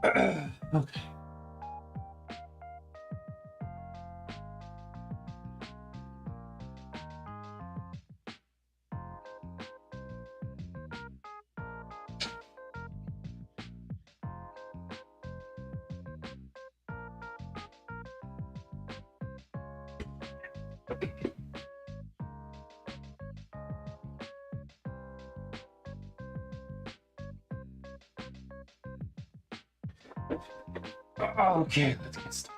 Okay. Okay, let's get started.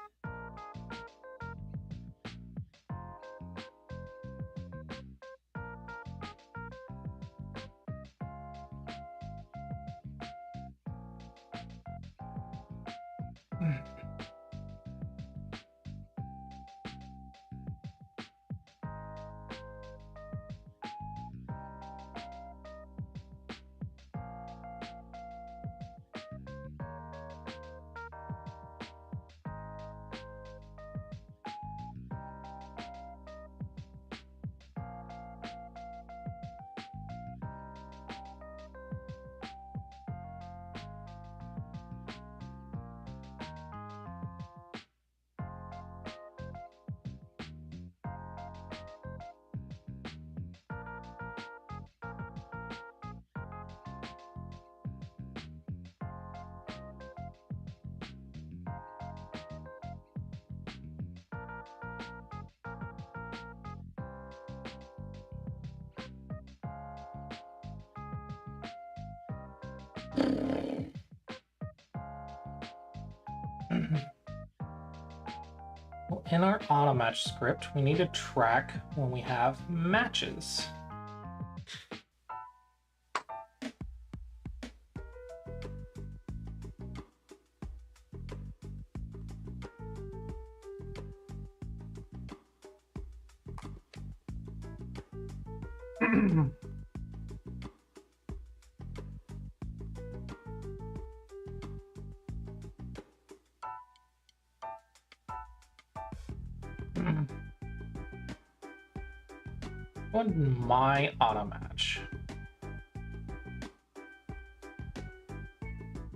Well, in our auto match script, we need to track when we have matches. On my auto match,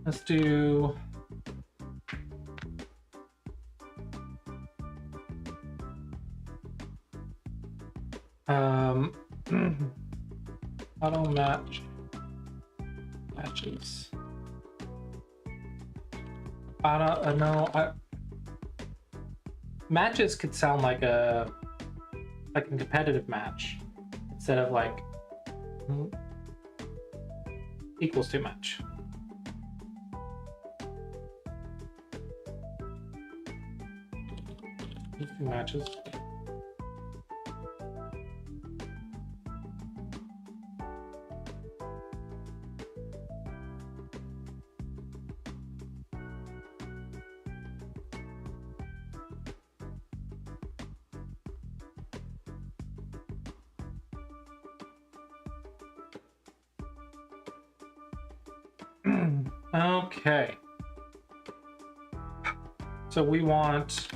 let's do auto match matches. Matches could sound like a competitive match instead of like equals to match. Matches. Okay. So we want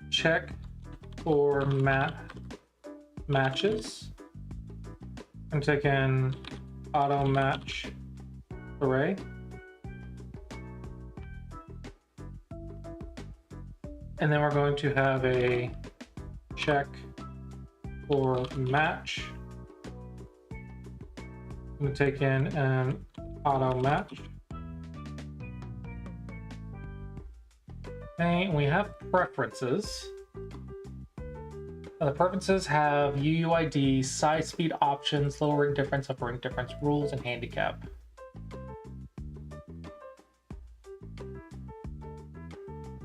check for matches. I'm taking auto match array. And then we're going to have a check for match. I'm going to take in an auto match. Okay, we have preferences. The preferences have UUID, size, speed options, lowering difference, uppering difference, rules, and handicap.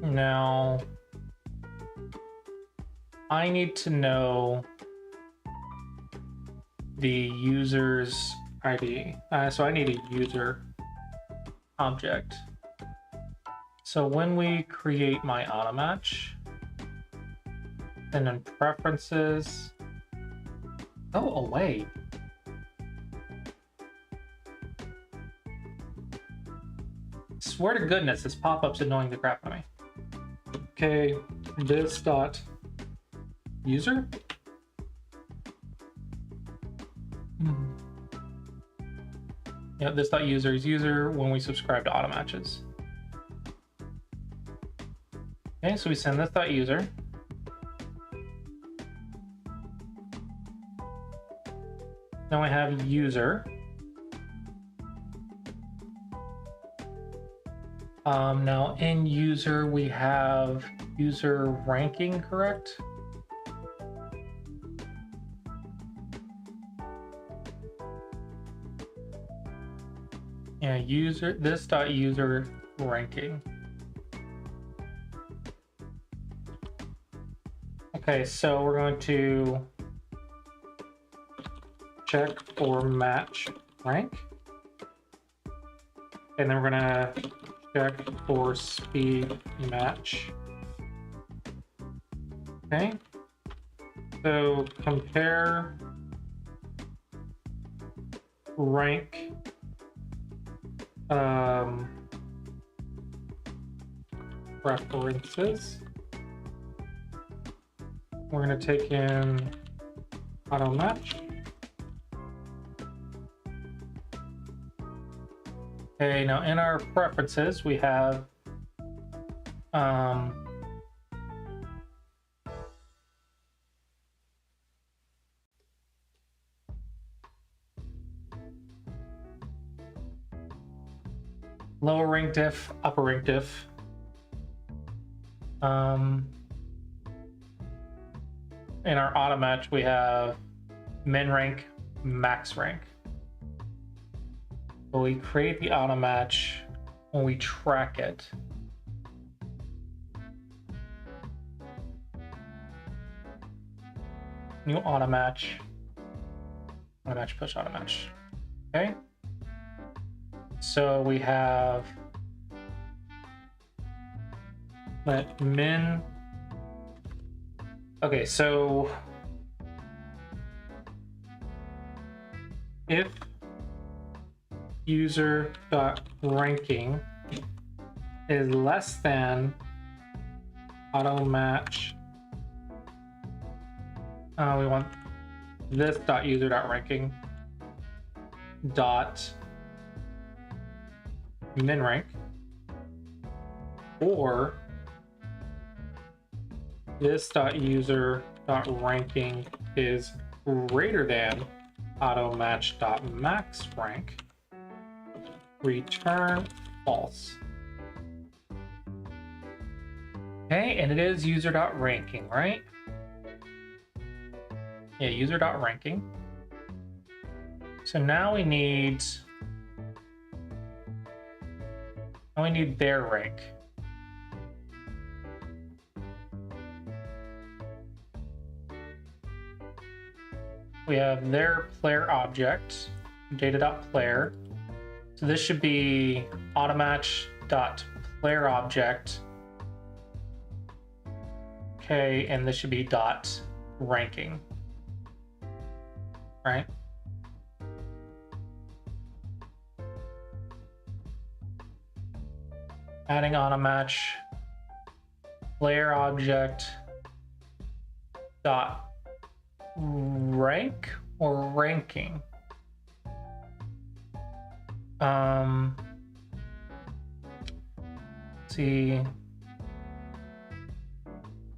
Now, I need to know the user's ID. So I need a user object. So when we create my auto match, and then preferences, go away. Swear to goodness, this pop-up's annoying the crap out of me. Okay, this dot user. Yeah, this dot user is user when we subscribe to automatches. Okay, so we send this dot user. Now we have user. Now in user we have user ranking, correct? Yeah, user, this dot user ranking. Okay, so we're going to check for match rank. And then we're gonna check for speed match. Okay, so compare rank preferences. We're going to take in auto match. Okay, now in our preferences we have lower rank diff, upper rank diff. In our auto match we have min rank, max rank. So we create the auto match when we track it. New auto match push auto match. Okay. So we have let min. Okay, so if user dot ranking is less than auto match, we want this dot user dot ranking dot min rank, or this dot user dot ranking is greater than auto match dot max rank, return false. Okay, and it is user dot ranking, right? Yeah, user dot ranking. So now we need their rank. We have their player object, data.player. So this should be automatch.player object. Okay, and this should be dot ranking. Right? Adding automatch player object dot rank or ranking. Let's see.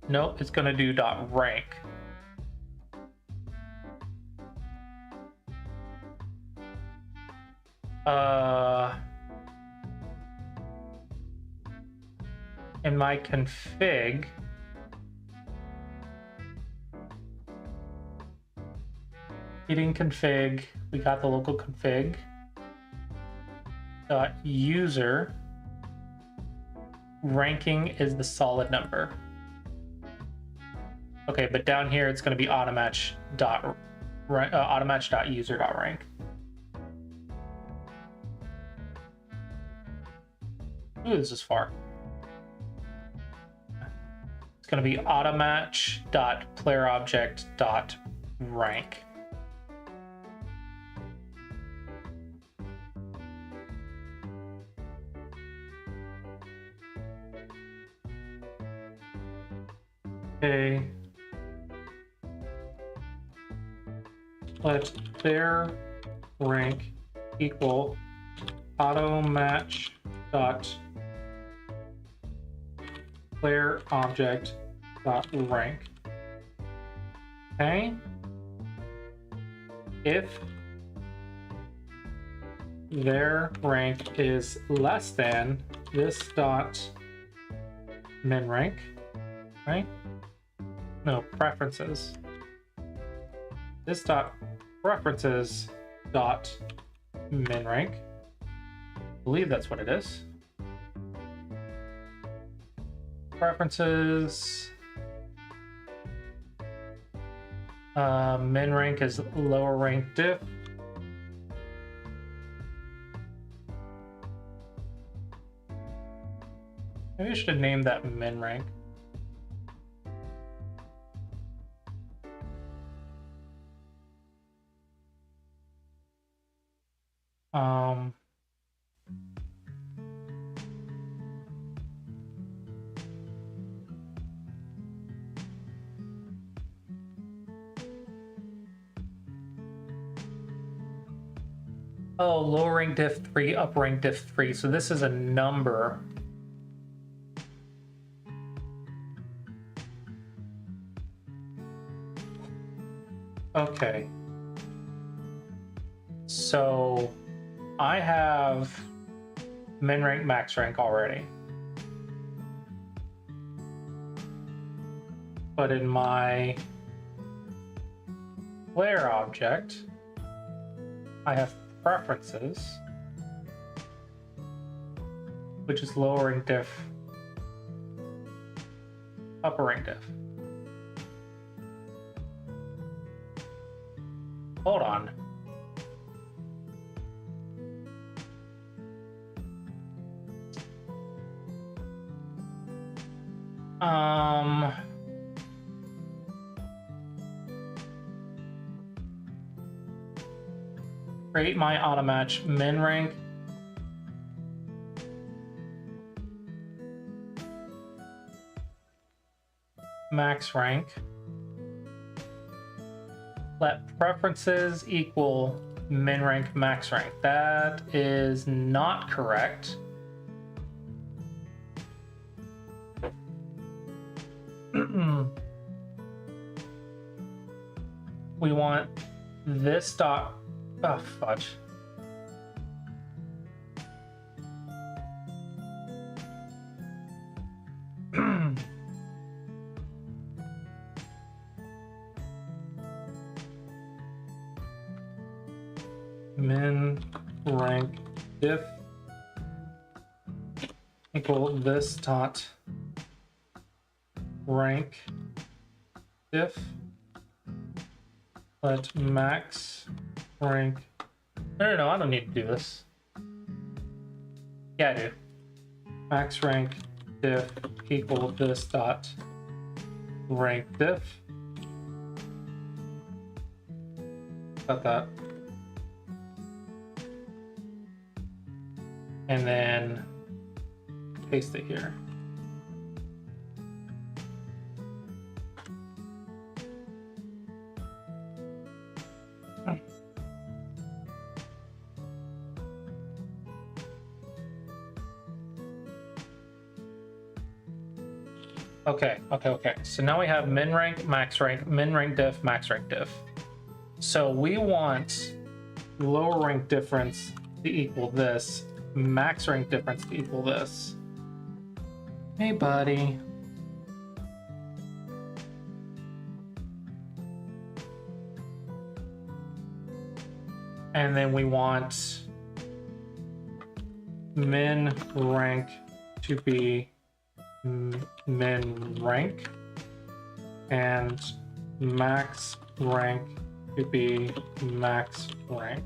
Nope, it's gonna do dot rank. In my config, hitting config, we got the local config dot user ranking is the solid number. Okay, but down here it's going to be automatch dot user dot rank. Ooh, this is far. It's going to be automatch dot player object dot rank. Okay. Let their rank equal auto match dot player object dot rank. Okay. If their rank is less than this dot min rank, right? No, preferences. This dot preferences dot min rank. I believe that's what it is. Preferences. Min rank is lower rank diff. Maybe I should name that min rank. Oh, lower rank diff 3, upper rank diff 3. So this is a number. Okay. So I have min rank, max rank already. But in my player object, I have preferences, which is lower rank diff, upper rank diff. Hold on. Create my auto match min rank. Max rank. Let preferences equal min rank, max rank. That is not correct. We want this dot. Oh, fudge. Min rank diff equal this dot rank diff. Let max rank. No, I don't need to do this. Yeah, I do. Max rank diff equal this dot rank diff. Got that. And then paste it here. Okay. So now we have min rank, max rank, min rank diff, max rank diff. So we want lower rank difference to equal this, max rank difference to equal this. Hey, buddy. And then we want min rank to be min rank and max rank to be max rank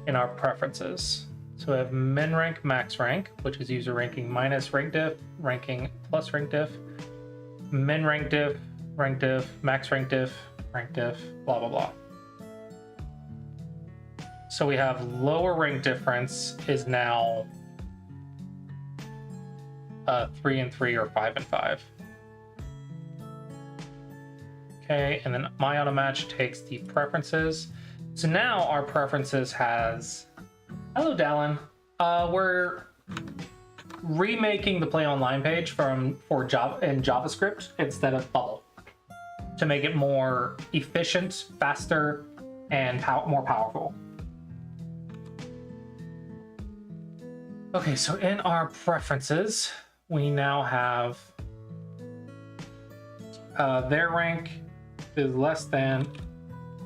in our preferences. So we have min rank, max rank, which is user ranking minus rank diff, ranking plus rank diff, min rank diff, max rank diff, blah, blah, blah. So we have lower rank difference is now 3 and 3 or 5 and 5. Okay, and then my auto match takes the preferences. So now our preferences has Hello, Dallin. We're remaking the Play Online page for Java in JavaScript instead of Bubble to make it more efficient, faster, and more powerful. Okay, so in our preferences, we now have their rank is less than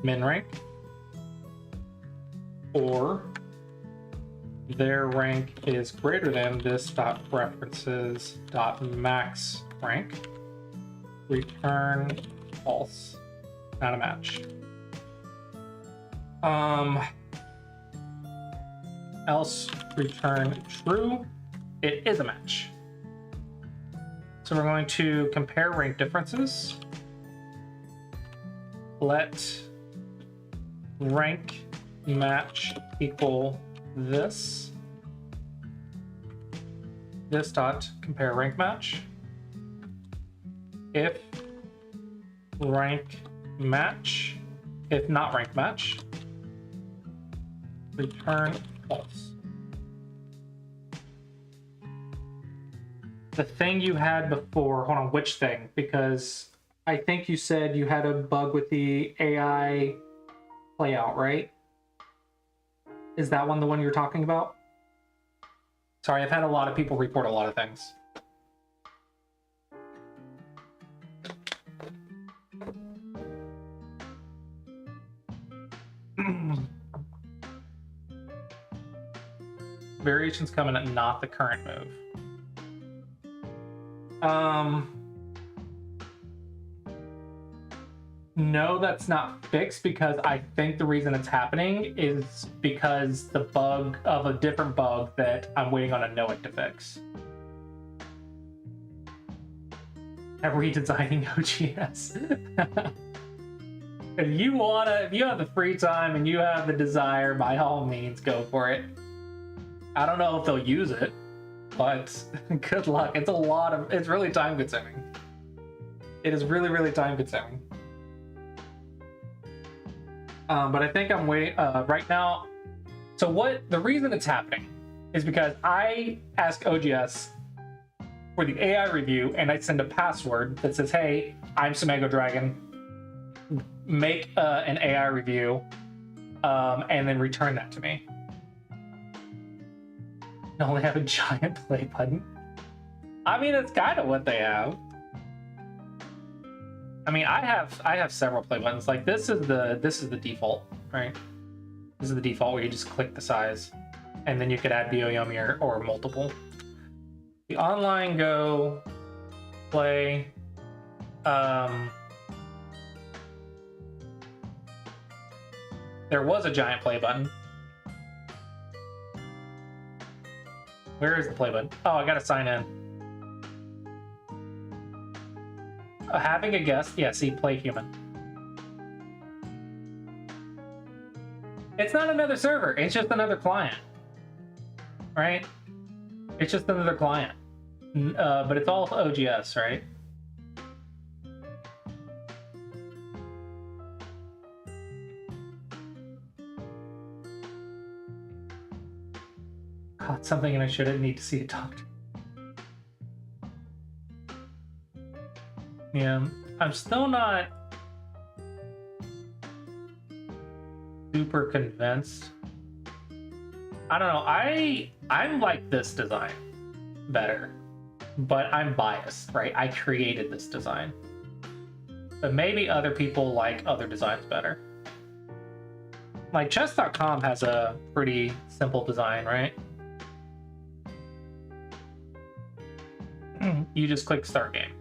min rank, or their rank is greater than this dot preferences dot max rank. Return false, not a match. Else return true, it is a match. So we're going to compare rank differences. Let rank match equal this dot compare rank match. If rank match, if not rank match, return false. The thing you had before, hold on, which thing? Because I think you said you had a bug with the AI playout, right? Is that one the one you're talking about? Sorry, I've had a lot of people report a lot of things. Variations coming at not the current move. No, that's not fixed, because I think the reason it's happening is because the bug of a different bug that I'm waiting on a Noik to fix. I'm redesigning OGS. If you have the free time and you have the desire, by all means, go for it. I don't know if they'll use it, but good luck. It's really time consuming. It is really, really time consuming. But I think I'm waiting right now. So the reason it's happening is because I ask OGS for the AI review and I send a password that says, hey, I'm Samego Dragon, make an AI review, and then return that to me. They only have a giant play button. I mean, it's kind of what they have. I mean, I have several play buttons. Like this is the default, right? This is the default where you just click the size, and then you could add BOYOMI or multiple. The online go play. There was a giant play button. Where is the play button? Oh, I gotta sign in. Having a guest, yeah, see, play human. It's not another server, it's just another client. Right? It's just another client. But it's all OGS, right? God, something and I shouldn't need to see a doctor. Yeah, I'm still not super convinced. I don't know. I'm like this design better, but I'm biased, right? I created this design, but maybe other people like other designs better. Like chess.com has a pretty simple design, right? You just click start game.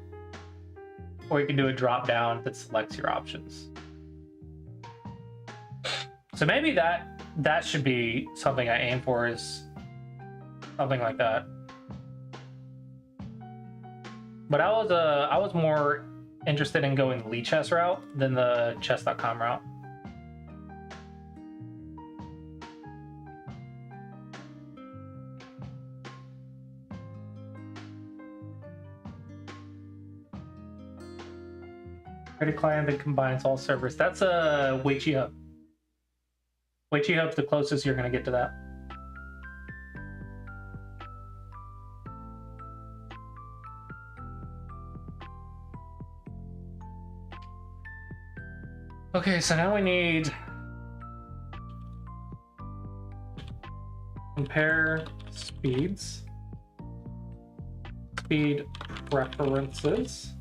Or you can do a drop down that selects your options. So maybe that should be something I aim for, is something like that. But I was more interested in going the Lichess route than the chess.com route. Create a client that combines all servers. That's a Weiqi Hub. Weiqi Hub's the closest you're going to get to that. Okay, so now we need compare speeds, speed preferences.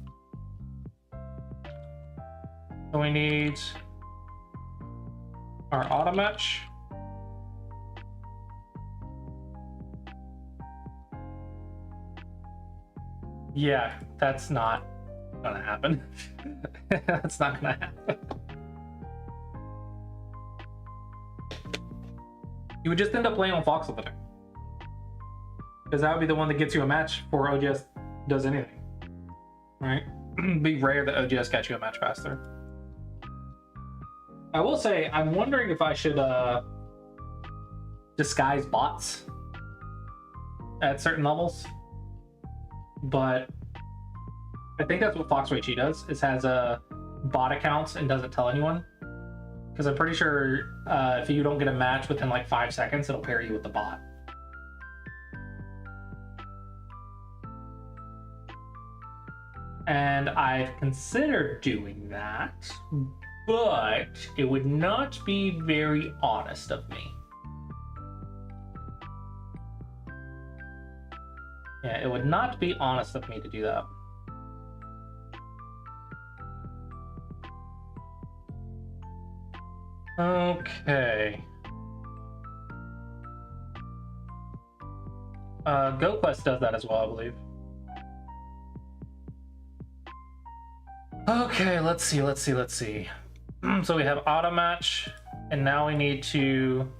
So we need our auto match. Yeah, that's not gonna happen. That's not gonna happen. You would just end up playing on Fox all the time. Because that would be the one that gets you a match before OGS does anything. Right? It'd be rare that OGS gets you a match faster. I will say, I'm wondering if I should disguise bots at certain levels. But I think that's what Fox Weiqi does, is has a bot accounts and doesn't tell anyone. Because I'm pretty sure if you don't get a match within like 5 seconds, it'll pair you with the bot. And I've considered doing that, but it would not be very honest of me. Yeah, it would not be honest of me to do that. Okay. GoQuest does that as well, I believe. Okay, let's see. So we have auto match, and now we need to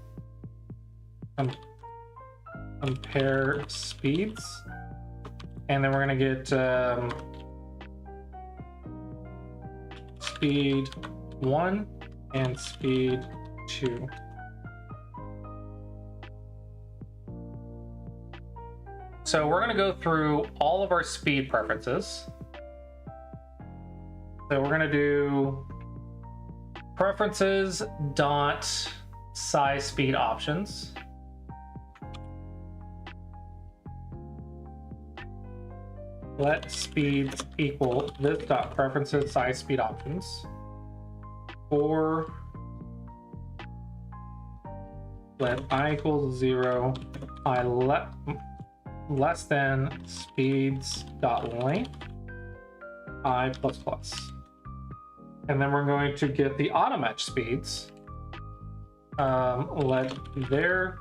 compare speeds, and then we're gonna get speed 1 and speed 2. So we're gonna go through all of our speed preferences. So we're gonna do preferences dot size speed options. Let speeds equal this dot preferences size speed options. Or let I equals 0, I less than speeds dot length I plus plus. And then we're going to get the auto match speeds. Let their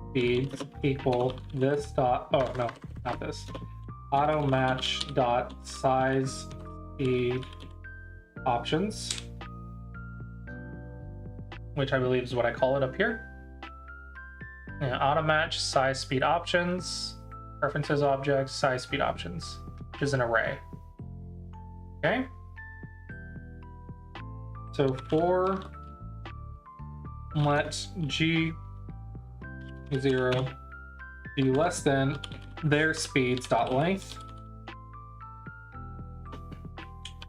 speeds equal this dot, oh no, not this. Auto match dot size speed options, which I believe is what I call it up here. And auto match size speed options, preferences objects, size speed options, which is an array. Okay. So for let G 0 be less than their speeds dot length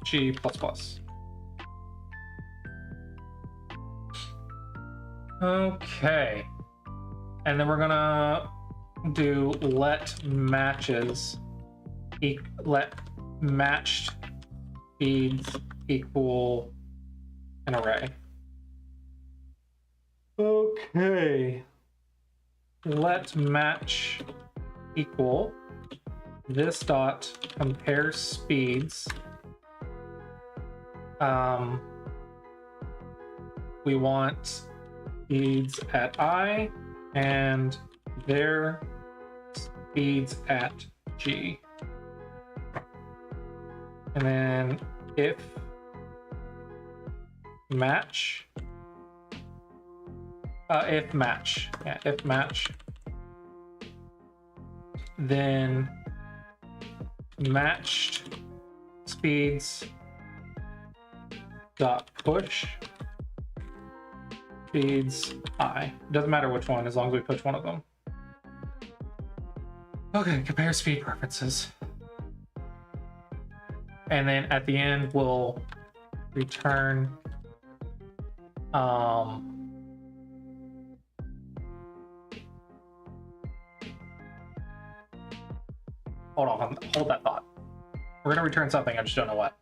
G plus plus. Okay, and then we're gonna do let matches let matched speeds equal an array. Okay, let match equal this dot compare speeds. We want speeds at I and their speeds at G. And then if match, then matched speeds dot push speeds I. Doesn't matter which one, as long as we push one of them. Okay, compare speed preferences. And then at the end, we'll return hold on, hold that thought. We're gonna return something, I just don't know what.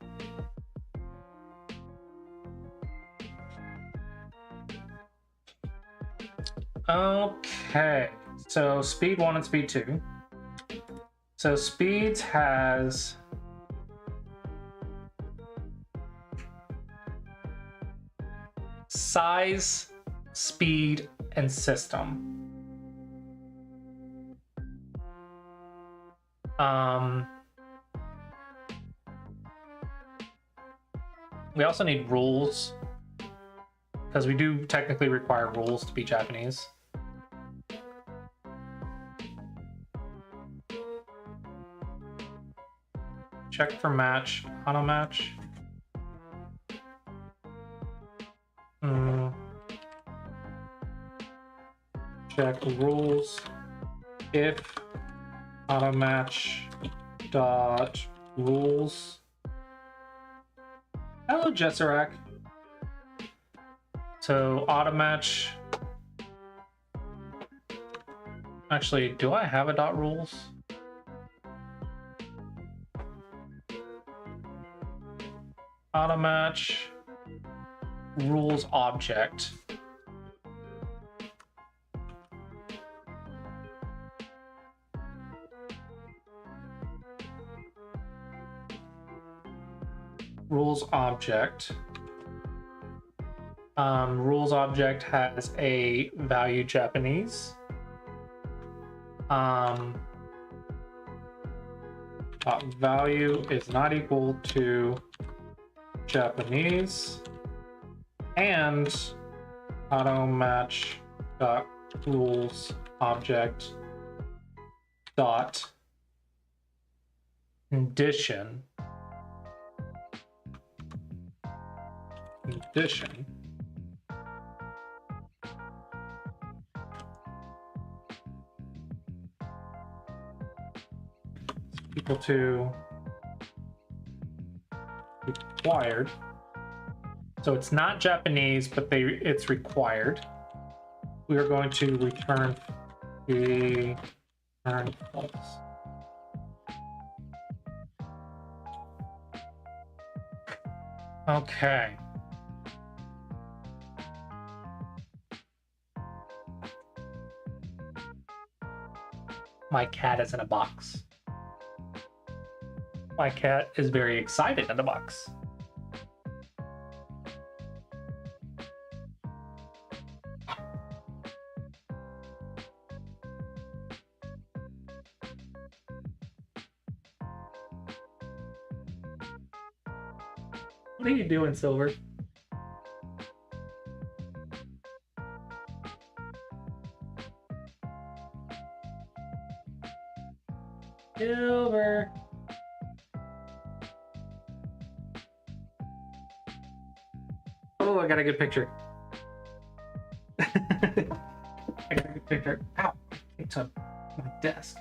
Okay, so speed 1 and speed 2. So speeds has size, speed, and system. We also need rules, because we do technically require rules to be Japanese. Check for match, auto match. Check rules if auto match dot rules. Hello, Jesserak. So auto match. Actually, do I have a dot rules? Auto match rules object. Rules object. Rules object has a value Japanese. Value is not equal to Japanese, and auto match dot rules object dot condition equal to required. So it's not Japanese, but it's required. We are going to return false. Okay. My cat is in a box. My cat is very excited in the box. What are you doing, Silver? Silver. Oh, I got a good picture. I got a good picture. Ow! It's on my desk.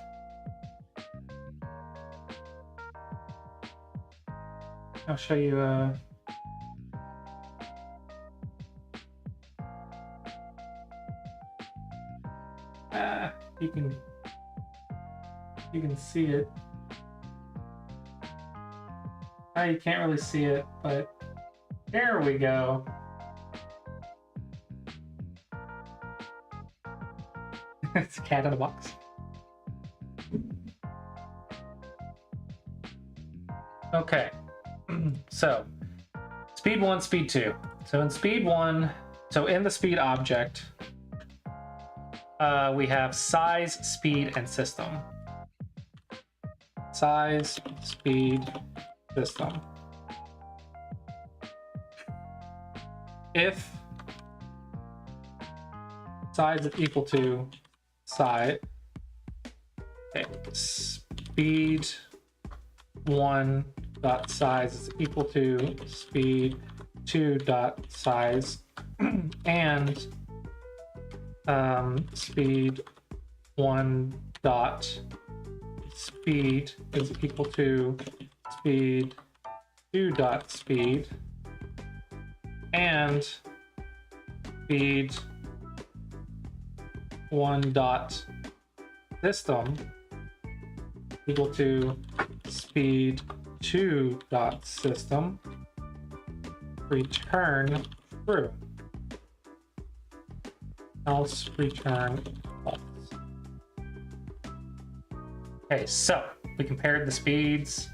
I'll show you. You can see it. You can't really see it, but there we go. It's a cat in a box. Okay, so speed 1, speed 2. So in speed 1, so in the speed object, we have size, speed, and system. Size, speed, system. If size is equal to size, okay, speed 1 dot size is equal to speed 2 dot size, and speed 1 dot speed is equal to speed 2 dot speed, and speed 1 dot system equal to speed 2 dot system, return true. else return false. Okay, so we compared the speeds.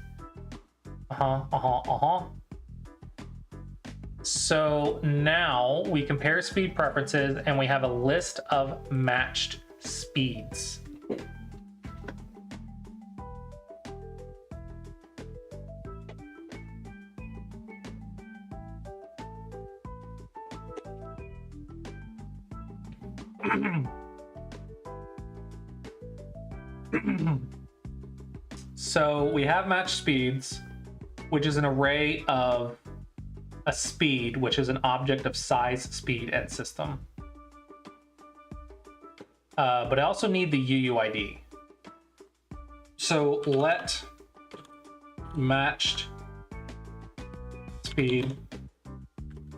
So now we compare speed preferences and we have a list of matched speeds. So we have matched speeds, which is an array of a speed, which is an object of size, speed, and system. But I also need the UUID. So let matched speed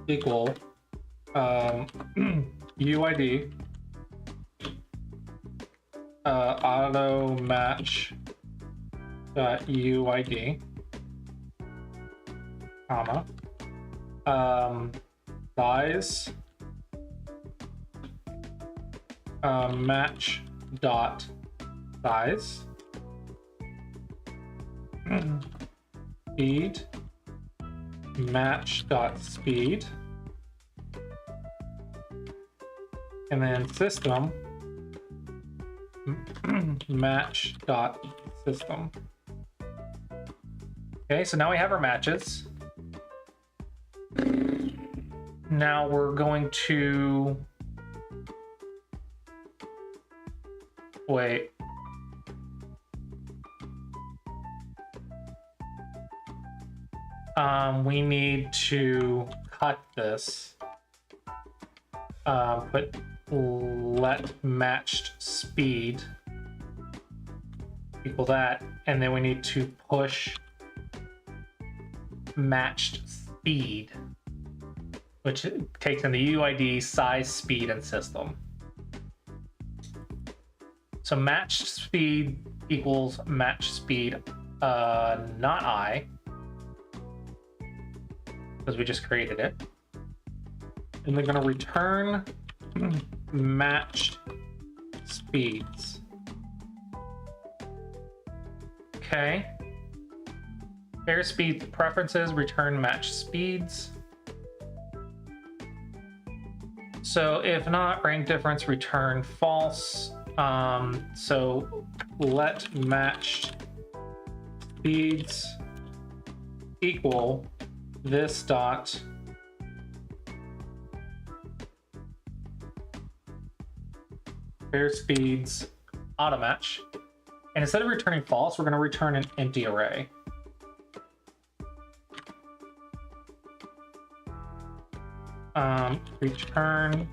equal UID auto match UID comma size match dot size speed match dot speed, and then system match dot system. Okay, so now we have our matches. Now we're going to wait. We need to cut this. Put let matched speed equal that, and then we need to push matched speed, which takes in the UID, size, speed, and system. So matched speed equals matched speed, not I, because we just created it. And they're going to return matched speeds. Okay. Pair speed preferences return matched speeds. So if not, rank difference return false. So let matched speeds equal this dot pair speeds auto match, and instead of returning false, we're going to return an empty array. Return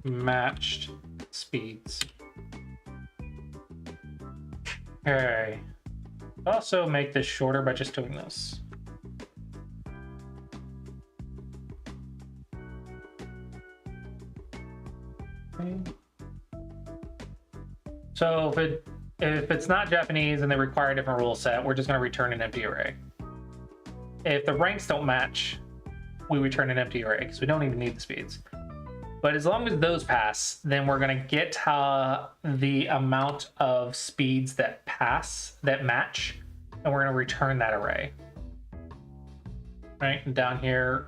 matched speeds. Okay. Also make this shorter by just doing this. Okay. So if it's not Japanese and they require a different rule set, we're just going to return an empty array. If the ranks don't match, we return an empty array because we don't even need the speeds. But as long as those pass, then we're going to get the amount of speeds that pass, that match, and we're going to return that array. Right, and down here,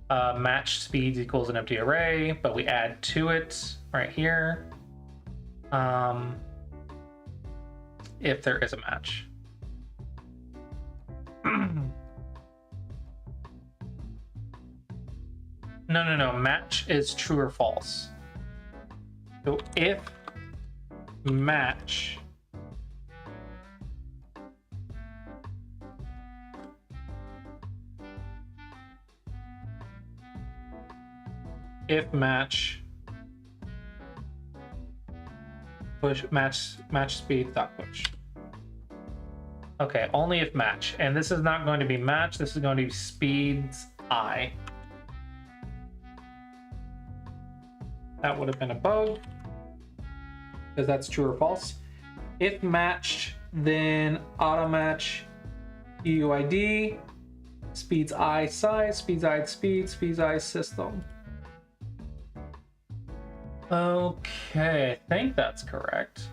matched speeds equals an empty array, but we add to it right here if there is a match. No. Match is true or false. So if match push match speed dot push. Okay, only if match, and this is not going to be match. This is going to be speeds I. That would have been a bug because that's true or false. If matched, then auto match UUID, speeds I size, speeds I speed, speeds I system. Okay, I think that's correct.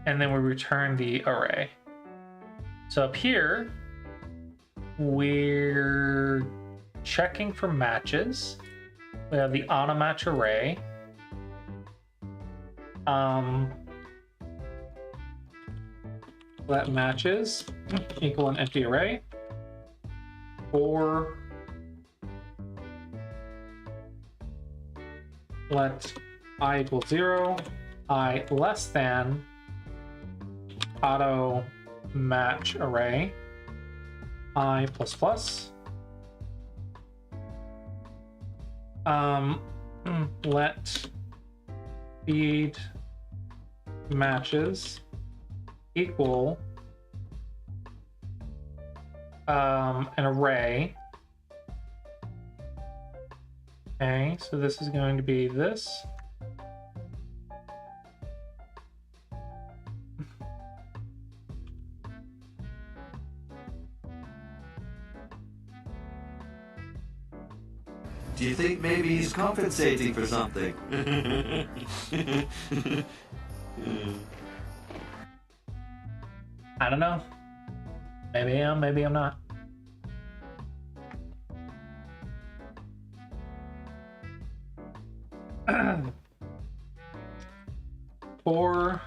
And then we return the array. So up here, we're checking for matches. We have the auto-match array. Let matches equal an empty array. Or let I equal 0, I less than auto match array I plus plus. Let feed matches equal an array. Okay, so this is going to be this. Do you think maybe he's compensating for something? I don't know. Maybe I am, maybe I'm not. For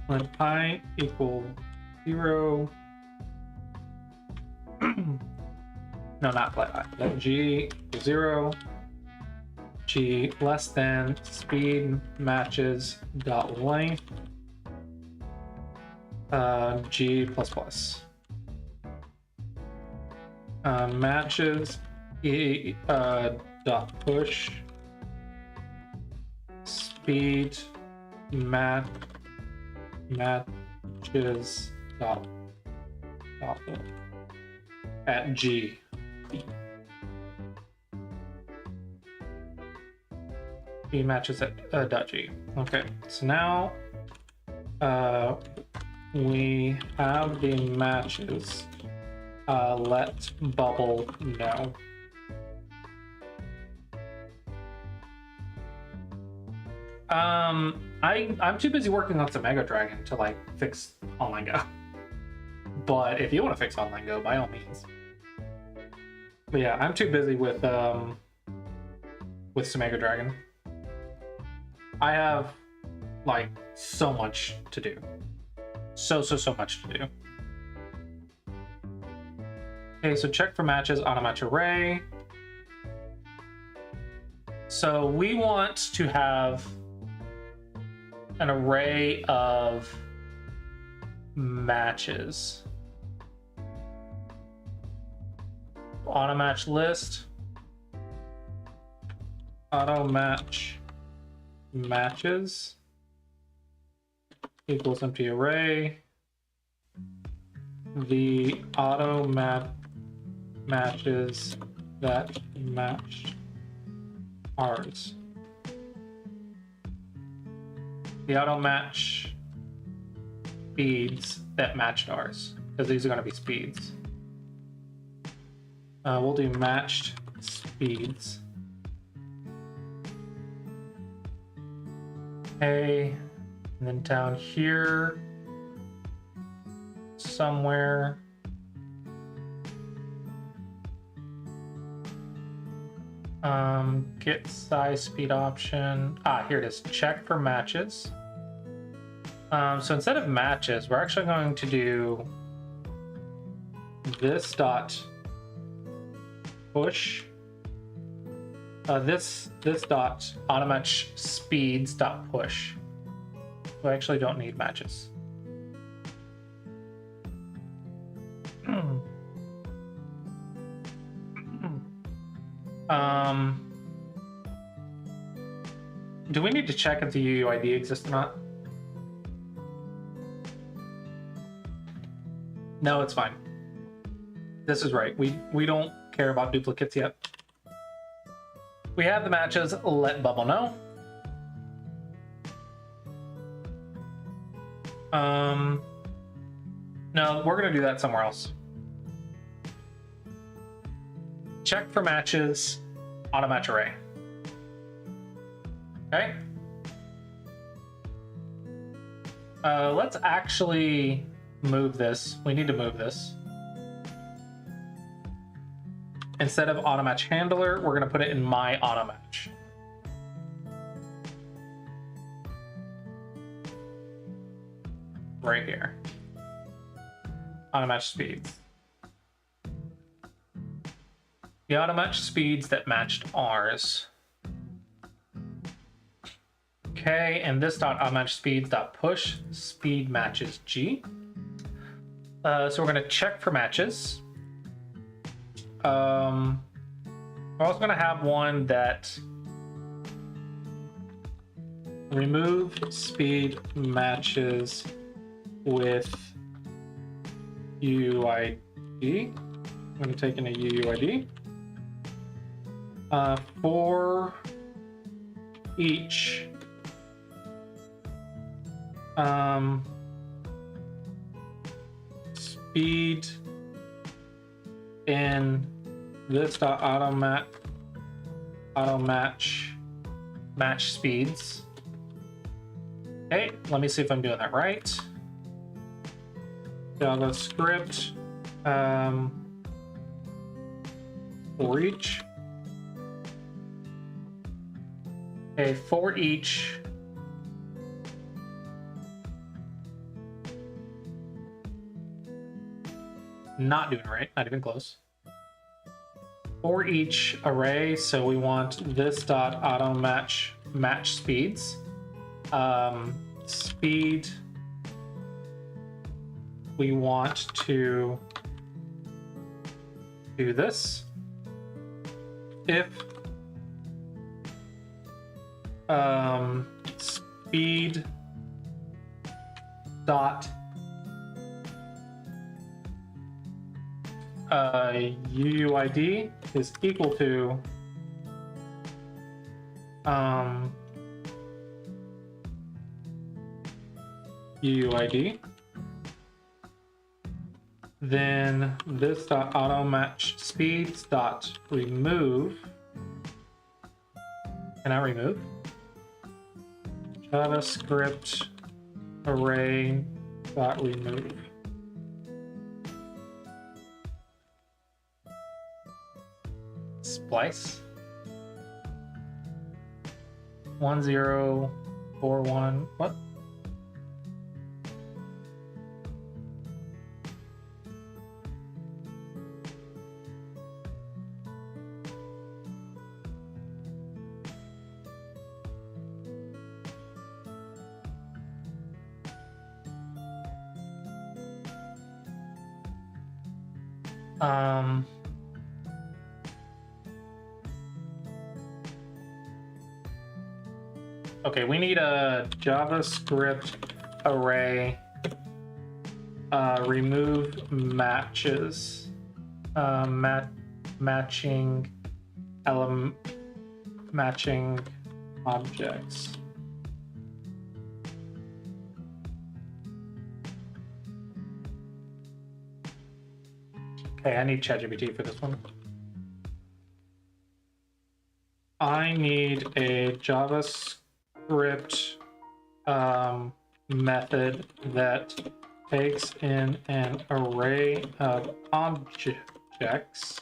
let I equal 0. No, not let I. Let G equal 0. G less than speed matches dot length. G plus plus. Matches dot push speed matches dot at G. Speed matches at dot G. Okay, so now we have the matches. Let bubble know. I'm too busy working on some Mega Dragon to like fix Online Go. But if you want to fix Online Go, by all means. But yeah, I'm too busy with some Mega Dragon. I have like so much to do. So much to do. Okay, so check for matches, auto-match array. So we want to have an array of matches. Auto-match list. Auto-match matches equals empty array. The auto matches that match ours. The auto match speeds that matched ours, because these are going to be speeds. We'll do matched speeds. Okay, and then down here somewhere, get size speed option. Here it is. Check for matches. So instead of matches, we're actually going to do this dot push. This dot auto-match speeds dot push. We actually don't need matches. Do we need to check if the UUID exists or not? No, it's fine. This is right. We don't care about duplicates yet. We have the matches. Let bubble know. No, we're gonna do that somewhere else. Check for matches, auto match array. Okay. Let's actually move this. We need to move this. Instead of automatch handler, we're going to put it in my automatch. Right here. Automatch speeds. The automatch speeds that matched ours. Okay, and this dot automatch speeds dot push speed matches G. So we're going to check for matches. We're also going to have one that remove speed matches with UUID. I'm going to take in a UUID. For each speed in this dot automatch match speeds. Okay, let me see if I'm doing that right. JavaScript for each. Okay, for each not doing it right, not even close. For each array, so we want this dot automatch match speeds. Speed we want to do this. If speed dot UUID is equal to UUID, then this dot automatch speeds dot remove. Can I remove? JavaScript array dot remove. Splice 1041. What? Okay, we need a JavaScript array remove matches matching element matching objects. Okay, I need ChatGPT for this one. I need a JavaScript method that takes in an array of objects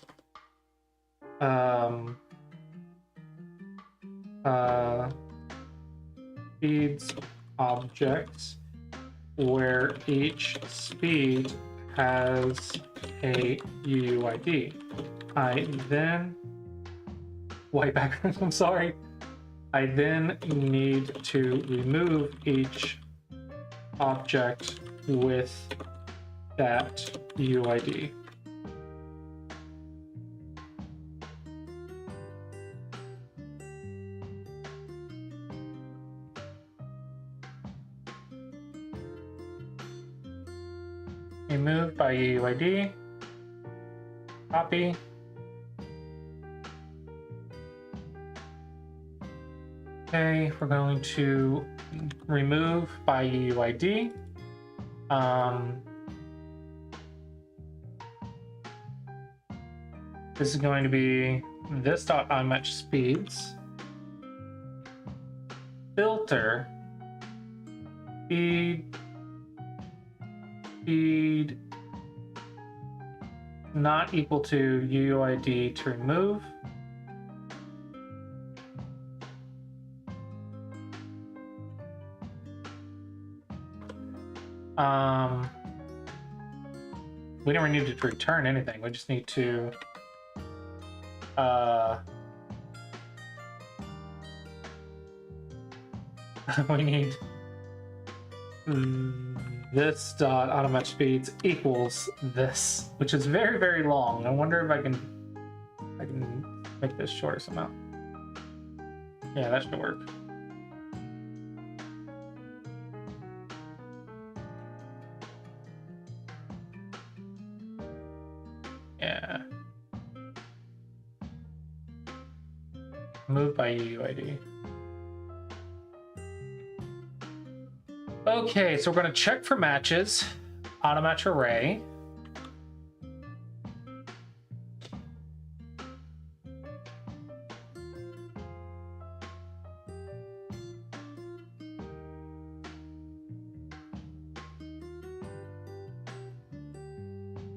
feeds objects where each speed has a UUID. I then white background, I'm sorry. I then need to remove each object with that UUID. Remove by UUID. Copy. Okay, we're going to remove by UUID. This is going to be this dot unmatched speeds. filter feed not equal to UUID to remove. We never needed to return anything. We just need to we need this dot automatch speeds equals this, which is very, very long. I wonder if I can make this shorter somehow. Yeah, that should work. Yeah. Move by UUID. Okay, so we're going to check for matches. Automatch array.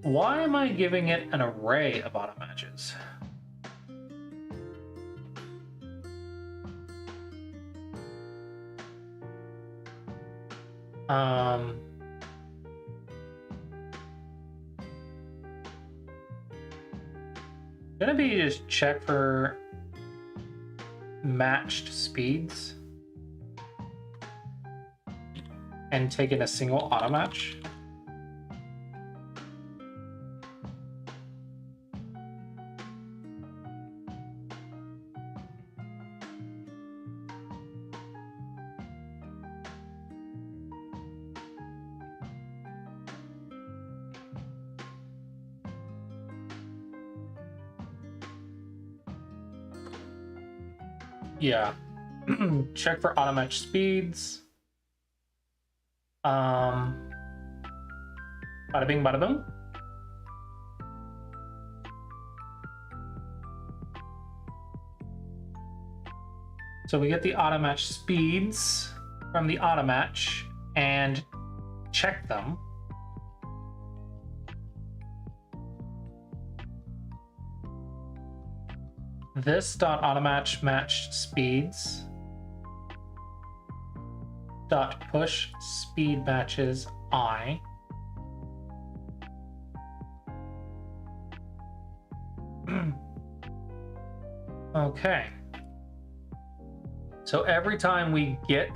Why am I giving it an array of auto matches? Gonna be just check for matched speeds and take in a single auto match. Yeah. Check for auto match speeds. Bada bing, bada boom. So we get the auto match speeds from the auto match and check them. This dot automatch matched speeds dot push speed matches I. Okay. So every time we get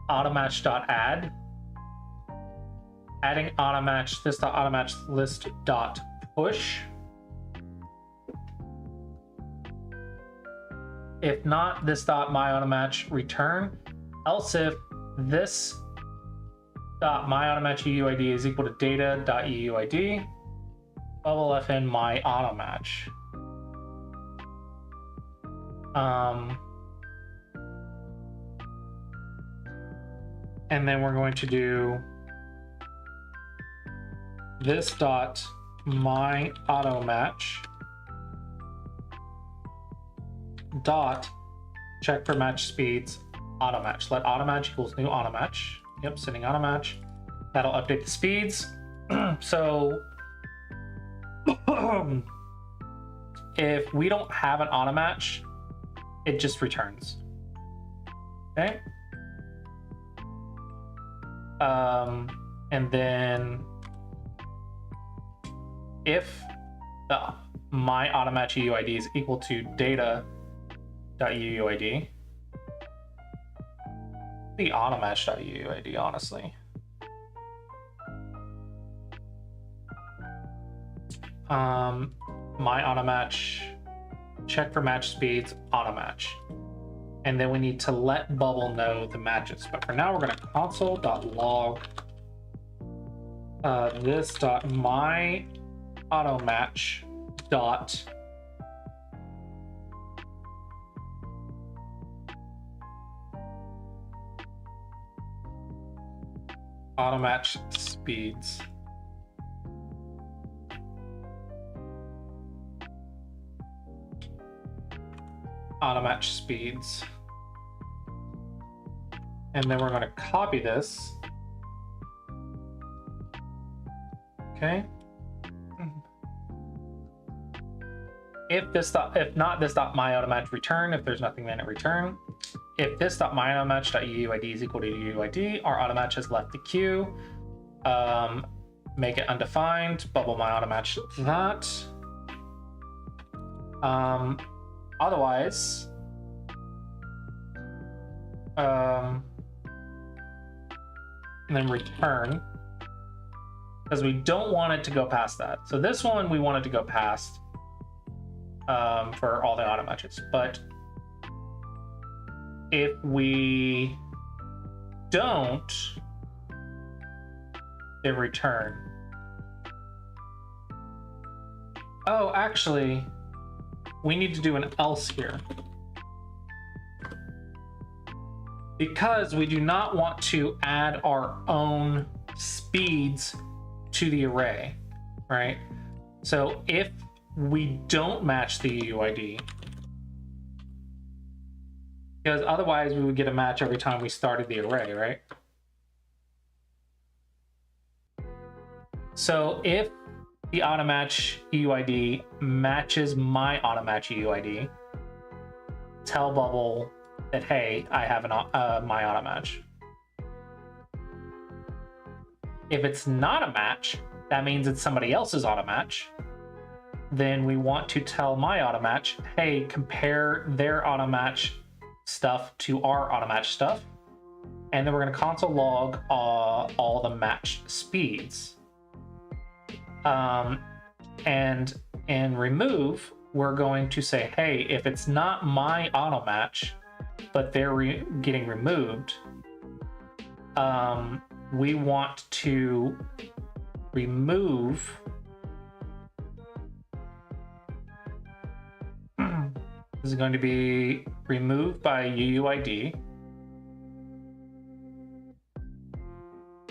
automatch dot add, adding automatch this dot automatch list dot push. If not, this dot my automatch return. Else if this dot my automatch UUID is equal to data dot UUID, bubble fn my automatch. And then we're going to do this dot my automatch dot check for match speeds automatch. Let automatch equals new automatch. Yep, sending automatch. That'll update the speeds. So if we don't have an automatch, it just returns. Okay. And then if the my automatch UUID is equal to data.UUID, the automatch.UUID, honestly. My automatch check for match speeds automatch. And then we need to let Bubble know the matches. But for now, we're going to console.log this dot my automatch dot automatch speeds. Automatch speeds. And then we're going to copy this. Okay. If not this dot my automatch return, if there's nothing then it return. If this dot my automatch dot uuid is equal to uuid, our automatch has left the queue. Make it undefined, bubble my automatch that. Otherwise, and then return, because we don't want it to go past that. So this one we want it to go past for all the automatches, but if we don't, then return. Oh, actually, we need to do an else here, because we do not want to add our own speeds to the array, right? So if we don't match the UUID, because otherwise we would get a match every time we started the array, right? So if the automatch UUID matches my automatch UUID, tell Bubble that, hey, I have an my automatch. If it's not a match, that means it's somebody else's automatch. Then we want to tell my automatch, hey, compare their automatch stuff to our automatch stuff. And then we're going to console log all the matched speeds. And in remove, we're going to say, hey, if it's not my automatch, but they're getting removed, we want to remove this is going to be removed by UUID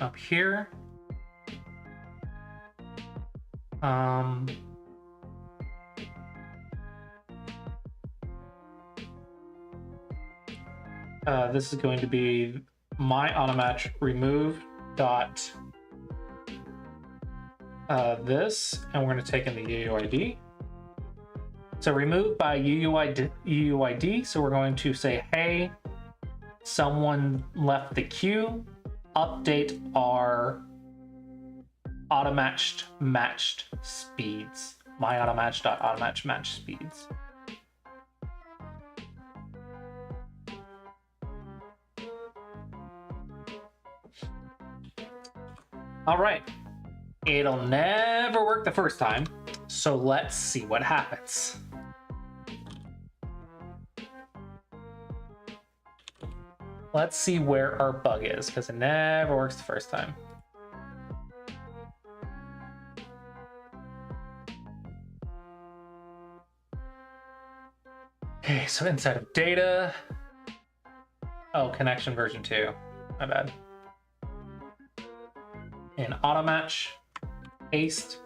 up here. This is going to be my automatch remove dot this, and we're going to take in the UUID. So remove by UUID. So we're going to say, hey, someone left the queue, update our automatched matched speeds. My automatch dot automatch match speeds. All right, it'll never work the first time, so let's see what happens. Let's see where our bug is, because it never works the first time. Okay, so inside of data. Oh, connection version 2. My bad. In automatch, paste.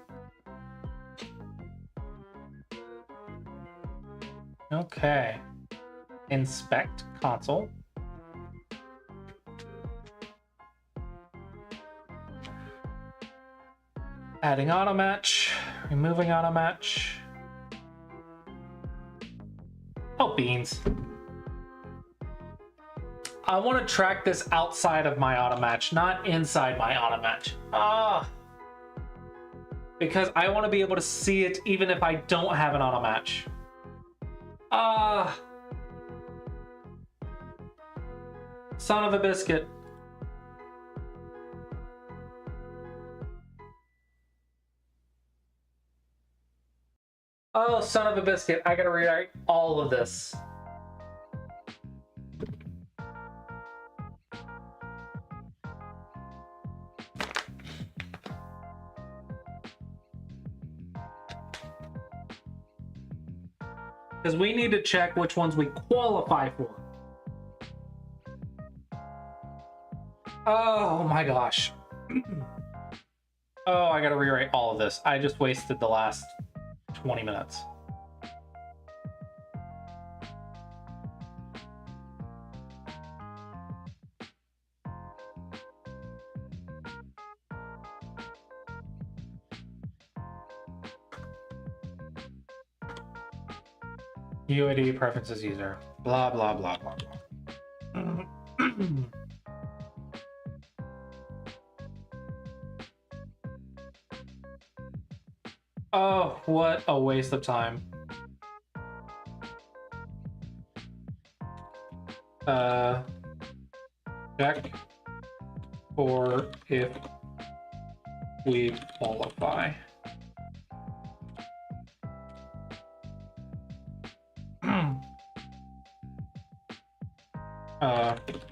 Okay. Inspect console. Adding automatch, removing automatch. Oh, beans. I want to track this outside of my automatch, not inside my automatch. Because I want to be able to see it even if I don't have an automatch. Son of a biscuit. Oh, son of a biscuit. I gotta rewrite all of this. Because we need to check which ones we qualify for. Oh my gosh. Oh, I gotta rewrite all of this. I just wasted the last 20 minutes. UID preferences user. Blah, blah, blah, blah, blah. Oh, what a waste of time. Check for if we qualify.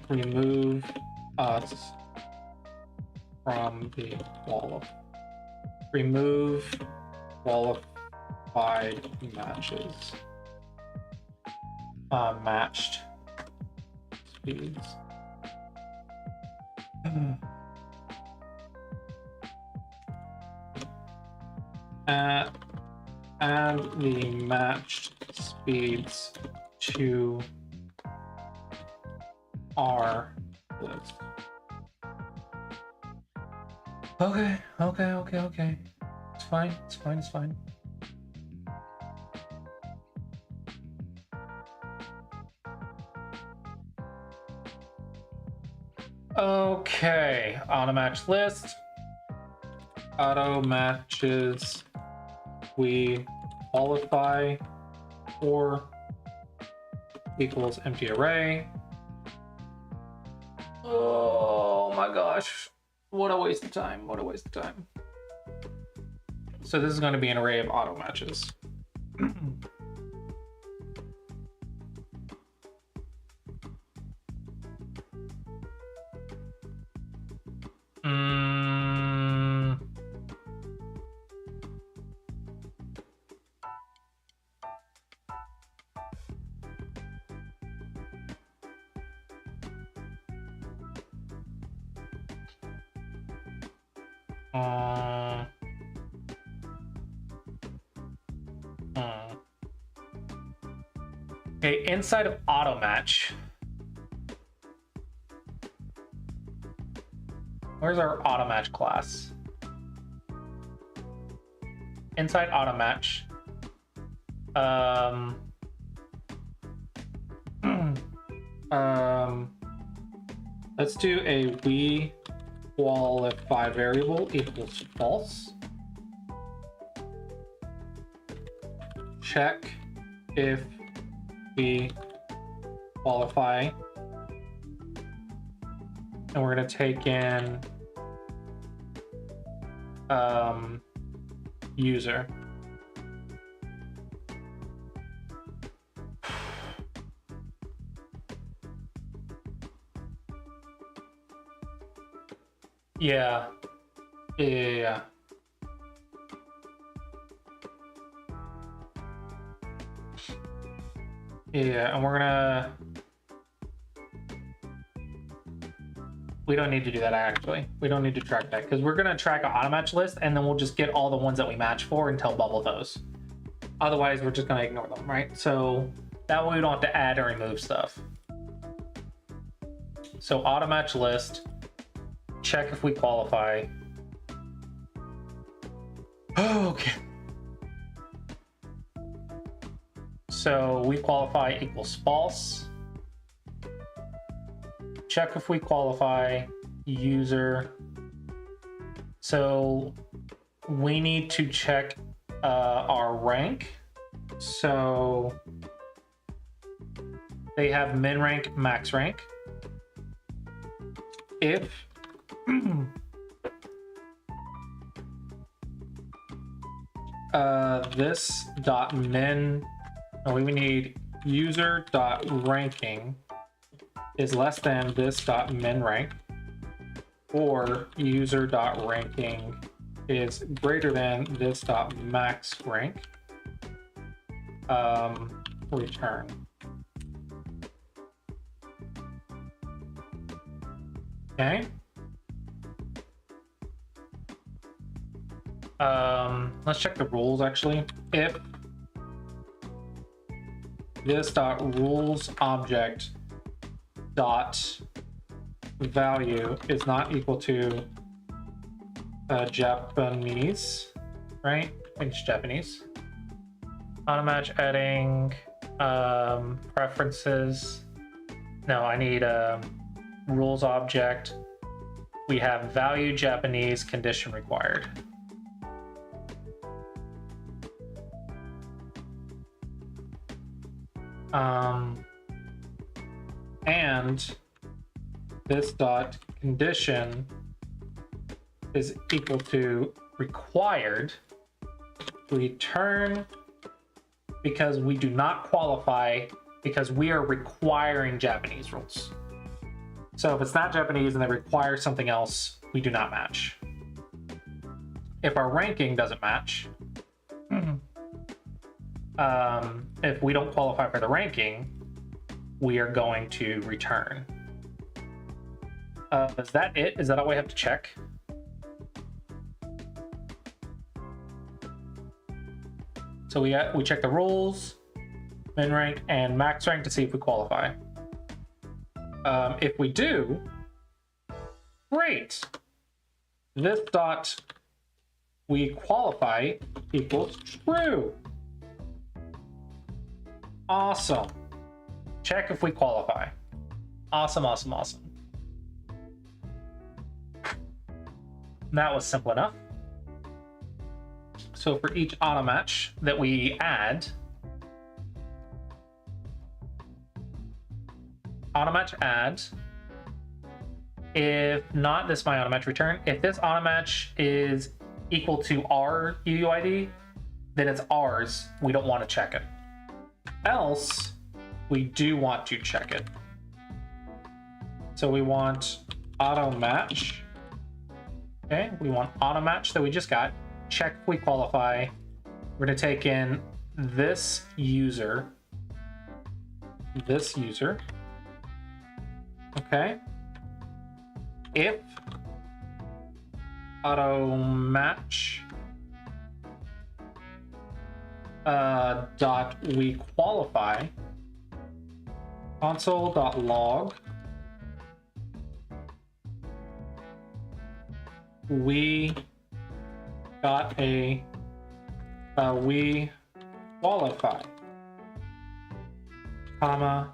Remove us from the remove qualified matches. Matched speeds. Add the matched speeds to our list. Okay. It's fine. Okay, auto match list. Auto matches we qualify for equals empty array. Oh my gosh. What a waste of time. So this is going to be an array of auto matches. Okay, inside of auto match. Where's our auto match class? Inside auto match. Let's do a we qualify variable equals false. Check if we qualify, and we're going to take in user. Yeah. Yeah, and we're gonna... We don't need to do that, actually. We don't need to track that, because we're gonna track an auto match list, and then we'll just get all the ones that we match for and tell Bubble those. Otherwise, we're just gonna ignore them, right? So that way we don't have to add or remove stuff. So auto match list, check if we qualify. Okay. So we qualify equals false. Check if we qualify user. So we need to check our rank. So they have min rank, max rank. If this dot min, we need user dot ranking is less than this dot min rank, or user dot ranking is greater than this dot max rank. Return. Okay. Let's check the rules actually. If this dot rules object dot value is not equal to Japanese, right? I think it's Japanese. Auto match adding Preferences. No, I need a rules object. We have value Japanese condition required. And this dot condition is equal to required. Return because we do not qualify because we are requiring Japanese rules. So if it's not Japanese and they require something else, we do not match. If our ranking doesn't match, if we don't qualify for the ranking, we are going to return. Is that it? Is that all we have to check? So we check the rules, min rank, and max rank to see if we qualify. If we do, great. This dot we qualify equals true. Awesome. Check if we qualify. Awesome, awesome, awesome. That was simple enough. So for each auto match that we add, auto match add. If not, this is my auto match return. If this auto match is equal to our UUID, then it's ours. We don't want to check it. Else, we do want to check it. So we want auto match. Okay, we want auto match that we just got. Check if we qualify. We're going to take in this user. This user. Okay. If auto match dot we qualify console.log we got a we qualify comma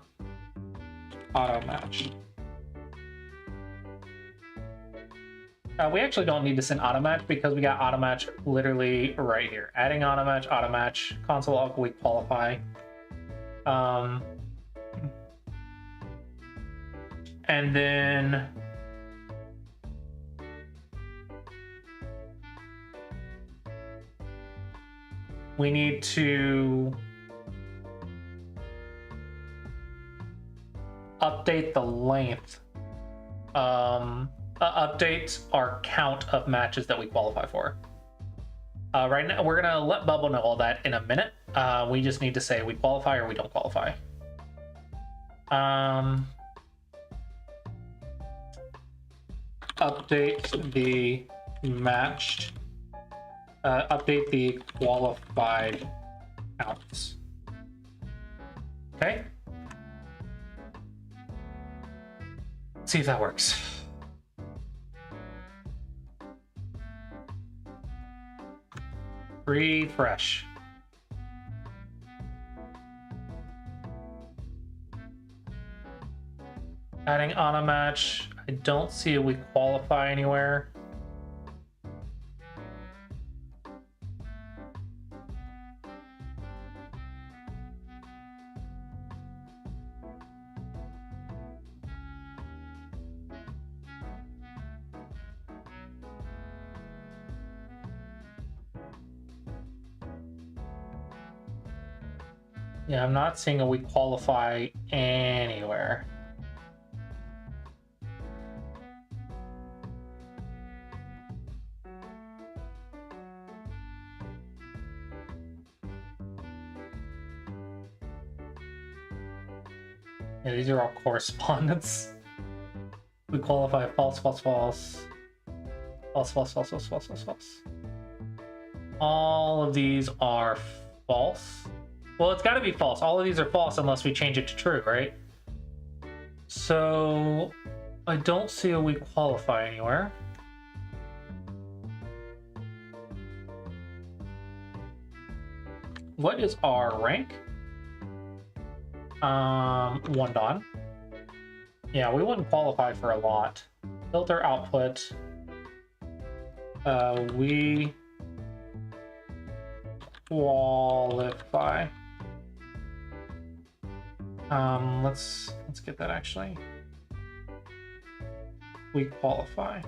auto match. We actually don't need to send auto match because we got auto match literally right here. Adding auto match, console log we qualify. And then we need to update the length. Update our count of matches that we qualify for. Right now, we're gonna let Bubble know all that in a minute. We just need to say we qualify or we don't qualify. Update the matched. Update the qualified counts. Okay. Let's see if that works. Refresh. Adding auto match. I don't see if we qualify anywhere. Yeah, I'm not seeing a we qualify anywhere. Yeah, these are all correspondence. We qualify false, false, false. False, false, false, false, false, false, false. All of these are false. Well, it's got to be false. All of these are false unless we change it to true, right? So I don't see a we qualify anywhere. What is our rank? One Dawn. Yeah, we wouldn't qualify for a lot. Filter output. We qualify. Let's get that actually. We qualify.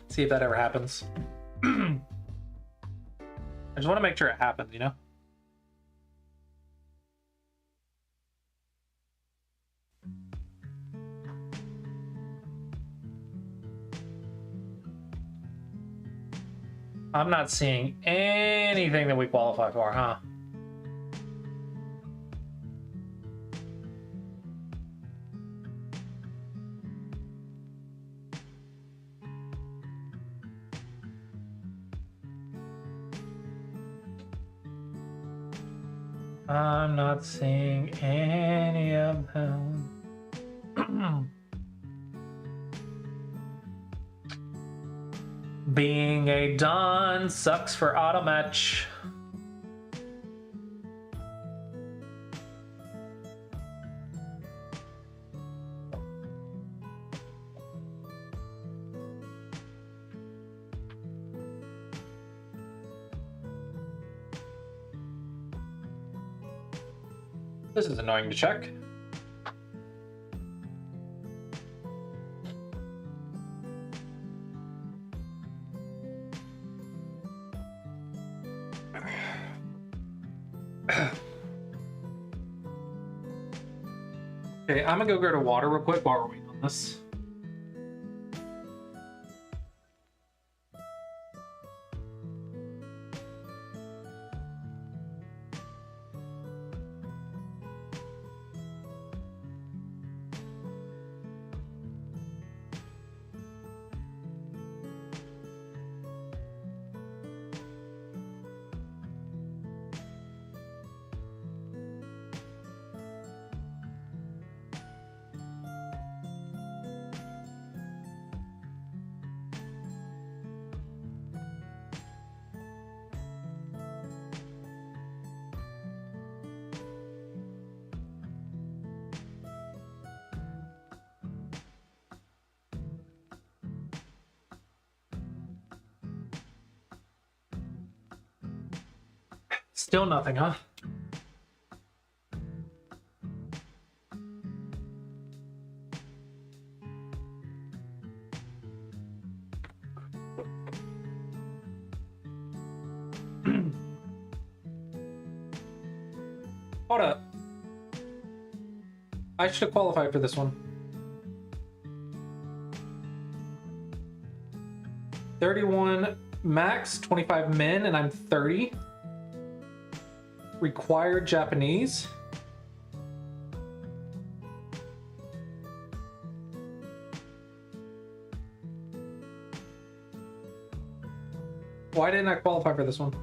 See if that ever happens. I just want to make sure it happens, you know? I'm not seeing anything that we qualify for, huh? I'm not seeing any of them. Being a Don sucks for Automatch. This is annoying to check. Okay, I'm gonna go grab a water real quick while we're waiting on this. Still nothing, huh? Hold up. I should have qualified for this one. 31 max, 25 min, and I'm 30. Required Japanese. Why didn't I qualify for this one?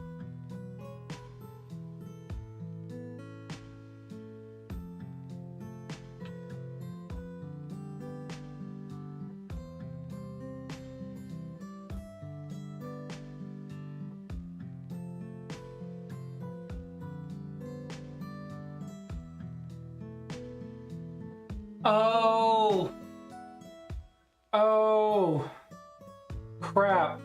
Oh. Oh. Crap.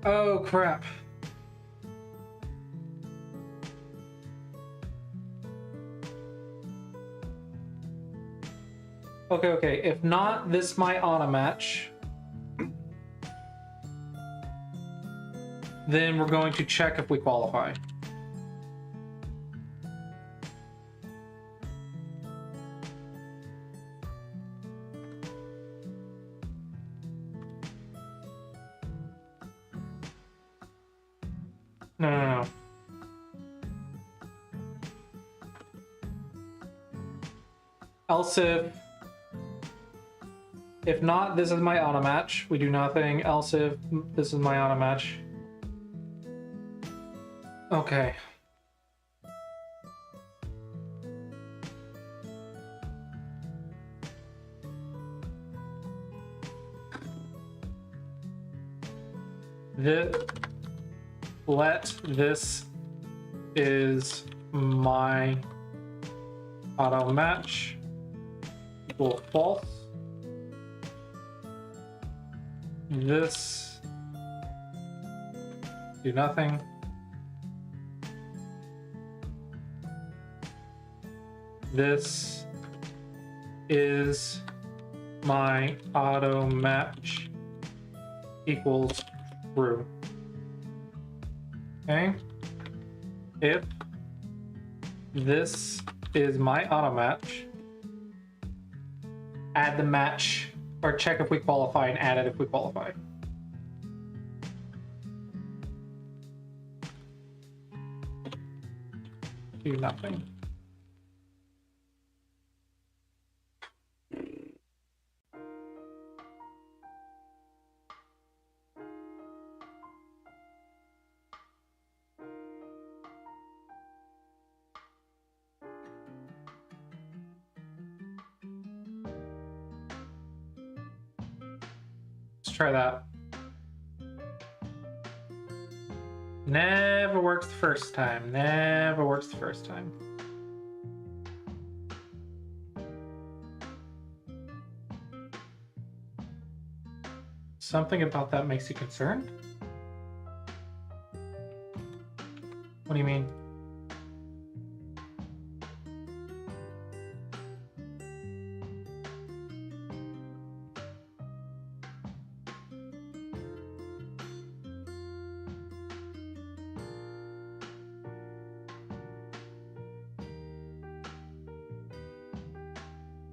Oh, crap. Okay. If not, this might auto match. Then we're going to check if we qualify. No. Else if not, this is my auto match. We do nothing. Else if this is my auto match. Okay. This is my auto match equal false. This do nothing. This is my auto match equals true. Okay. If this is my auto match, add the match or check if we qualify and add it if we qualify. Do nothing. Let's try that. Never works the first time. Never works the first time. Something about that makes you concerned? What do you mean?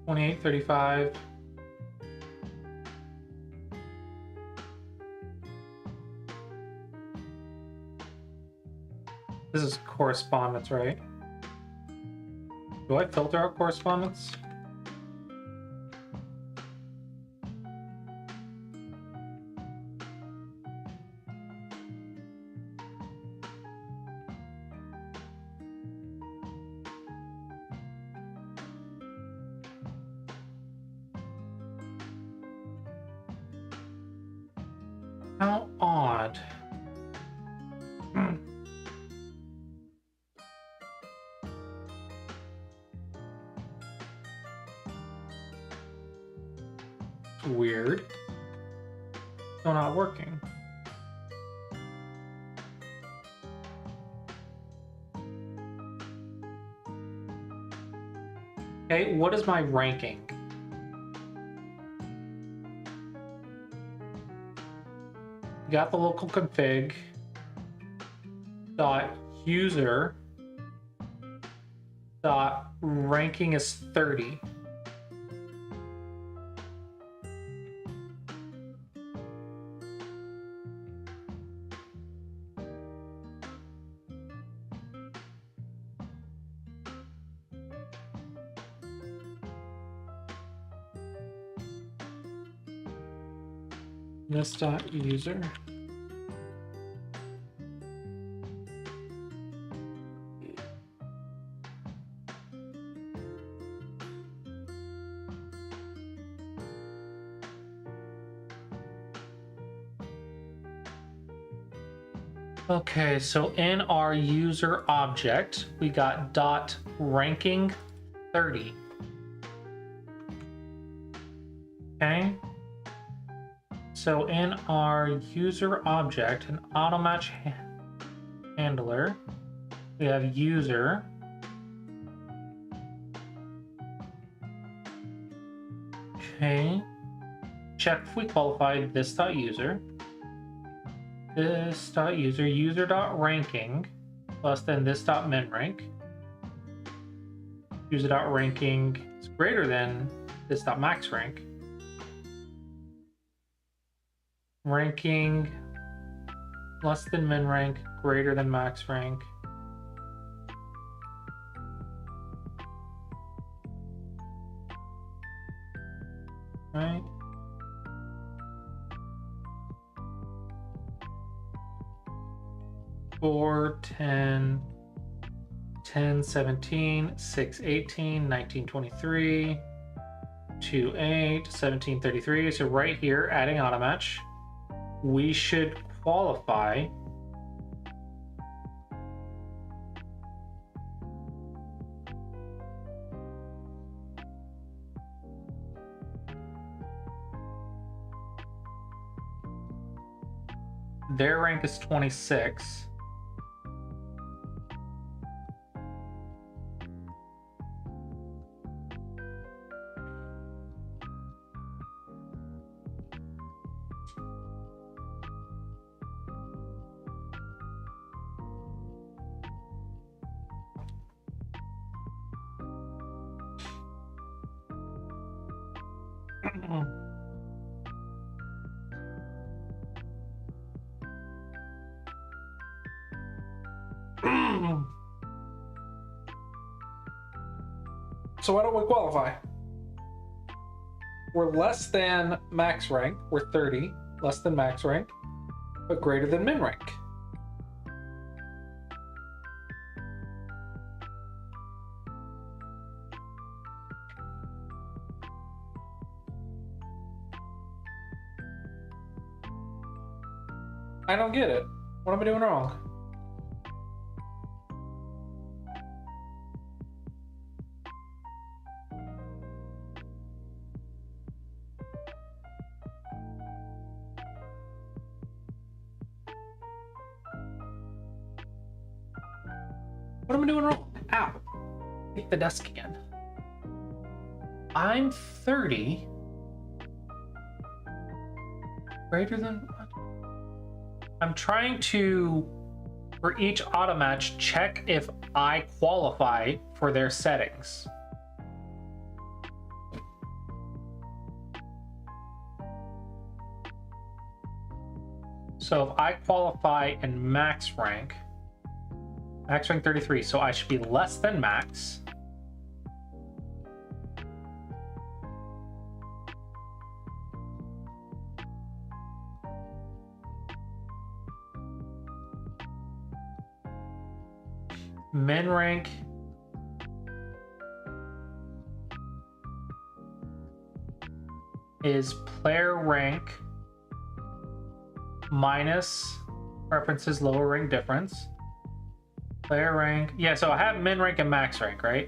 $28, $35. This is correspondence, right? Do I filter out correspondence? How odd. Weird. Still not working. Okay, what is my ranking? Got the local config dot user dot ranking is 30. This dot user. Okay, so in our user object, we got dot ranking 30. Okay. So in our user object, an auto match handler, we have user. Okay. Check if we qualify this dot user. This dot user, user dot ranking, plus then this dot min rank. User dot ranking is greater than this dot max rank. Ranking less than min rank, greater than max rank. Right. 4, 10, 10, 17, 6, 18, 19, 23, 2, 8, 17, 33. So right here, adding auto match, we should qualify. Their rank is 26. So why don't we qualify? We're less than max rank. We're 30, less than max rank, but greater than min rank. I don't get it. What am I doing wrong? What am I doing wrong? Ow. Hit the desk again. I'm 30. Greater than what? I'm trying to, for each auto match, check if I qualify for their settings. So if I qualify in max rank 33, so I should be less than max. Min rank is player rank minus preferences lower rank difference. Player rank, yeah, so I have min rank and max rank, right?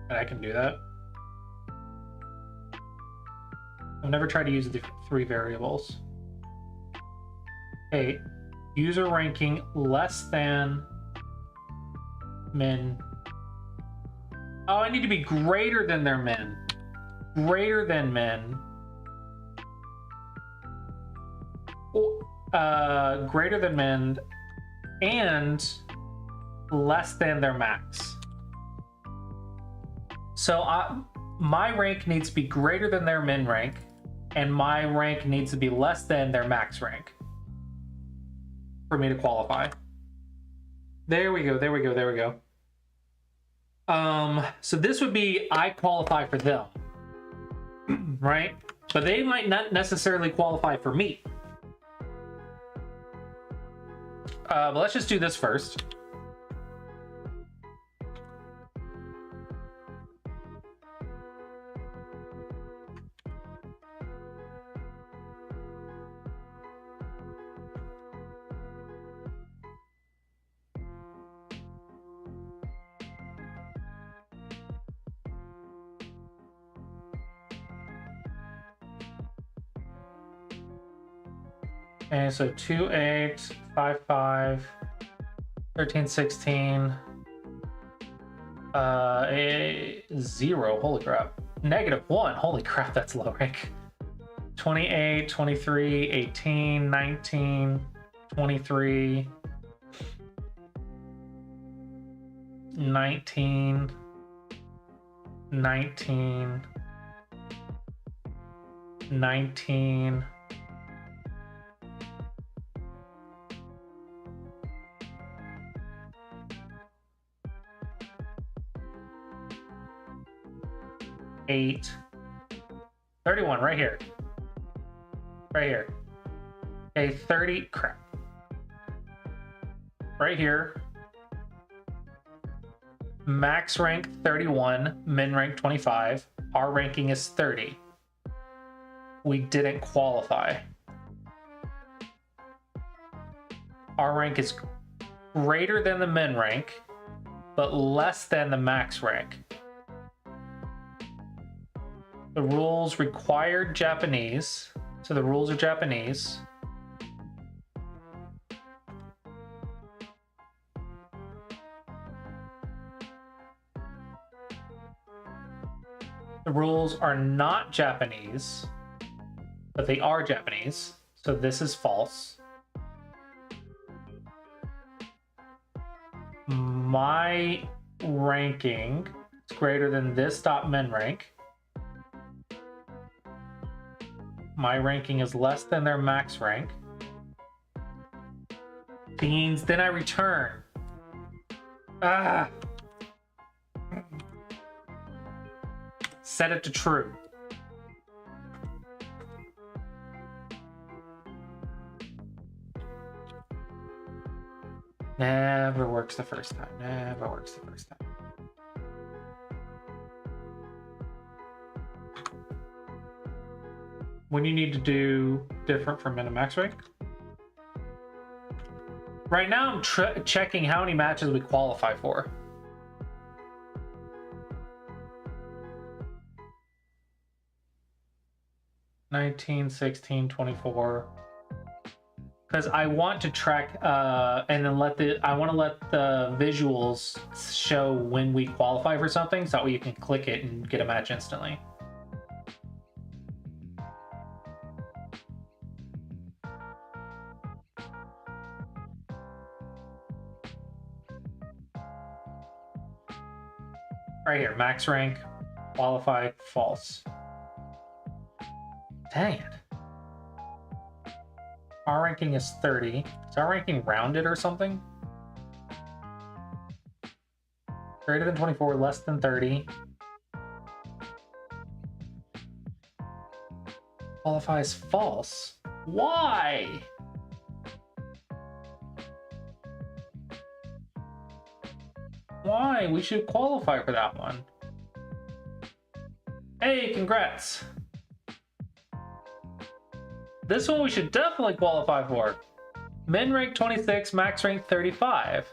And I can do that. I've never tried to use the 3 variables. Okay, user ranking less than min. Oh, I need to be greater than their min. Greater than min. Greater than min and less than their max. So my rank needs to be greater than their min rank, and my rank needs to be less than their max rank for me to qualify. There we go, there we go, there we go. So this would be I qualify for them, right? But they might not necessarily qualify for me. But let's just do this first. Okay, so 2, 8, 5, 5, 13, 16, 0, holy crap. -1, holy crap, that's low rank. 28, 23, 18, 19, 23, 19, 19, 19, 8, 31, right here. Right here. Okay, 30, crap. Right here. Max rank 31, min rank 25. Our ranking is 30. We didn't qualify. Our rank is greater than the min rank, but less than the max rank. The rules required Japanese, so the rules are Japanese. The rules are not Japanese, but they are Japanese, so this is false. My ranking is greater than this .min rank. My ranking is less than their max rank. Beans, then I return. Ah! Set it to true. Never works the first time. Never works the first time. When you need to do different from min and max rank? Right now I'm checking how many matches we qualify for. $19, $16, $24. Because I want to track and then I want to let the visuals show when we qualify for something, so that way you can click it and get a match instantly. Right here, max rank, qualify, false. Dang it. Our ranking is 30. Is our ranking rounded or something? Greater than 24, less than 30. Qualifies false. Why? Why? We should qualify for that one. Hey, congrats. This one we should definitely qualify for. Min rank 26, max rank 35.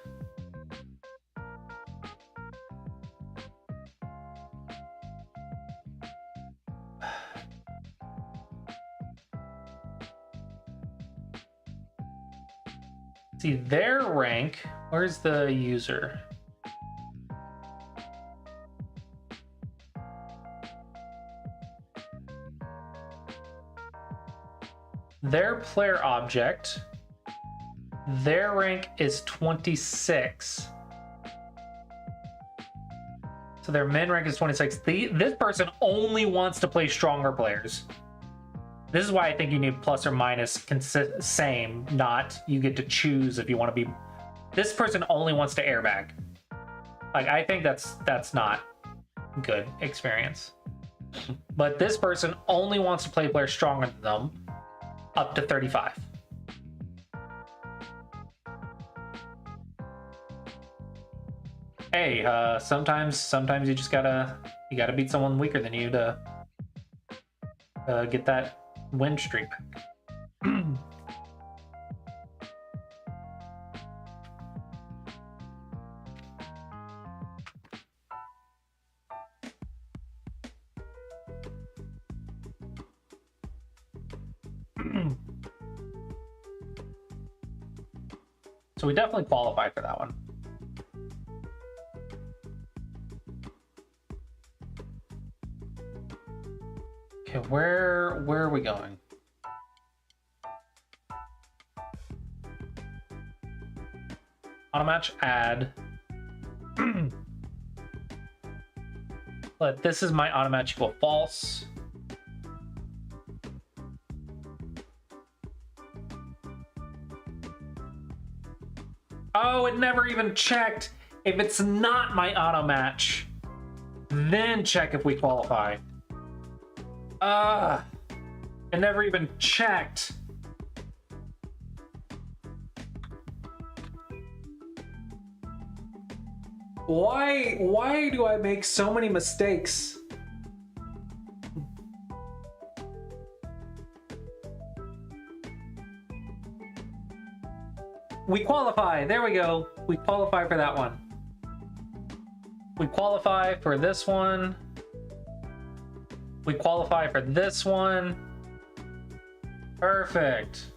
See, their rank, where's the user? Their player object, their rank is 26. So their min rank is 26. This person only wants to play stronger players. This is why I think you need plus or minus same, not you get to choose if you want to be. This person only wants to airbag. Like, I think that's not good experience. But this person only wants to play players stronger than them. Up to 35. Hey, sometimes you just gotta beat someone weaker than you to get that win streak. So we definitely qualify for that one. Okay, where are we going? Auto match add. But this is my auto match equal false. Oh, it never even checked. If it's not my auto match, then check if we qualify. I never even checked. Why do I make so many mistakes? We qualify. There we go. We qualify for that one. We qualify for this one. We qualify for this one. Perfect.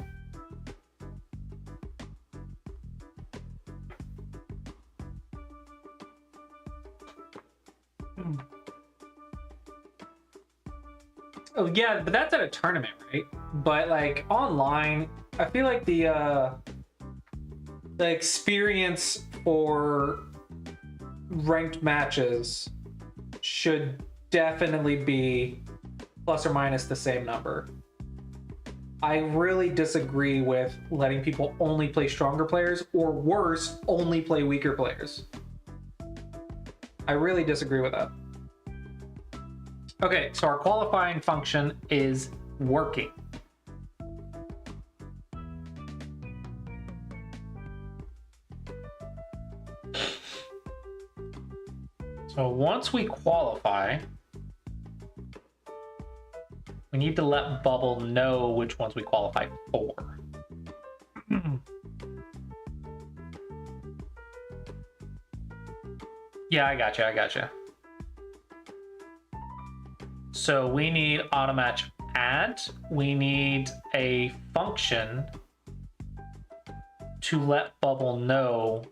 Oh yeah, but that's at a tournament, right? But like online, I feel like the experience for ranked matches should definitely be plus or minus the same number. I really disagree with letting people only play stronger players, or worse, only play weaker players. I really disagree with that. Okay, so our qualifying function is working. So once we qualify, we need to let Bubble know which ones we qualify for. Yeah, I gotcha. So we need automatch add. We need a function to let Bubble know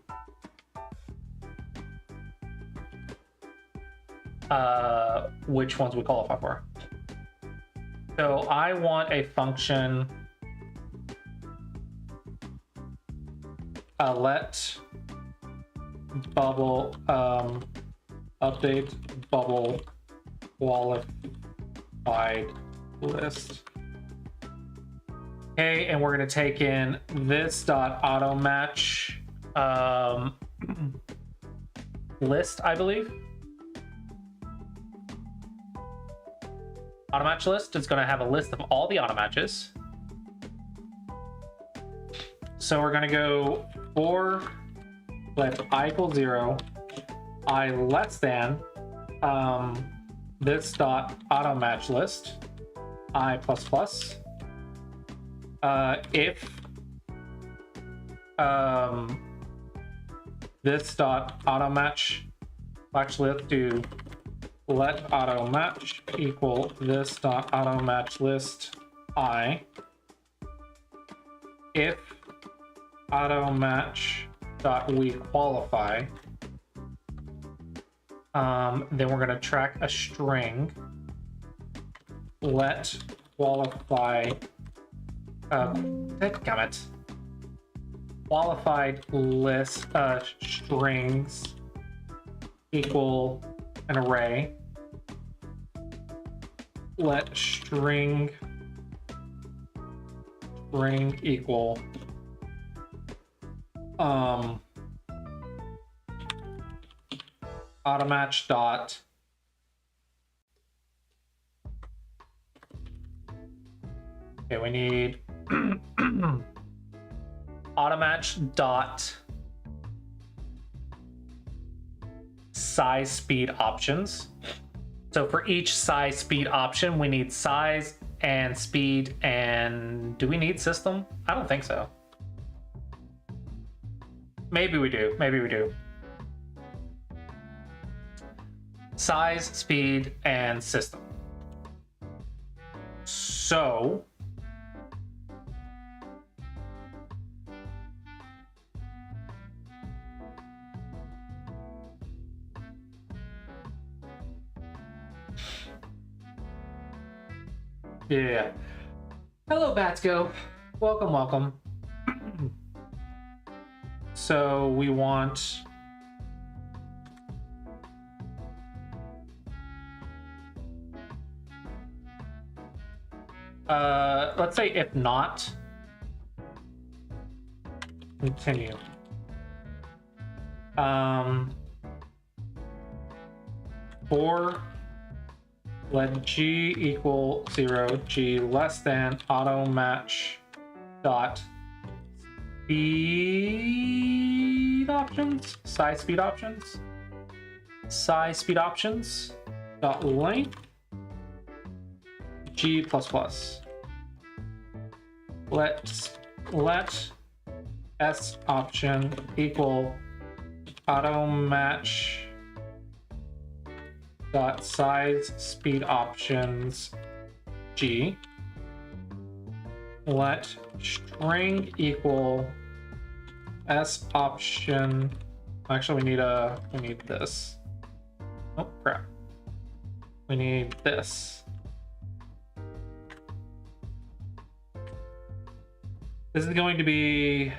which ones we qualify for. So I want a function let Bubble update Bubble qualified list. Okay, and we're going to take in this dot auto match list, I believe. Auto match list is going to have a list of all the auto matches. So we're going to go for let I equals 0, I less than this dot auto match list, I plus plus. If this dot auto match list to let auto match equal this dot auto match list I. If auto match dot we qualify, then we're going to track a string let qualify comment qualified list strings equal an array. Let string equal automatch dot okay, we need automatch dot size speed options. So for each size speed option, we need size and speed, and do we need system? I don't think so. Maybe we do. Size, speed, and system. So yeah. Hello, Batsko. Welcome. So we want let's say if not, continue. For let G equal 0, G less than auto match dot speed options, size speed options, dot length G plus plus. Let S option equal auto match dot size speed options G. Let string equal S option. Actually, we need this. Oh crap. We need this. This is going to be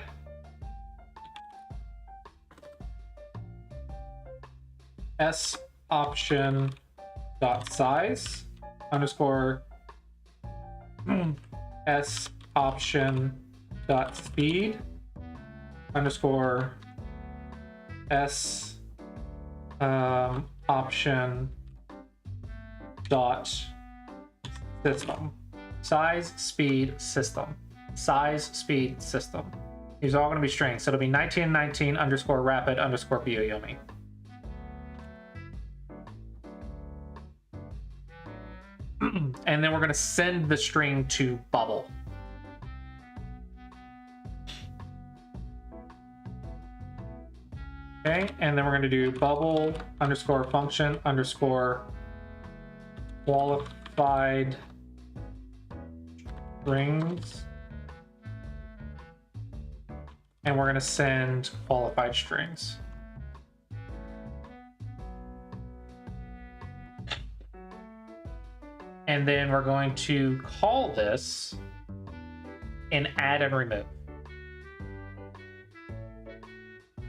S option dot size underscore S option dot speed underscore S option dot system. Size speed system. Size speed system. These are all going to be strings, so it'll be 1919 underscore rapid underscore Biyoyomi. And then we're going to send the string to bubble. Okay, and then we're going to do bubble underscore function underscore qualified strings. And we're going to send qualified strings. And then we're going to call this an add and remove.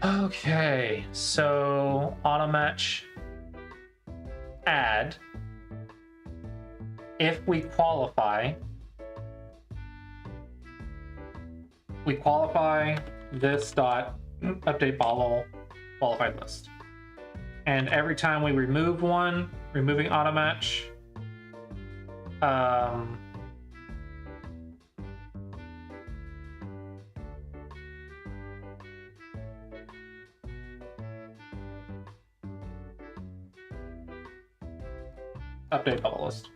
Okay, so automatch add. If we qualify this dot update bubble qualified list. And every time we remove one, removing automatch, update bubble list.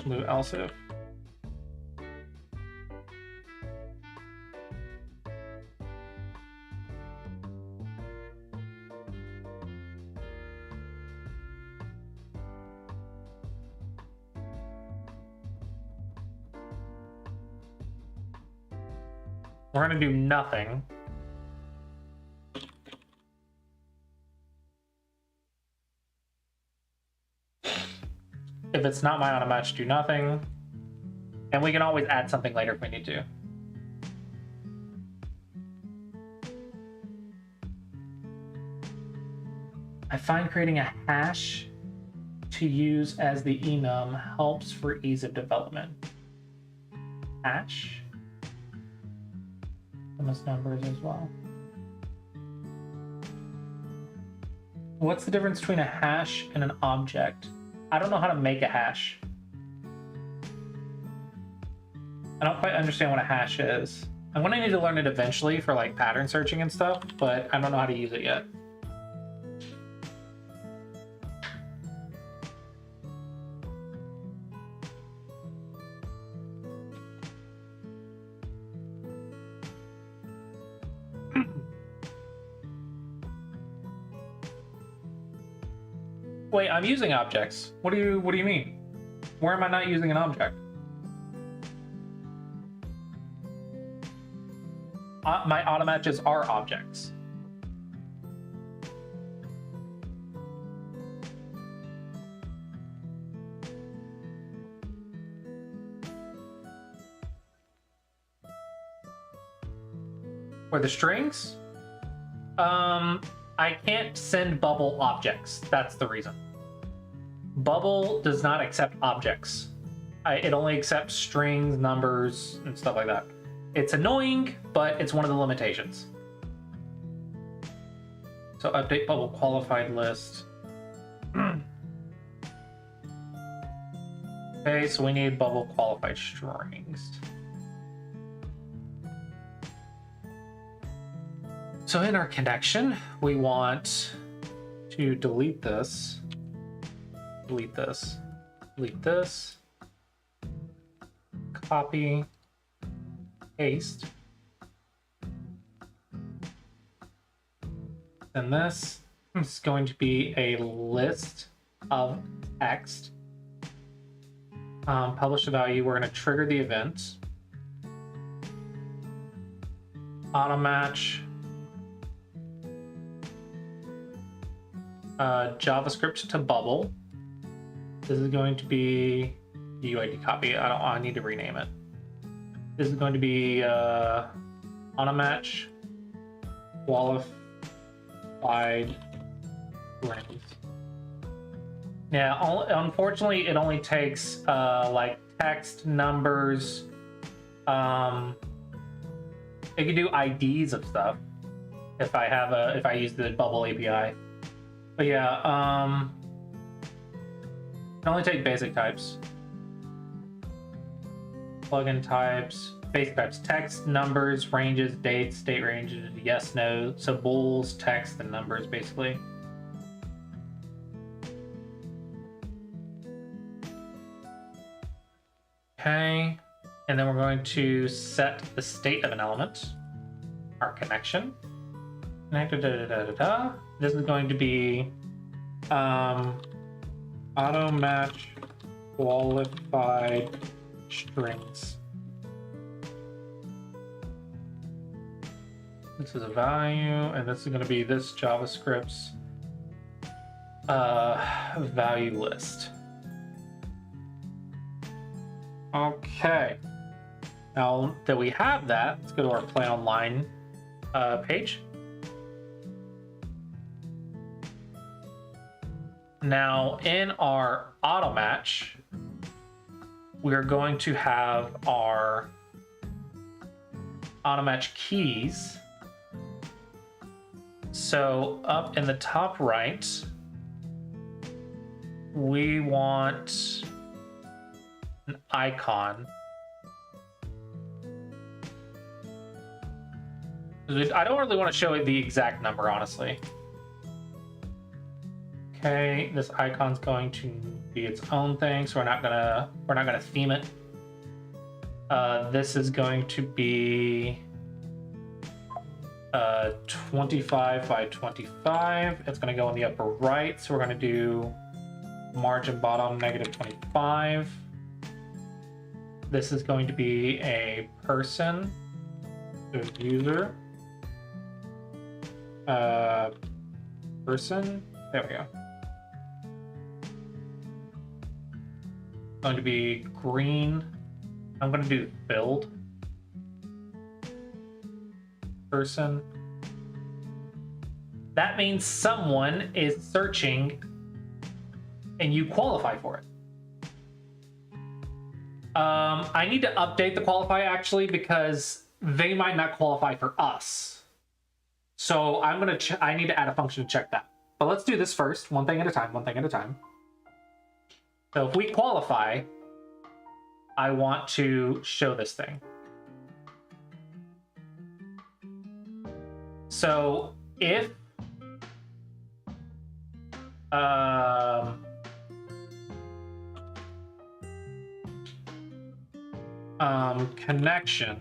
Move else if. We're going to do nothing. If it's not my automatch, do nothing. And we can always add something later if we need to. I find creating a hash to use as the enum helps for ease of development. Hash. Almost numbers as well. What's the difference between a hash and an object? I don't know how to make a hash. I don't quite understand what a hash is. I'm gonna need to learn it eventually for like pattern searching and stuff, but I don't know how to use it yet. Wait, I'm using objects. What do you mean? Where am I not using an object? My automatches are objects. For the strings? I can't send bubble objects. That's the reason. Bubble does not accept objects. It only accepts strings, numbers, and stuff like that. It's annoying, but it's one of the limitations. So update bubble qualified list. Okay, so we need bubble qualified strings. So in our connection, we want to delete this, delete this, delete this, copy, paste, and this is going to be a list of text. Publish a value. We're going to trigger the event. Auto match. JavaScript to bubble. This is going to be UID copy. I need to rename it. This is going to be auto match qualified strings. Yeah, unfortunately, it only takes like text, numbers. It can do IDs of stuff if I use the bubble API. But yeah, it can only take basic types. Plugin types, basic types: text, numbers, ranges, dates, state ranges, yes, no. So bools, text, and numbers, basically. Okay, and then we're going to set the state of an element, our connection. Connected, This is going to be auto match qualified strings. This is a value, and this is going to be this JavaScript's value list. Okay, now that we have that, let's go to our Play Online page. Now in our auto match, we're going to have our auto match keys. So up in the top right, we want an icon. I don't really want to show it the exact number, honestly. Okay, this icon's going to be its own thing, so we're not gonna theme it. This is going to be 25 by 25. It's going to go in the upper right, so we're going to do margin bottom -25. This is going to be a person, so user, person. There we go. Going to be green. I'm going to do filled. Person. That means someone is searching and you qualify for it. I need to update the qualify actually because they might not qualify for us. So I need to add a function to check that. But let's do this first, one thing at a time. So if we qualify, I want to show this thing. So if connection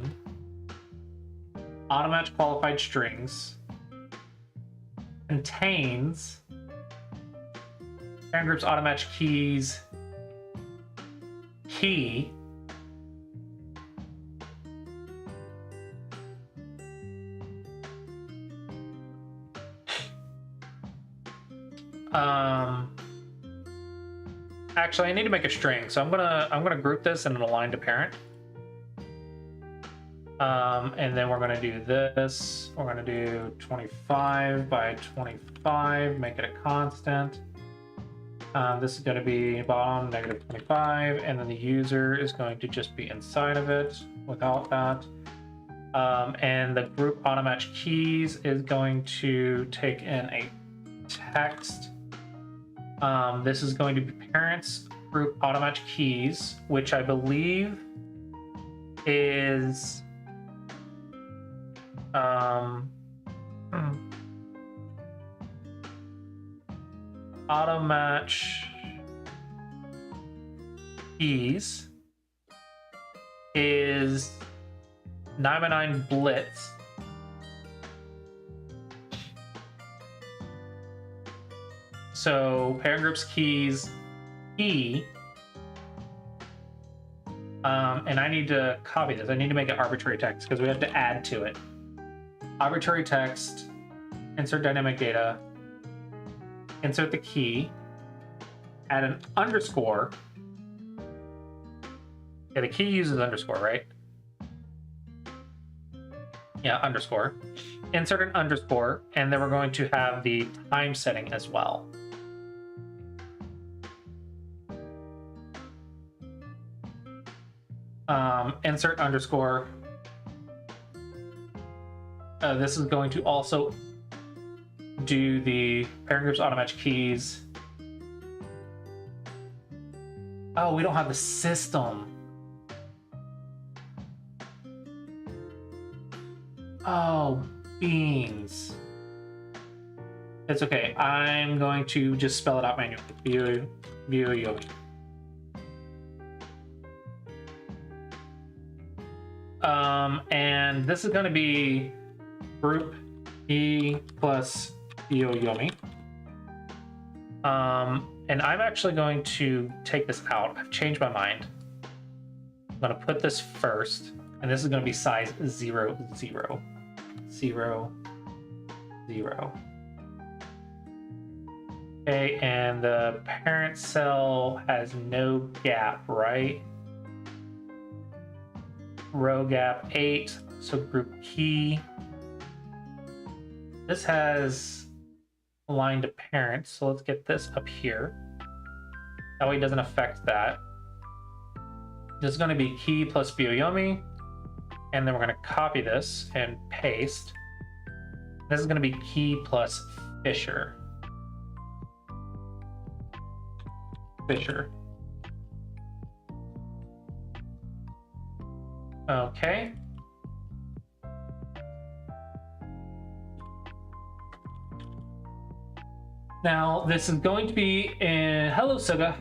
auto match qualified strings contains parent groups auto match keys key actually I need to make a string, so I'm gonna group this in an align to parent. And then we're going to do this. We're going to do 25 by 25, make it a constant. This is going to be bottom -25, and then the user is going to just be inside of it without that. And the group auto-match keys is going to take in a text. This is going to be parents group auto-match keys, which I believe is auto-match keys is 9x9 Blitz. So parent group's keys key. And I need to copy this. I need to make it arbitrary text because we have to add to it. Arbitrary text, insert dynamic data, insert the key, add an underscore. Yeah, the key uses underscore, right? Yeah, underscore. Insert an underscore, and then we're going to have the time setting as well. Insert underscore. This is going to also do the parent group's auto-match keys. Oh, we don't have the system. Oh, beans. It's okay. I'm going to just spell it out manually. Byoyomi. And this is going to be group E plus Byoyomi. And I'm actually going to take this out. I've changed my mind. I'm going to put this first, and this is going to be size 0, 0, 0, 0. Okay, and the parent cell has no gap, right? Row gap 8, so group key. This has aligned to parents, so let's get this up here. That way it doesn't affect that. This is going to be key plus Byoyomi, and then we're going to copy this and paste. This is going to be key plus Fisher. Fisher. Okay. Now, this is going to be in... Hello, Suga.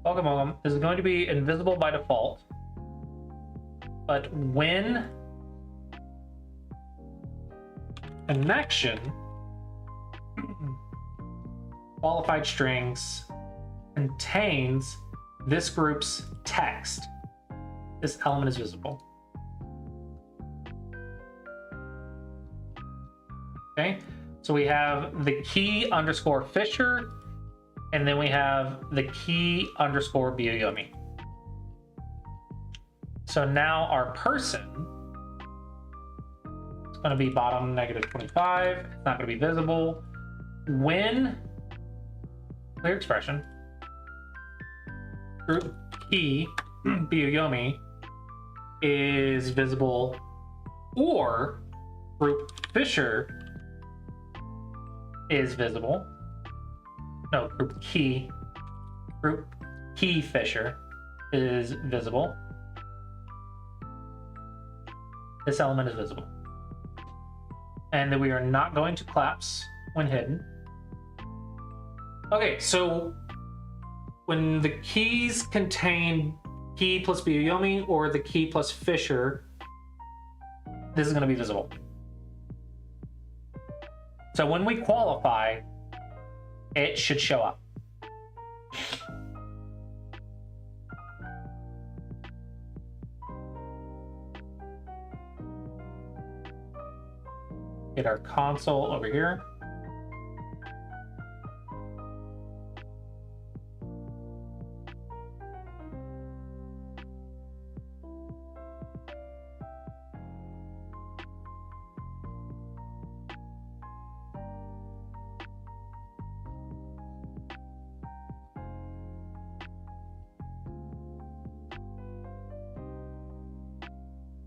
Welcome, welcome. This is going to be invisible by default. But when connection qualified strings contains this group's text, this element is visible. Okay, so we have the key underscore Fisher, and then we have the key underscore Byoyomi. So now our person is going to be bottom -25. It's not going to be visible. When clear expression, group key Byoyomi is visible, or group Fisher is visible. No, group key Fisher is visible. This element is visible. And then we are not going to collapse when hidden. Okay, so when the keys contain key plus Byoyomi or the key plus Fisher, this is going to be visible. So when we qualify, it should show up. Get our console over here.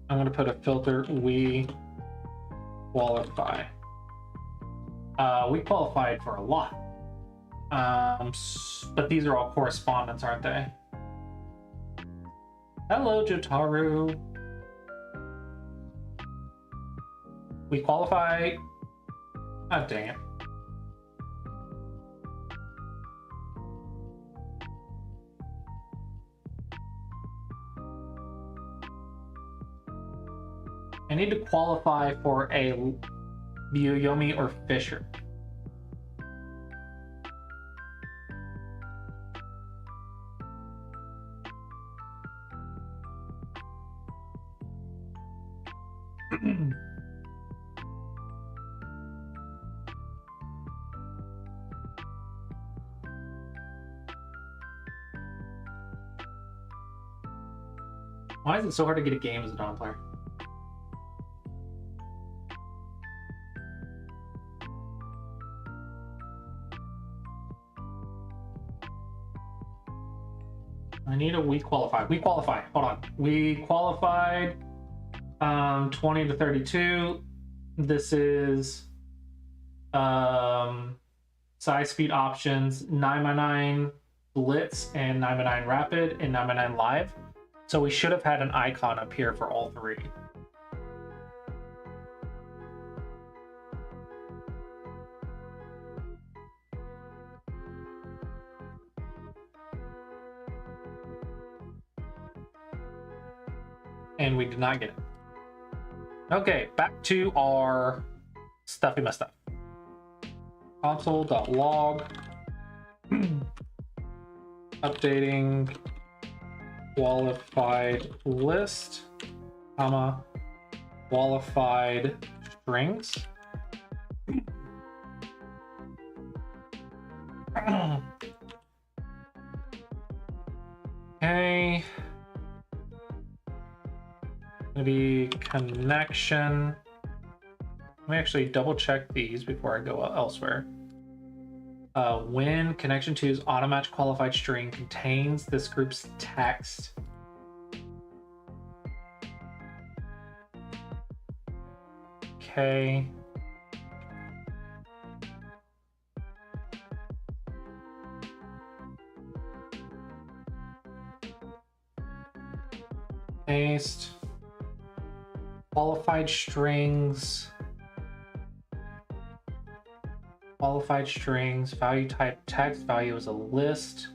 I'm going to put a filter, we qualify. We qualified for a lot. But these are all correspondence, aren't they? Hello, Jotaru. We qualify. Ah, dang it. I need to qualify for a Yoyomi or Fisher. Why is it so hard to get a game as a Dawn player? I need a we qualify. We qualify. Hold on. We qualified 20 to 32. This is size speed options 9x9 Blitz and 9x9 Rapid and 9x9 Live. So we should have had an icon up here for all three. And we did not get it. Okay, back to our stuffy messed up. Console.log. Updating qualified list, comma, qualified strings. Okay. Maybe connection. Let me actually double check these before I go elsewhere. When connection to's automatch qualified string contains this group's text. Okay. Paste. Qualified strings. Qualified strings, value type text, value is a list.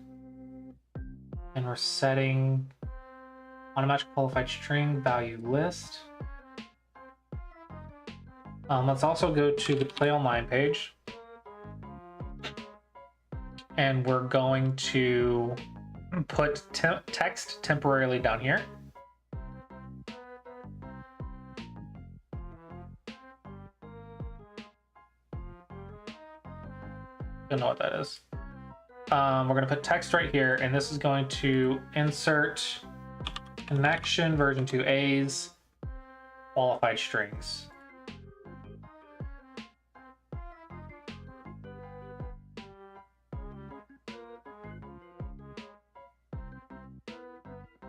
And we're setting automatic qualified string, value list. Let's also go to the Play Online page. And we're going to put text temporarily down here. Don't know what that is. We're going to put text right here, and this is going to insert connection version 2A's qualified strings.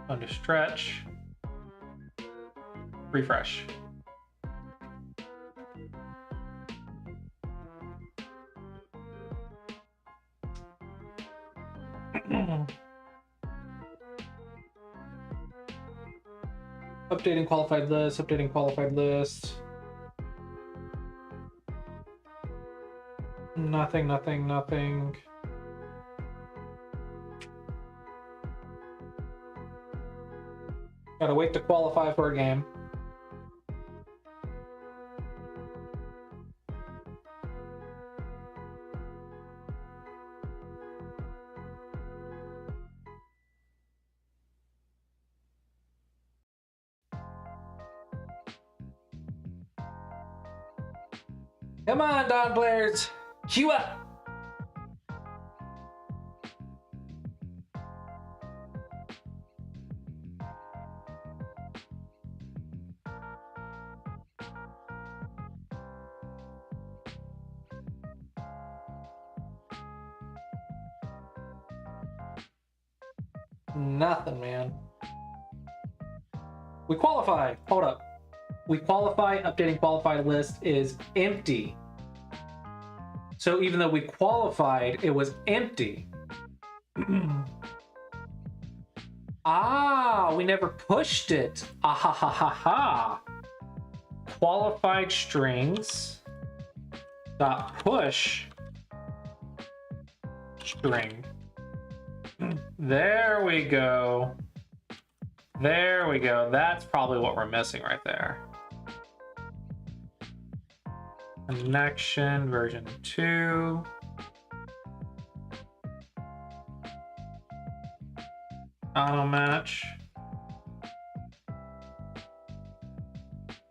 Under stretch, refresh. Updating qualified list, updating qualified list. Nothing, nothing, nothing. Gotta wait to qualify for a game. Come on, Dawn players, queue up. Nothing, man. We qualify. Hold up. We qualify. Updating qualified list is empty. So even though we qualified, it was empty. Ah, we never pushed it. Ah ha ha ha ha. Qualified strings dot push string. There we go. There we go. That's probably what we're missing right there. Connection version 2. Auto match.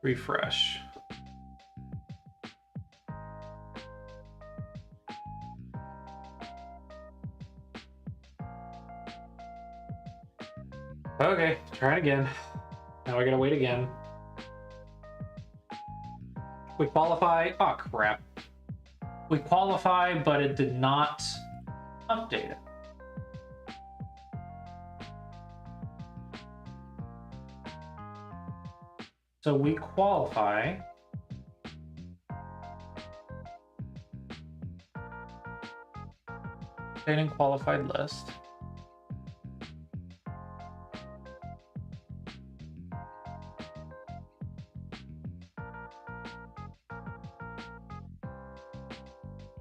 Refresh. Okay, try it again. Now we gotta wait again. We qualify. Oh crap. We qualify, but it did not update it. So we qualify. Updating qualified list.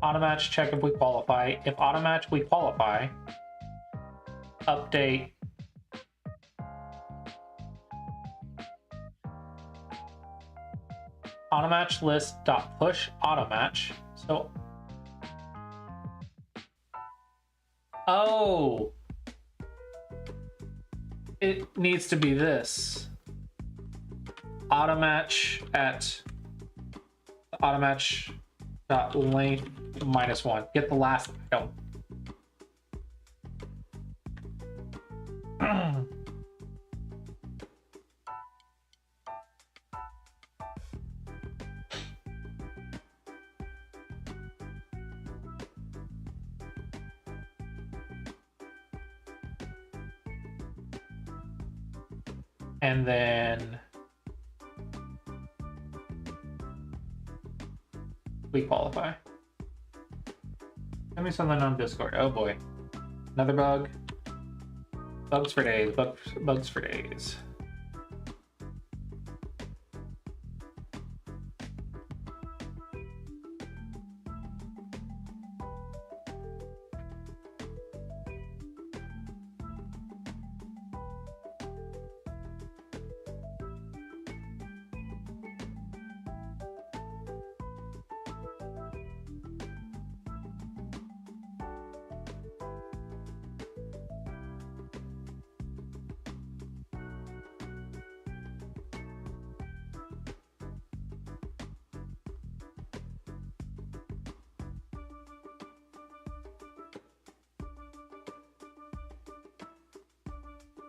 Automatch, check if we qualify. If automatch, we qualify. Update. Automatch list dot push automatch. So, oh, it needs to be this. Automatch at automatch dot length -1. Get the last item. And then we qualify. Send me something on Discord. Oh boy. Another bug. Bugs for days. Bugs for days.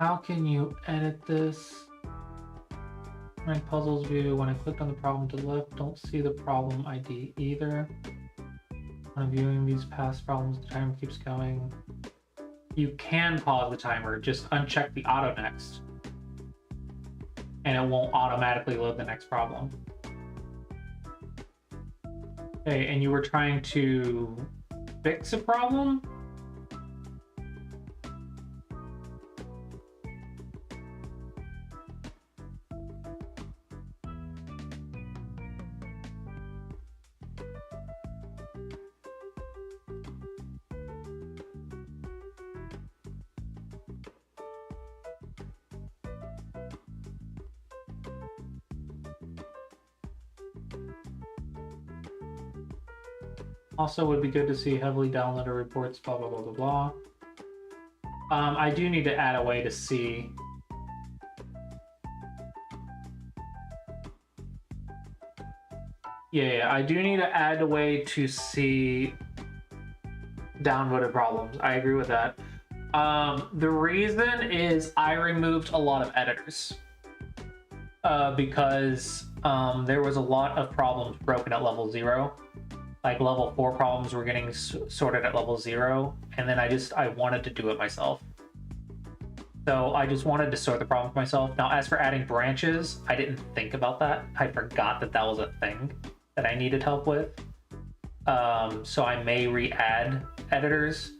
How can you edit this? Rank puzzles view. When I clicked on the problem to the left, don't see the problem ID either. When viewing these past problems, the timer keeps going. You can pause the timer, just uncheck the auto next. And it won't automatically load the next problem. Okay, and you were trying to fix a problem? Also would be good to see heavily downloaded reports, blah, blah, blah, blah, blah. I do need to add a way to see. Yeah, I do need to add a way to see downvoted problems. I agree with that. The reason is I removed a lot of editors because there was a lot of problems broken at level 0. Like level 4 problems were getting sorted at level 0, and then I wanted to do it myself. So I just wanted to sort the problem for myself. Now, as for adding branches, I didn't think about that. I forgot that that was a thing that I needed help with. So I may re-add editors,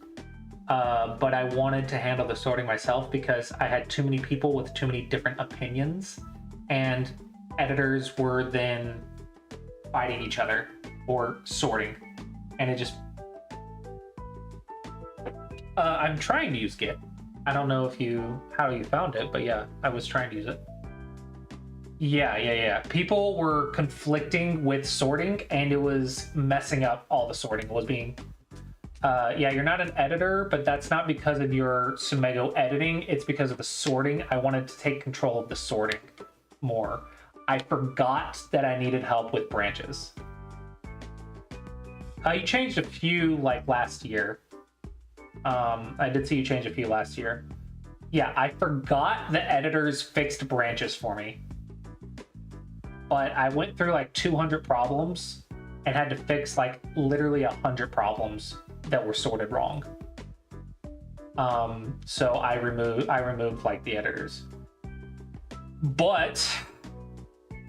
but I wanted to handle the sorting myself because I had too many people with too many different opinions, and editors were then fighting each other or sorting, and it just... I'm trying to use Git. I don't know if how you found it, but yeah, I was trying to use it. Yeah. People were conflicting with sorting, and it was messing up all the sorting. It was being... yeah, you're not an editor, but that's not because of your Sumego editing. It's because of the sorting. I wanted to take control of the sorting more. I forgot that I needed help with branches. You changed a few, like, last year. I did see you change a few last year. Yeah, I forgot the editors fixed branches for me. But I went through like 200 problems and had to fix like literally 100 problems that were sorted wrong. So I removed like the editors. But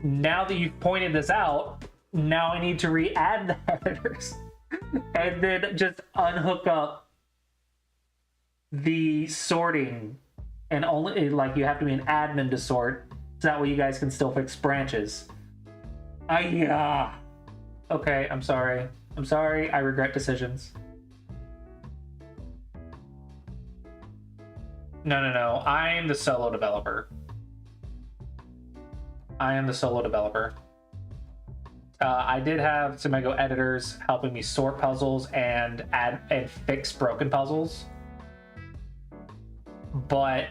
now that you've pointed this out, now I need to re-add the editors and then just unhook up the sorting, and only like you have to be an admin to sort, so that way you guys can still fix branches. Yeah. Okay, I'm sorry. I regret decisions. No. I'm the solo developer. I did have Sumego editors helping me sort puzzles and add and fix broken puzzles, but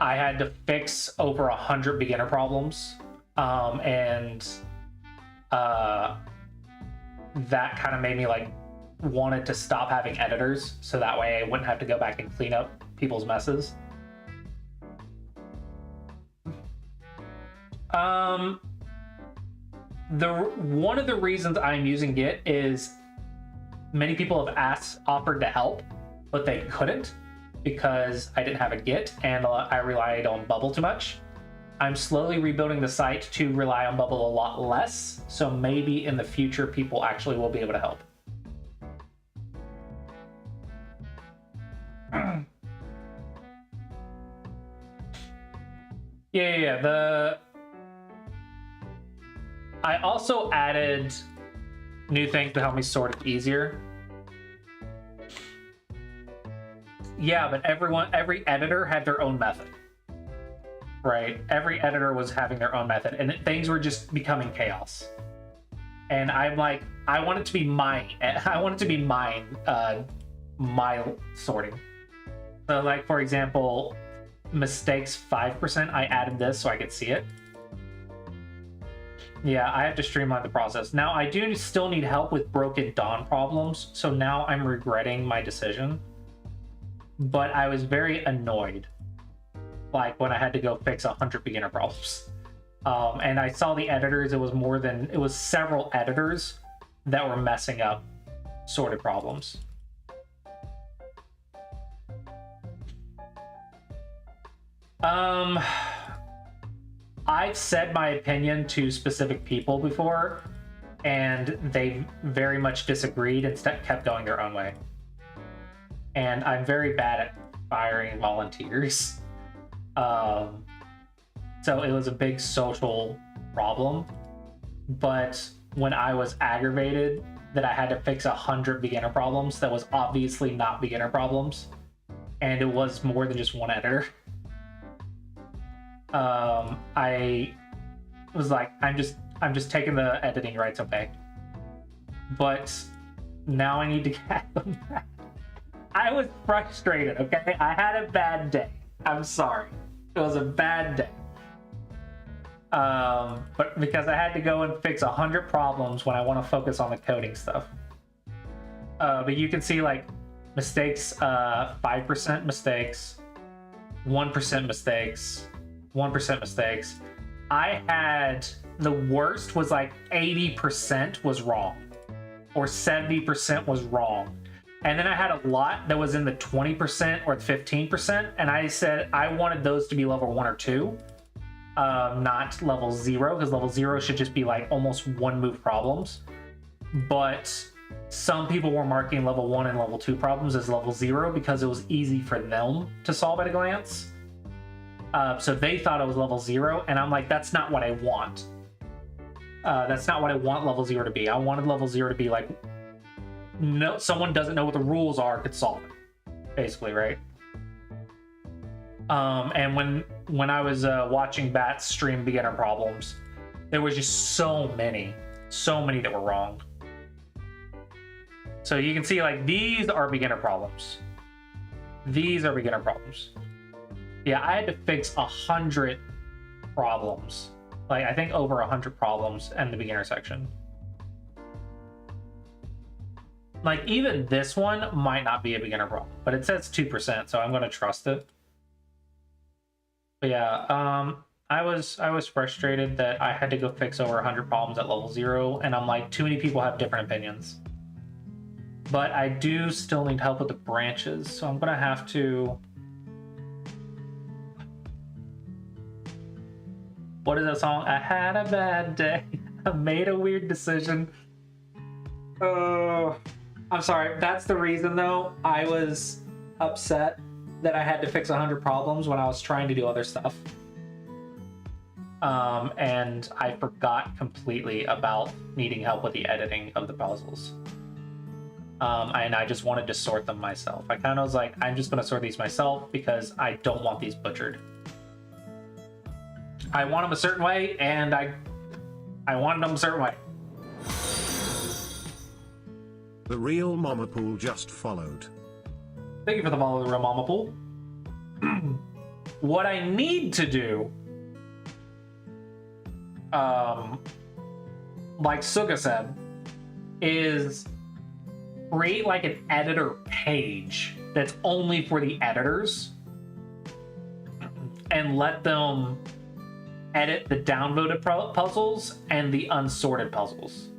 I had to fix over 100 beginner problems, and that kind of made me like wanted to stop having editors, so that way I wouldn't have to go back and clean up people's messes. One of the reasons I'm using Git is many people have offered to help, but they couldn't because I didn't have a Git and I relied on Bubble too much. I'm slowly rebuilding the site to rely on Bubble a lot less, so maybe in the future people actually will be able to help. Yeah. I also added new things to help me sort it easier. Yeah, but every editor had their own method, right? Every editor was having their own method, and things were just becoming chaos. And I'm like, I want it to be mine. I want it to be mine, my sorting. So, like, for example, mistakes 5%, I added this so I could see it. Yeah, I have to streamline the process. Now, I do still need help with Broken Dawn problems, so now I'm regretting my decision. But I was very annoyed, like, when I had to go fix 100 beginner problems. And I saw the editors, it was several editors that were messing up sorted problems. I've said my opinion to specific people before, and they very much disagreed and kept going their own way. And I'm very bad at firing volunteers. So it was a big social problem. But when I was aggravated that I had to fix 100 beginner problems that was obviously not beginner problems, and it was more than just one editor, I was like, I'm just taking the editing rights, okay? But now I need to get them back. I was frustrated, okay? I had a bad day. I'm sorry. It was a bad day. But because I had to go and fix 100 problems when I want to focus on the coding stuff. But you can see, like, mistakes, 5% mistakes, 1% mistakes, 1% mistakes. I had, the worst was like 80% was wrong, or 70% was wrong. And then I had a lot that was in the 20% or 15%, and I said I wanted those to be level 1 or 2, not level 0, because level 0 should just be like almost one move problems. But some people were marking level 1 and level 2 problems as level 0 because it was easy for them to solve at a glance. So they thought it was level 0, and I'm like, that's not what I want. That's not what I want level 0 to be. I wanted level 0 to be like, no, someone doesn't know what the rules are could solve it, basically, right? And when I was watching Bat stream beginner problems, there was just so many that were wrong. So you can see, like, these are beginner problems. These are beginner problems. Yeah, I had to fix 100 problems. Like, I think over 100 problems in the beginner section. Like, even this one might not be a beginner problem, but it says 2%, so I'm going to trust it. But yeah, I was frustrated that I had to go fix over 100 problems at level 0, and I'm like, too many people have different opinions. But I do still need help with the branches, so I'm going to have to... What is that song? I had a bad day. I made a weird decision. Oh... I'm sorry, that's the reason though I was upset that I had to fix 100 problems when I was trying to do other stuff. And I forgot completely about needing help with the editing of the puzzles. And I just wanted to sort them myself. I kind of was like, I'm just going to sort these myself because I don't want these butchered. I want them a certain way, and I wanted them a certain way. The real Mama Pool just followed. Thank you for the follow, the real Mama Pool. What I need to do, like Suga said, is create like an editor page that's only for the editors and let them edit the downvoted puzzles and the unsorted puzzles.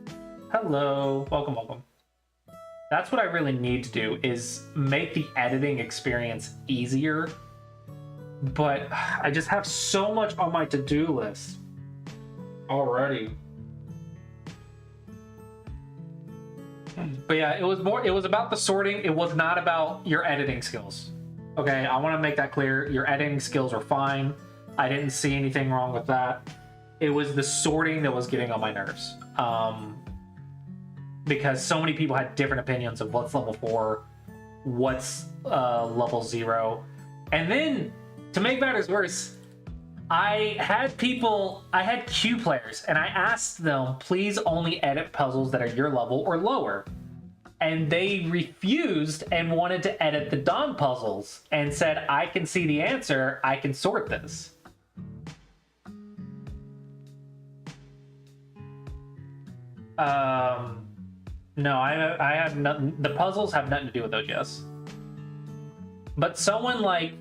Hello, welcome. That's what I really need to do, is make the editing experience easier. But I just have so much on my to-do list already. But yeah, it was about the sorting. It was not about your editing skills. Okay, I want to make that clear. Your editing skills are fine. I didn't see anything wrong with that. It was the sorting that was getting on my nerves. Because so many people had different opinions of what's level 4, what's level 0. And then, to make matters worse, I had queue players, and I asked them, please only edit puzzles that are your level or lower. And they refused and wanted to edit the Dawn puzzles, and said, I can see the answer, I can sort this. No, I have nothing. The puzzles have nothing to do with OGS. But someone like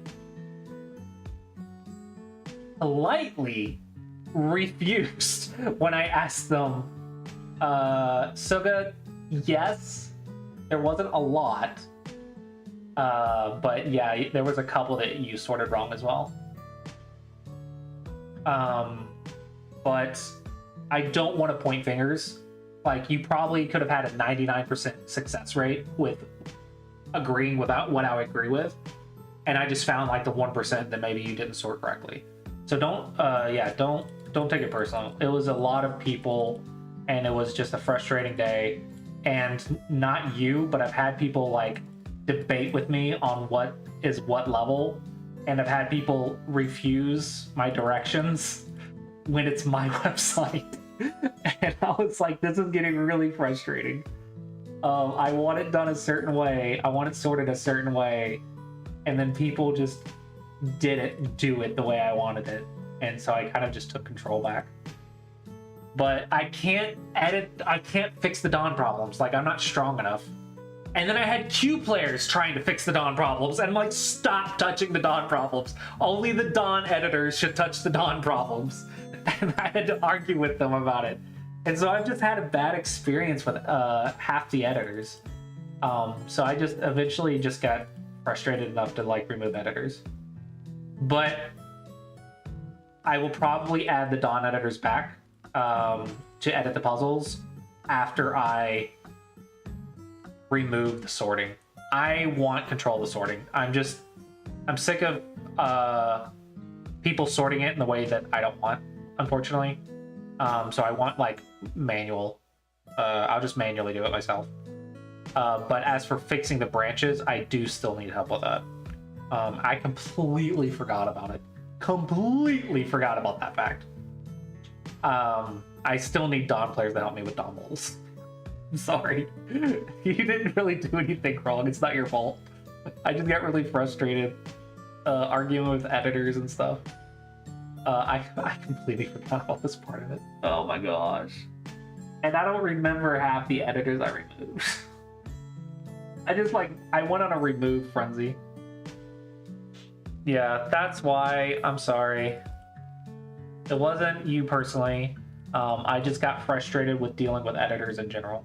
politely refused when I asked them. Suga, yes, there wasn't a lot. But yeah, there was a couple that you sorted wrong as well. But I don't want to point fingers. Like, you probably could have had a 99% success rate with agreeing without what I agree with. And I just found like the 1% that maybe you didn't sort correctly. So don't take it personal. It was a lot of people, and it was just a frustrating day. And not you, but I've had people like debate with me on what is what level. And I've had people refuse my directions when it's my website. And I was like, this is getting really frustrating. I want it done a certain way. I want it sorted a certain way. And then people just didn't do it the way I wanted it. And so I kind of just took control back. But I can't fix the Dawn problems. Like, I'm not strong enough. And then I had queue players trying to fix the Dawn problems. And I'm like, stop touching the Dawn problems. Only the Dawn editors should touch the Dawn problems. And I had to argue with them about it. And so I've just had a bad experience with half the editors. So I just eventually just got frustrated enough to like remove editors. But I will probably add the Dawn editors back to edit the puzzles after I remove the sorting. I want control of the sorting. I'm sick of people sorting it in the way that I don't want, unfortunately. So I want like manual. I'll just manually do it myself. But as for fixing the branches, I do still need help with that. I completely forgot about it. Completely forgot about that fact. I still need Dawn players to help me with Dawn moles. I'm sorry. You didn't really do anything wrong. It's not your fault. I just got really frustrated arguing with editors and stuff. I completely forgot about this part of it. Oh my gosh. And I don't remember half the editors I removed. I went on a remove frenzy. Yeah, that's why. I'm sorry. It wasn't you personally. I just got frustrated with dealing with editors in general.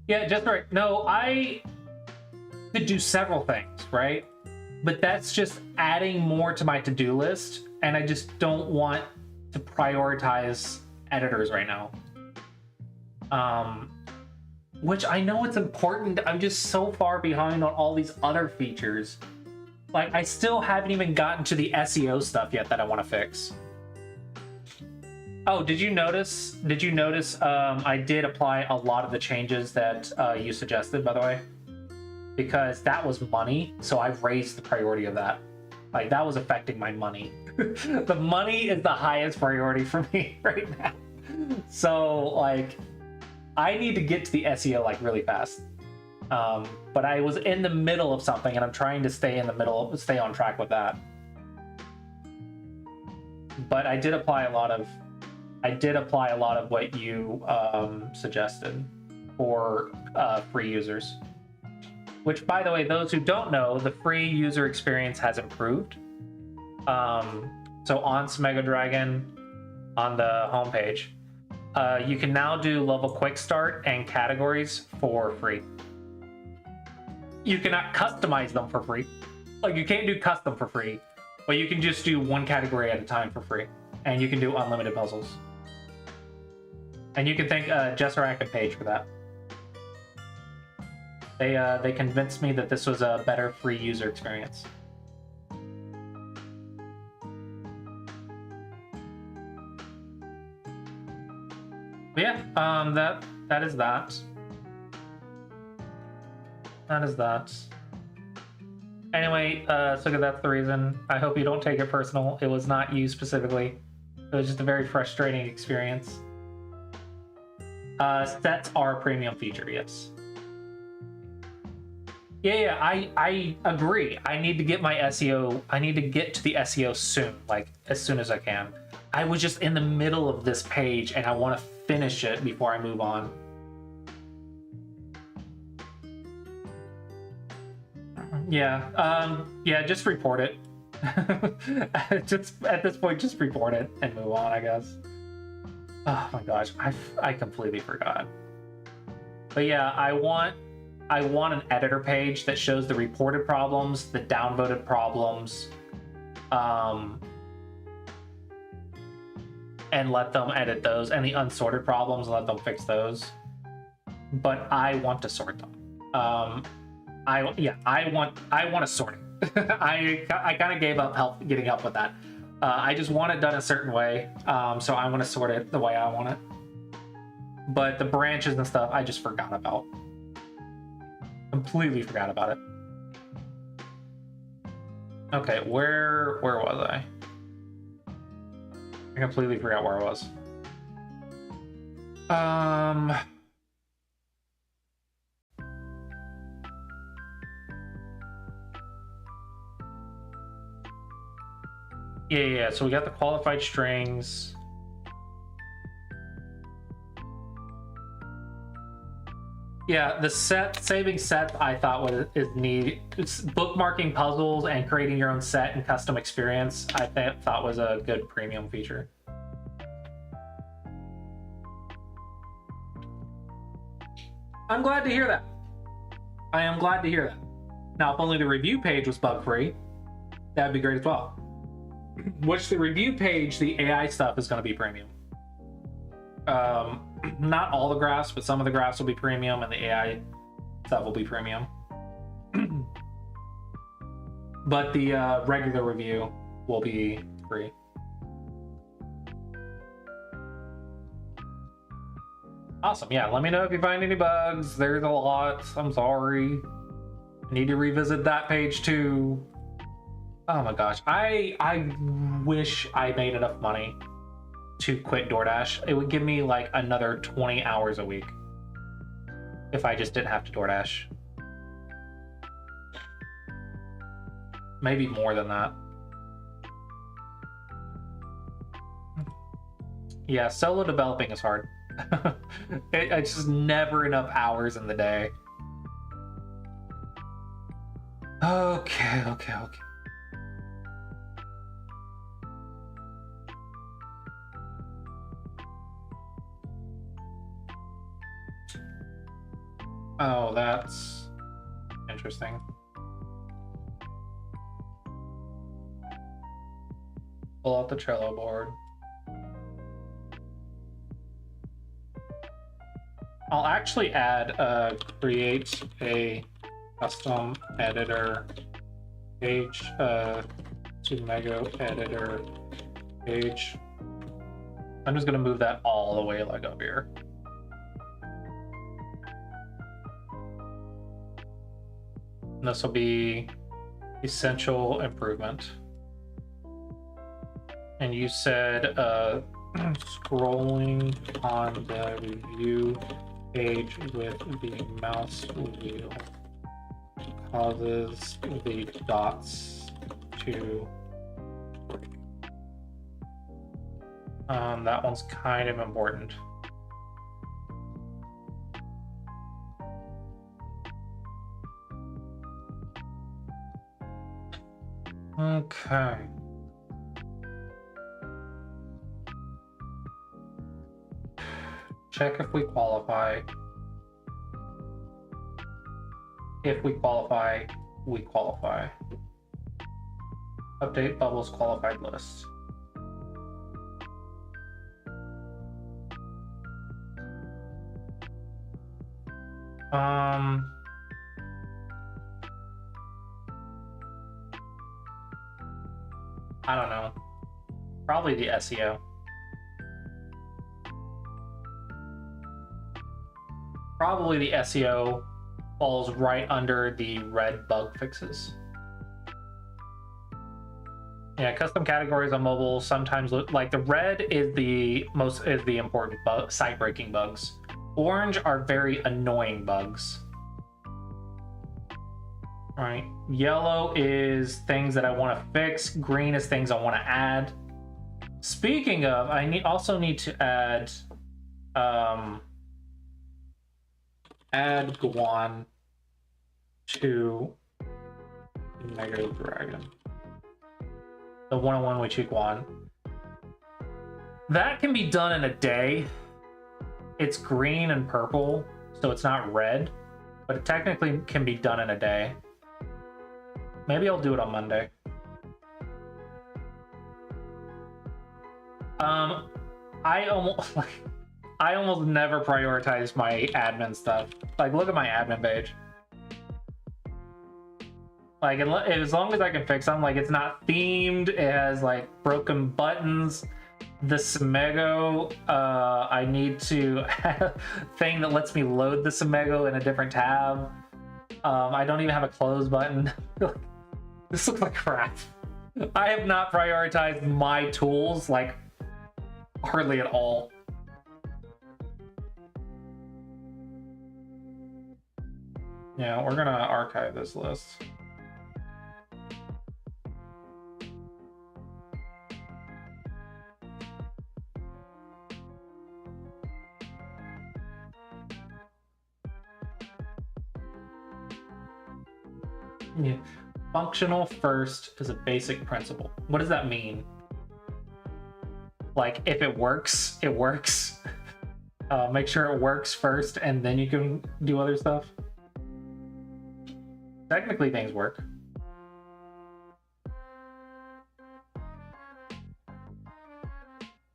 Yeah, just right. No, I could do several things, right? But that's just adding more to my to-do list, and I just don't want to prioritize editors right now. Which I know it's important. I'm just so far behind on all these other features. Like, I still haven't even gotten to the SEO stuff yet that I want to fix. Oh, did you notice? I did apply a lot of the changes that you suggested, by the way, because that was money. So I've raised the priority of that. Like, that was affecting my money. The money is the highest priority for me right now. So like, I need to get to the SEO like really fast. But I was in the middle of something, and I'm trying to stay on track with that. But I did apply a lot of what you suggested for free users. Which, by the way, those who don't know, the free user experience has improved. So on Smega Dragon, on the homepage, you can now do level quick start and categories for free. You cannot customize them for free. Like, you can't do custom for free, but you can just do one category at a time for free, and you can do unlimited puzzles. And you can thank Jesserak and Paige for that. They convinced me that this was a better free user experience. But yeah, that is that. That is that. Anyway, so that's the reason. I hope you don't take it personal. It was not you specifically. It was just a very frustrating experience. Sets are a premium feature, yes. Yeah, I agree. I need to get my SEO. I need to get to the SEO soon, like as soon as I can. I was just in the middle of this page, and I want to finish it before I move on. Yeah, just report it. Just at this point, just report it and move on, I guess. Oh my gosh, I completely forgot. But yeah, I want an editor page that shows the reported problems, the downvoted problems, and let them edit those, and the unsorted problems, and let them fix those. But I want to sort them. I want to sort it. I kind of gave up getting help with that. I just want it done a certain way, so I'm going to sort it the way I want it. But the branches and stuff, I just forgot about. Completely forgot about it. Okay, where was I? completely forgot where I was. Um. Yeah. So we got the qualified strings. Yeah, the saving set I thought is neat. It's bookmarking puzzles and creating your own set and custom experience. I thought was a good premium feature. I'm glad to hear that. I am glad to hear that. Now, if only the review page was bug free, that'd be great as well. Which the review page, the AI stuff is going to be premium. Not all the graphs, but some of the graphs will be premium, and the AI stuff will be premium. But the regular review will be free. Awesome. Yeah, let me know if you find any bugs. There's a lot. I'm sorry. I need to revisit that page too. Oh my gosh. I wish I made enough money to quit DoorDash. It would give me like another 20 hours a week if I just didn't have to DoorDash. Maybe more than that. Yeah, solo developing is hard. It's just never enough hours in the day. Okay. Oh, that's interesting. Pull out the Trello board. I'll actually add create a custom editor page to Mego editor page. I'm just gonna move that all the way like up here. And this will be essential improvement. And you said scrolling on the review page with the mouse wheel causes the dots to that one's kind of important. Okay. Check if we qualify. If we qualify, we qualify. Update Bubbles qualified list. I don't know. Probably the SEO. Probably the SEO falls right under the red bug fixes. Yeah, custom categories on mobile sometimes look like the red is the important site breaking bugs. Orange are very annoying bugs. All right, yellow is things that I want to fix. Green is things I want to add. Speaking of, I also need to add Guan to Mega Dragon. The 101 Wichi Guan. That can be done in a day. It's green and purple, so it's not red, but it technically can be done in a day. Maybe I'll do it on Monday. I almost never prioritize my admin stuff. Like, look at my admin page. Like, as long as I can fix them, like, it's not themed, it has, like, broken buttons. The Smego, I need to have a thing that lets me load the Smego in a different tab. I don't even have a close button. This looks like crap. I have not prioritized my tools, like, Hardly at all. Yeah, we're gonna archive this list. Yeah. Functional first is a basic principle. What does that mean? Like, if it works, it works. Make sure it works first, and then you can do other stuff. Technically, things work.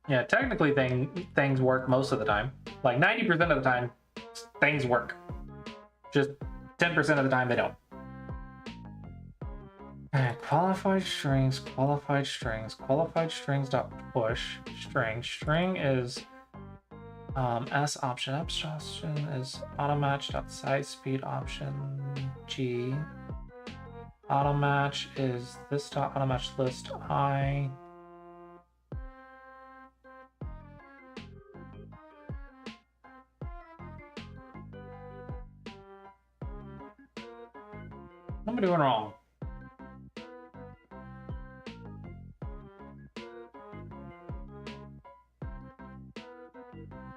Yeah, technically things work most of the time. Like 90% of the time, things work. Just 10% of the time, they don't. Alright, qualified strings dot push string. String is S option. Abstraction is automatch dot size speed option G. Automatch is this dot automatch list I. What am I doing wrong?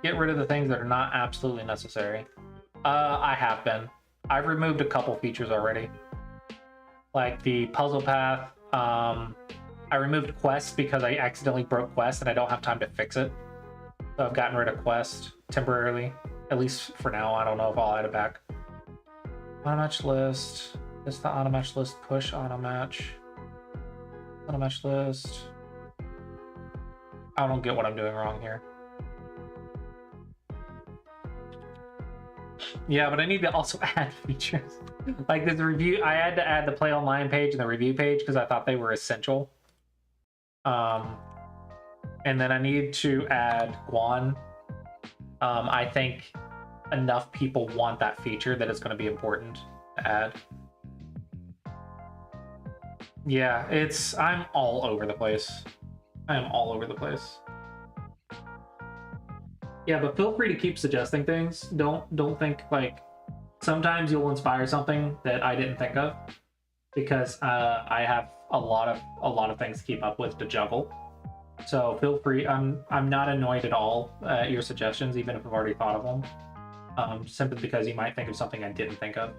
Get rid of the things that are not absolutely necessary. I have been. I've removed a couple features already. Like the puzzle path. I removed quest because I accidentally broke quest and I don't have time to fix it. So I've gotten rid of quest temporarily. At least for now. I don't know if I'll add it back. Automatch list. This is the automatch list. Push automatch. Automatch list. I don't get what I'm doing wrong here. Yeah, but I need to also add features. Like this review, I had to add the play online page and the review page because I thought they were essential. And then I need to add Guan. I think enough people want that feature that it's going to be important to add. Yeah, I'm all over the place. I am all over the place. Yeah, but feel free to keep suggesting things. Don't think like sometimes you'll inspire something that I didn't think of because I have a lot of things to keep up with to juggle. So feel free. I'm not annoyed at all at your suggestions, even if I've already thought of them. Simply because you might think of something I didn't think of.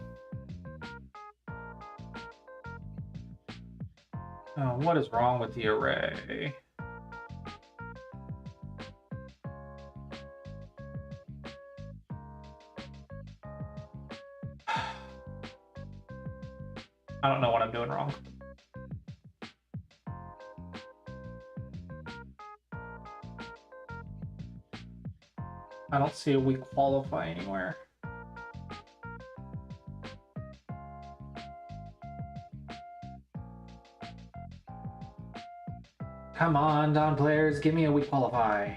What is wrong with the array? I don't know what I'm doing wrong. I don't see a we qualify anywhere. Come on, Don players, give me a we qualify.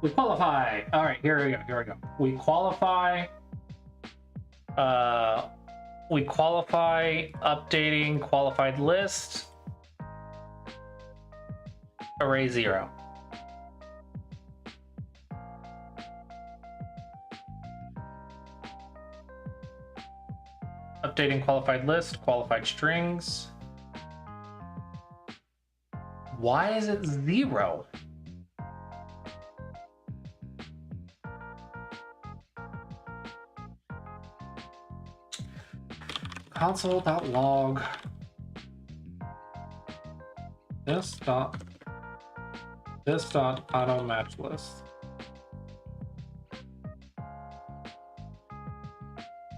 We qualify. All right, here we go. We qualify. We qualify updating qualified list. Array 0. Updating qualified list, qualified strings. Why is it 0? Console.log this dot auto match list.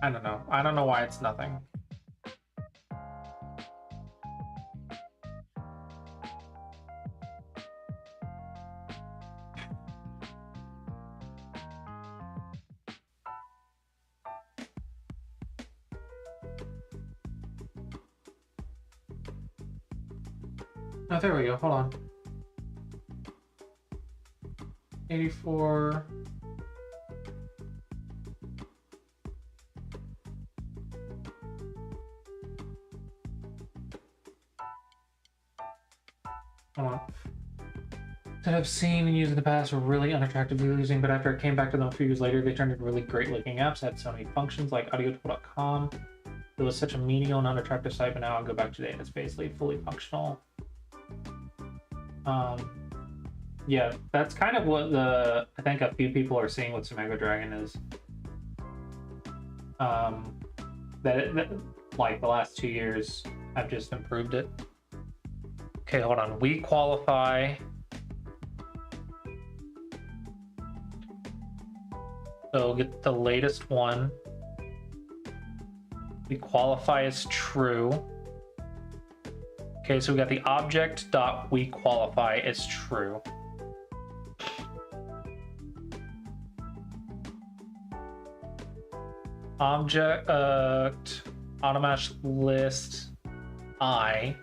I don't know. I don't know why it's nothing. Oh, there we go. Hold on. 84. Hold on. that I've seen and used in the past were really unattractive using, but after I came back to them a few years later, they turned into really great looking apps. Had so many functions like audiotool.com. It was such a menial and unattractive site, but now I'll go back today and it's basically fully functional. Yeah, that's kind of what I think a few people are seeing with Sumago Dragon is that like the last 2 years I've just improved it. Okay, hold on. We qualify. So get the latest one. We qualify as true. Okay, so we got the object dot we qualify as true. Object automatch list I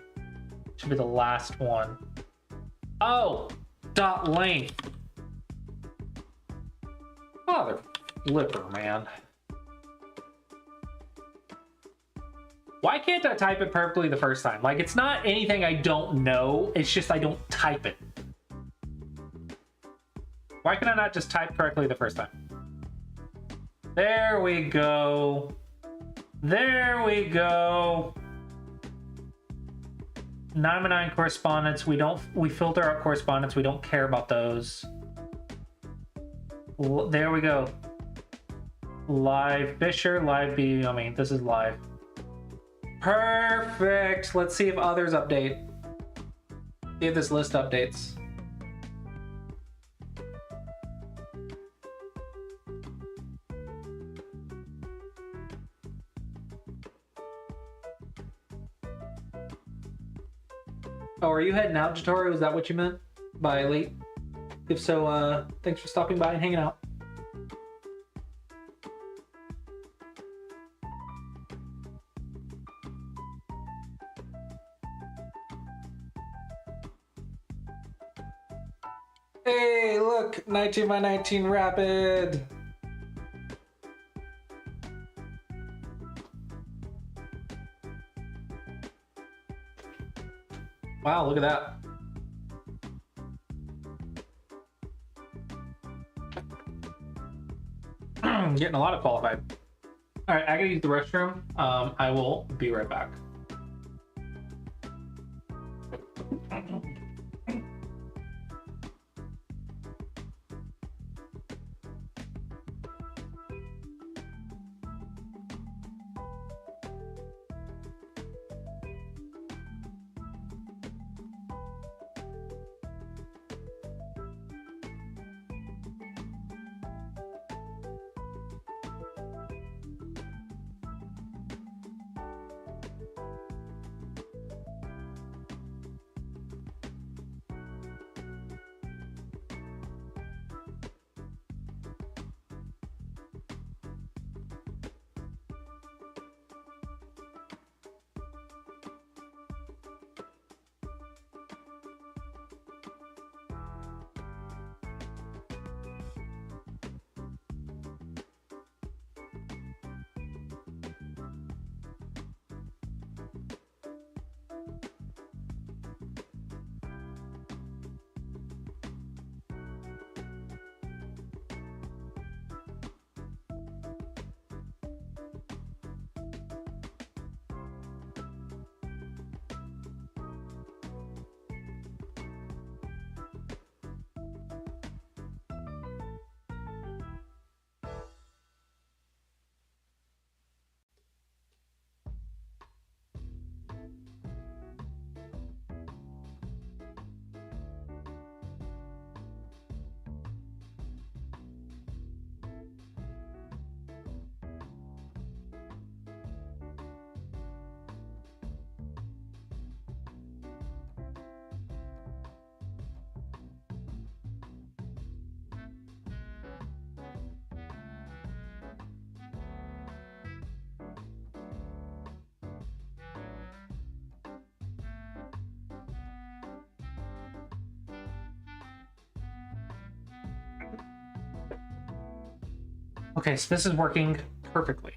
should be the last one. Oh, dot length. Father flipper, man. Why can't I type it perfectly the first time? Like, it's not anything I don't know, it's just I don't type it. Why can I not just type correctly the first time? There we go. There we go. 9 correspondence. We filter out correspondence. We don't care about those. There we go. Live Fisher, live B. I mean, this is live. Perfect. Let's see if others update. See if this list updates. Oh, are you heading out, Jatoru? Is that what you meant by elite? If so, thanks for stopping by and hanging out. Hey, look, 19 by 19 rapid. Wow, look at that. Getting a lot of qualified. All right, I gotta use the restroom. I will be right back. Okay, so this is working perfectly.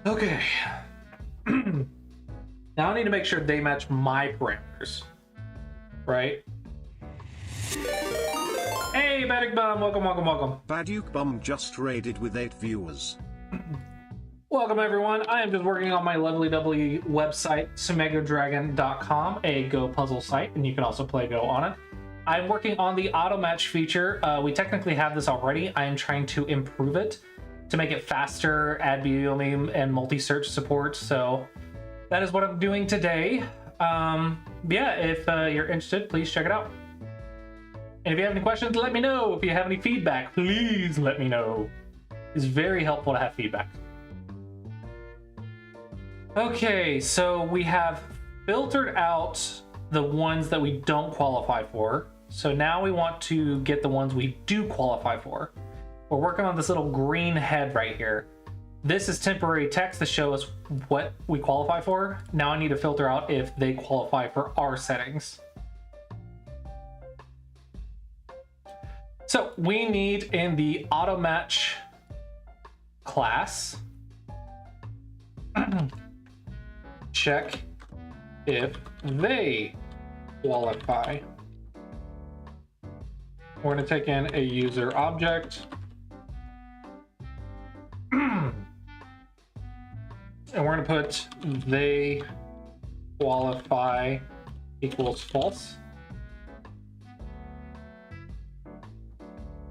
Okay. Now I need to make sure they match my parameters. Right? Hey, Badik Bum, welcome, welcome, welcome. Baduke Bum just raided with 8 viewers. Welcome, everyone. I am just working on my lovely website, sumegodragon.com, a Go puzzle site, and you can also play Go on it. I'm working on the auto match feature. We technically have this already. I am trying to improve it to make it faster, add Boolean and multi-search support. So that is what I'm doing today. Yeah, if you're interested, please check it out. And if you have any questions, let me know. If you have any feedback, please let me know. It's very helpful to have feedback. Okay, so we have filtered out the ones that we don't qualify for. So now we want to get the ones we do qualify for. We're working on this little green head right here. This is temporary text to show us what we qualify for. Now I need to filter out if they qualify for our settings. So we need in the auto match class, check if they qualify. We're going to take in a user object. And we're going to put they qualify equals false.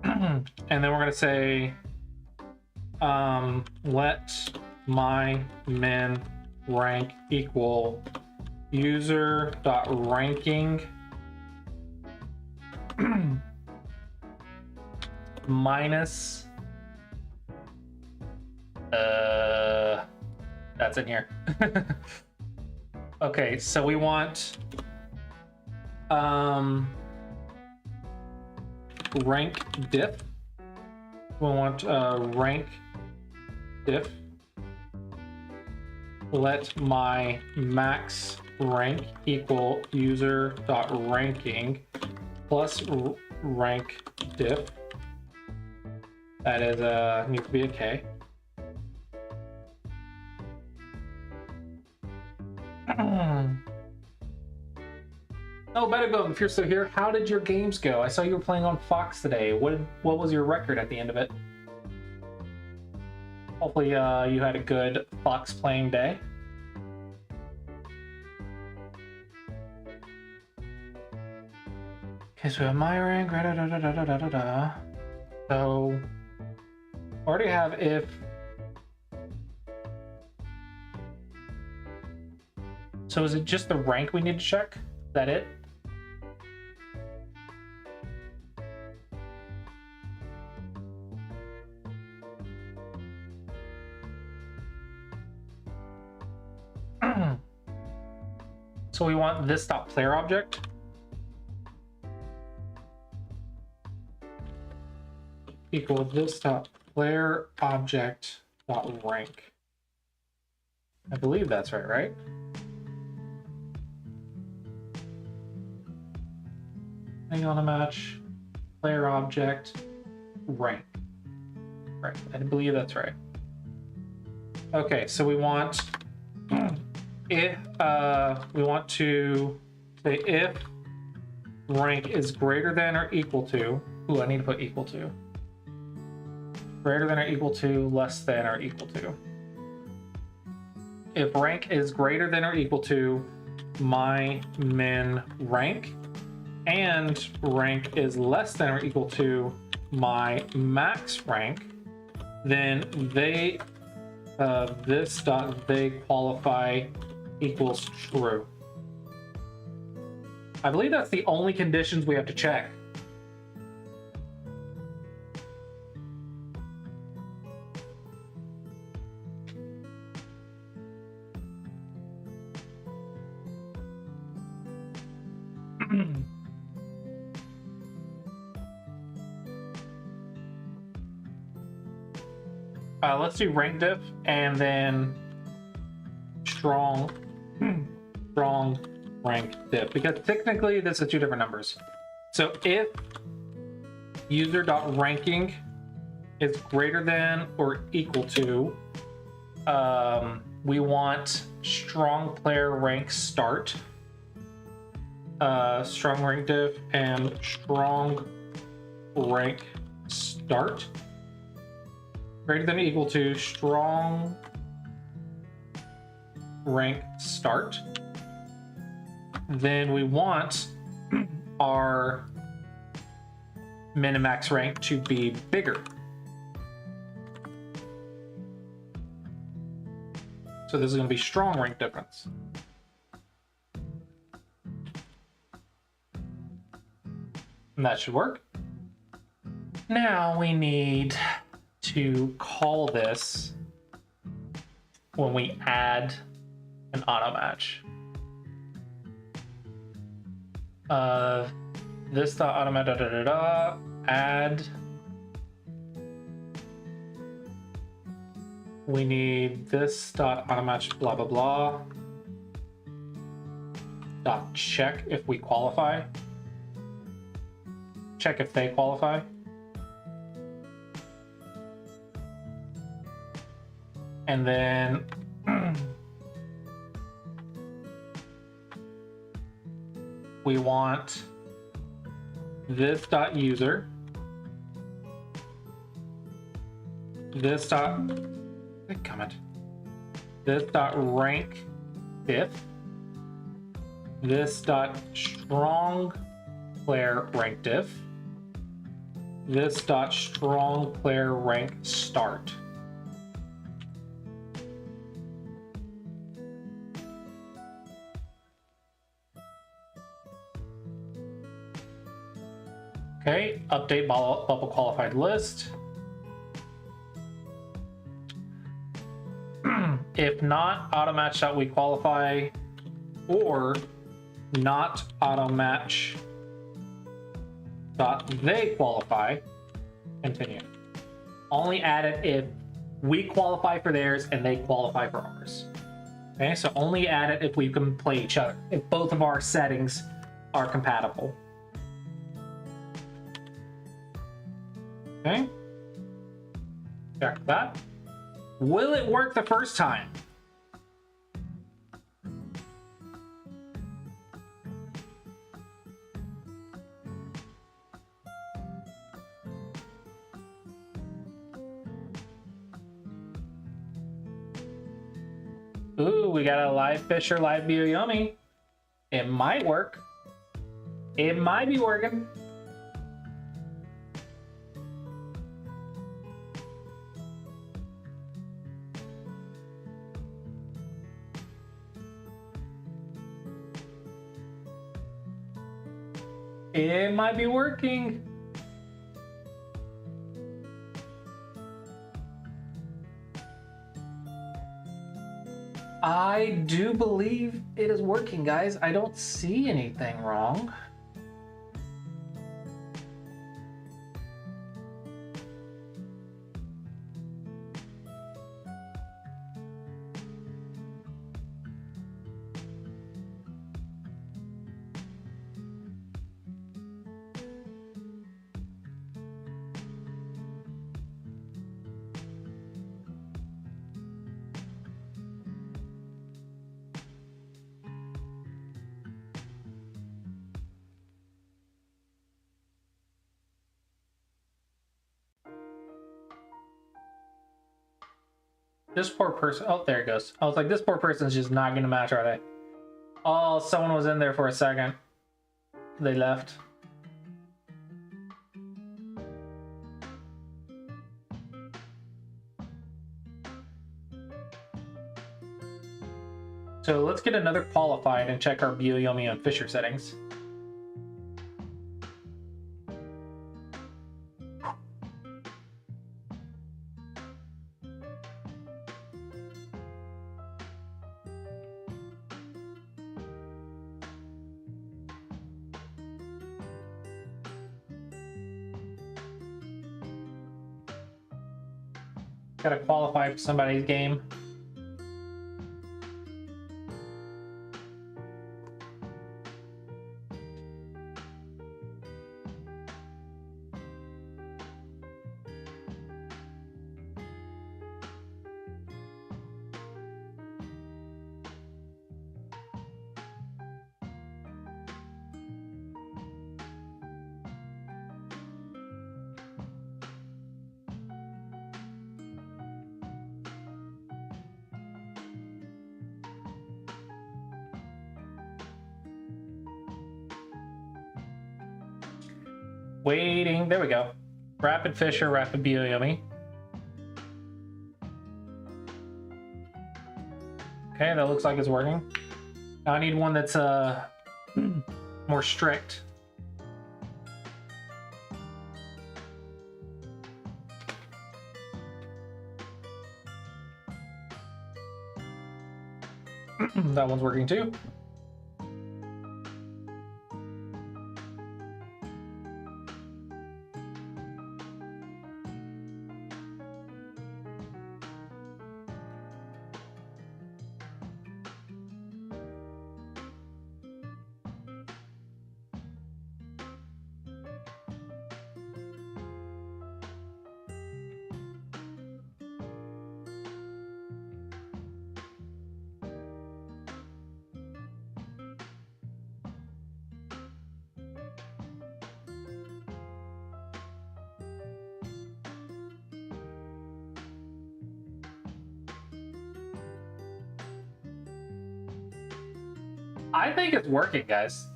And then we're going to say let my min rank equal user.ranking minus that's in here. Okay, so we want rank diff. We want rank diff. Let my max rank equal user.ranking plus rank diff. That is needs to be a K. Oh, better go. If you're still here, how did your games go? I saw you were playing on Fox today. What was your record at the end of it? Hopefully you had a good Fox playing day. Okay, so we have my rank. So already have if. So is it just the rank we need to check? Is that it? So we want this dot player object. Equal this dot player object dot rank. I believe that's right? Hang on a match, player object, rank. Right, I believe that's right. Okay, so we want if we want to say if rank is greater than or equal to. Ooh, I need to put equal to. Greater than or equal to, less than or equal to. If rank is greater than or equal to my min rank, and rank is less than or equal to my max rank, then they this dot they qualify equals true. I believe that's the only conditions we have to check. Let's do rank diff and then strong rank diff, because technically this is two different numbers. So if user.ranking is greater than or equal to We want strong player rank start. Strong rank diff and strong rank start. Greater than or equal to strong rank start. Then we want our min and max rank to be bigger. So this is going to be strong rank difference. And that should work. Now we need to call this when we add an auto match. This dot auto match add. We need this dot auto match blah blah blah. Dot check if we qualify. Check if they qualify. And then we want this dot user, this dot comment, this dot rank diff, this dot strong player rank diff, this dot strong player rank start. Okay, update bubble qualified list. If not, auto match that we qualify, or not auto match dot they qualify. Continue. Only add it if we qualify for theirs and they qualify for ours. Okay, so only add it if we can play each other, if both of our settings are compatible. Okay, check that. Will it work the first time? Ooh, we got a live Fisher, live Biyoyomi. It might work. It might be working. It might be working. I do believe it is working, guys. I don't see anything wrong. This poor person. Oh, there it goes. I was like, this poor person's just not gonna match, are they? Oh, someone was in there for a second. They left. So let's get another qualified and check our Biyoyomi and Fisher settings. Gotta qualify for somebody's game. Waiting. There we go. Rapid Fisher, Rapid Bioyomi. Okay, that looks like it's working. Now I need one that's more strict. That one's working too. I think it's working, guys.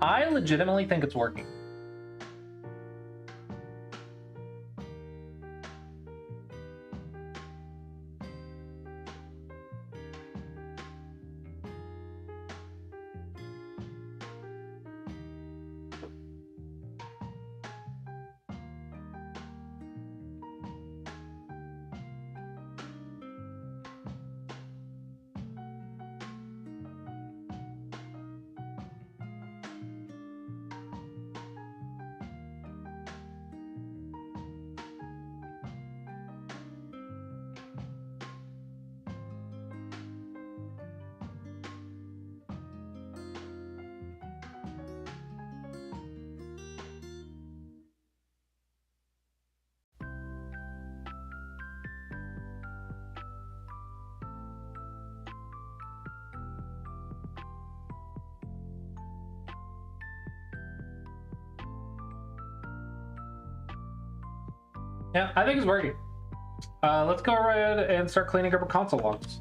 I legitimately think it's working. Yeah, I think it's working. Let's go ahead and start cleaning up our console logs.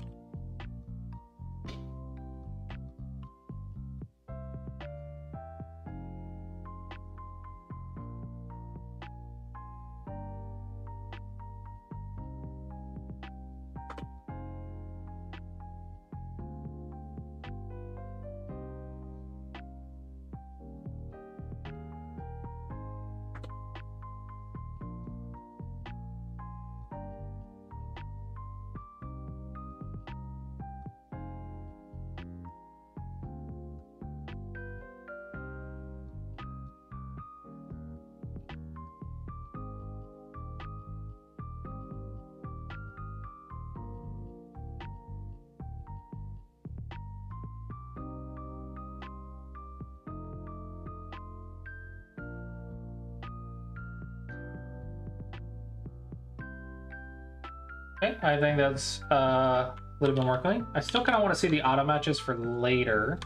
Okay, I think that's a little bit more clean. I still kind of want to see the auto matches for later,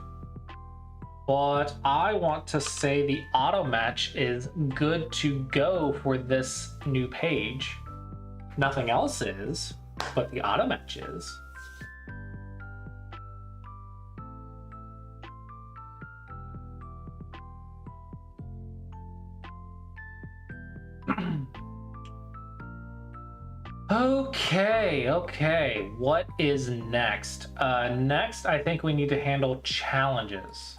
but I want to say the auto match is good to go for this new page. Nothing else is, but the auto match is. Okay, what is next? Next, I think we need to handle challenges.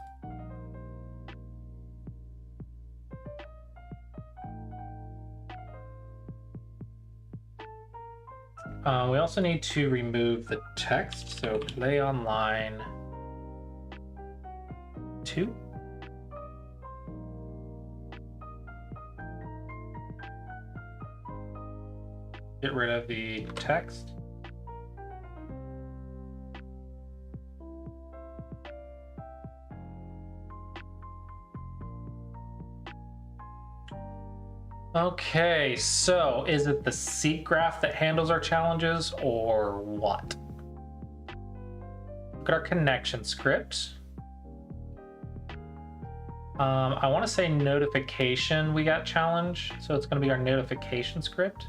We also need to remove the text, so play online 2. Get rid of the text. Okay, so is it the seek graph that handles our challenges or what? Look at our connection script. I want to say notification we got challenge, so it's going to be our notification script.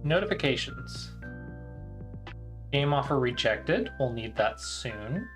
Notifications. Game offer rejected. We'll need that soon.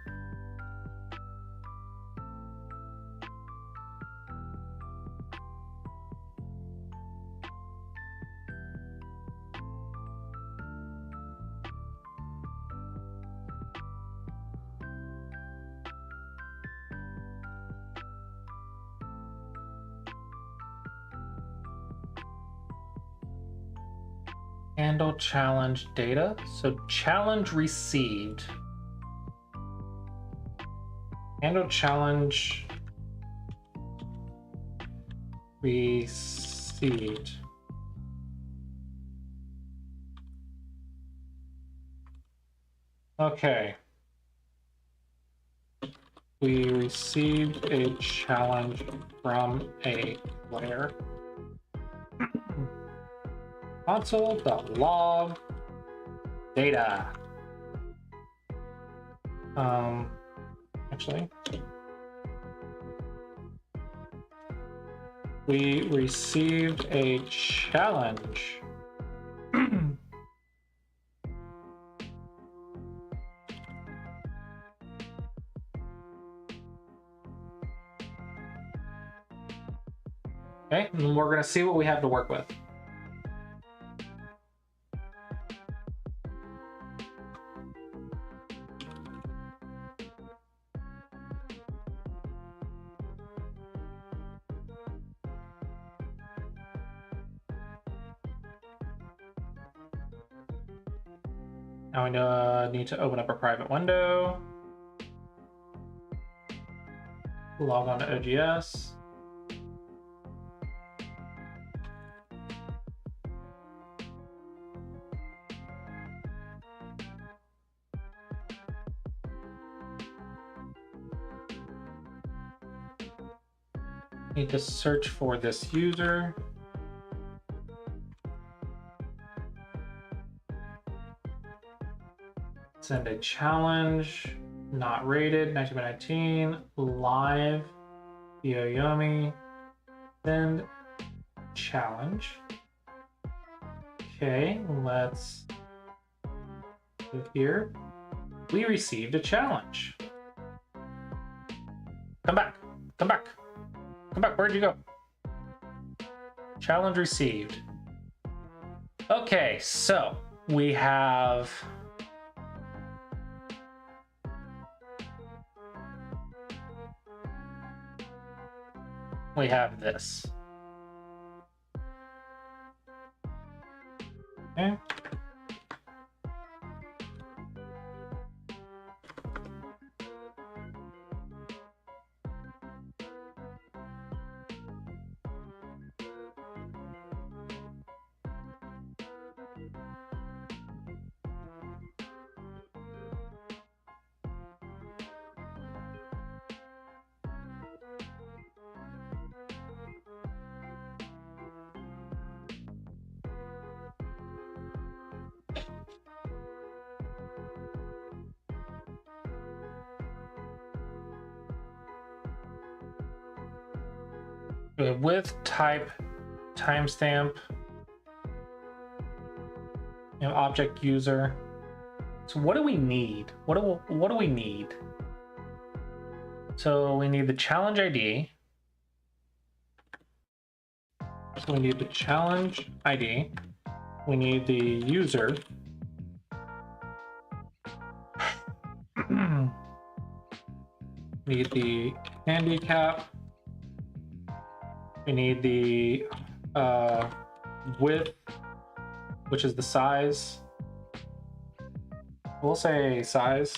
Handle challenge data. So challenge received. Handle challenge received. Okay. We received a challenge from a player. Console.log data. Actually, we received a challenge. Okay, and we're gonna see what we have to work with. Now we need to open up a private window. Log on to OGS. Need to search for this user. Send a challenge, not rated, 1919, live, Yoyomi, send challenge. Okay, let's go here. We received a challenge. Come back, come back, come back, where'd you go? Challenge received. Okay, so we have this. Okay. With type, timestamp, object user. So what do we need? What do we need? So we need the challenge ID. So we need the challenge ID. We need the user. Need the handicap. We need the width, which is the size. We'll say size.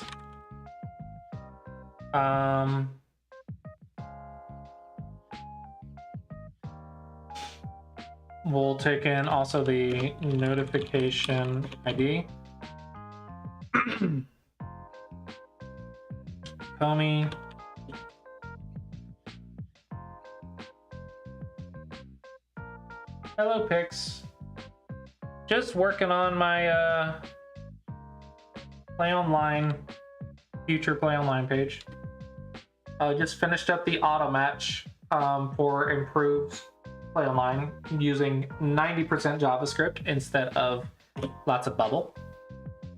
We'll take in also the notification ID. Comey. Hello, Pix. Just working on my Play Online, future Play Online page. Just finished up the auto match for improved Play Online using 90% JavaScript instead of lots of bubble.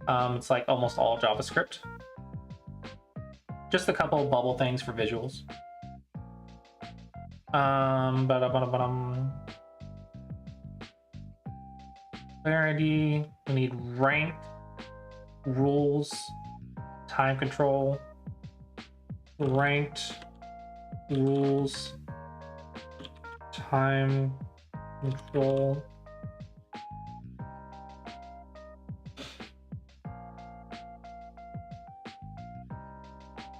It's like almost all JavaScript. Just a couple of bubble things for visuals. Player ID, we need rank, rules, time control, ranked, rules, time control.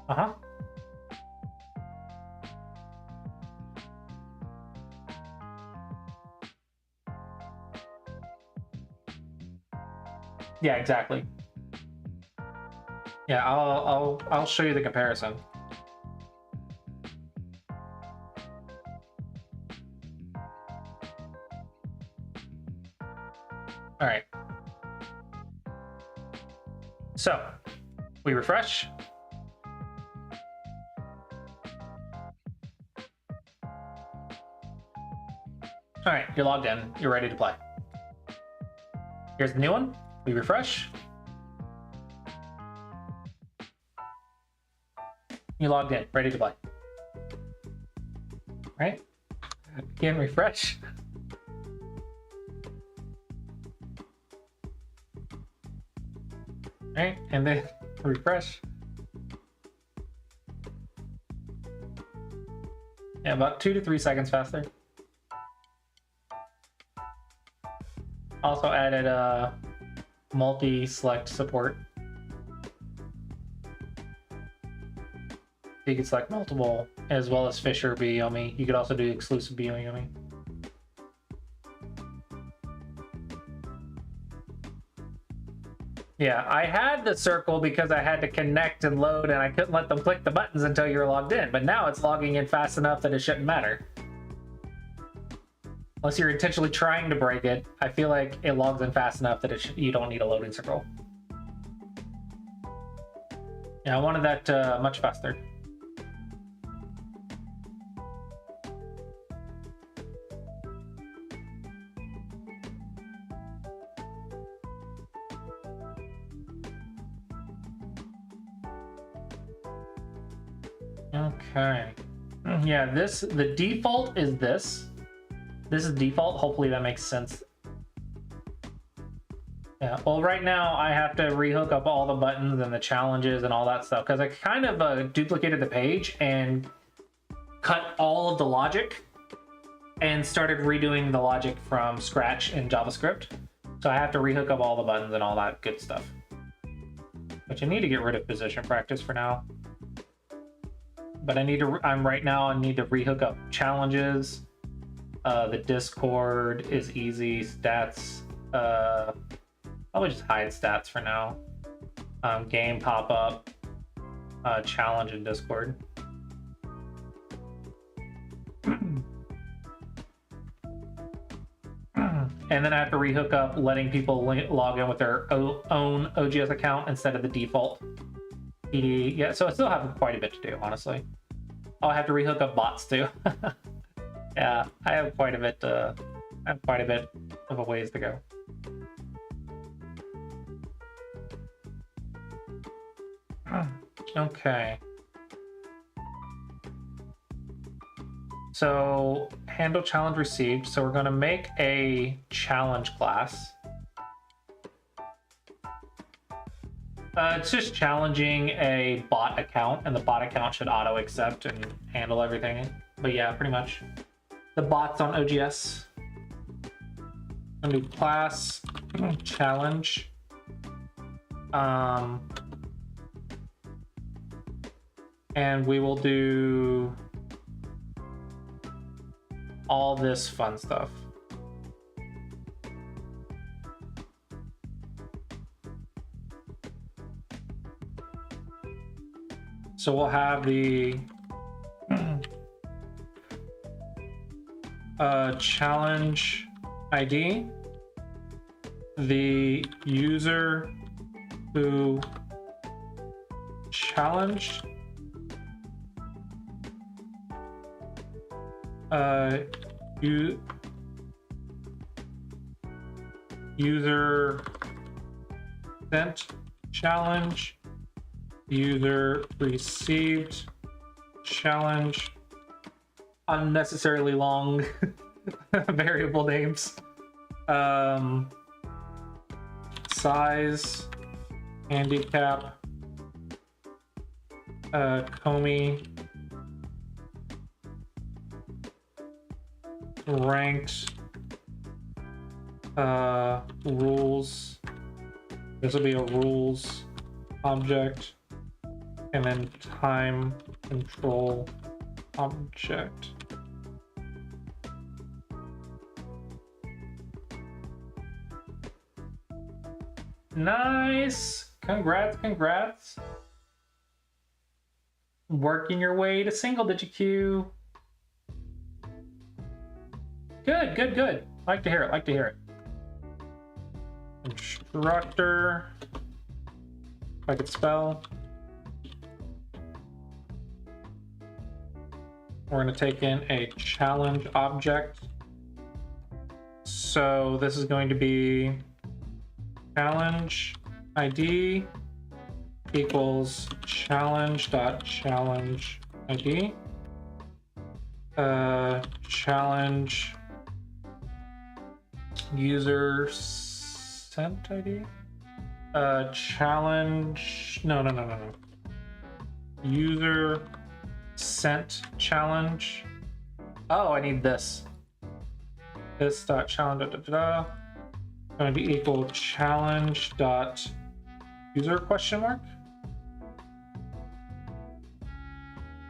Uh-huh. Yeah, exactly. Yeah, I'll show you the comparison. All right. So, we refresh. All right, you're logged in. You're ready to play. Here's the new one. We refresh. You logged in, ready to play. Right? Again, refresh. Right, and then refresh. Yeah, about 2 to 3 seconds faster. Also added multi-select support. You can select multiple, as well as Fisher Byomi. You could also do exclusive Byomi. Yeah, I had the circle because I had to connect and load, and I couldn't let them click the buttons until you were logged in. But now it's logging in fast enough that it shouldn't matter. Unless you're intentionally trying to break it, I feel like it logs in fast enough that you don't need a loading circle. Yeah, I wanted that much faster. Okay. Yeah, the default is this. This is default. Hopefully that makes sense. Yeah, well, right now I have to rehook up all the buttons and the challenges and all that stuff because I kind of duplicated the page and cut all of the logic and started redoing the logic from scratch in JavaScript. So I have to rehook up all the buttons and all that good stuff. But you need to get rid of position practice for now. But I need to rehook up challenges. The Discord is easy. Stats, probably just hide stats for now. Game pop-up, challenge in Discord. And then I have to rehook up letting people log in with their own OGS account instead of the default. Yeah, so I still have quite a bit to do, honestly. Oh, I have to rehook up bots too. Yeah, I have quite a bit. I have quite a bit of a ways to go. Okay. So handle challenge received. So we're going to make a challenge class. It's just challenging a bot account, and the bot account should auto accept and handle everything. But yeah, pretty much. The bots on OGS. A new class challenge. And we will do all this fun stuff. So we'll have the challenge ID, the user who challenged, user sent challenge, user received challenge. Unnecessarily long variable names. Size, handicap, Comey, ranked, rules. This will be a rules object, and then time control object. Nice! Congrats, congrats. Working your way to single digit queue. Good, good, good. Like to hear it, like to hear it. Instructor. If I could spell. We're going to take in a challenge object. So this is going to be challenge ID equals challenge.challenge ID. Challenge user sent ID. Challenge. No. User sent challenge. Oh, I need this. This dot challenge going to equal challenge dot user question mark.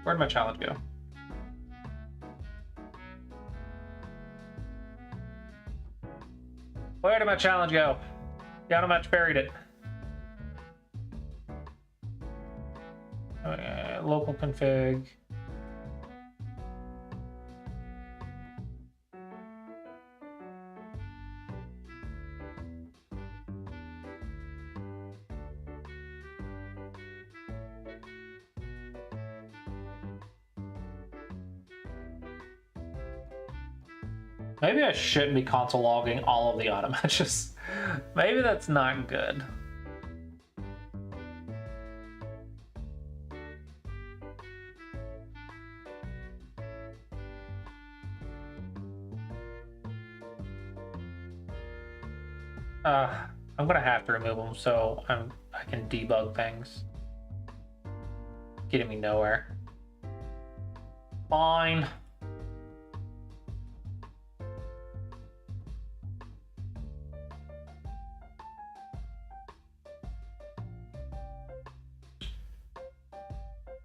Where'd my challenge go? Where did my challenge go? Down how much buried it. Local config. Maybe I shouldn't be console logging all of the auto matches. Maybe that's not good. I'm gonna have to remove them so I can debug things. Getting me nowhere. Fine.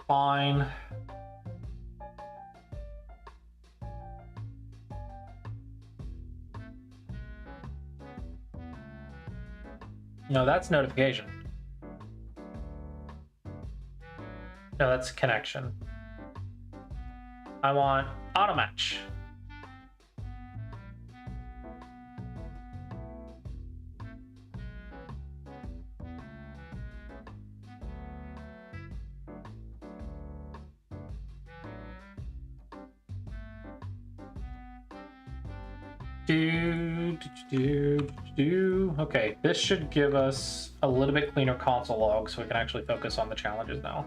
Fine. No, that's notification. No, that's connection. I want auto match. Okay, this should give us a little bit cleaner console log so we can actually focus on the challenges now.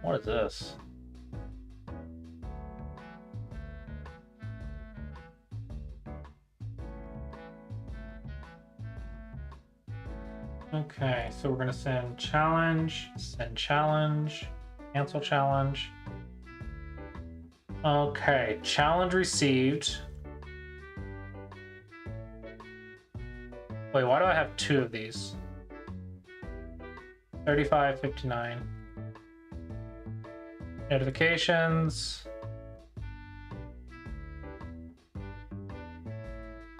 What is this? Okay, so we're gonna send challenge, cancel challenge. Okay, challenge received. Wait, why do I have two of these? 35, 59. Notifications.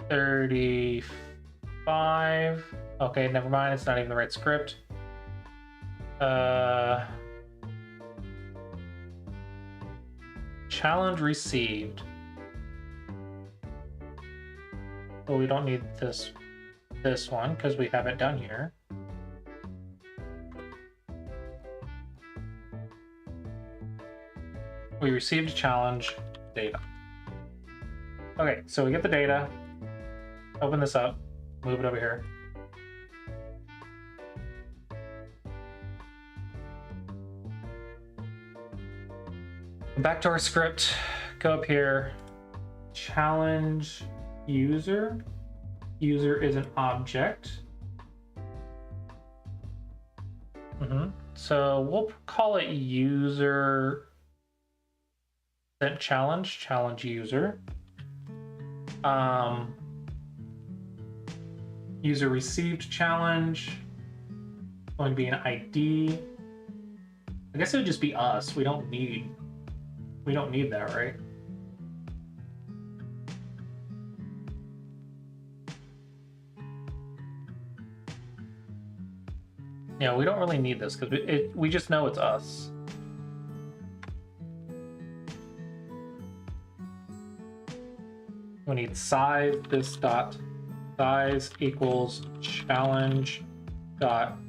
35. Okay, never mind, it's not even the right script. Challenge received. Well, we don't need this one because we have it done here. We received challenge data. Okay, so we get the data. Open this up. Move it over here. Back to our script. Go up here. Challenge user. User is an object. So we'll call it user sent challenge user. User received challenge. Going to be an ID. I guess it would just be us. We don't need that, right? Yeah, we don't really need this because we just know it's us. We need size. This dot size equals challenge dot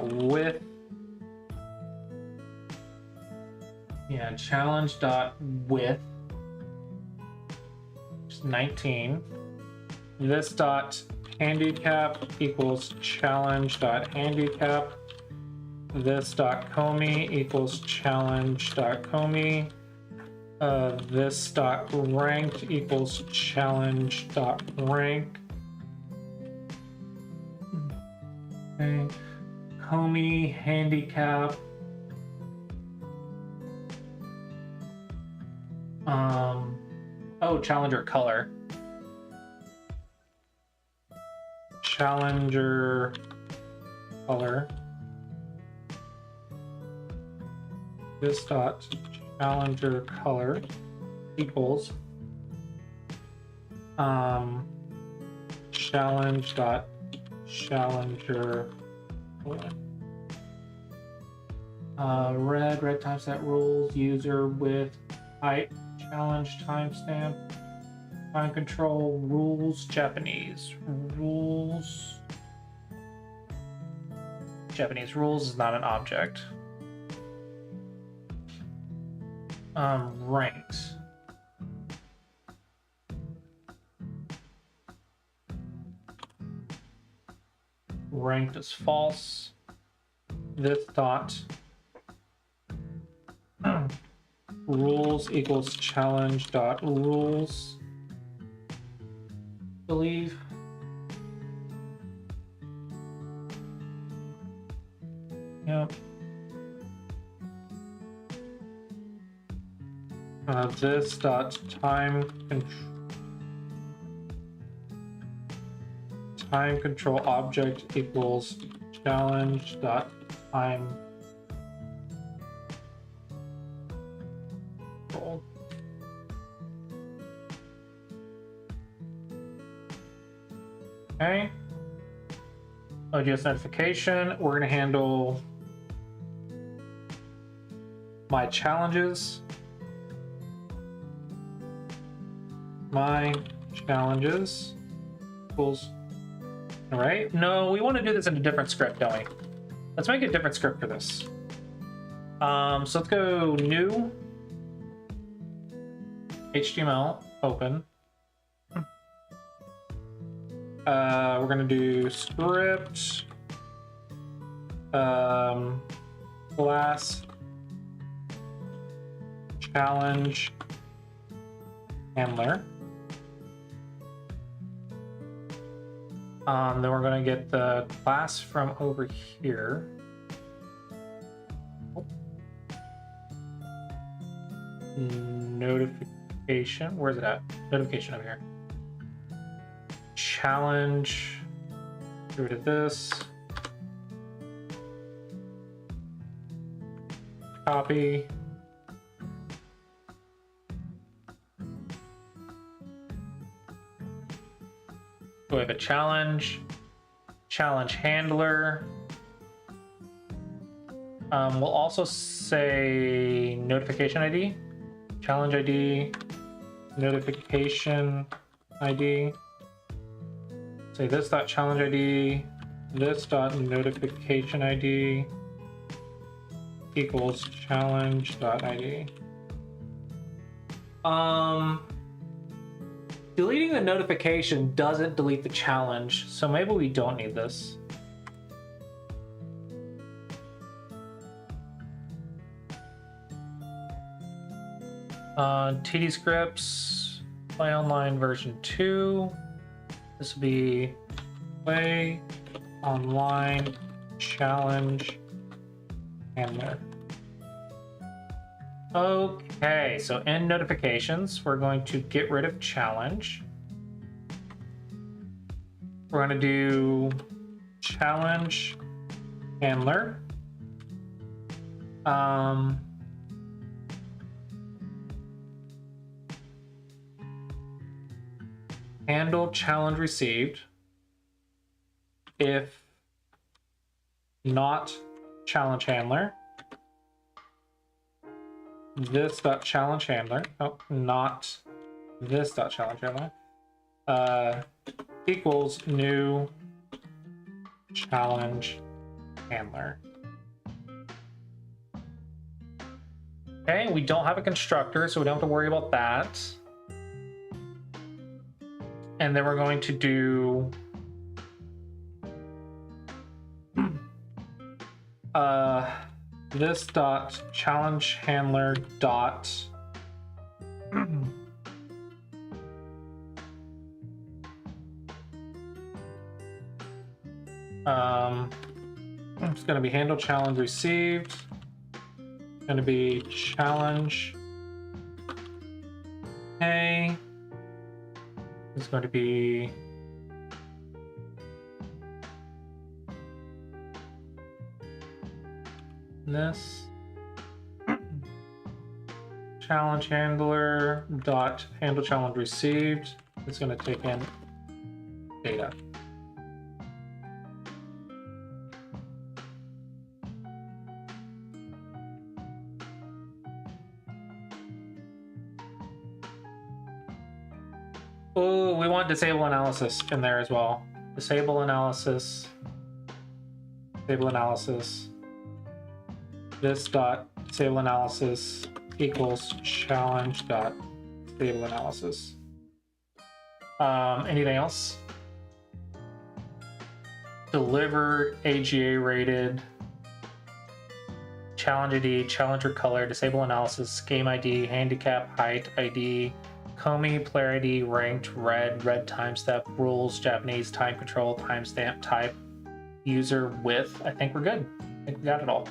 width. Yeah, challenge dot width. Just 19. This dot handicap equals challenge dot handicap. This dot comey equals challenge dot comey. This dot ranked equals challenge dot rank. Okay. Comey handicap. Oh, challenger color. Challenger color. This dot challenger color equals challenge dot challenger red times that rules user with height challenge timestamp time control rules Japanese rules is not an object. Ranked. Ranked is false. This dot rules equals challenge dot rules. Believe. Yep. This dot time control object equals challenge dot time control. Okay. OGS notification. We're gonna handle my challenges. My challenges equals. All right. No, we want to do this in a different script, don't we? Let's make a different script for this. So let's go new HTML open. We're gonna do script class challenge handler. Then we're going to get the class from over here. Notification. Where's it at? Notification over here. Challenge. Get rid of this. Copy. So we have a challenge handler. We'll also say notification ID, challenge ID, notification ID. Say this dot challenge ID, this dot notification ID equals challenge dot ID. Deleting the notification doesn't delete the challenge, so maybe we don't need this. TD scripts, play online version 2. This will be play online challenge handler. Okay, so in notifications, we're going to get rid of challenge. We're going to do challenge handler. Handle challenge received if not challenge handler. This dot challenge handler, oh, not this dot challenge handler, equals new challenge handler. Okay, we don't have a constructor, so we don't have to worry about that. And then we're going to do this dot challenge handler dot it's going to be handle challenge received. It's going to be challenge A. It's going to be this challenge handler dot handle challenge received. It's going to take in data. Oh, we want disable analysis in there as well. Disable analysis. Disable analysis. This dot disable analysis equals challenge dot disable analysis. Anything else? Delivered, AGA rated, challenge ID, challenger color, disable analysis, game ID, handicap, height ID, Komi, player ID, ranked, red time step, rules, Japanese, time control, timestamp, type, user, width. I think we're good. I think we got it all.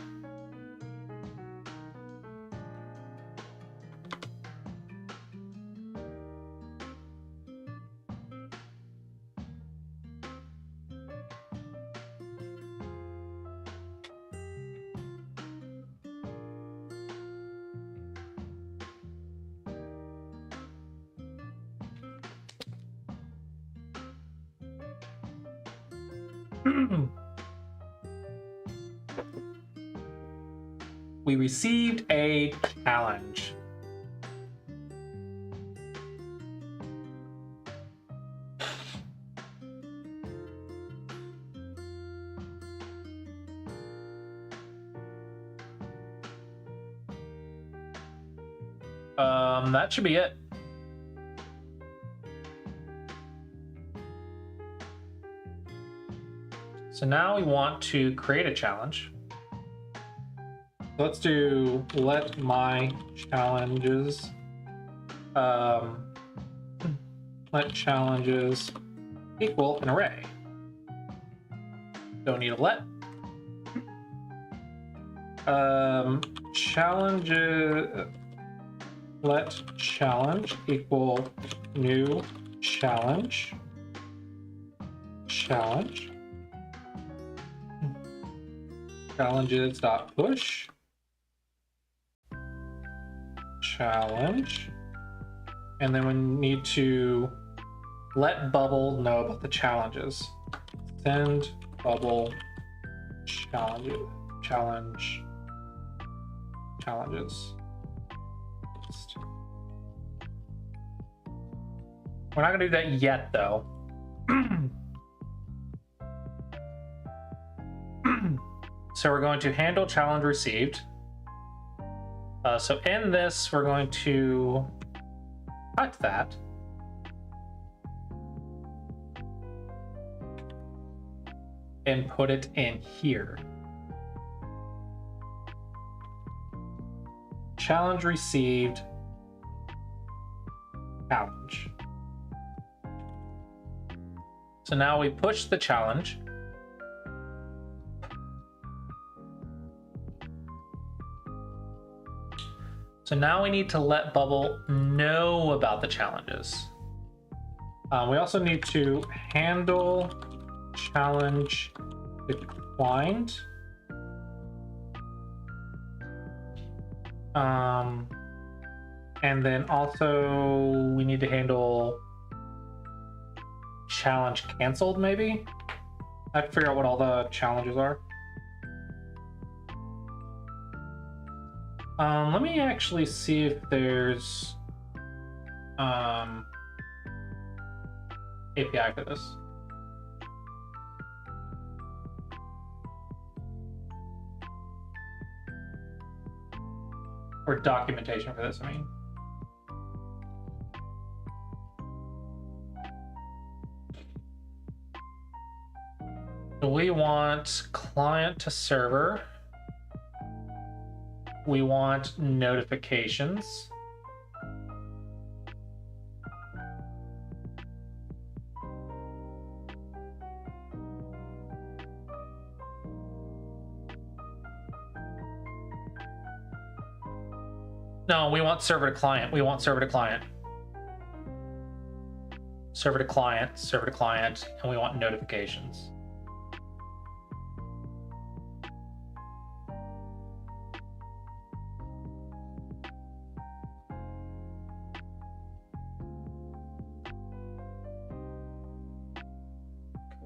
We received a challenge. That should be it. So now we want to create a challenge. Let's do let my challenges let challenges equal an array. Don't need a let. Let challenge equal new challenge. Challenges dot push challenge, and then we need to let Bubble know about the challenges. Send Bubble challenges. We're not gonna do that yet, though. So we're going to handle challenge received. So in this, we're going to cut that. and put it in here. Challenge received. Challenge. So now we push the challenge. So now we need to let Bubble know about the challenges. We also need to handle challenge declined. And then also we need to handle challenge canceled, maybe? I have to figure out what all the challenges are. Let me actually see if there's API for this. Or documentation for this, I mean. So we want client to server. We want notifications. No, we want server to client. We want server to client. Server to client, server to client, and we want notifications.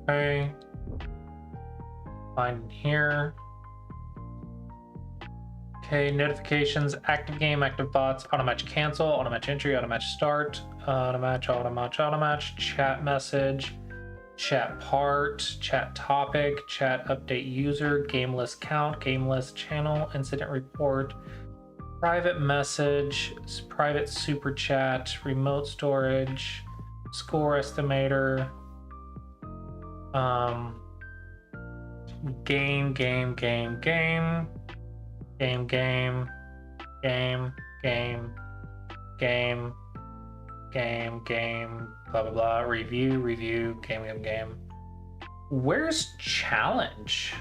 Okay. Find here. Okay, notifications, active game, active bots, auto-match cancel, auto-match entry, auto-match start, auto-match, auto-match, auto-match, chat message, chat part, chat topic, chat update user, game list count, game list channel, incident report, private message, private super chat, remote storage, score estimator, game, game, game, game, game, game, game, game, game, game, game, blah, blah, blah, review, review, game, game, game. Where's challenge?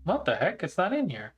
What the heck? It's not in here.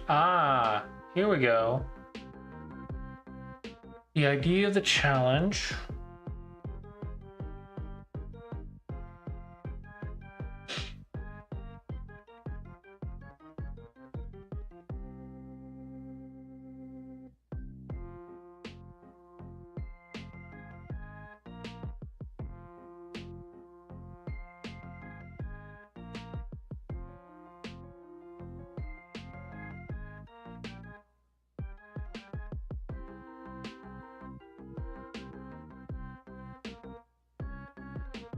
Ah, here we go. The idea of the challenge.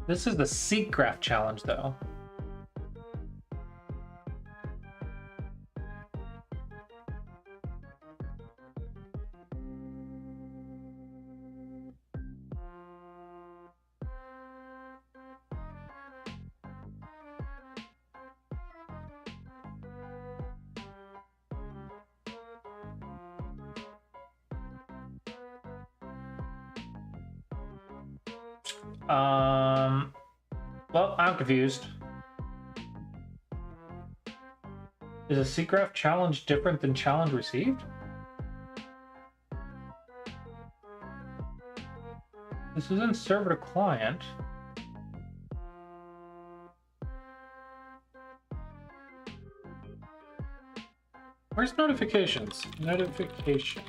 This is the seek graph challenge, though. Well, I'm confused. Is a SeaGraph challenge different than challenge received? This is in server to client. Where's notifications? Notification.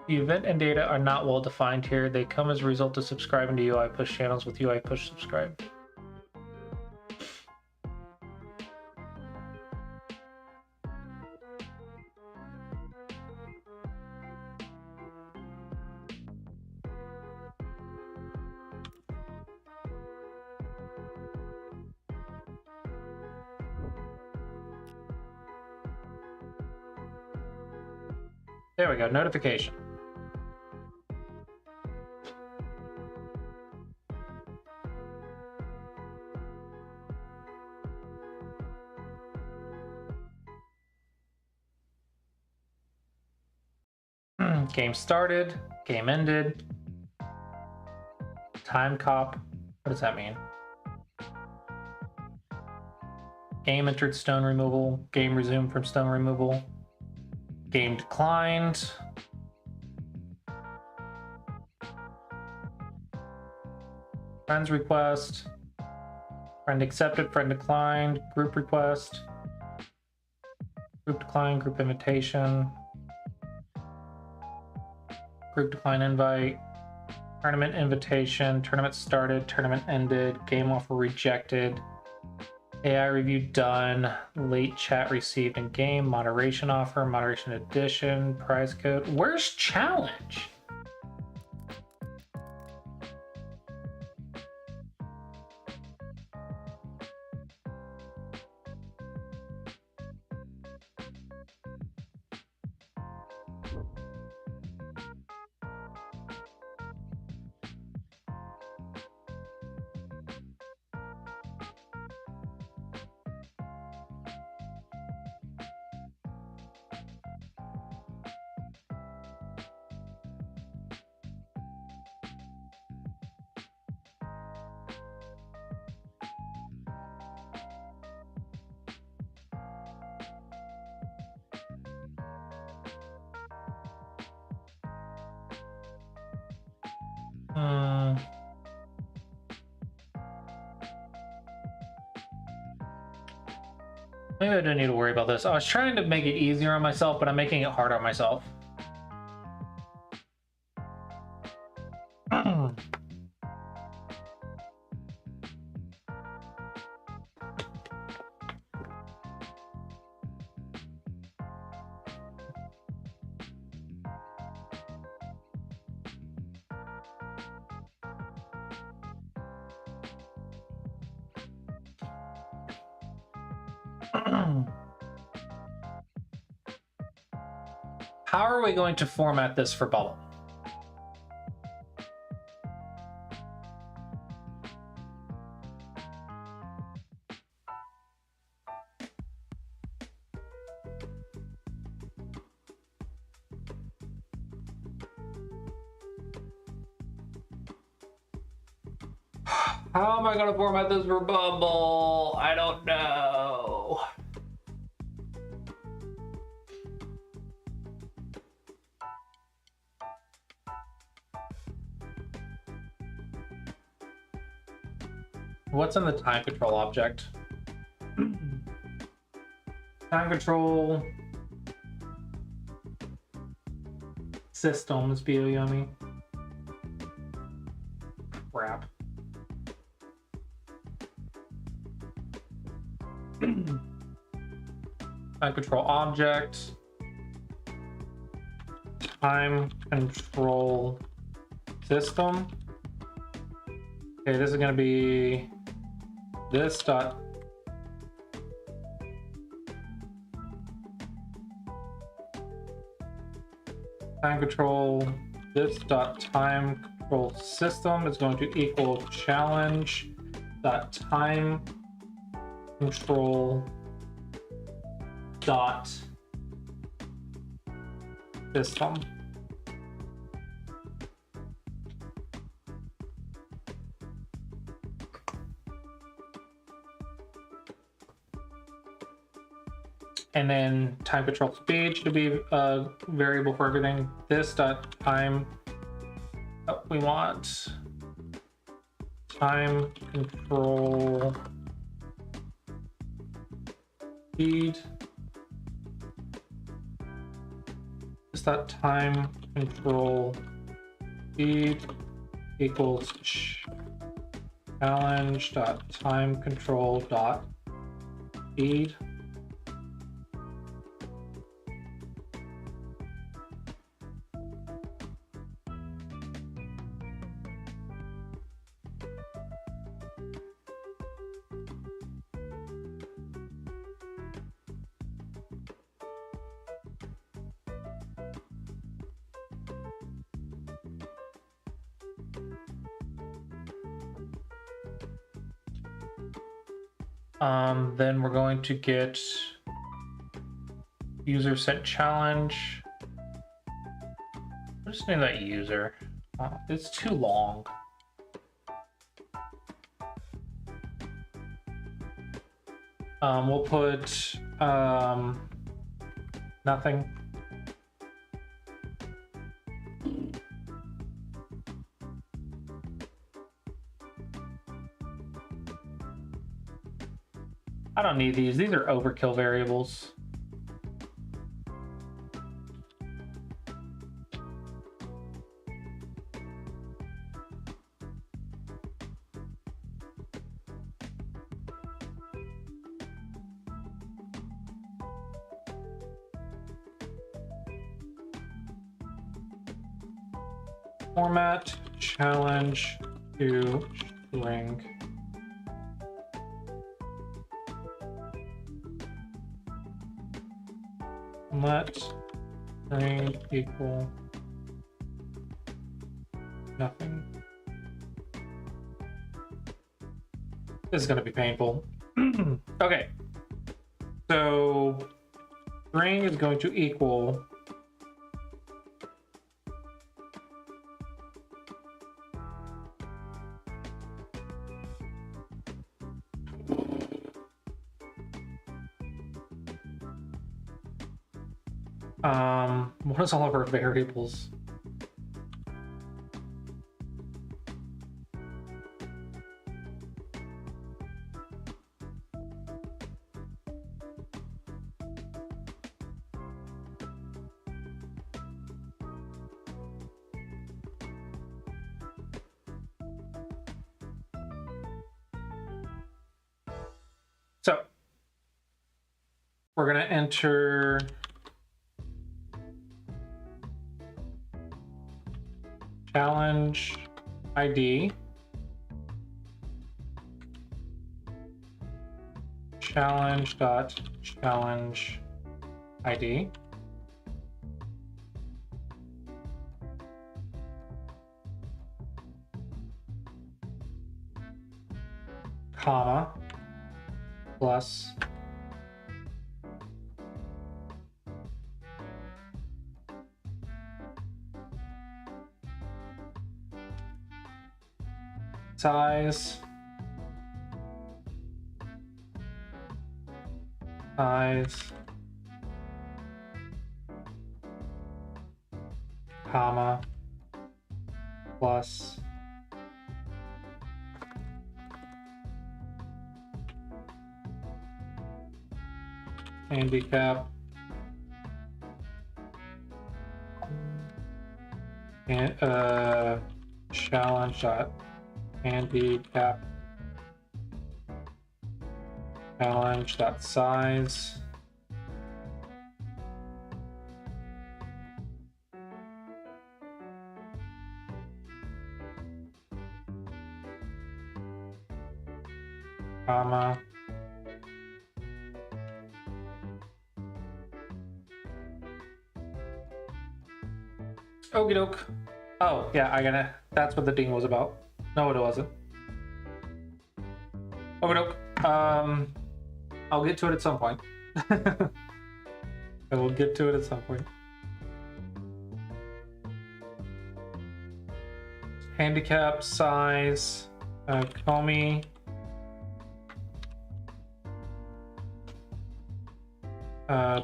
The event and data are not well defined here. They come as a result of subscribing to UI push channels with UI push subscribe. There we go, notification. Game started, game ended. Time cop. What does that mean? Game entered stone removal. Game resumed from stone removal. Game declined. Friends request. Friend accepted, friend declined. Group request. Group decline, group invitation. Group decline invite. Tournament invitation. Tournament started, tournament ended. Game offer rejected. AI review done. Late chat received in game. Moderation offer. Moderation addition. Prize code. Where's challenge? Maybe I don't need to worry about this. I was trying to make it easier on myself, but I'm making it hard on myself. How are we going to format this for Bubble? How am I going to format this for Bubble? I don't know. What's in the time control object? Time control systems, Yummy. Crap. Time control object. Time control system. Okay, this is going to be this dot time control. This dot time control system is going to equal challenge dot time control dot system. And then time control speed should be a variable for everything. This dot time, we want time control speed. This dot time control speed equals challenge dot time control dot speed. Then we're going to get user set challenge. I'll just name that user. It's too long. We'll put nothing. I don't need these. These are overkill variables. Format challenge to string. Let string equal nothing. This is going to be painful. Okay. So string is going to equal what is all of our variables? So we're going to enter challenge ID, challenge dot challenge ID, comma plus size, comma, plus handicap and challenge dot handicap challenge dot size comma okie doke. Oh yeah, that's what the ding was about. No, it wasn't. Okie doke. I'll get to it at some point. I will get to it at some point. handicap size, Comey.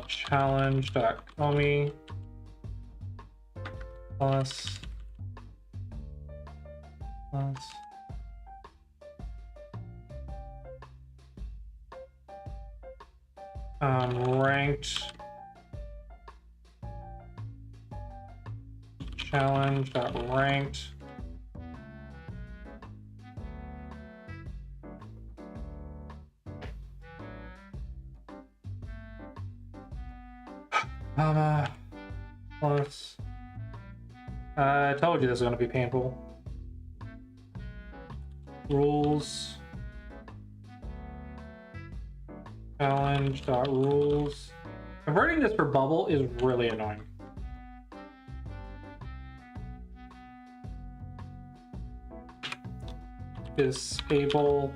Challenge.comey plus ranked challenge.ranked plus I told you this was going to be painful. Rules challenge.rules. Converting this for bubble is really annoying. Disable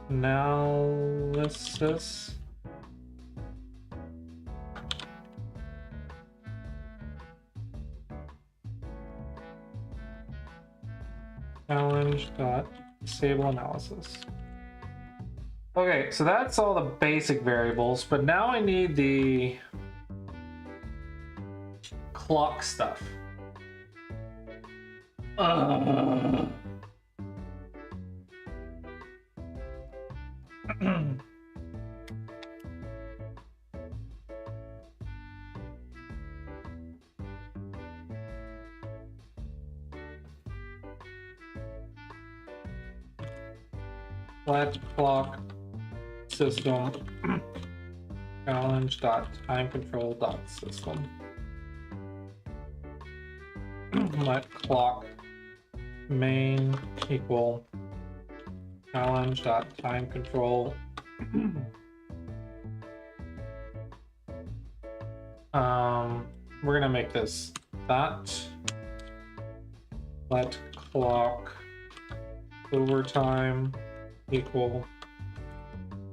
analysis. Challenge.disable analysis. Okay, so that's all the basic variables, but now I need the clock stuff. Let clock system challenge.timecontrol.system. Let clock main equal challenge.timecontrol. We're gonna make this that. Let clock overtime equal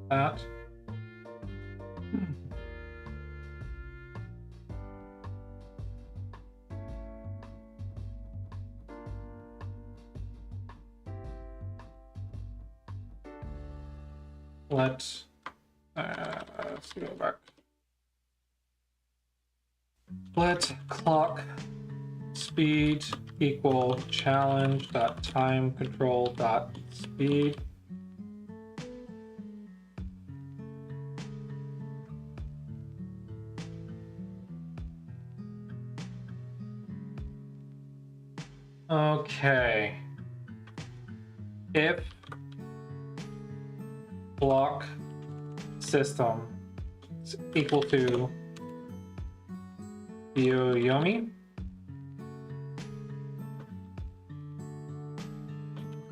that. Let's go back. Let clock speed equal challenge.timecontrol.speed. Okay. If block system is equal to Yomi,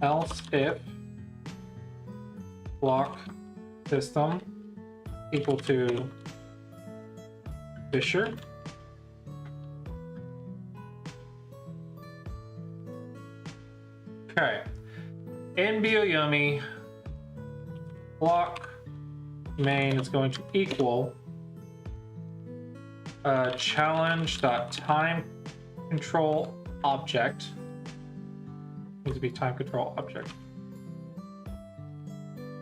else if block system equal to Fisher, okay, in Bioyomi, block main is going to equal challenge.time control object. Needs to be time control object.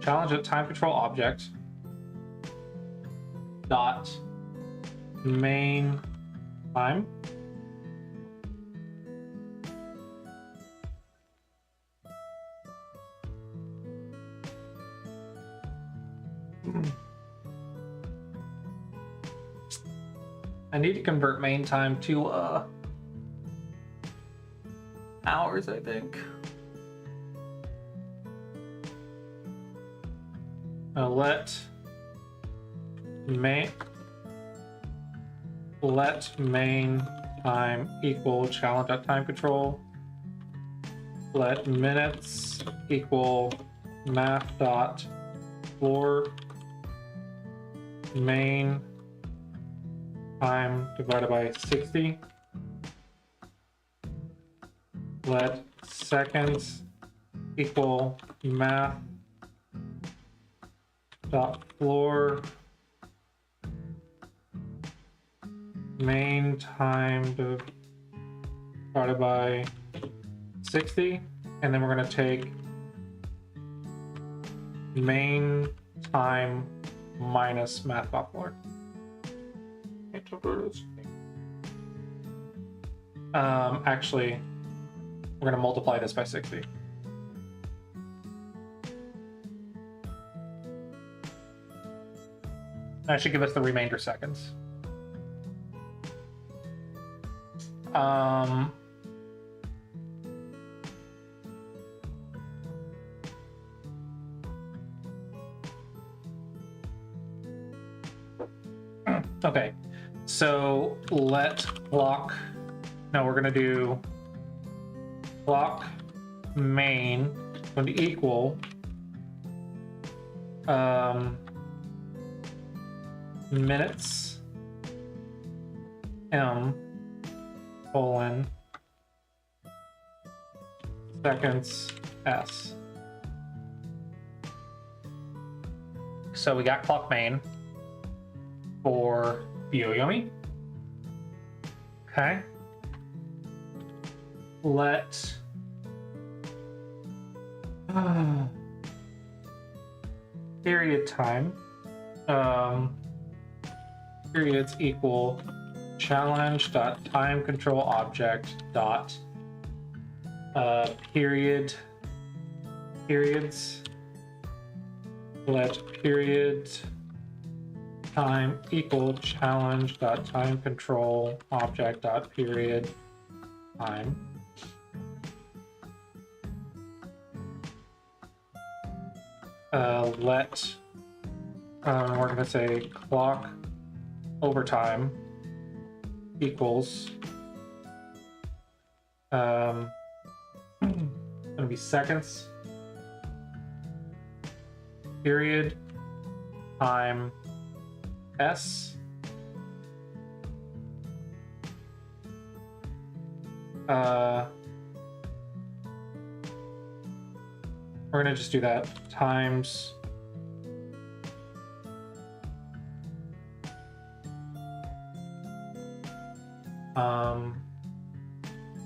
Challenge.time control object dot main time I need to convert main time to hours, I think. Let main time equal challenge.time control. Let minutes equal math.floor main time divided by 60. Let seconds equal math dot floor main time divided by 60, and then we're going to take main time minus Matplotlib. Actually, we're going to multiply this by 60. That should give us the remainder seconds. Okay, so let clock, no, we're gonna do clock main going to equal minutes m colon seconds s. So we got clock main for Byoyomi. Okay. Let period time periods equal challenge dot time control object dot periods. Let period time equal challenge dot time control object dot period time. Let we're gonna say clock overtime equals gonna be seconds period time s we're gonna just do that times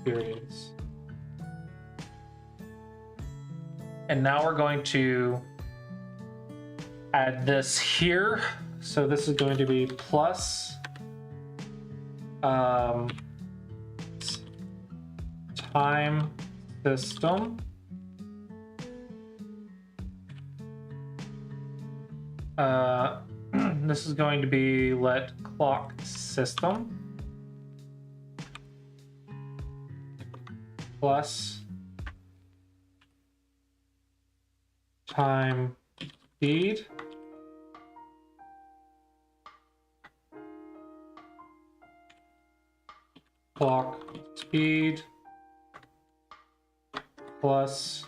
periods. And now we're going to add this here. So this is going to be plus time system this is going to be let clock system plus time speed clock speed plus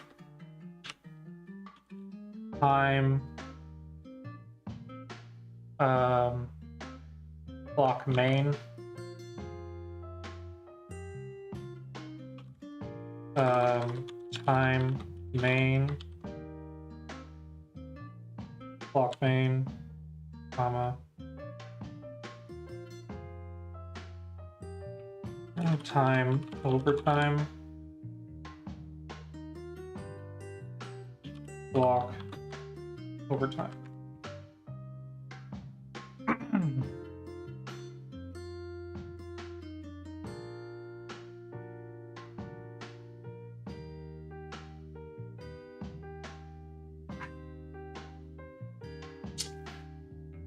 time clock main time main clock main comma time overtime clock overtime.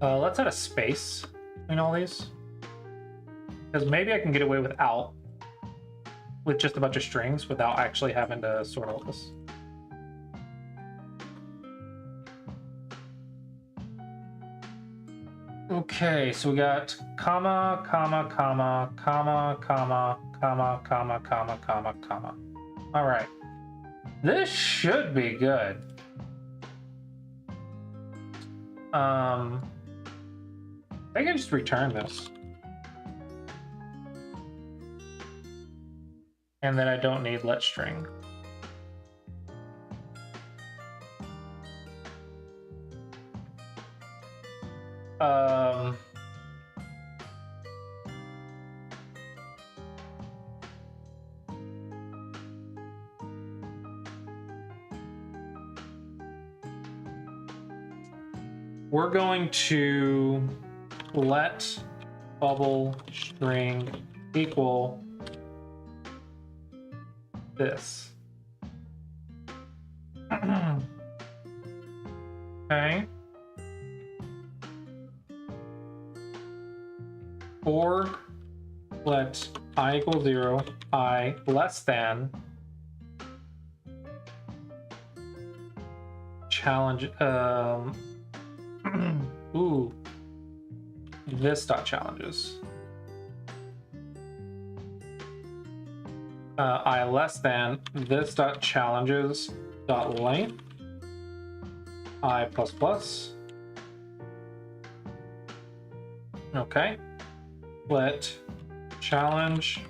Let's add a space in all these, because maybe I can get away with just a bunch of strings without actually having to sort all this. Okay, so we got comma, comma, comma, comma, comma, comma, comma, comma, comma, comma. All right, this should be good. I can just return this. And then I don't need let string. we're going to let bubble string equal this. Okay. For let I equal 0, I less than challenge ooh, this dot challenges. I less than this dot challenges dot length I plus plus. Okay. Let challenge.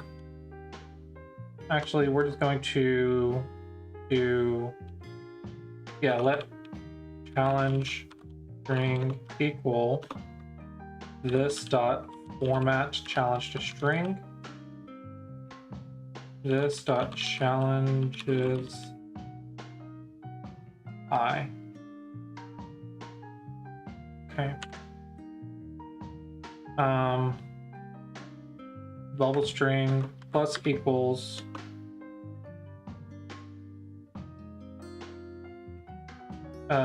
Actually, we're just going to do, yeah, let challenge string equal this dot format challenge to string. This dot challenges I. Okay. Bubble string plus equals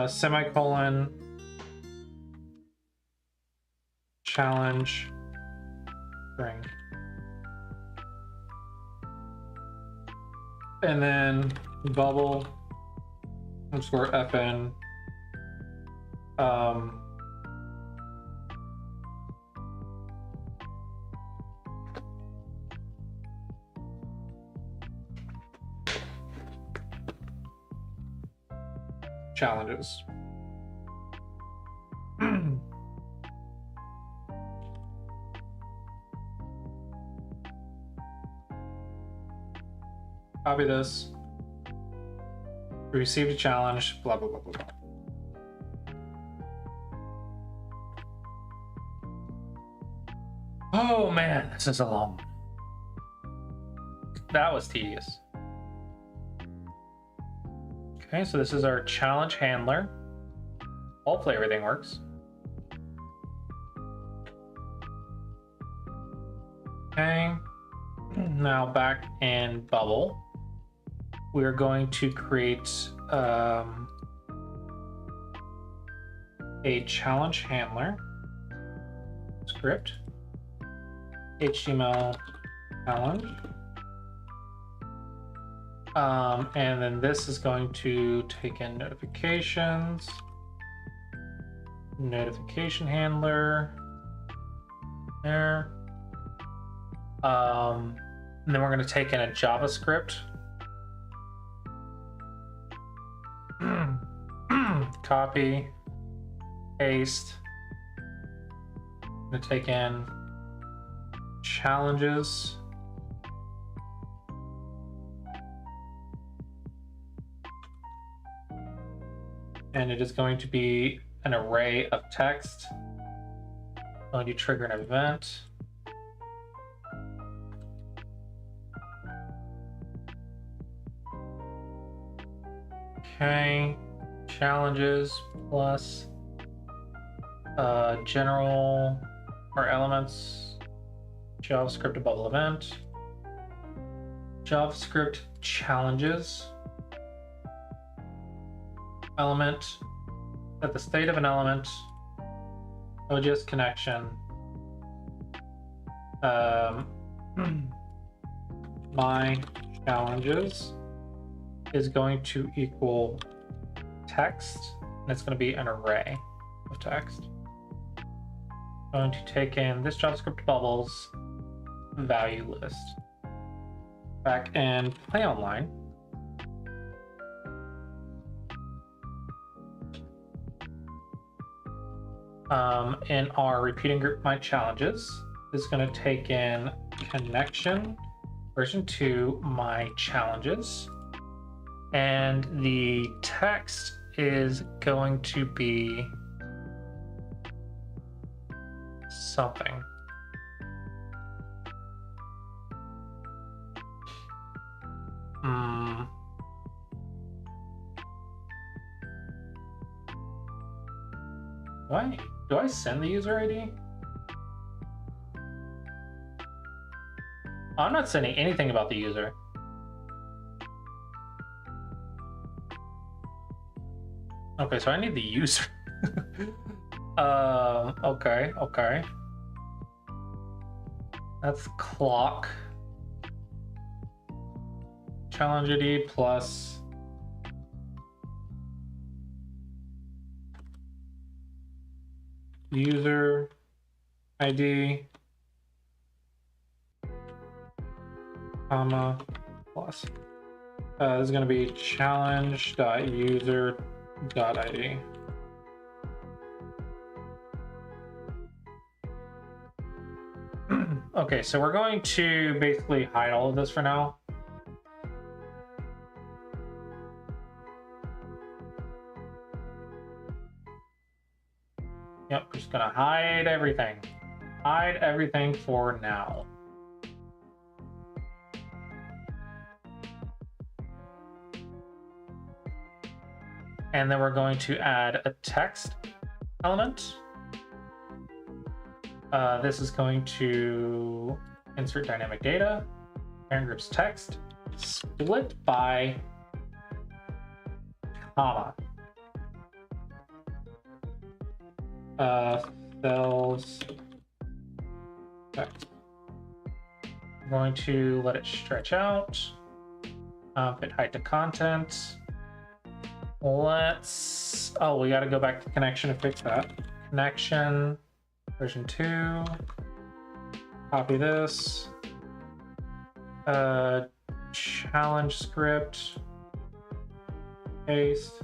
semicolon challenge string. And then bubble underscore fn challenges. Copy this. We received a challenge, blah, blah, blah, blah, blah. Oh man, this is a long one. That was tedious. Okay, so this is our challenge handler. Hopefully everything works. Okay, now back in Bubble, we're going to create a challenge handler script, HTML challenge. And then this is going to take in notifications, notification handler there. And then we're going to take in a JavaScript. Copy, paste. I'm going to take in challenges. And it is going to be an array of text. I'm going to trigger an event. Okay, challenges plus general or elements, JavaScript bubble event, JavaScript challenges element, set the state of an element, OJS connection, my challenges is going to equal text, and it's going to be an array of text. I'm going to take in this JavaScript bubbles value list. Back in Play Online, in our repeating group my challenges, this is going to take in connection version 2 my challenges, and the text is going to be something. Do I send the user ID? I'm not sending anything about the user. Okay, so I need the user. Okay. That's clock. Challenge ID plus user ID, comma, plus. This is going to be challenge.user.id. Okay, so we're going to basically hide all of this for now. Yep, we're just gonna hide everything. Hide everything for now. And then we're going to add a text element. This is going to insert dynamic data, parent group's text, split by comma. Cells text. I'm going to let it stretch out. Fit height to content. Let's. Oh, we got to go back to connection to fix that. Connection version 2. Copy this. Challenge script. Paste.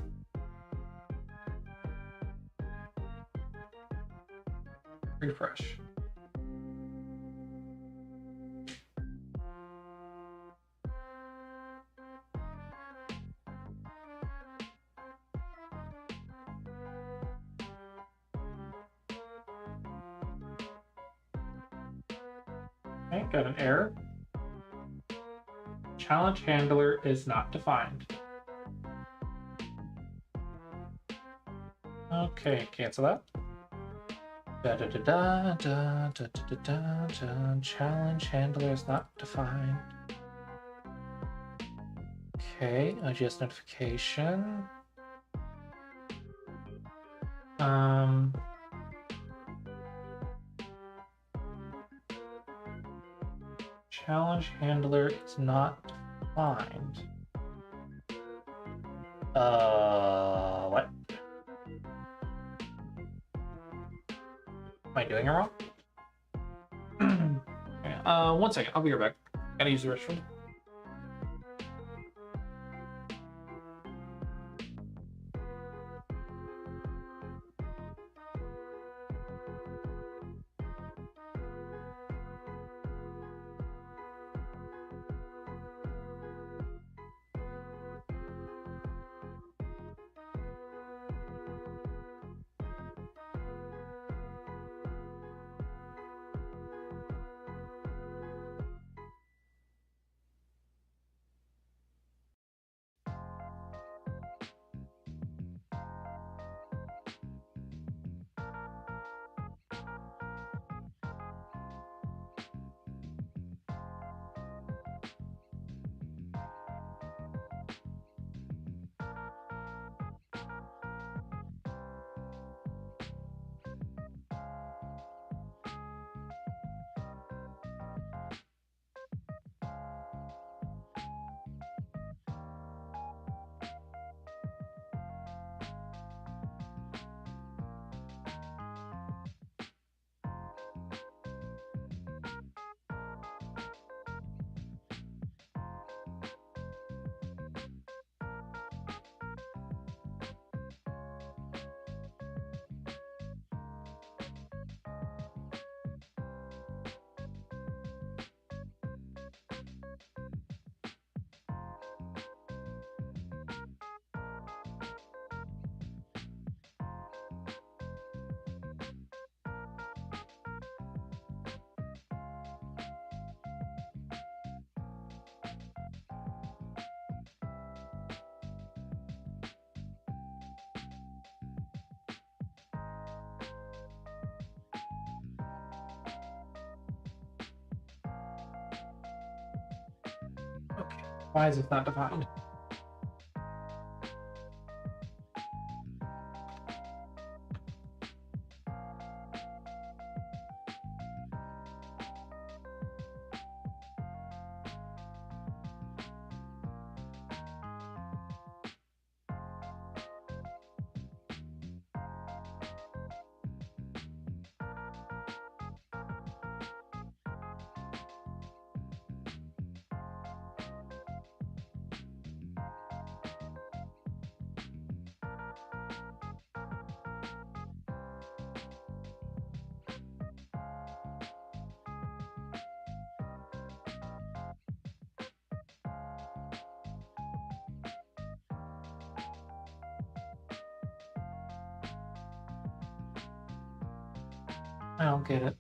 Refresh. Okay, got an error. Challenge handler is not defined. Okay, cancel that. Challenge handler is not defined. Okay, adjust notification. Challenge handler is not defined. What? Am I doing it wrong? Okay, 1 second, I'll be right back. Gotta use the restroom. Why is this not defined? I don't get it.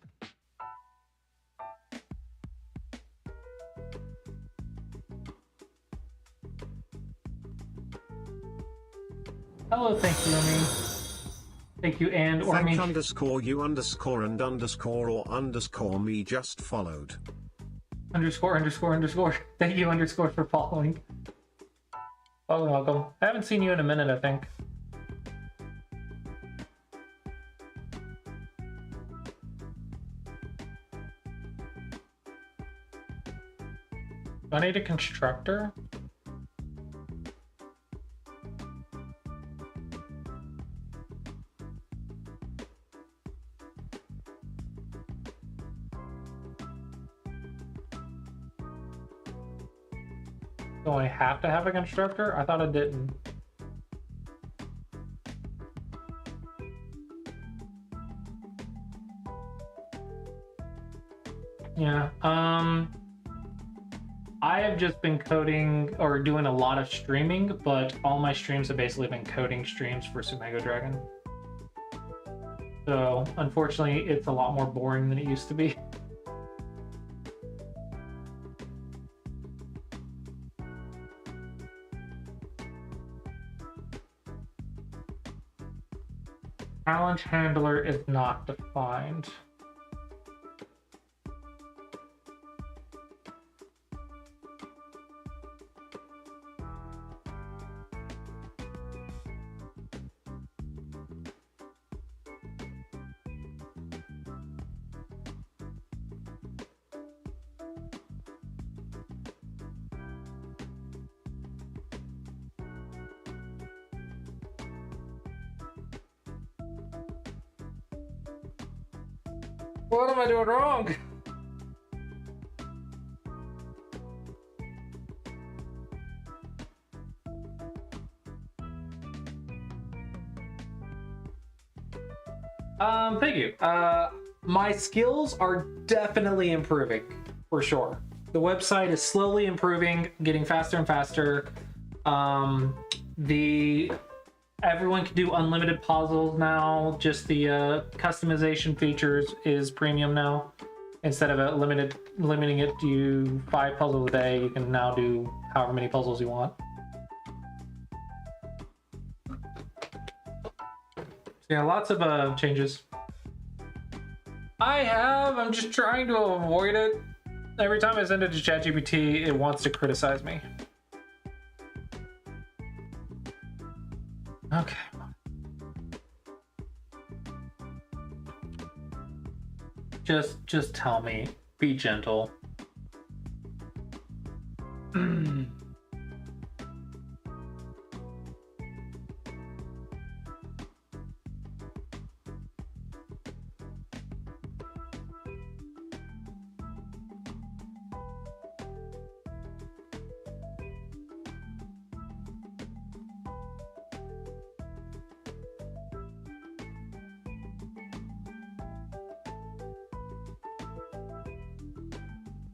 Hello, thank you, Ormi. Thank you, and Thank Ormi. underscore you underscore and underscore or underscore me just followed. Underscore, underscore, underscore. Thank you, underscore, for following. Welcome, welcome. I haven't seen you in a minute, I think. Do I need a constructor? Do I have to have a constructor? I thought I didn't. Yeah, I have just been coding or doing a lot of streaming, but all my streams have basically been coding streams for Sumago Dragon. So, unfortunately, it's a lot more boring than it used to be. Challenge handler is not defined. What am I doing wrong? Thank you. My skills are definitely improving, for sure. The website is slowly improving, getting faster and faster. Everyone can do unlimited puzzles now. Just the customization features is premium now. Instead of limiting it to 5 puzzles a day, you can now do however many puzzles you want. Yeah, lots of changes. I'm just trying to avoid it. Every time I send it to ChatGPT, it wants to criticize me. Okay. Just tell me. Be gentle.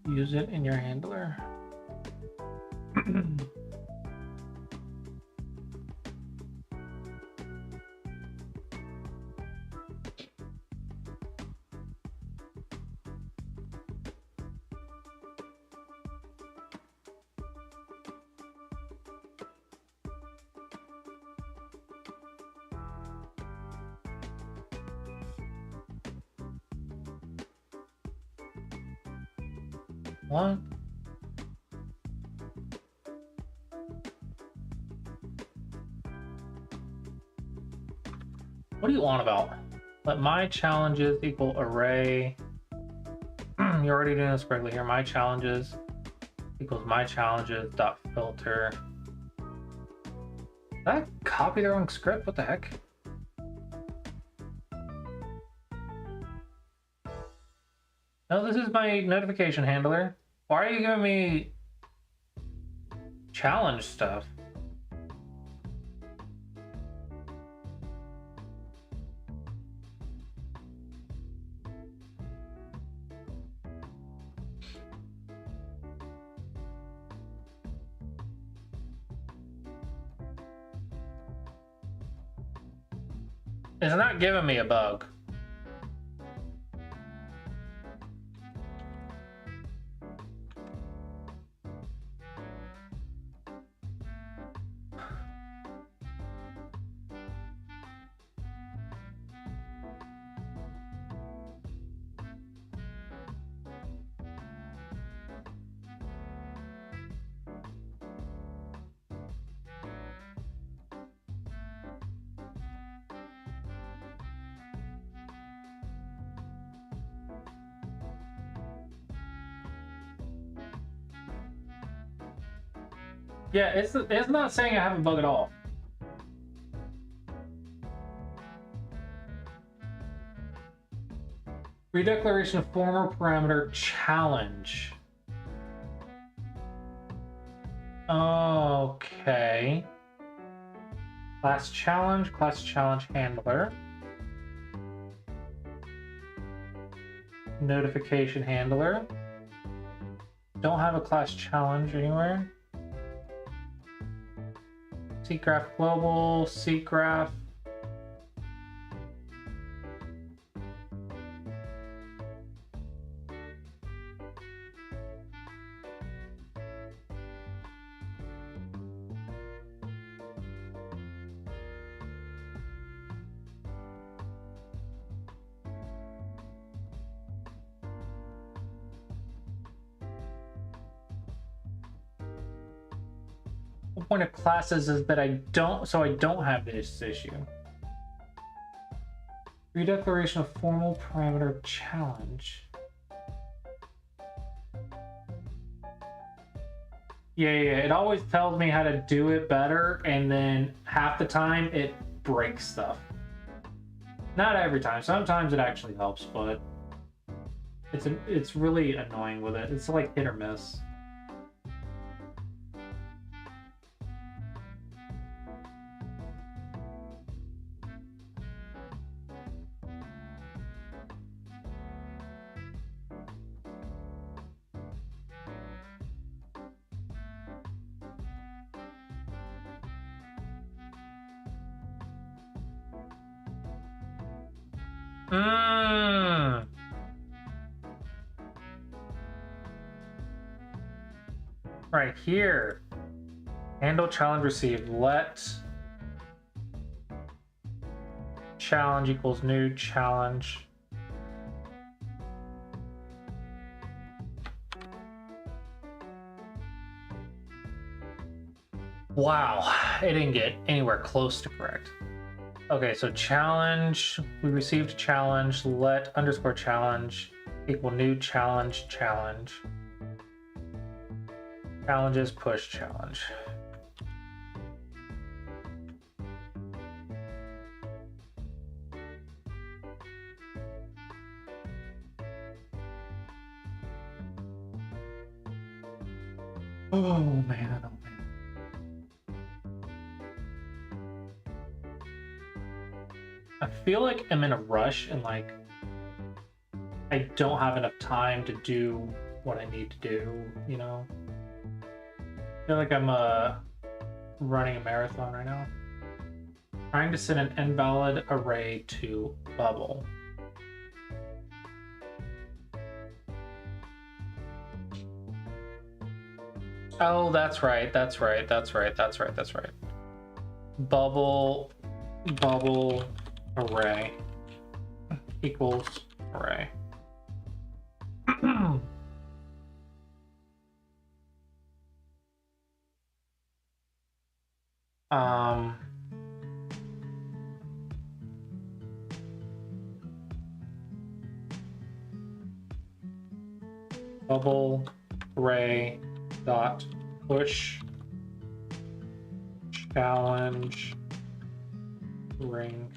Use it in your handler. What? What are you on about? Let my challenges equal array. You're already doing this correctly here. My challenges equals my challenges dot filter. Did I copy the wrong script? What the heck? No, this is my notification handler. Why are you giving me challenge stuff? It's not giving me a bug. Yeah, it's not saying I have a bug at all. Redeclaration of former parameter challenge. Okay. Class challenge handler. Notification handler. Don't have a class challenge anywhere. Seatgraph global, seatgraph. The point of classes is that I don't have this issue. Redeclaration of formal parameter challenge. Yeah, it always tells me how to do it better, and then half the time it breaks stuff. Not every time. Sometimes it actually helps, but it's really annoying with it. It's like hit or miss. Right here. Handle challenge received. Let challenge equals new challenge. Wow, it didn't get anywhere close to correct. Okay, so challenge, we received a challenge, let underscore challenge equal new challenge challenge. Challenges push challenge. Oh man, oh man. I feel like I'm in a rush and like I don't have enough time to do what I need to do, you know? I feel like I'm running a marathon right now. Trying to send an invalid array to bubble. Oh, that's right. Bubble array equals array. bubble array dot push challenge ring.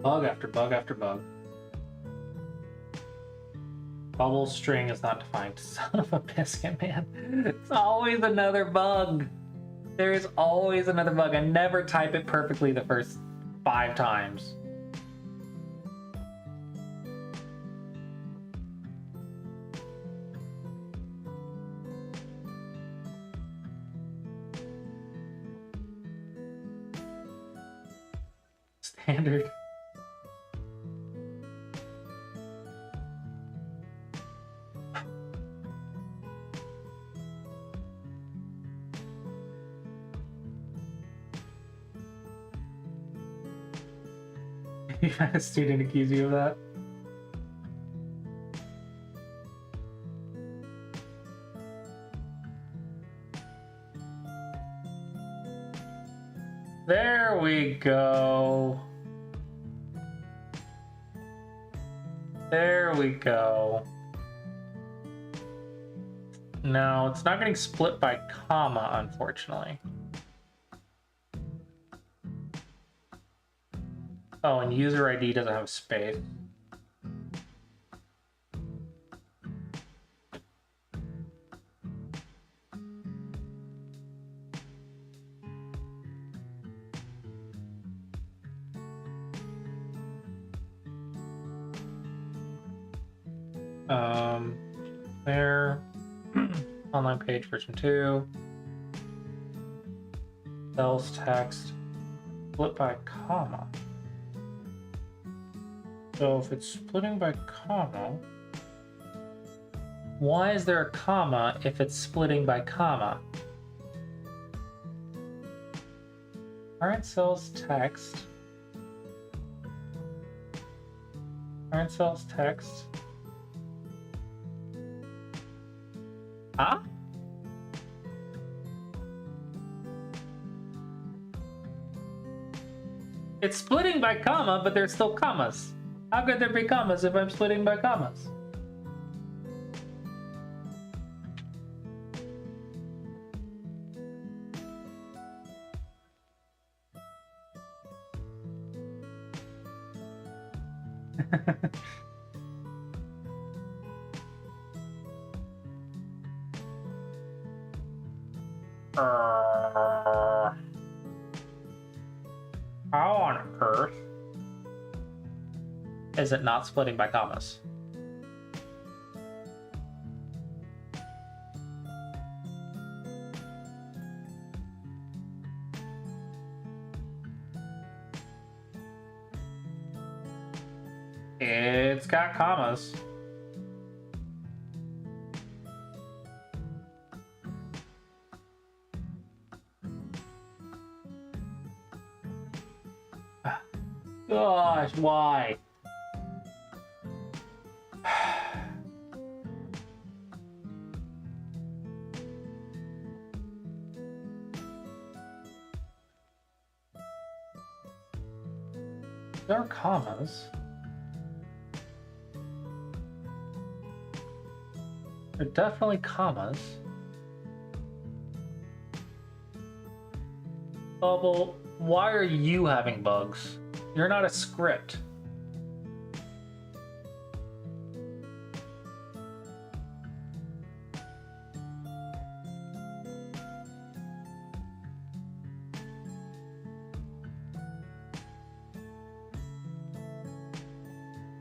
Bug after bug after bug. Bubble string is not defined. Son of a biscuit, man. It's always another bug. There's always another bug. I never type it perfectly the first 5 times. Standard. You had a student accuse you of that? There we go. There we go. No, it's not getting split by comma, unfortunately. Oh, and user ID doesn't have space. There. Online page version 2. Cells text. Split by comma. So if it's splitting by comma, why is there a comma if it's splitting by comma? Current cells text. Current cells text. Huh? It's splitting by comma, but there's still commas. How could there be commas if I'm splitting by commas? How on earth is it not splitting by commas? It's got commas. Gosh, why? There are commas. There are definitely commas. Bubble, why are you having bugs? You're not a script.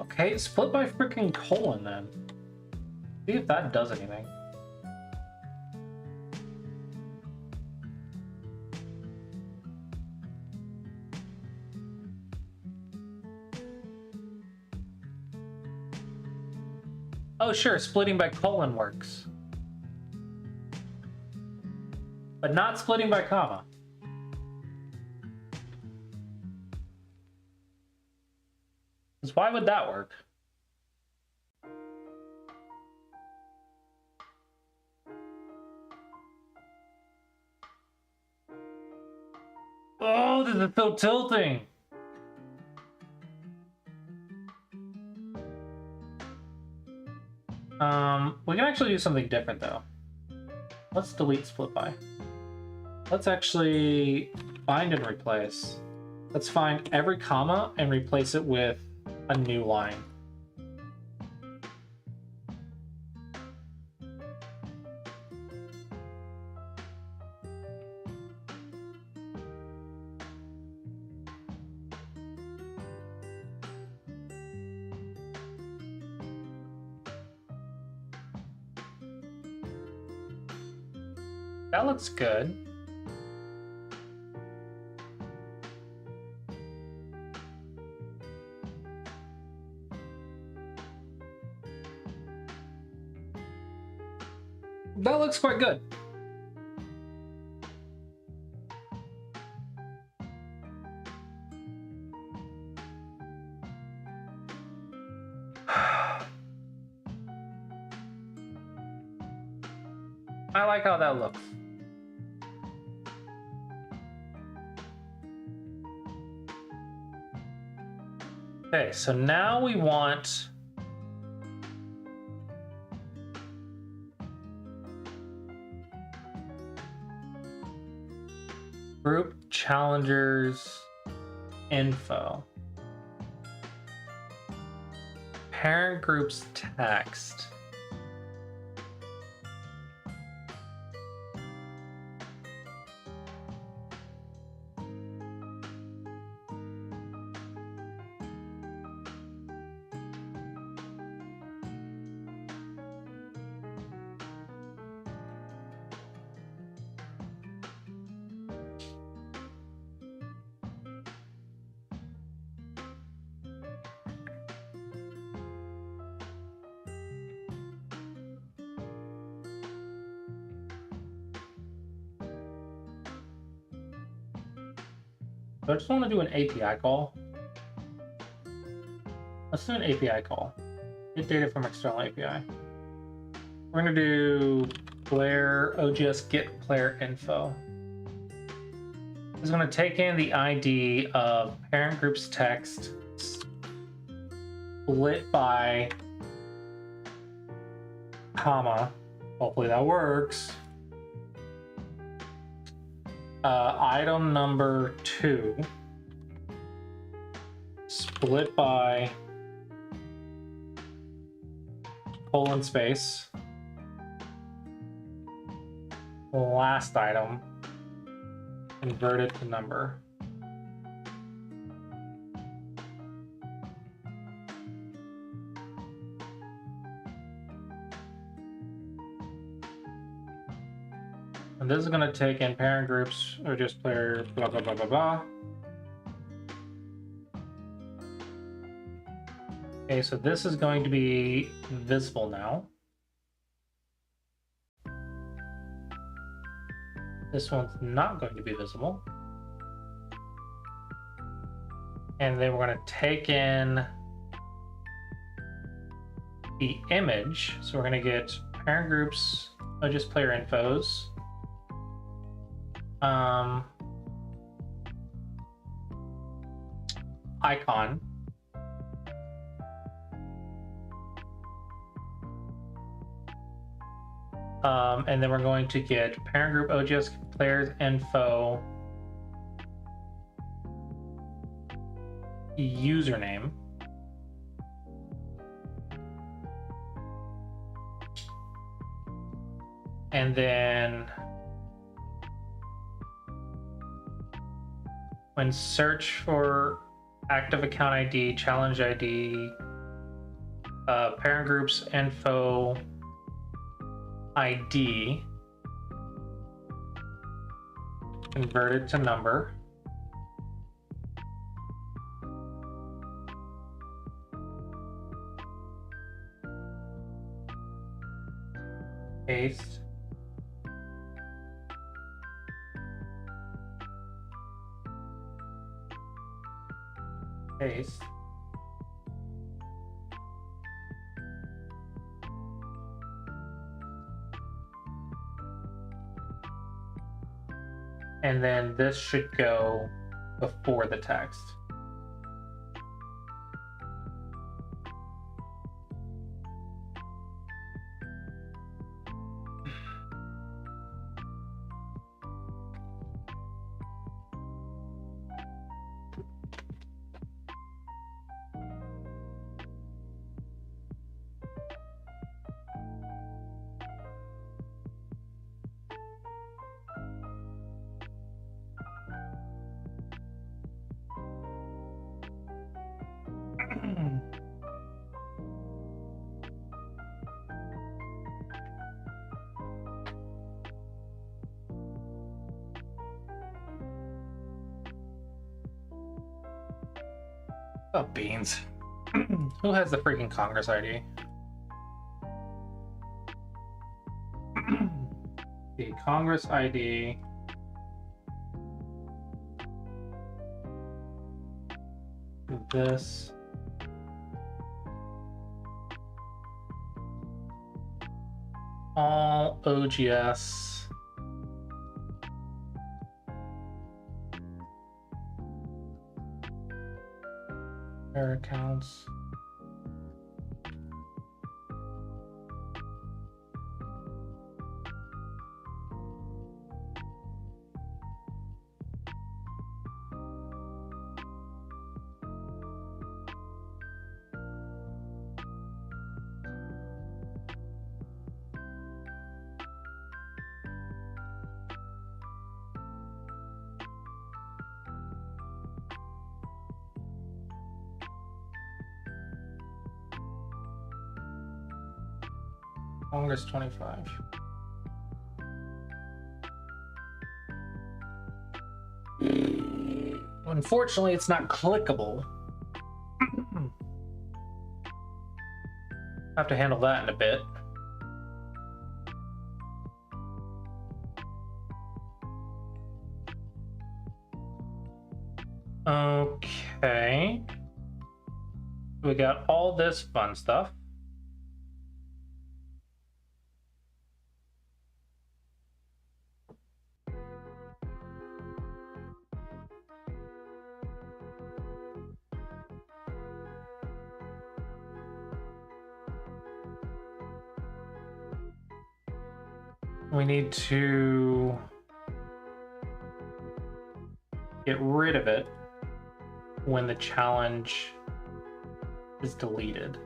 Okay, split by freaking colon then. See if that does anything. Oh, sure, splitting by colon works. But not splitting by comma. Because why would that work? Oh, this is so tilting. We can actually do something different though. Let's delete split by. Let's actually find and replace. Let's find every comma and replace it with a new line. That looks good. That looks quite good. I like how that looks. Okay, so now we want group challengers info. Parent groups text. So I just want to do an API call. Let's do an API call. Get data from external API. We're going to do player OGS get player info. It's going to take in the ID of parent group's text split by comma. Hopefully that works. Item number 2 split by colon space last item converted to number. And this is going to take in parent groups or just player blah blah blah blah blah. Okay, so this is going to be visible now. This one's not going to be visible. And then we're going to take in the image. So we're going to get parent groups, just player infos. Icon. And then we're going to get parent group OGS players info username. And then when search for active account ID, challenge ID, parent groups info ID converted to number. Paste. Paste. And then this should go before the text. Oh, beans. Who has the freaking Congress ID? The Congress ID. This. All OGS. Their accounts. Congress 25. Unfortunately, it's not clickable. Have to handle that in a bit. Okay. We got all this fun stuff. We need to get rid of it when the challenge is deleted.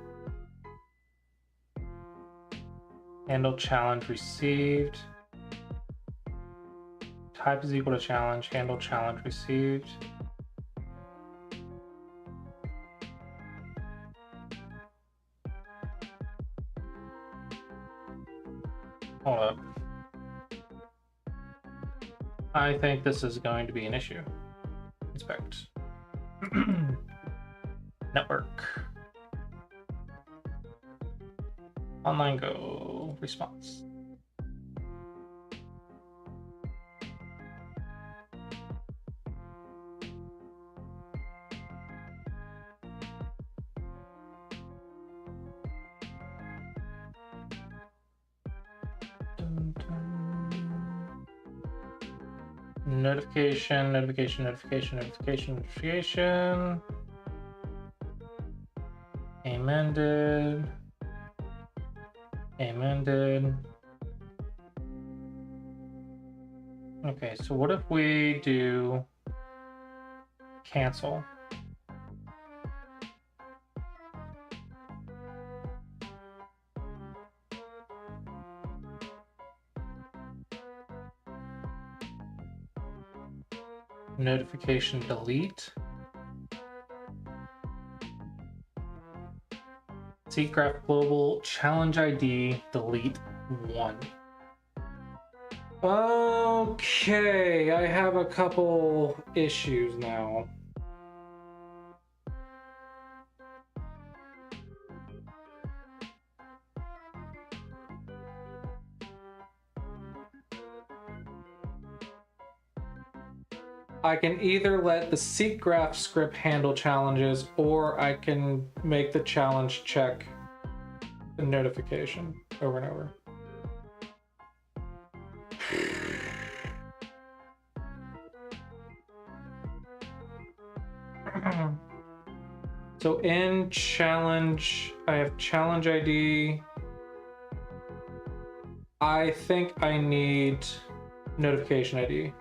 Handle challenge received. Type is equal to challenge. Handle challenge received. Hold up. I think this is going to be an issue. Inspect. Network. Online Go response. Notification, notification, notification, notification, notification. Amended. Amended. Okay, so what if we do cancel? Notification delete. Seatgraph Global challenge ID delete 1. Okay, I have a couple issues now. I can either let the seek graph script handle challenges, or I can make the challenge check the notification over and over. So in challenge, I have challenge ID. I think I need notification ID.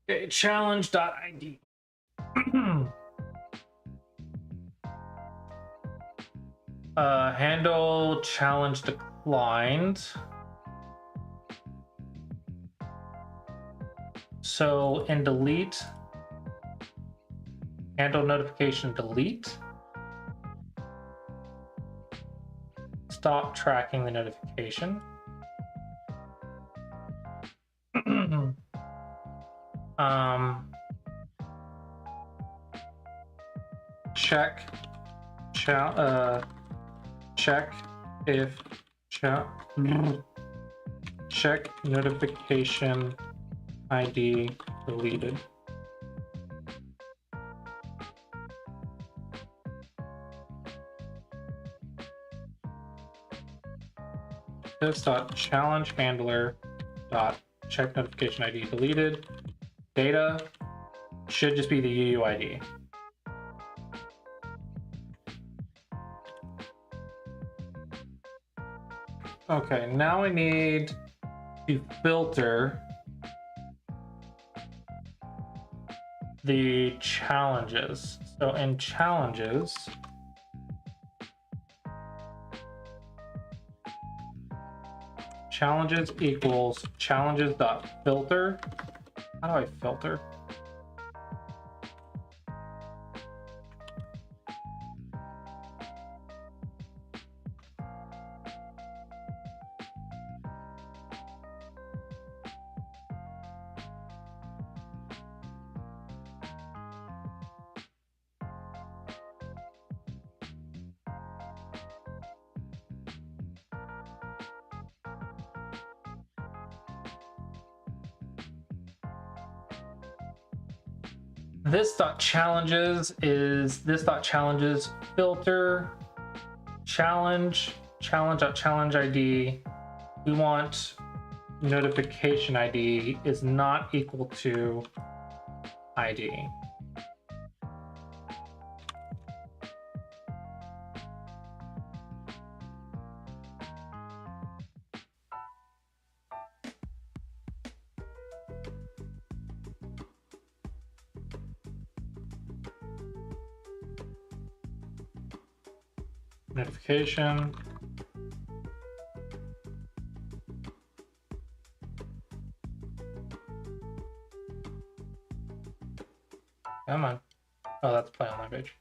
Okay, challenge.id. Handle challenge declined. So in delete, handle notification delete. Stop tracking the notification. Check if check notification ID deleted. This.challenge handler dot check notification ID deleted. Data should just be the UUID. Okay, now I need to filter the challenges. So in challenges, challenges equals challenges.filter. How do I filter? This.challenges is this.challenges filter challenge.challenge ID. We want notification ID is not equal to ID. Notification. Come on. Oh, that's play on page.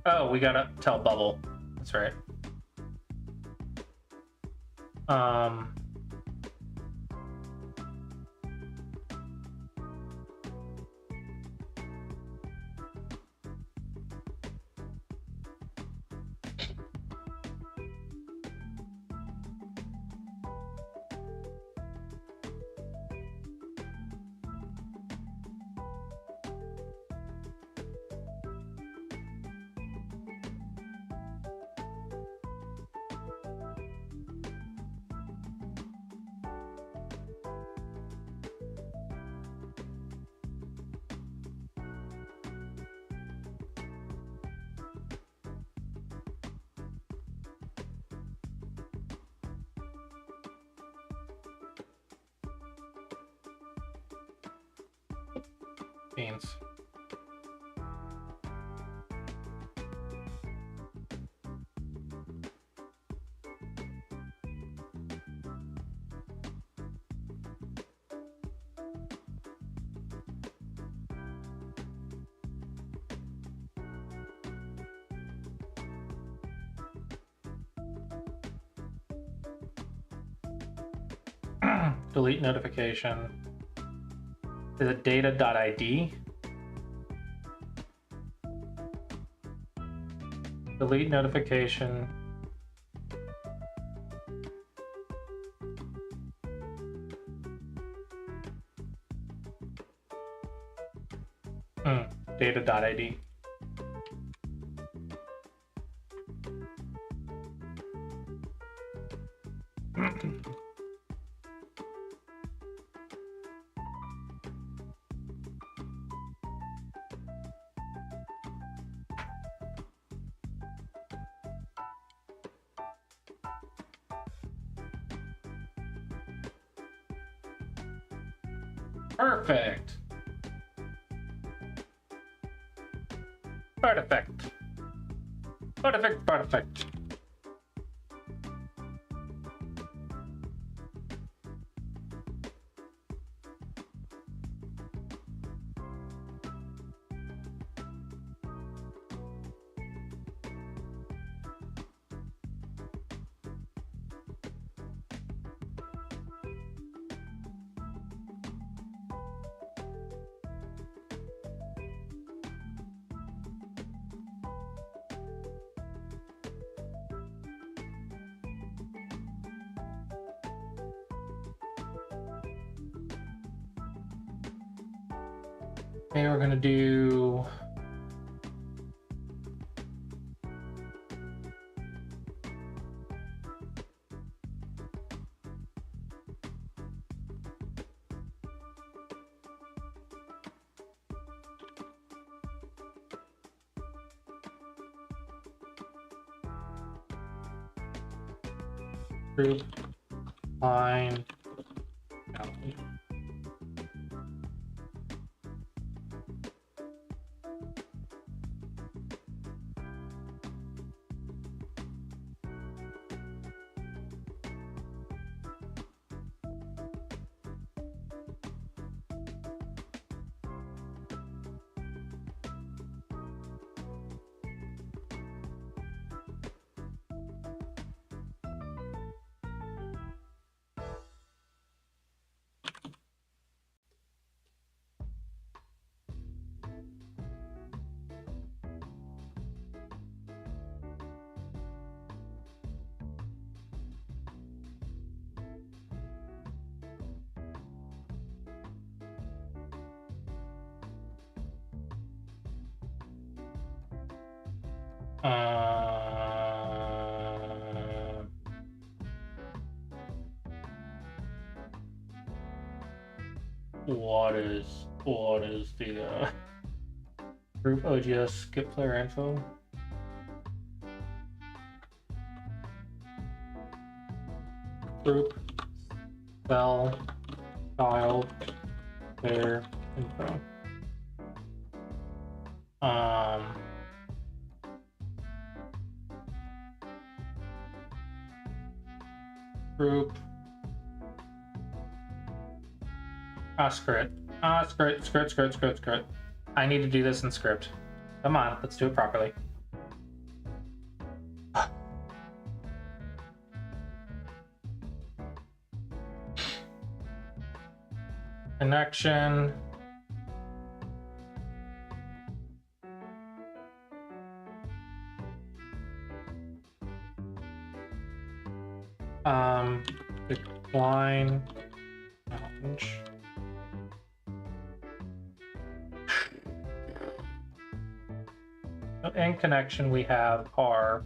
Oh, we gotta tell Bubble. That's right. Beans. Delete notification. Is it data.id? Delete notification. Data.id. Perfect. Perfect. Perfect, perfect. Okay, we're gonna do group line challenge. Uh, what is the group OGS skip player info? Group cell child player info. Group script. Script. I need to do this in script. Come on, let's do it properly. Connection. Decline challenge. In connection, we have our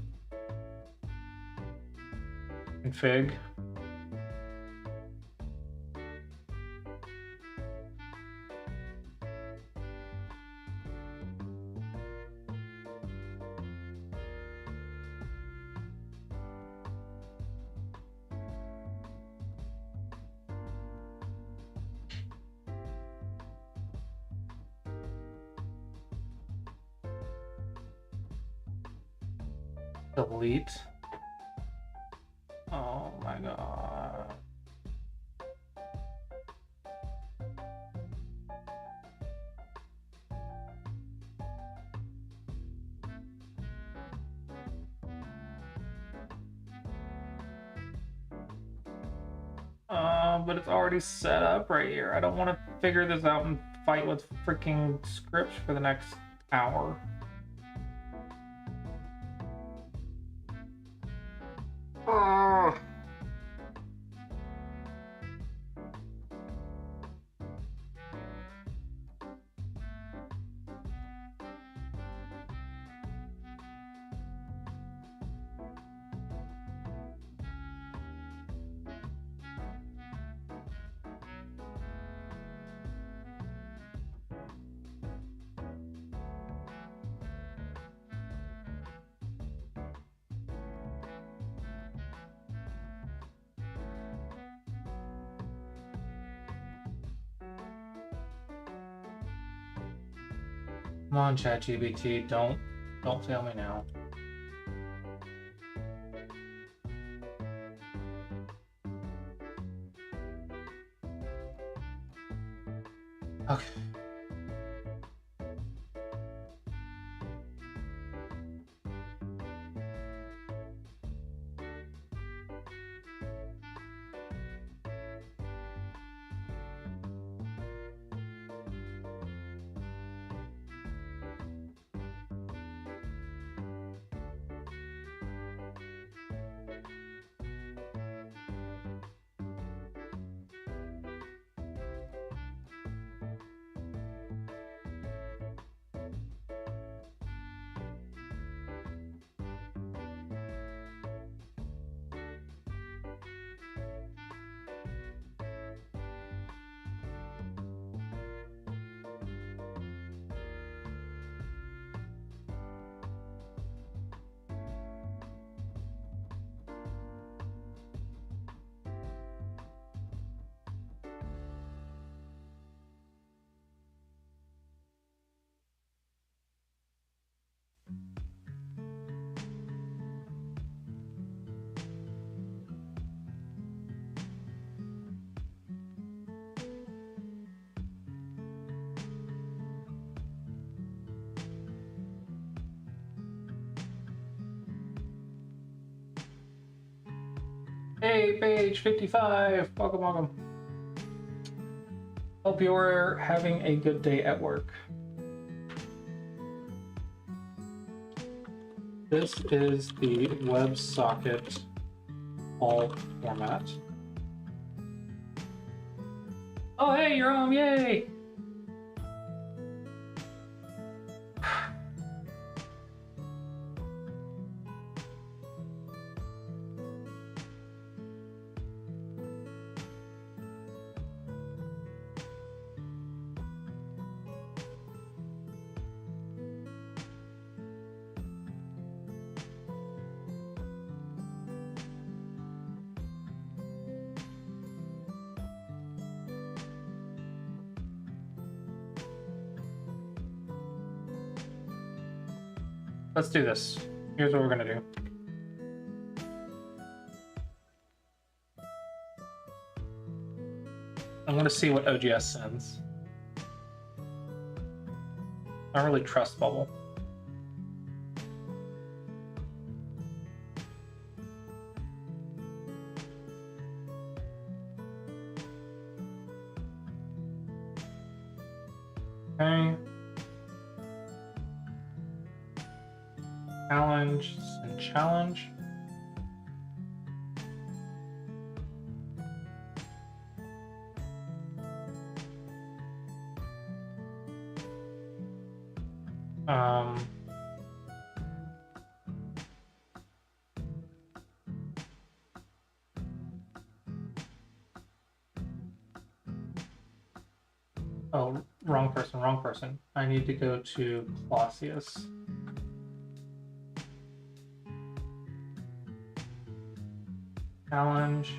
config. Delete. Oh my god. but it's already set up right here. I don't want to figure this out and fight with freaking scripts for the next hour. Ugh. Come on, ChatGPT, don't fail me now. Okay. Hey, page 55. Welcome, welcome. Hope you're having a good day at work. This is the WebSocket alt format. Oh, hey, you're home. Yay! Let's do this. Here's what we're gonna do. I'm gonna see what OGS sends. I don't really trust Bubble. Okay. Challenge and challenge. Oh, wrong person, wrong person. I need to go to Clausius. Challenge.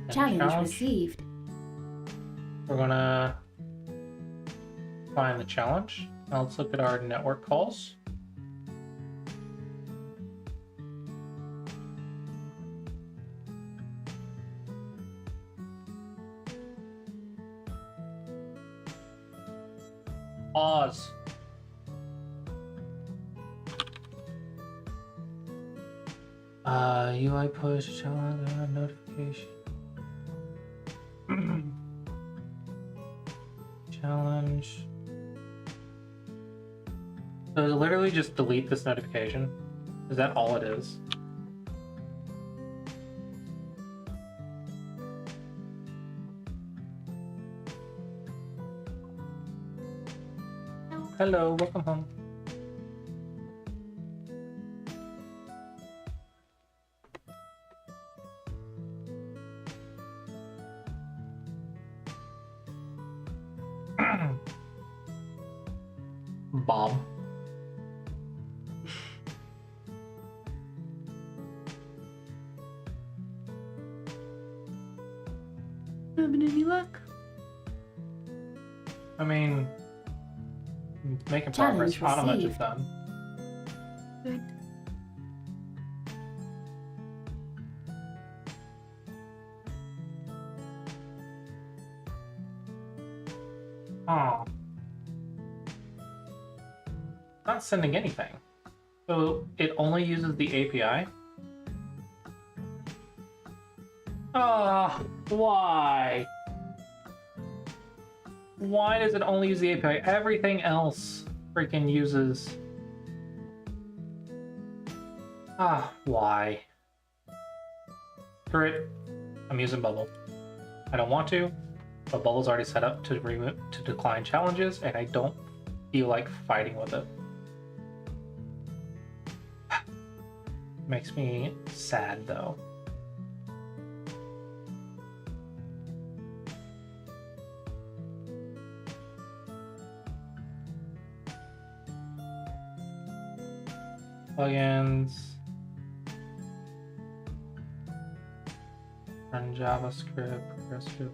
And Challenge received. We're gonna find the challenge. Now let's look at our network calls. Pause. UI push challenge notification. challenge. So literally just delete this notification. Is that all it is? Hello, welcome home. Bob. Having any luck? I mean, making Challenge progress. Automate is received. done. Good. Oh. Not sending anything. So it only uses the API? Ah, why? Why does it only use the API? Everything else freaking uses... Ah, why? Screw it. I'm using Bubble. I don't want to, but Bubble's already set up to decline challenges, and I don't feel like fighting with it. Makes me sad, though. Plugins. Run JavaScript, ProScript.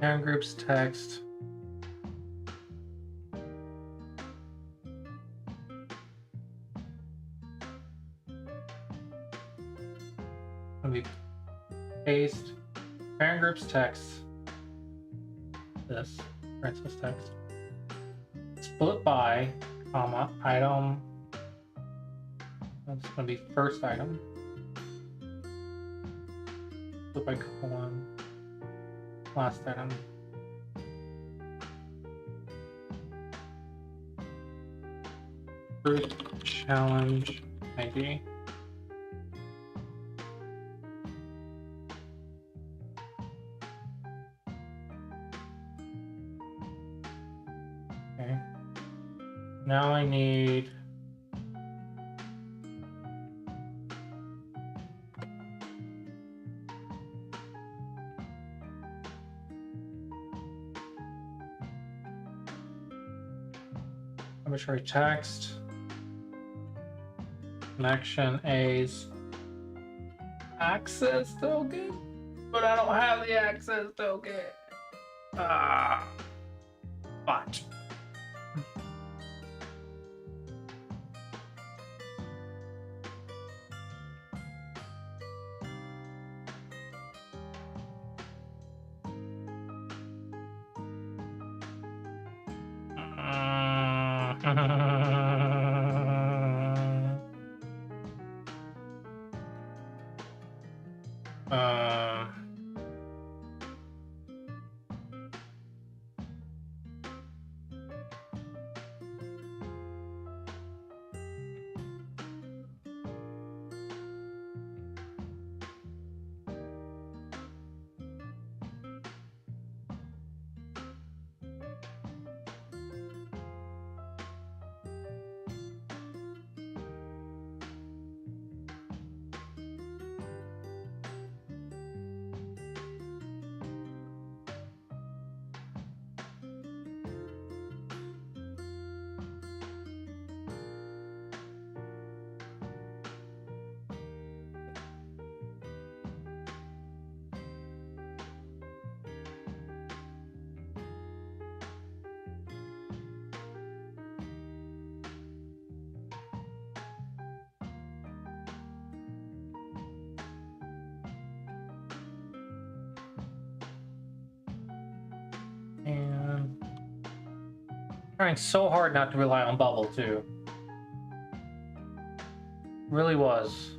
Parent groups text. Let me paste parent groups text. This Francis text. Split by, comma, item. That's gonna be first item. Split by colon. Last item. Group challenge ID. Okay. Now I need arbitrary text. Connection A's access token, but I don't have the access token. Ah, fudge. Uh, Trying so hard not to rely on bubble too. Really was.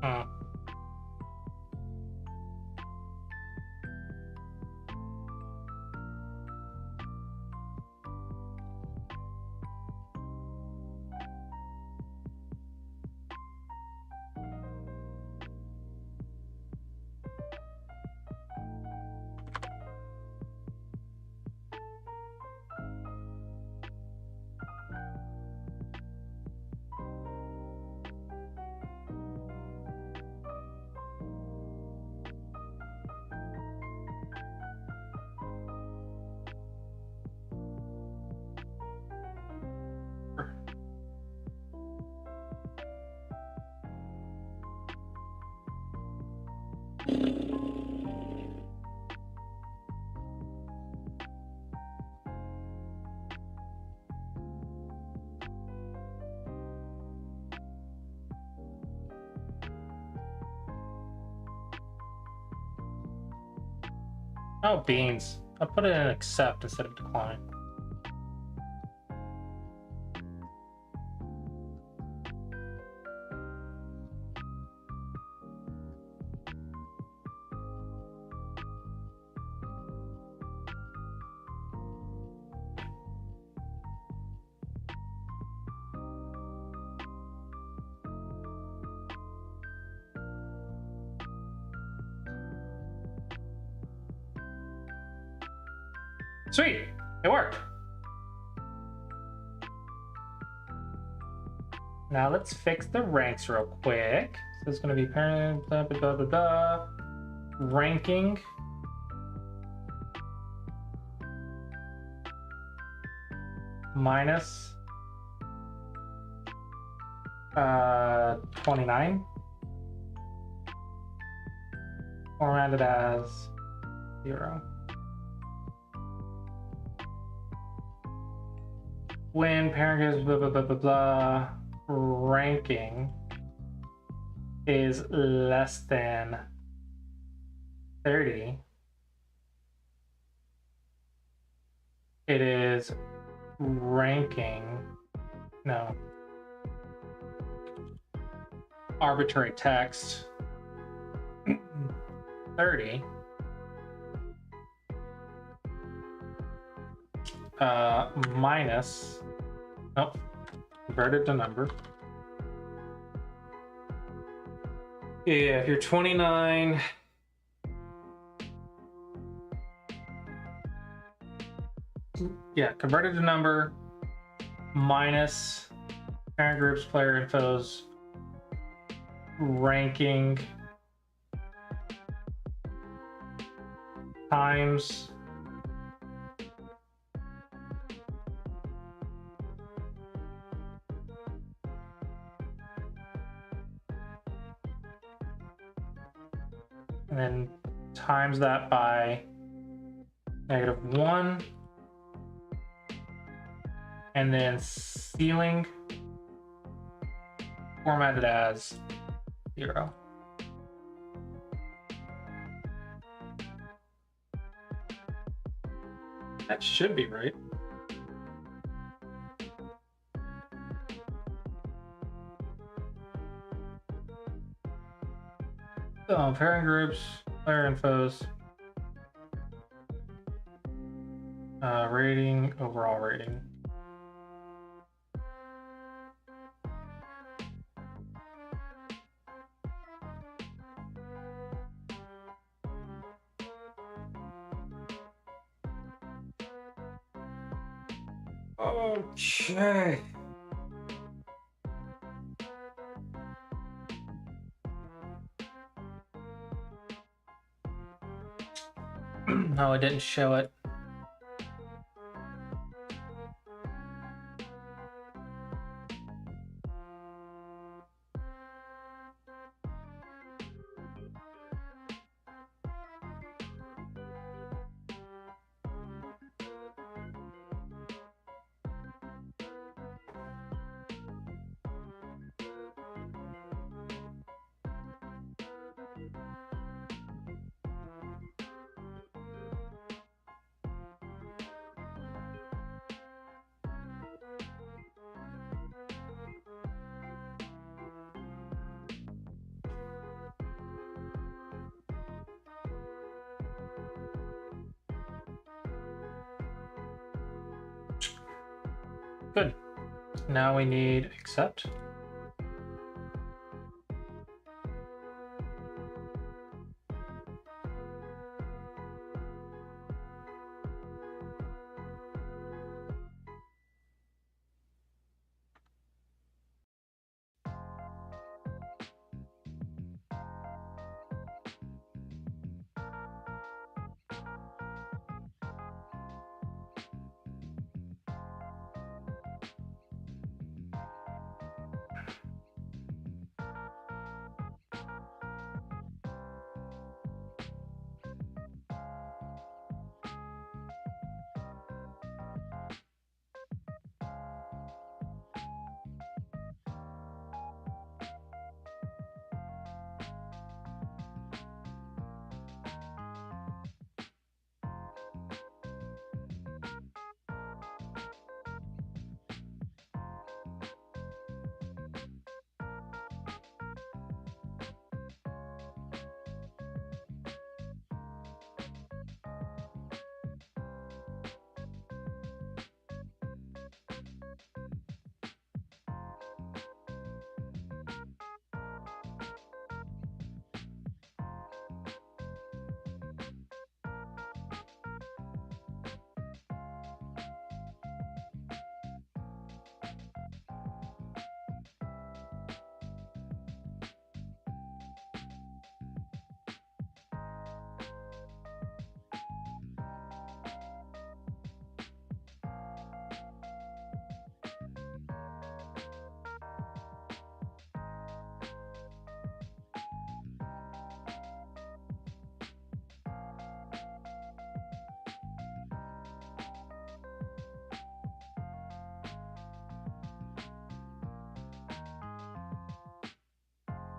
Hmm. Oh, beans. I put it in accept instead of decline. Sweet, it worked. Now let's fix the ranks real quick. So it's going to be parent, blah, blah, blah, blah, blah. Ranking. Minus 29. Formatted as 0. When parent goes blah blah blah blah blah, ranking is less than 30, it is ranking, no, arbitrary text 30 minus, nope, converted to number. Yeah, if you're 29, yeah, converted to number minus parent groups, player infos, ranking times and then times that by -1, and then ceiling formatted as 0. That should be right. So, pairing groups, player infos, rating, overall rating. Okay. No, it didn't show it. Good. Now we need accept.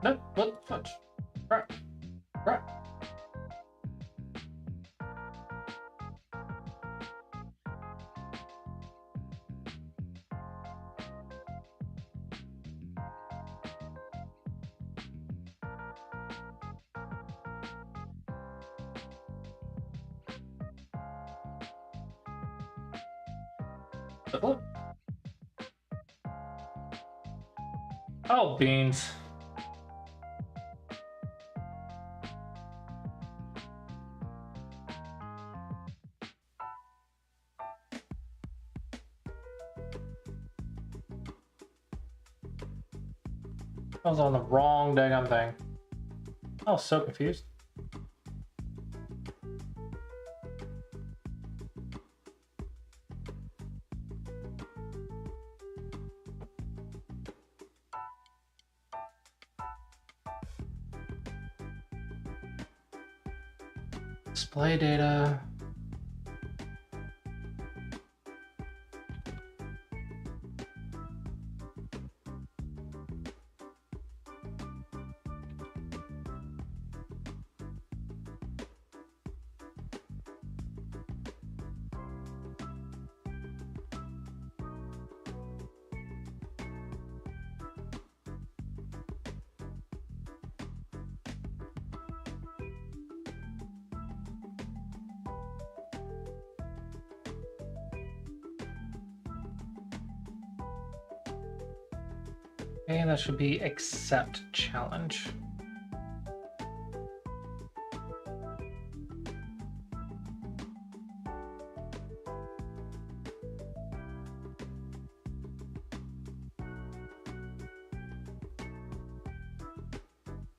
No, what? Fudge. Right. Right. Flip. Oh, beans. I was on the wrong daggum thing. I was so confused. Display data. Okay, that should be accept challenge.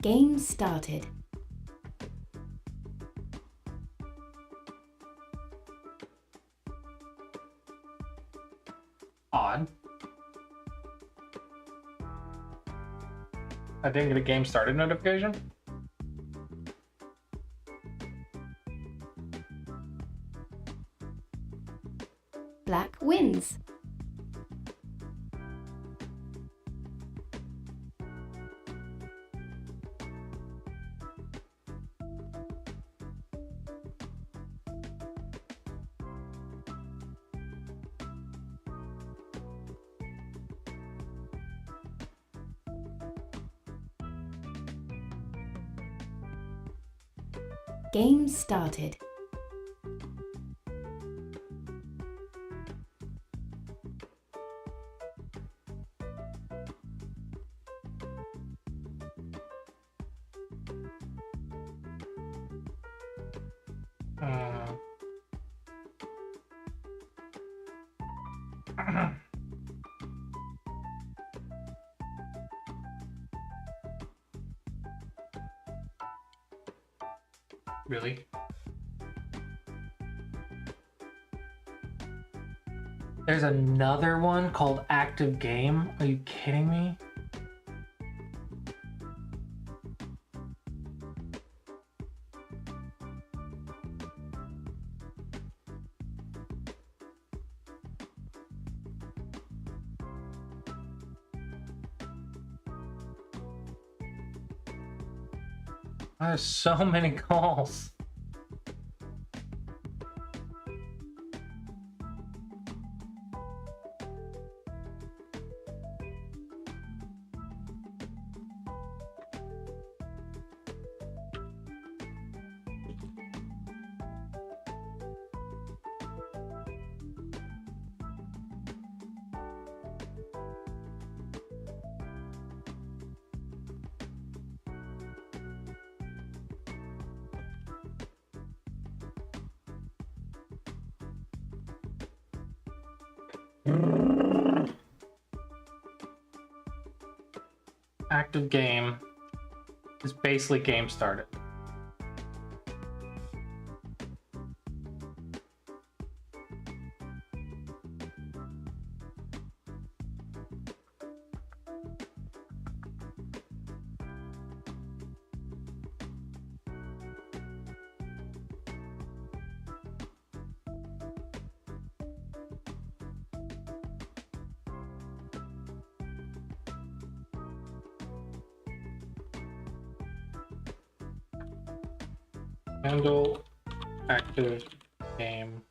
Game started. Odd. I didn't get a game started notification. Black wins. Game started. Really? There's another one called Active Game. Are you kidding me? There's so many calls. Active Game is basically game started. Handle Active Game.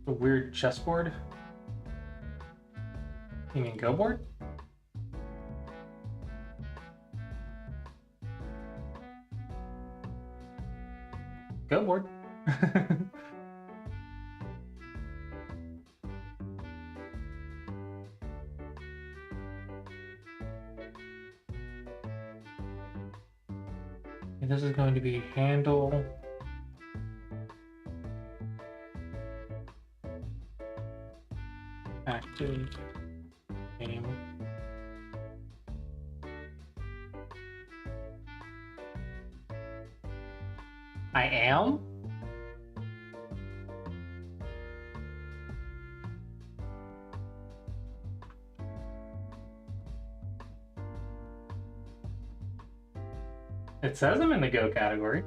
A weird chessboard? You mean Go board? Go board. And this is going to be handle. Active game. I am? It says I'm in the Go category.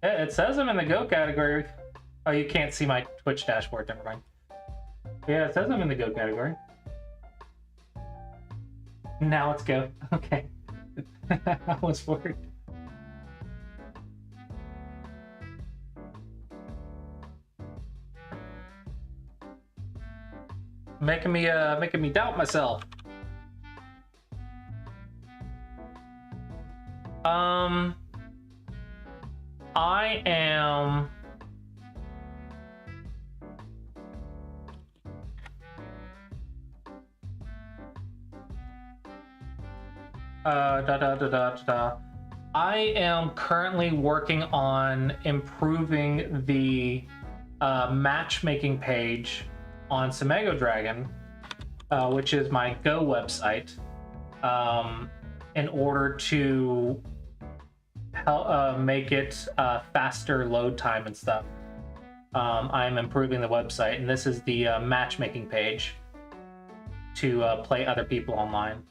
Yeah, it says I'm in the Go category. Oh, you can't see my Twitch dashboard, never mind. Yeah, it says I'm in the Go category. Now let's go. Okay. I was worried. Making me doubt myself. I am I am currently working on improving the matchmaking page on Samego Dragon, which is my Go website, in order to help make it faster load time and stuff. I'm improving the website, and this is the matchmaking page to play other people online.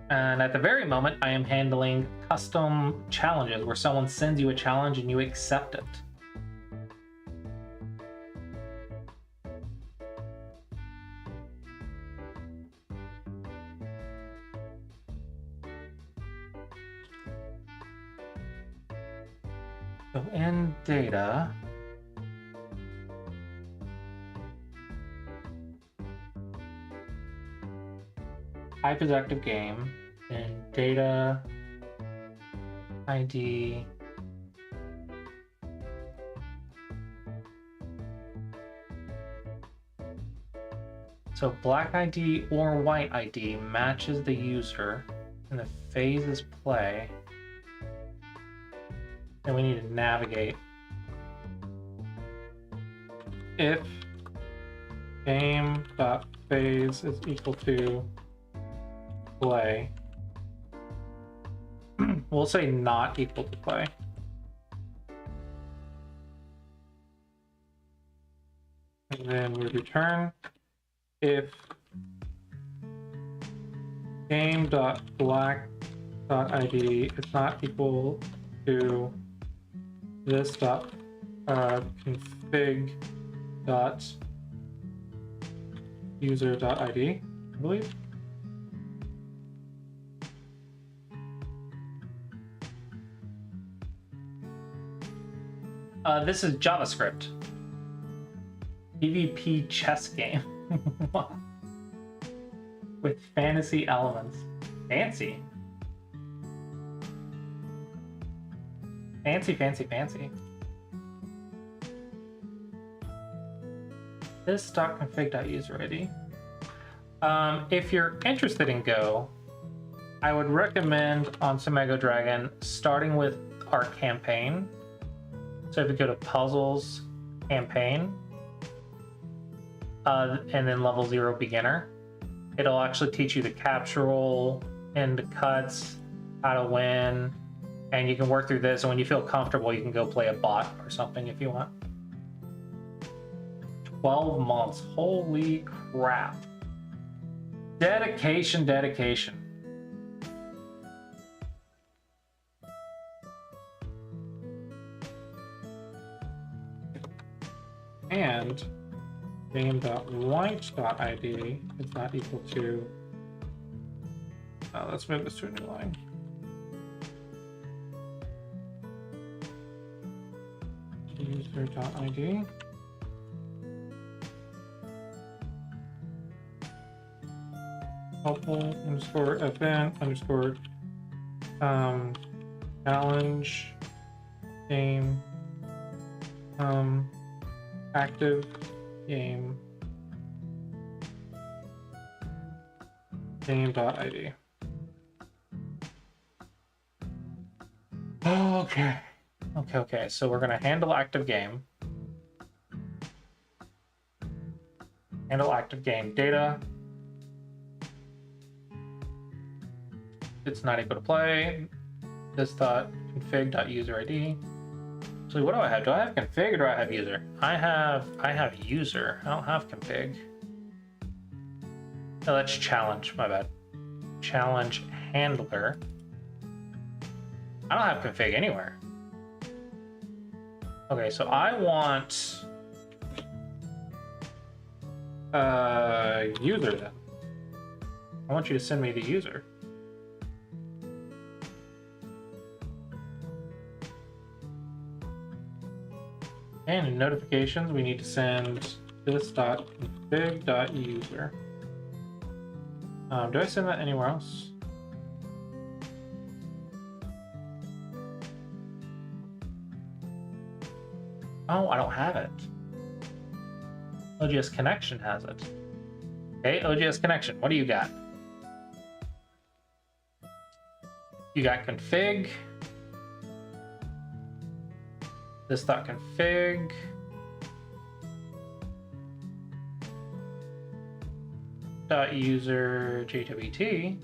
And at the very moment, I am handling custom challenges, where someone sends you a challenge and you accept it. So in data, type is active game, and data ID so black ID or white ID matches the user, and the phase is play, and we need to navigate. If game.phase is equal to play, we'll say not equal to play. And then we return if game.black.id is not equal to this config dot user dot id, I believe. This is JavaScript. PvP chess game. With fantasy elements. Fancy. Fancy, fancy, fancy. This .config.userid. If you're interested in Go, I would recommend on Samego Dragon starting with our campaign. So if you go to puzzles, campaign, and then level 0 beginner, it'll actually teach you the capture roll and the cuts, how to win, and you can work through this. And when you feel comfortable, you can go play a bot or something if you want. 12 months, holy crap. Dedication, dedication. And game.white.id is not equal to Let's move this to a new line. User.id. Helpful underscore FN underscore challenge game active game game.id. Okay. So we're gonna handle active game. Handle active game data. It's not equal to play. This dot config.user ID. So what do I have? Do I have config or do I have user? I have user. I don't have config. No, that's challenge. My bad. Challenge handler. I don't have config anywhere. Okay, so I want user then. I want you to send me the user. And in notifications, we need to send this.config.user. Do I send that anywhere else? Oh, I don't have it. OGS Connection has it. Okay, OGS Connection, what do you got? You got config. This.config. .user JWT.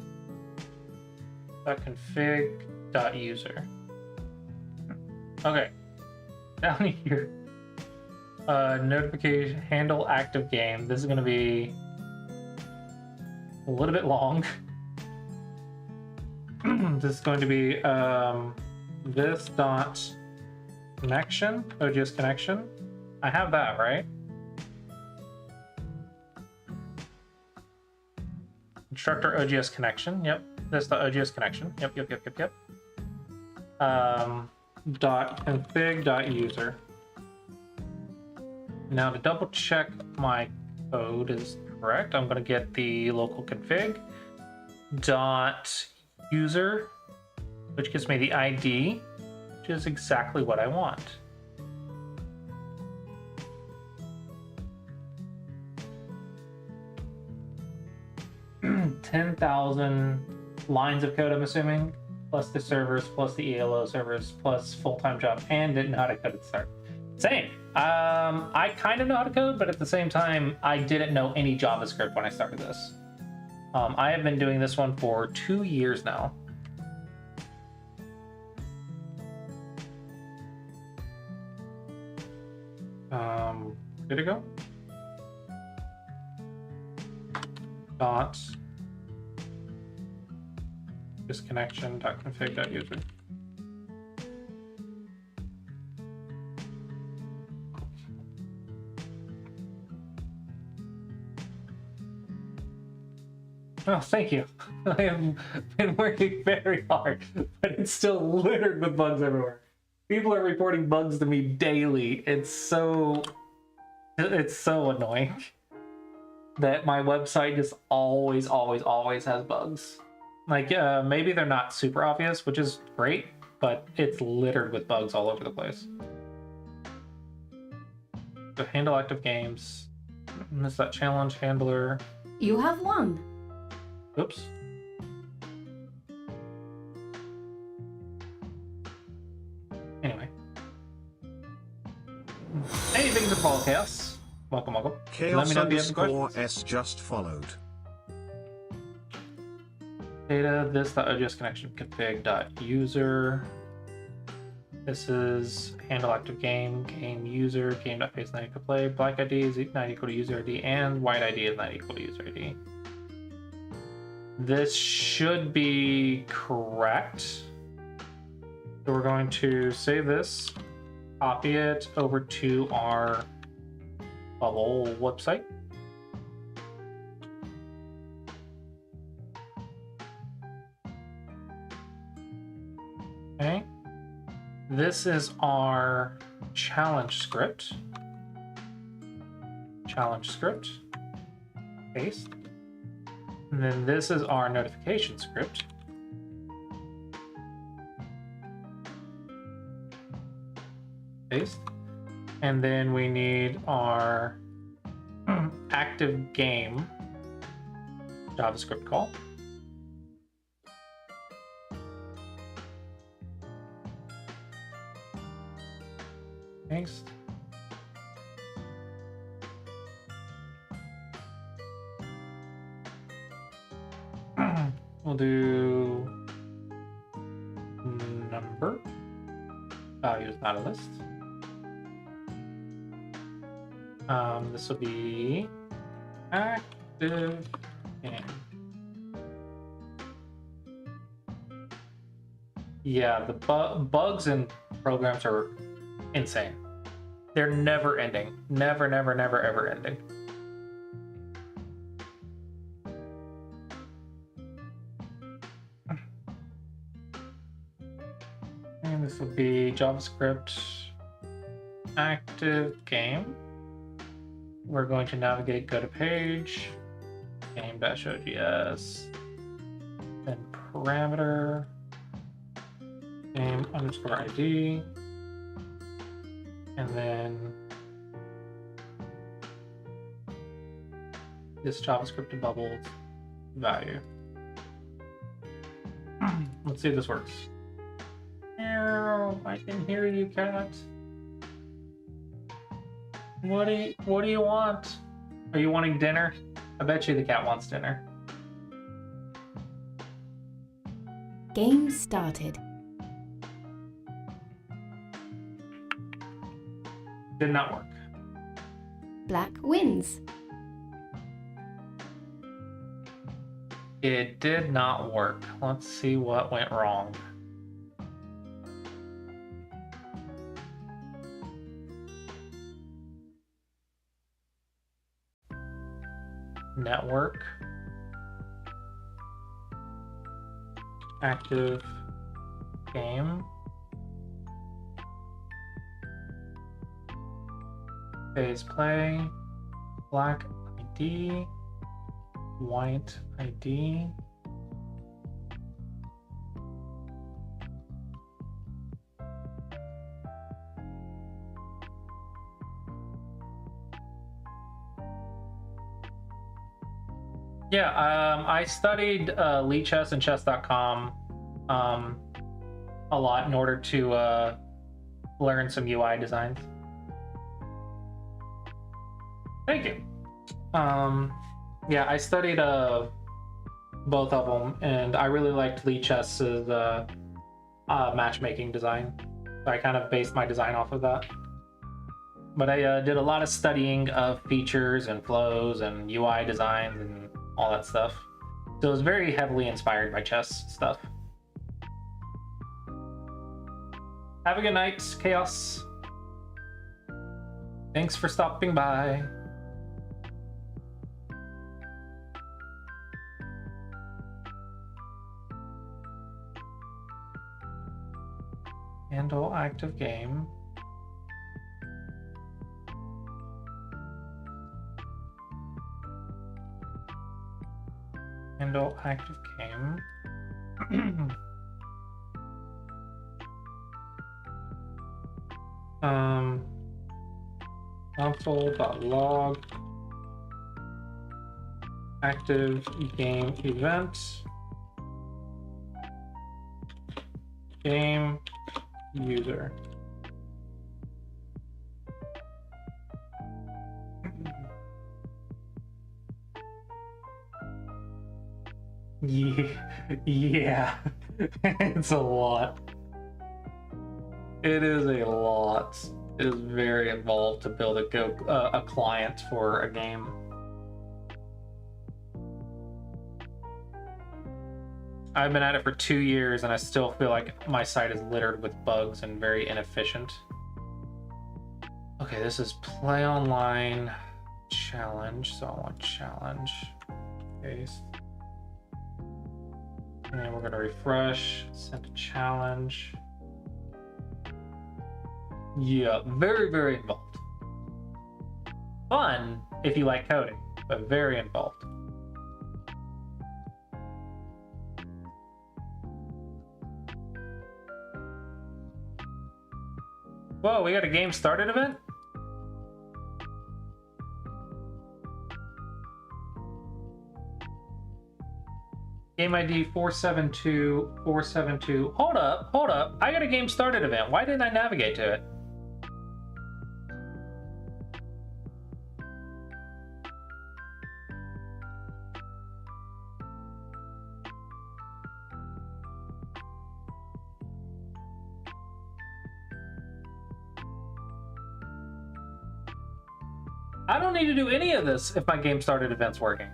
.config. .user. Okay. Down here. Notification handle active game. This is going to be a little bit long. This is going to be this dot connection, OGS connection. I have that, right? Instructor OGS connection. Yep. This the OGS connection. Yep. Dot config dot user. Now to double check my code is correct, I'm going to get the local config dot user, which gives me the ID, which is exactly what I want. $10,000 lines of code, I'm assuming, plus the servers, plus the ELO servers, plus full-time job, and didn't know how to code at the start. Same. I kind of know how to code, but at the same time, I didn't know any JavaScript when I started this. I have been doing this one for 2 years now. Did it go? Dot disconnection.config.user. Oh, thank you. I have been working very hard, but it's still littered with bugs everywhere. People are reporting bugs to me daily. It's so annoying that my website just always has bugs. Like, maybe they're not super obvious, which is great, but it's littered with bugs all over the place. So handle active games. Miss that challenge handler. You have won. Oops. Anyway. Hey, Victor Ball Chaos. Welcome. Chaos Let me know if you have any underscore questions. S just followed. Data, this.OGS connection config.user. This is handle active game, game user, game.face not equal to play. Black ID is not equal to user ID, and white ID is not equal to user ID. This should be correct. So we're going to save this, copy it over to our Bubble website. this is our challenge script. Challenge script. Paste. And then this is our notification script. Paste. And then we need our active game JavaScript call. Paste. We'll do number. Value is not a list. This will be active game. Yeah, the bugs in programs are insane. They're never ending. Never, never, never, ever ending. And this will be JavaScript active game. We're going to navigate, go to page, game-ogs, then parameter, game_ID, and then this JavaScript bubbles value. Let's see if this works. Meow, I can hear you, cat. What do you want? Are you wanting dinner? I bet you the cat wants dinner. Game started. Did not work. Black wins. It did not work. Let's see what went wrong. Network. Active game. Phase play. Black ID. White ID. Yeah, I studied Lichess and chess.com a lot in order to learn some UI designs. Thank you. Yeah, I studied both of them, and I really liked Lichess's matchmaking design. So I kind of based my design off of that. But I did a lot of studying of features and flows and UI designs and all that stuff. So it was very heavily inspired by chess stuff. Have a good night, Chaos. Thanks for stopping by. Handle active game. Handle active game. Console.log active game event game user. Yeah, it's a lot. It is a lot. It is very involved to build a client for a game. I've been at it for 2 years and I still feel like my site is littered with bugs and very inefficient. Okay, this is play online challenge, so I want challenge. Paste. And we're gonna refresh, send a challenge. Yeah, very, very involved. Fun if you like coding, but very involved. Whoa, we got a game started event? Game ID 472472. Hold up. I got a game started event. Why didn't I navigate to it? I don't need to do any of this if my game started event's working.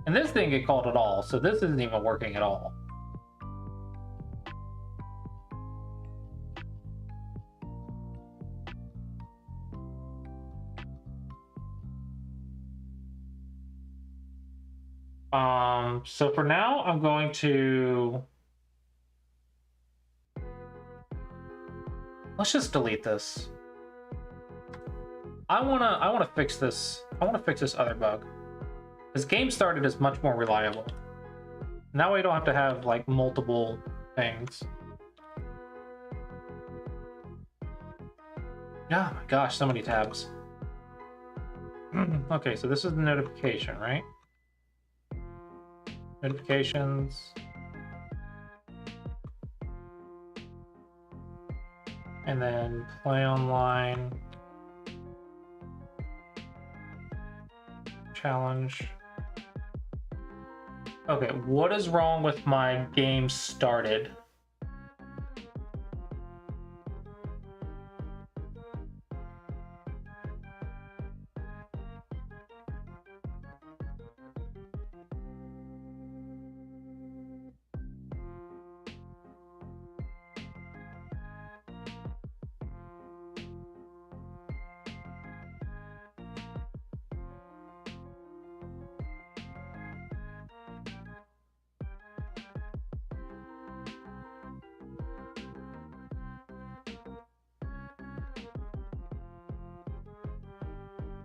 And this didn't get called at all, so this isn't even working at all. So for now, I'm going to... Let's just delete this. I wanna fix this. I wanna fix this other bug. This game started is much more reliable. Now we don't have to have like multiple things. Oh my gosh, so many tabs. Okay, so this is the notification, right? Notifications. And then play online. Challenge. Okay, what is wrong with my game started?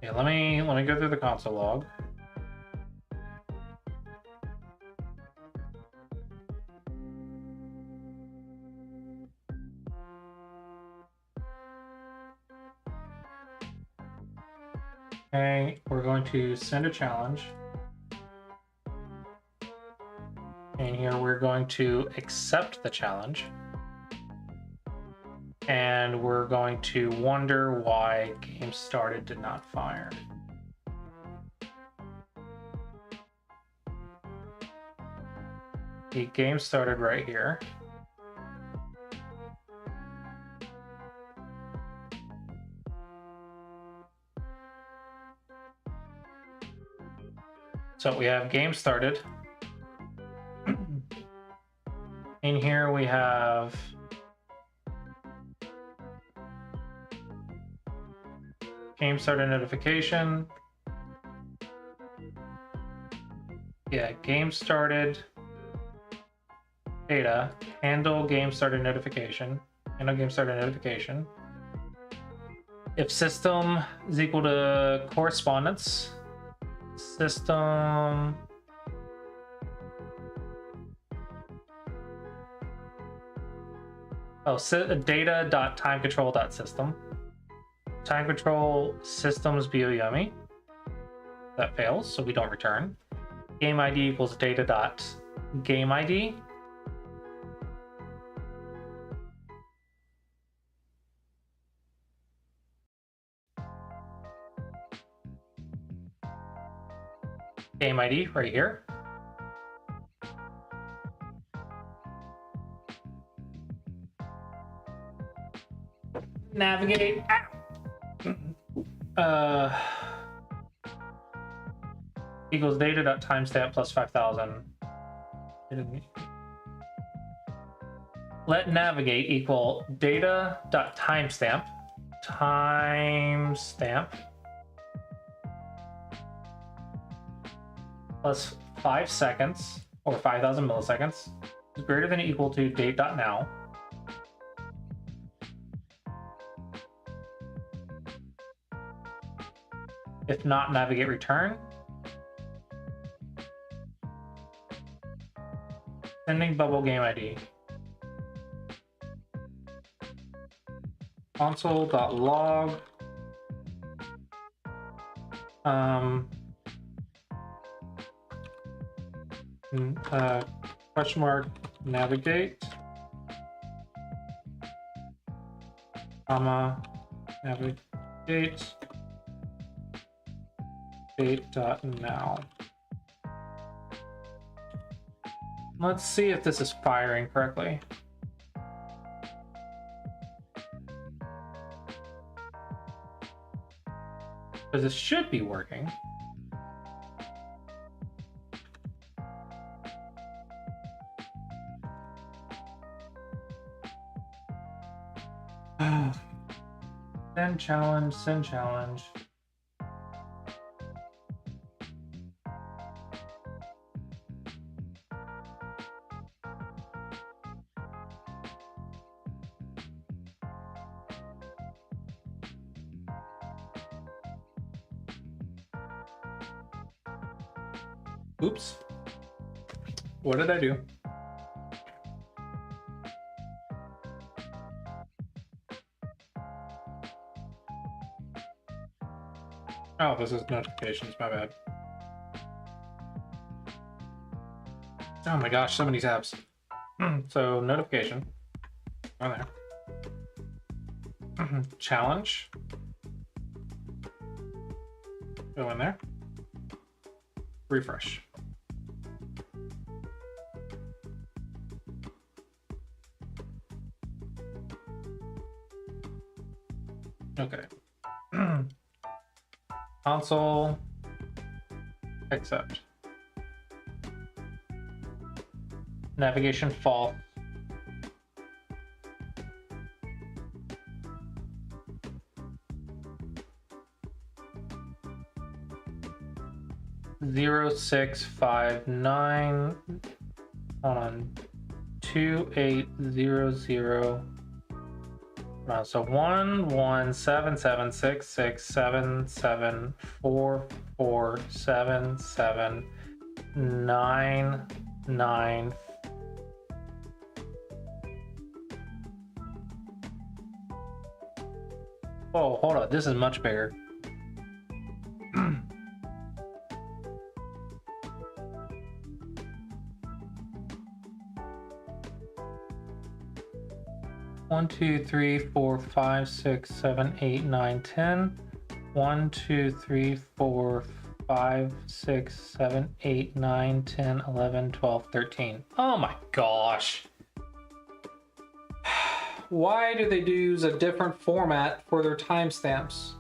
Yeah, let me go through the console log. Okay, we're going to send a challenge. And here we're going to accept the challenge. And we're going to wonder why game started did not fire. The game started right here. So we have game started. In here we have game started notification. Yeah, game started data, handle game started notification, handle game started notification. If system is equal to correspondence, system data.timecontrol.system. Time control systems BOYummy. That fails, so we don't return. Game ID equals data.game ID. Game ID right here. Navigate. Equals data.timestamp plus 5,000. Let navigate equal data.timestamp plus 5 seconds, or 5,000 milliseconds, is greater than or equal to date.now. If not, navigate return. Sending bubble game ID. Console.log. Question mark navigate, comma navigate date.now. Let's see if this is firing correctly. Because this should be working. Send challenge, send challenge. Oops. What did I do? Oh, this is notifications, my bad. Oh my gosh, so many tabs. So, notification. Go there. Challenge. Go in there. Refresh. Okay. Console. Accept. Navigation false. Zero 659. Hold on. 2800. So 11776677447799. Oh, hold on. This is much bigger. One, two, three, four, 5, 6, 7, 8, 9, 10. 1, 2, 3, 4, 5, 6, 7, 8, 9, 10, 11, 12, 13. Oh my gosh. Why do they use a different format for their timestamps?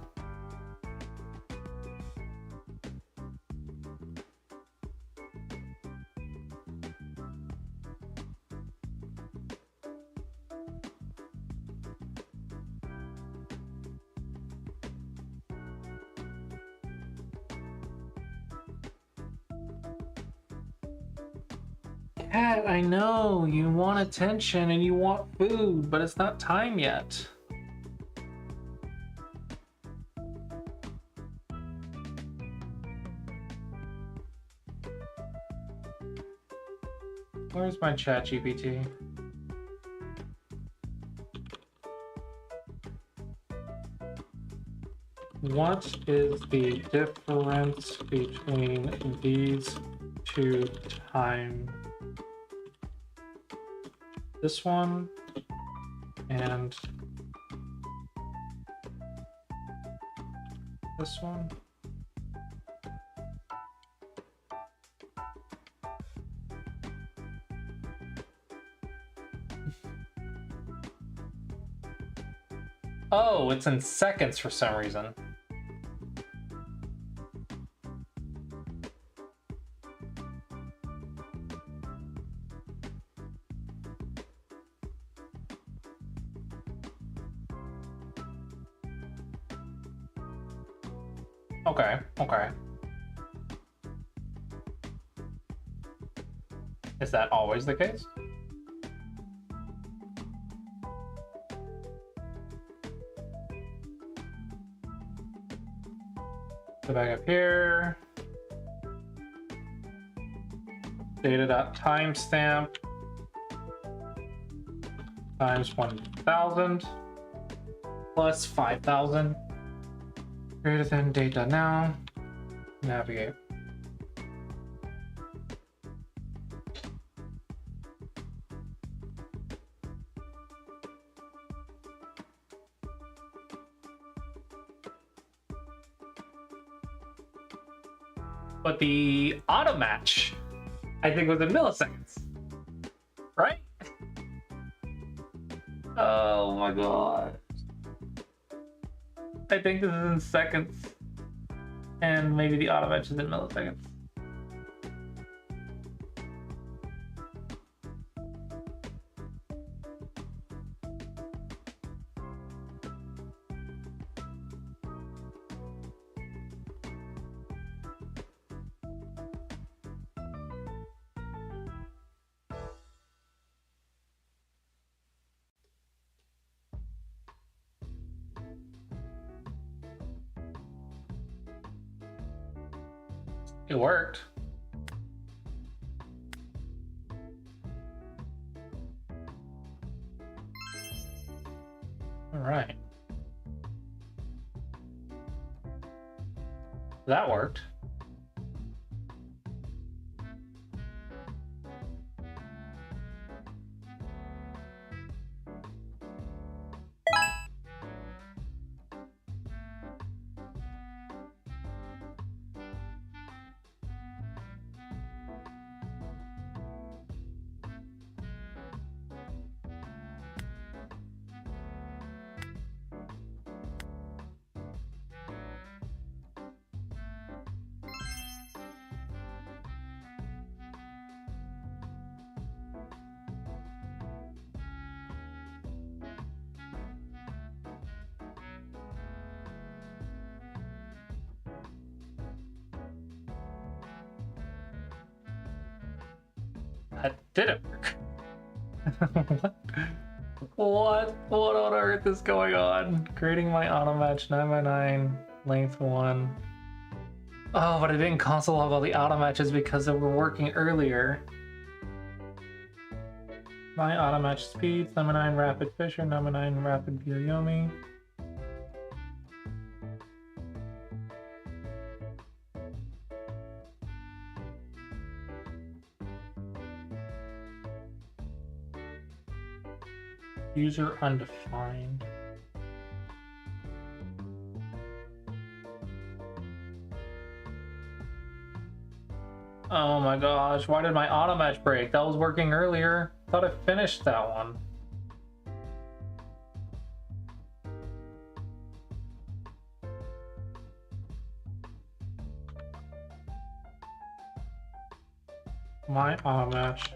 Cat, I know you want attention and you want food, but it's not time yet. Where's my chat GPT? What is the difference between these two time? This one and this one. Oh, it's in seconds for some reason. Okay, okay. Is that always the case? Go back up here. Data.timestamp times 1000 plus 5000 greater than data now. Navigate. But the auto match, I think, was in milliseconds, right? Oh my god. I think this is in seconds, and maybe the auto match is in milliseconds. It worked. All right. That worked. That didn't work. What on earth is going on? Creating my auto match 9x9, length 1. Oh, but I didn't console log all the auto matches because they were working earlier. My auto match speeds, 9x9 rapid Fisher, 9x9 rapid Byoyomi. User undefined. Oh my gosh, why did my auto match break? That was working earlier. Thought I finished that one. My auto match.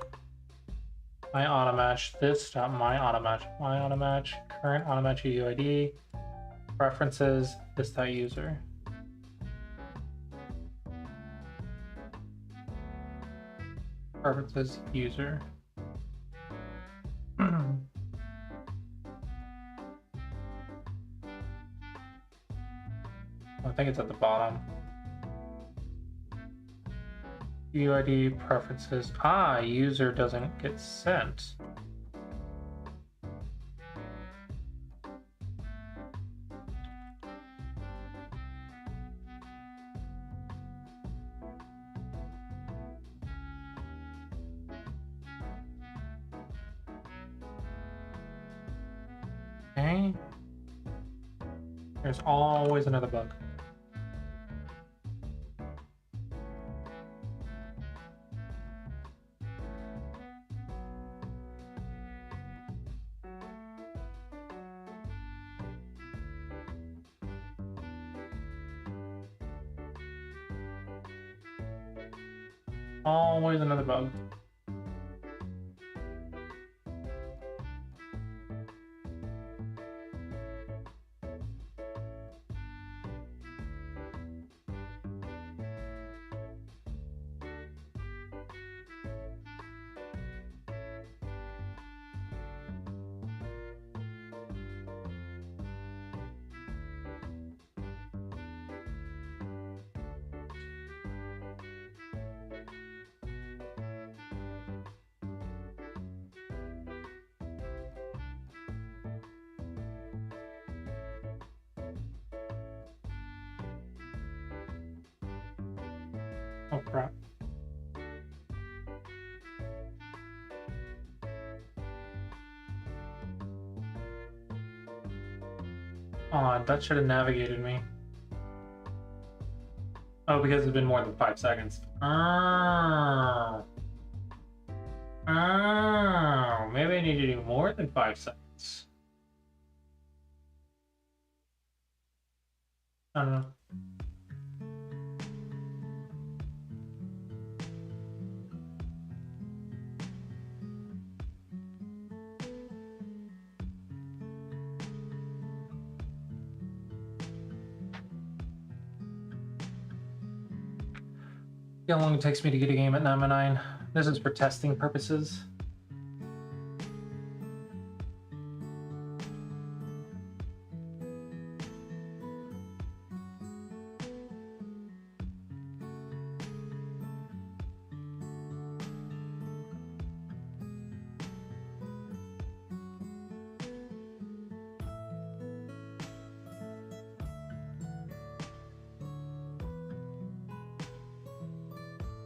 My auto match, this dot my auto match, current auto match UUID, preferences, this dot user. Preferences user. I think it's at the bottom. UID preferences. Ah, user doesn't get sent. Okay. There's always another bug. Always another bug. Oh crap. Oh, that should have navigated me. Oh, because it's been more than 5 seconds. Oh. Oh, maybe I need to do more than 5 seconds. I don't know. See how long it takes me to get a game at 9x9. This is for testing purposes.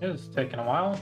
It's taking a while.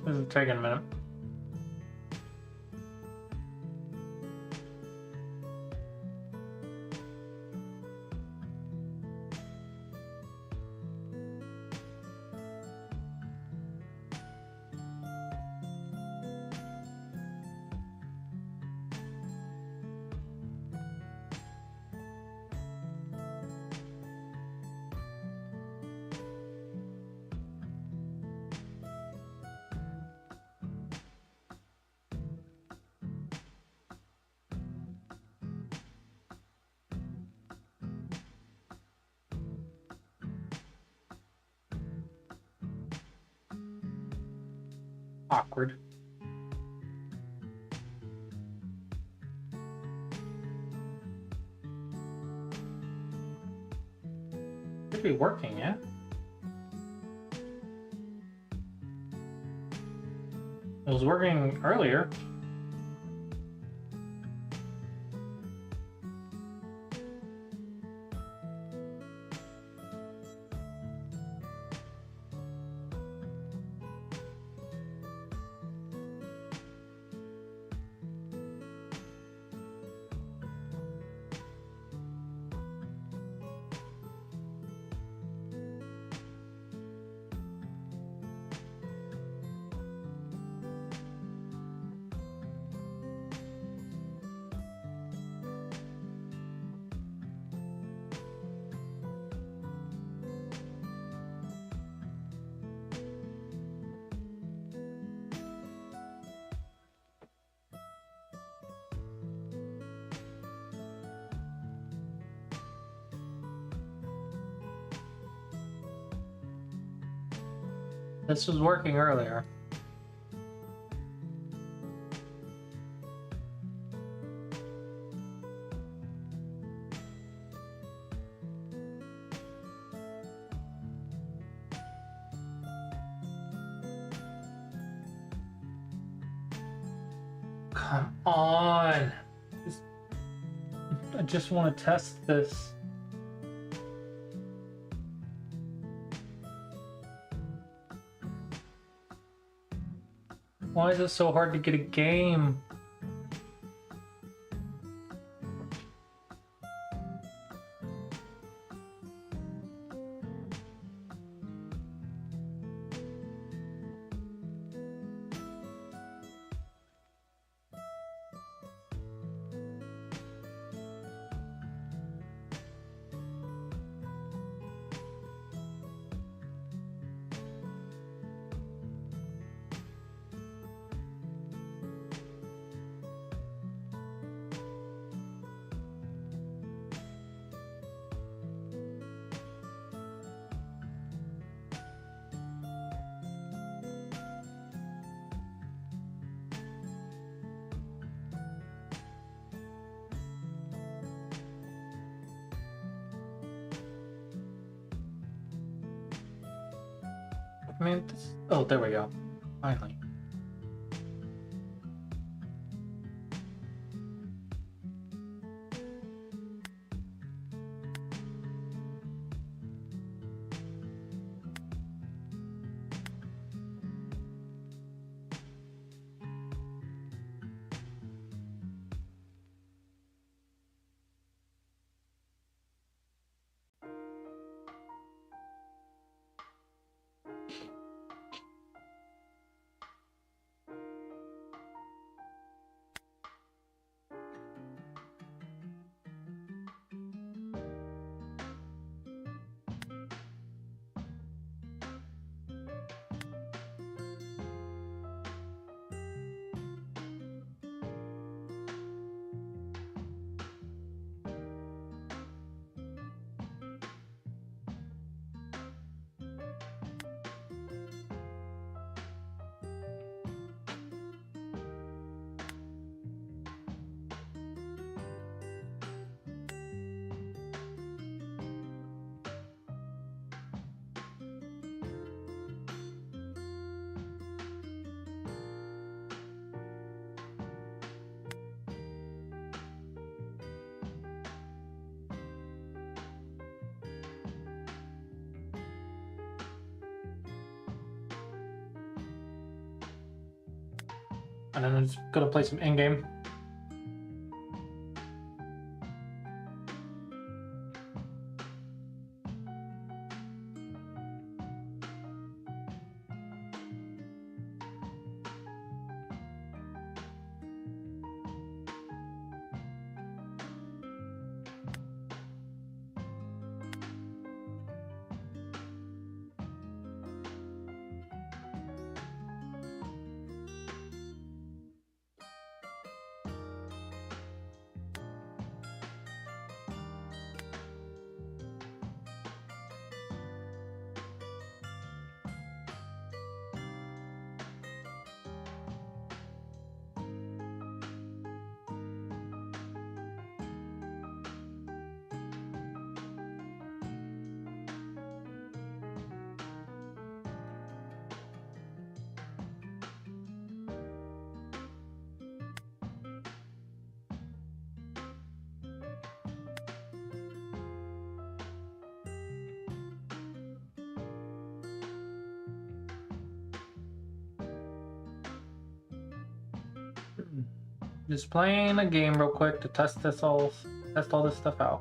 This is taking a minute. Awkward. Should be working, yeah? It was working earlier. This was working earlier. Come on. I just want to test this. Why is it so hard to get a game? I mean, this... Oh, there we go. Finally. And then I'm just gonna play some in-game. Just playing a game real quick to test all this stuff out.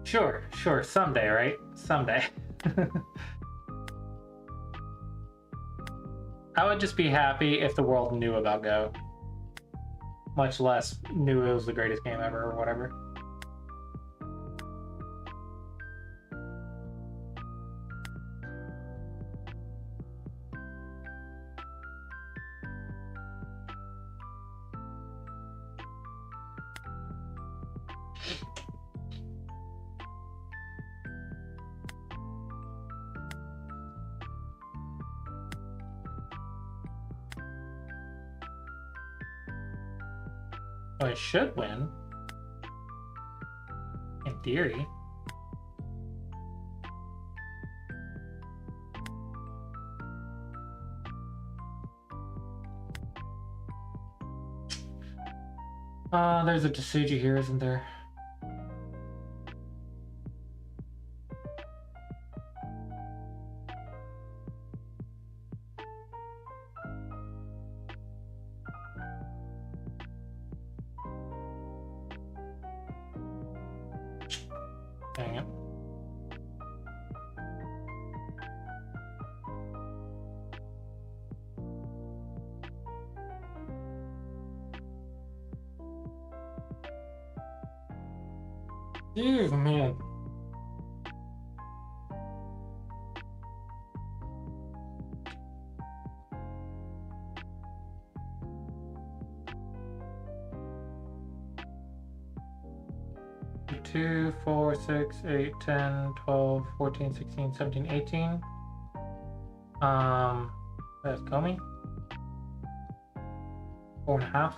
Sure, someday, right? Someday. I would just be happy if the world knew about Go. Much less knew it was the greatest game ever or whatever. Well, it should win. In theory. There's a Tsuji here, isn't there? Dang it. Dude, man. Two, 4, 6, 8, 10, 12, 14, 16, 17, 18. That's Comey. 4.5.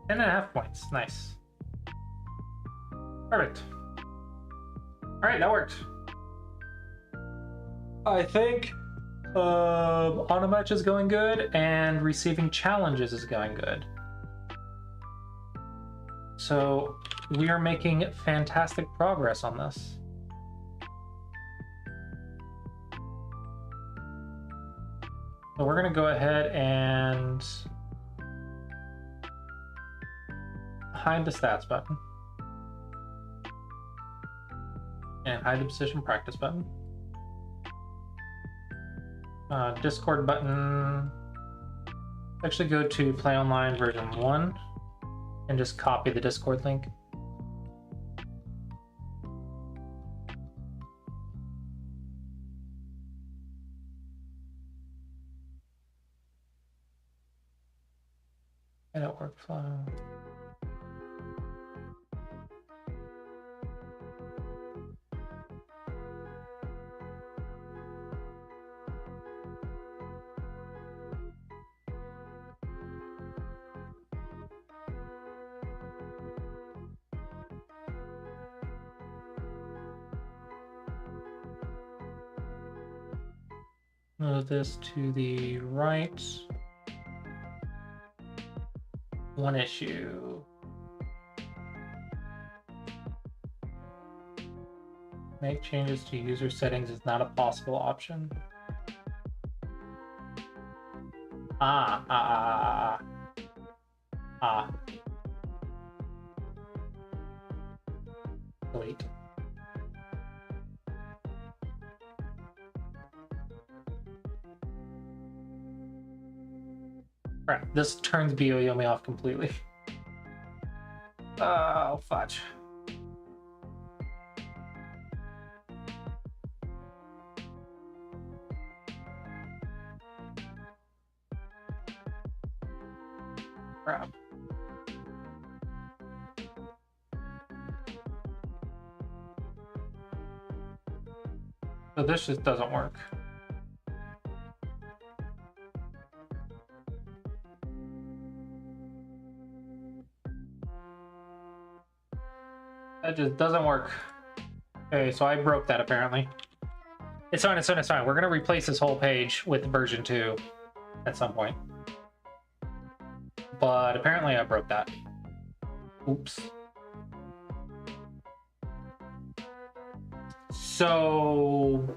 Ten and a half points. Nice. Perfect. All right, that worked. I think on a match is going good and receiving challenges is going good. So we are making fantastic progress on this. So we're gonna go ahead and hide the stats button and hide the position practice button. Discord button. Actually go to Play Online version 1 and just copy the Discord link. Edit workflow. Move this to the right. One issue. Make changes to user settings is not a possible option. Delete. Crap, this turns Bioyomi off completely. Oh, fudge. Crap. So this just doesn't work. That just doesn't work. Okay, so I broke that apparently. It's fine, it's fine, it's fine. We're gonna replace this whole page with version 2 at some point. But apparently I broke that. Oops. So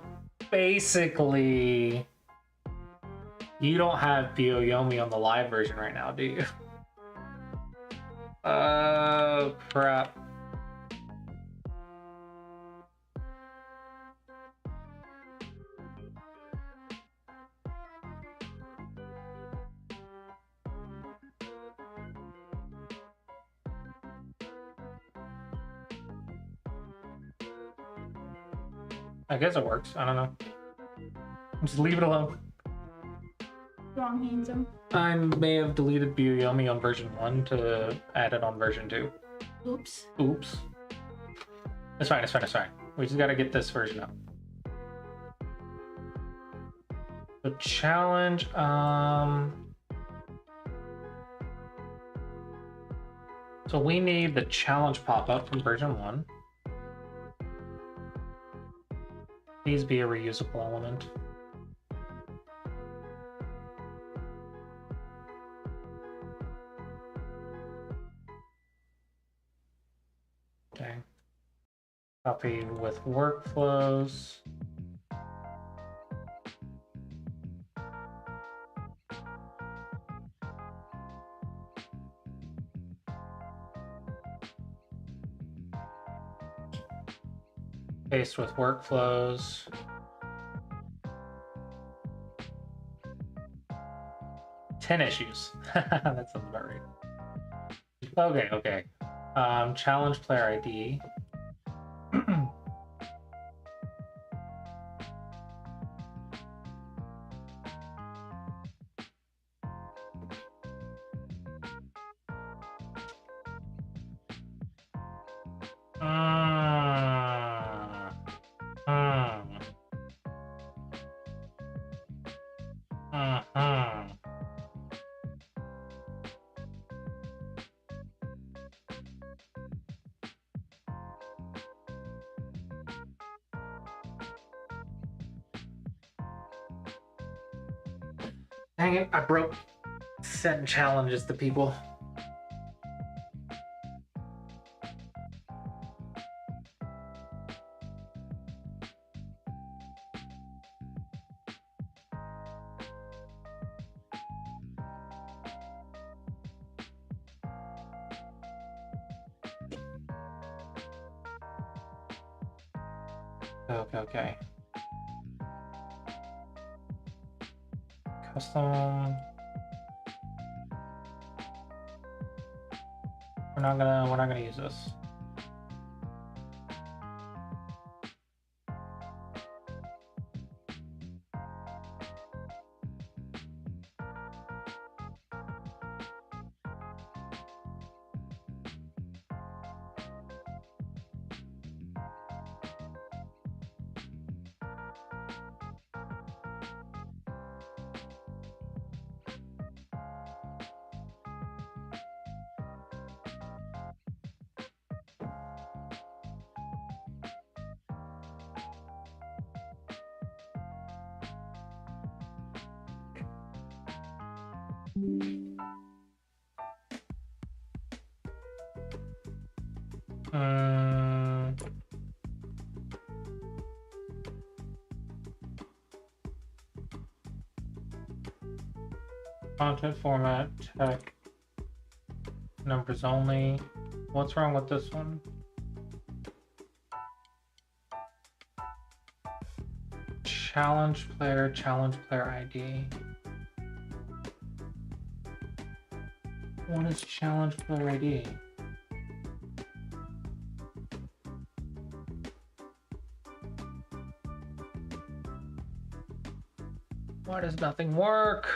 basically, you don't have Bioyomi on the live version right now, do you? Crap. I guess it works. I don't know. Just leave it alone. Wrong hands him. I may have deleted Buyomi on version 1 to add it on version 2. Oops. Oops. It's fine, it's fine, it's fine. We just gotta get this version up. The challenge, so we need the challenge pop-up from version 1. Please be a reusable element. Okay. Copy with workflows. Paste with workflows. Ten issues. That sounds about right. Okay, okay. Challenge player ID. Dang it, I broke setting challenges to people. Okay. Custom. We're not gonna use this. Content format, tech, numbers only. What's wrong with this one? Challenge player ID. What is challenge player ID? Why does nothing work?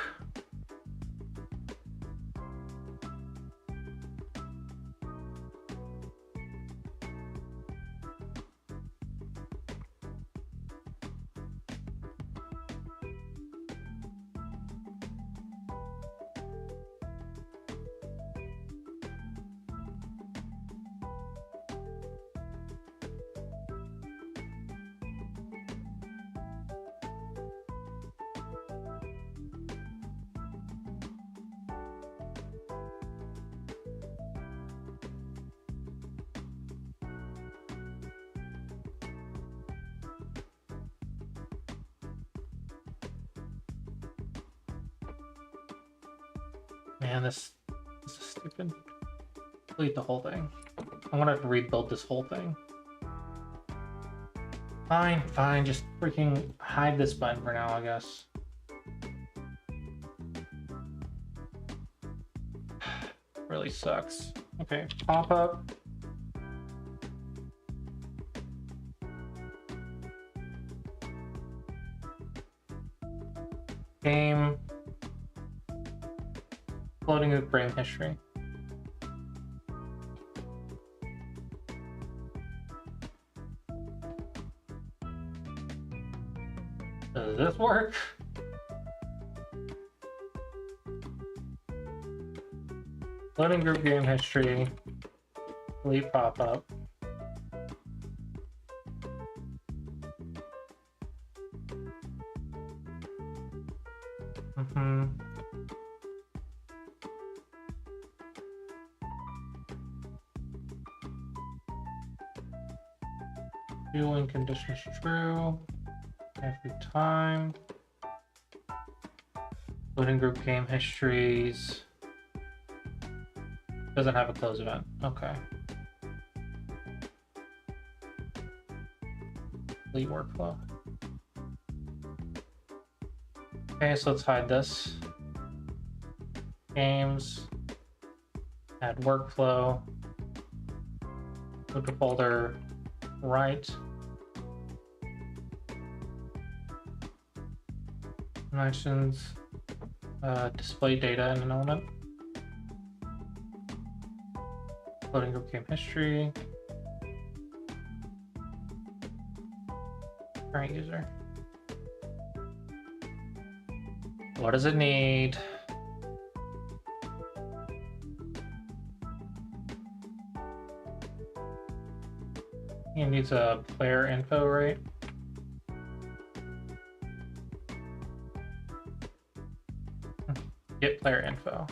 Man, this is stupid. delete the whole thing. I'm gonna have to rebuild this whole thing. Fine, fine, just freaking hide this button for now, I guess. Really sucks. Okay, pop up. Game. Floating with brain history. Does this work? Loading group game history. Delete pop-up. Fueling conditions true. Every time. Loading group game histories. Doesn't have a close event. Okay. Delete workflow. Okay, so let's hide this. Games. Add workflow. Go to folder right. Connections. Display data in an element. Loading group game history. Current user. What does it need? It needs a player info, right? Get player info.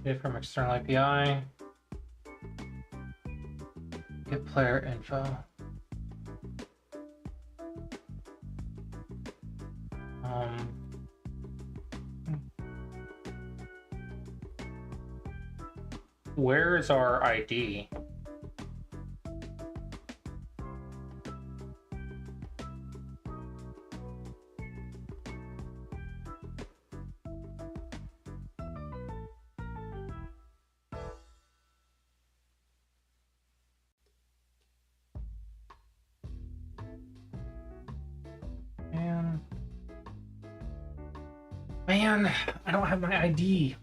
Get from external API. Get player info. Where is our ID? Man, I don't have my ID.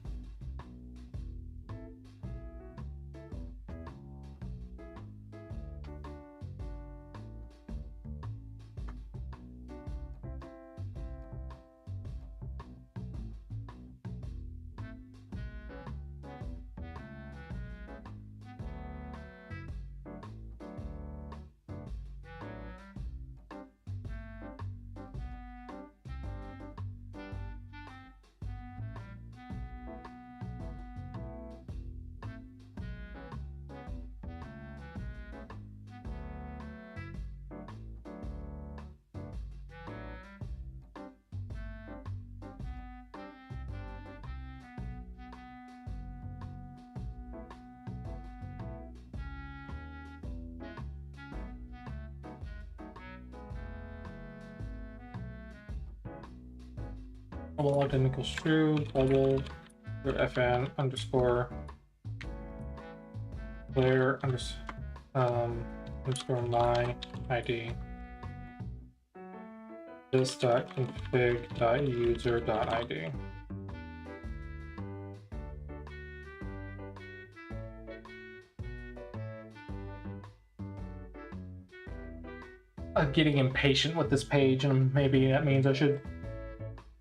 Bubble logged in equals true. Bubble fn underscore player underscore my ID. This dot config dot user dot ID. I'm getting impatient with this page, and maybe that means I should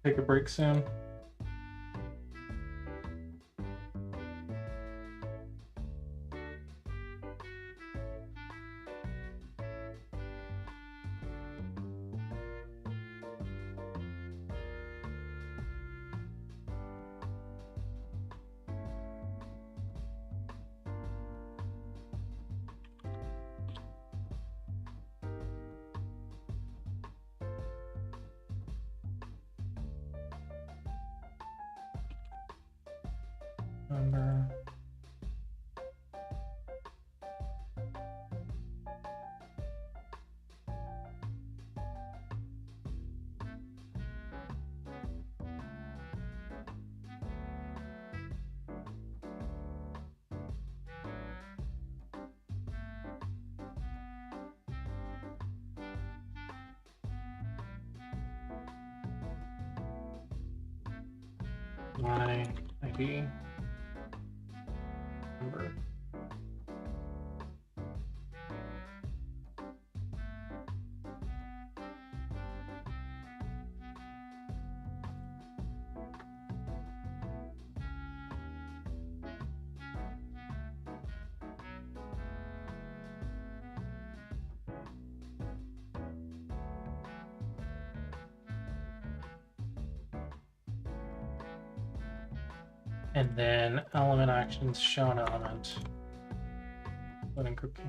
take a break soon. member. My ID number. And then element actions shown element. Including group key.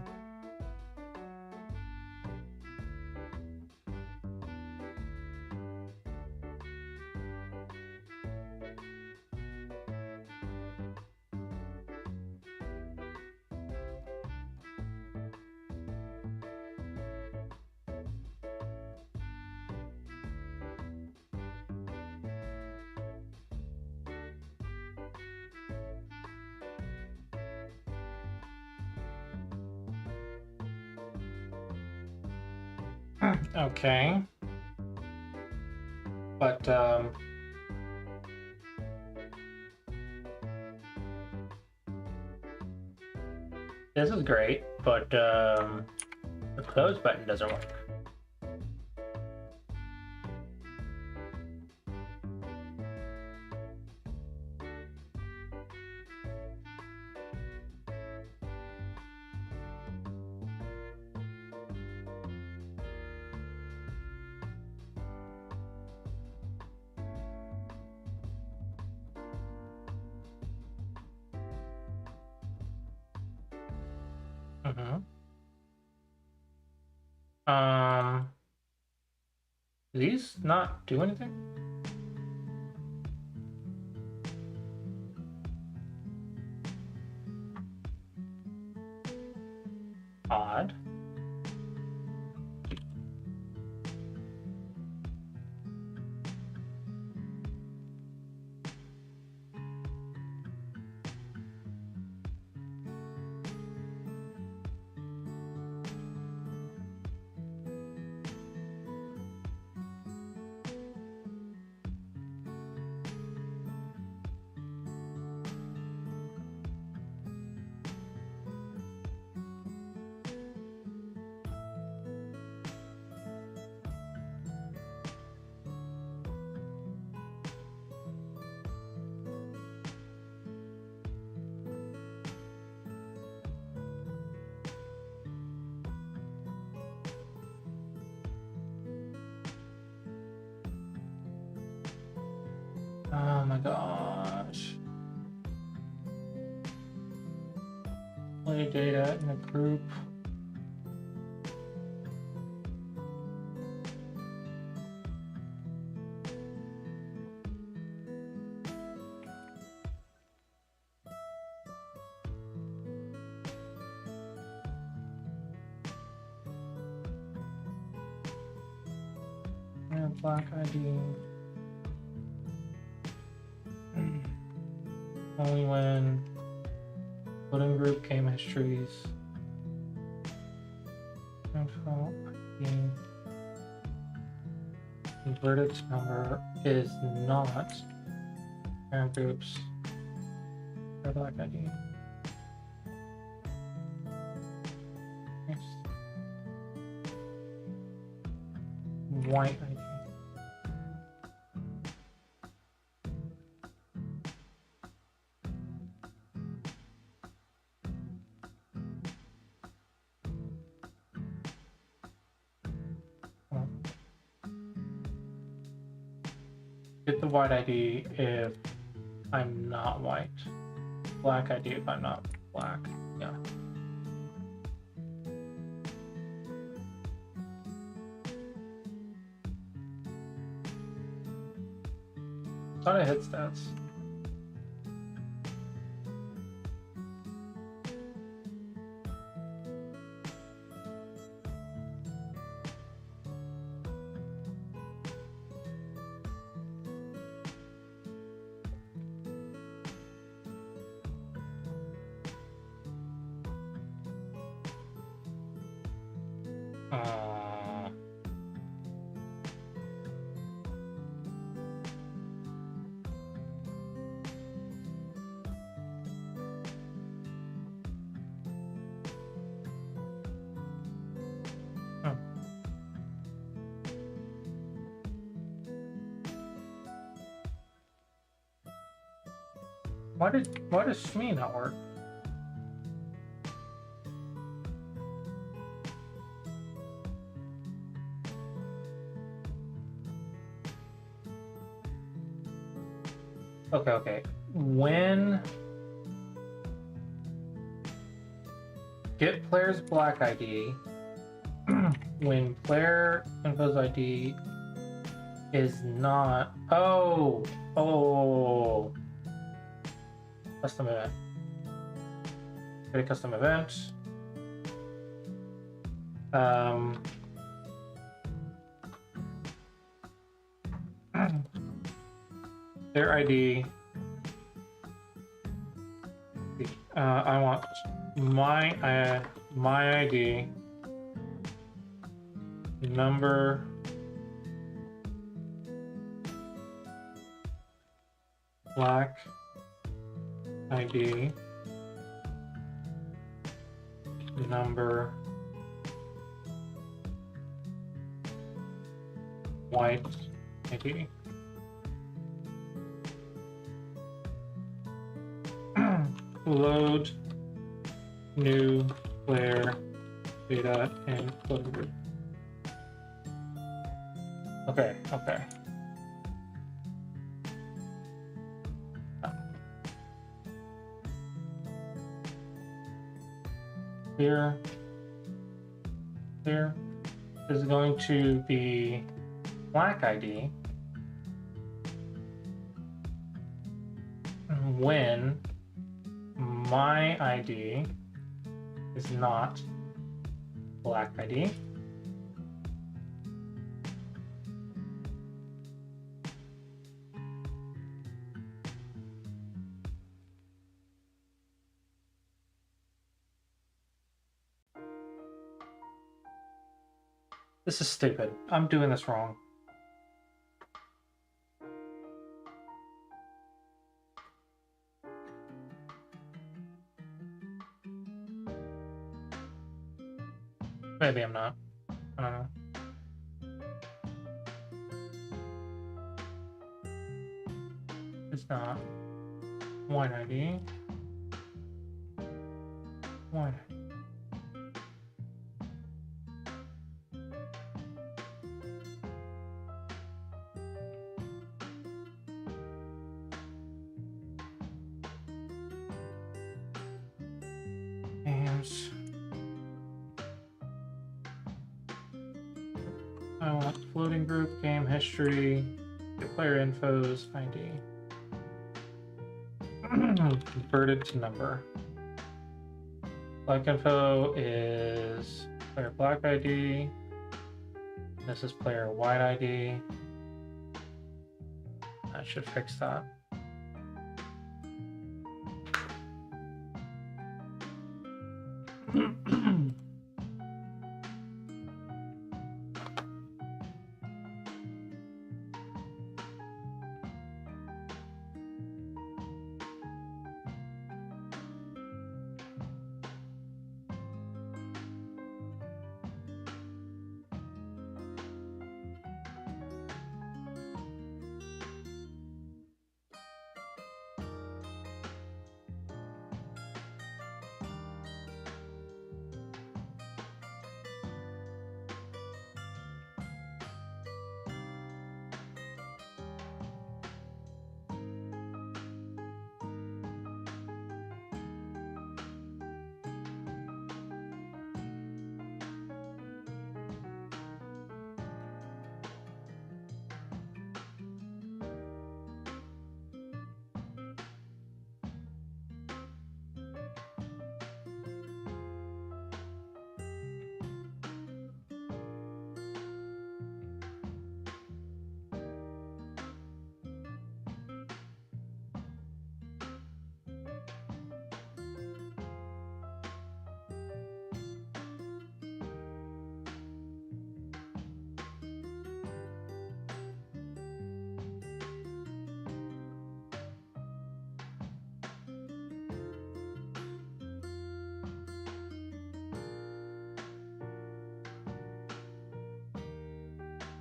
Okay. But this is great, but the close button doesn't work. Do these not do anything? Odd. Oh my gosh. Play data in a group. And black ID. Only when voting group came histories. Info ID. Converted number is not parent groups. Or black ID. Next. White ID. Get the white ID if I'm not white. Black ID if I'm not black. Yeah. Thought I hit stats. Uh, hmm. Why does Shmi not work? Okay. When get player's black ID, when player info's ID is not custom event. Create a custom event. Their ID. I want my ID number black ID number white ID. Load new player data in floating group. Okay. Here is going to be black ID when my ID is not black ID. This is stupid. I'm doing this wrong. Maybe I'm not. I don't know. It's not. White ID. White ID. Games. I want floating group, game history, get player infos, ID. Converted to number. Black info is player black ID. This is player white ID. That should fix that.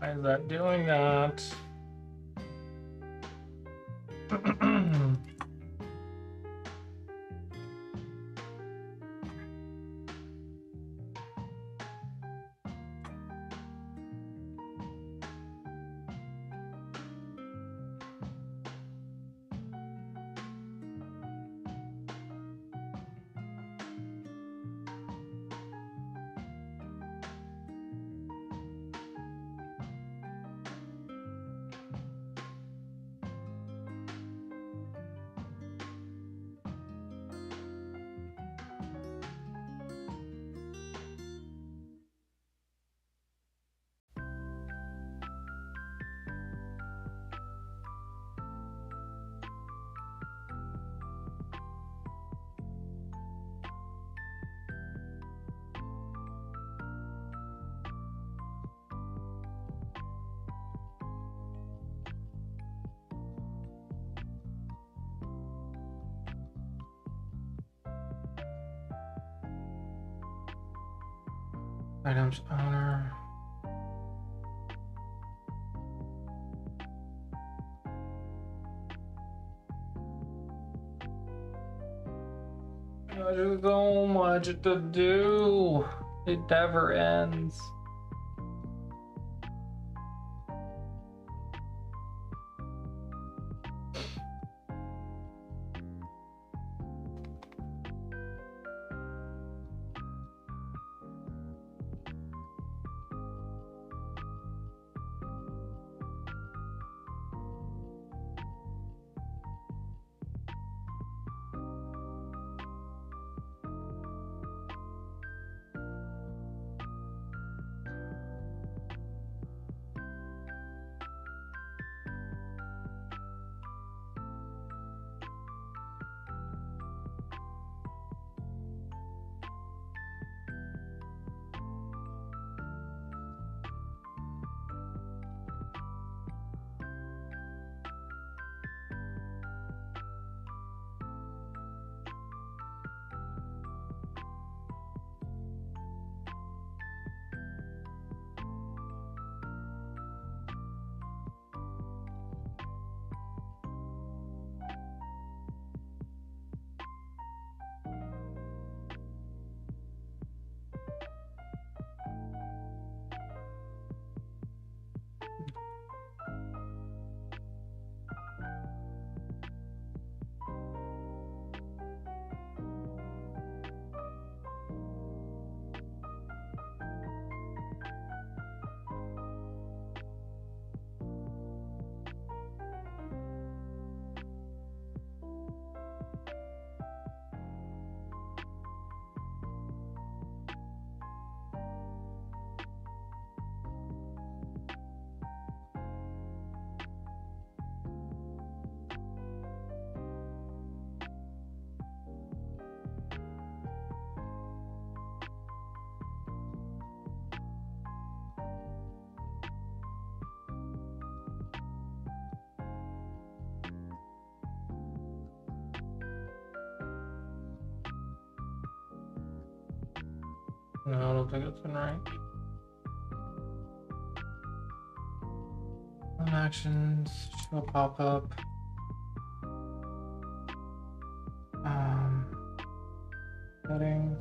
Why is that doing that? Items owner. There's so much to do. It never ends. No, I don't think it's been right. On actions, show pop up. Settings.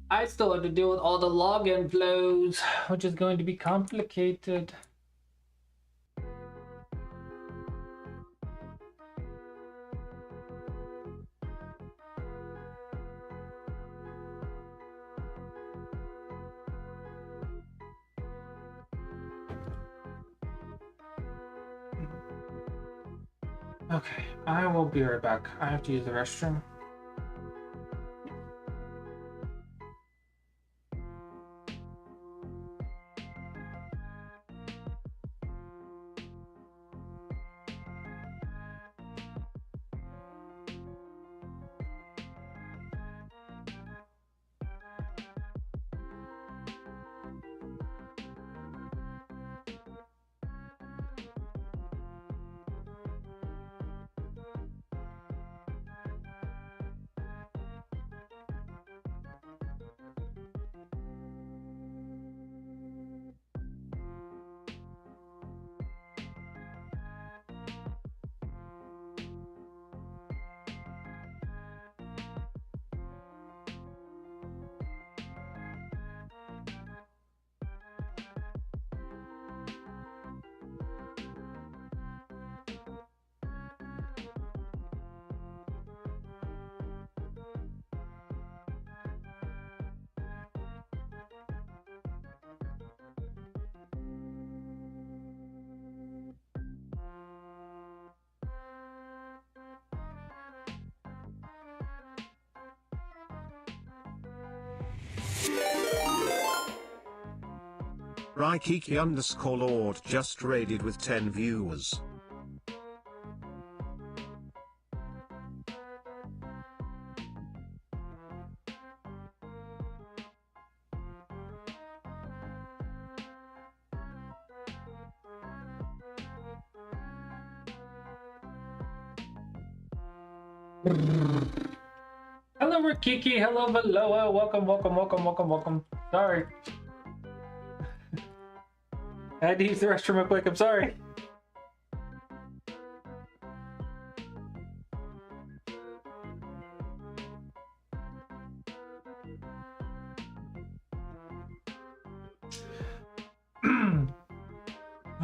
I still have to deal with all the login flows, which is going to be complicated. Okay, I will be right back. I have to use the restroom. Raikiki_Lord just raided with 10 viewers. Hello, Rikiki. Hello, Veloa. Welcome, welcome, welcome, welcome, welcome. Sorry. I had to use the restroom real quick. I'm sorry.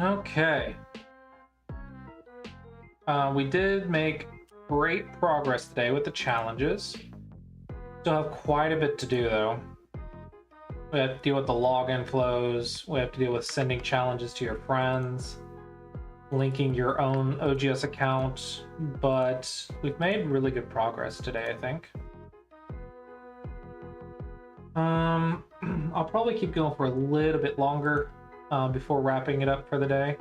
Okay. We did make great progress today with the challenges. Still have quite a bit to do though. We have to deal with the login flows. We have to deal with sending challenges to your friends, linking your own OGS account, but we've made really good progress today, I think. I'll probably keep going for a little bit longer before wrapping it up for the day.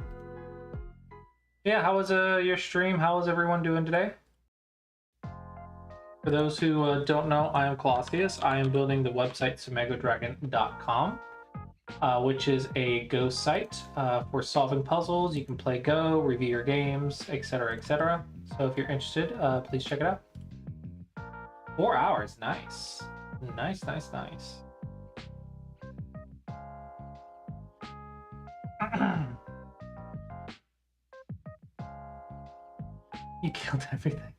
Yeah, how was your stream? How is everyone doing today? For those who don't know, I am Colossus. I am building the website sumegodragon.com, which is a Go site for solving puzzles. You can play Go, review your games, etc., etc. So if you're interested, please check it out. 4 hours, nice. Nice, nice, nice. You killed everything.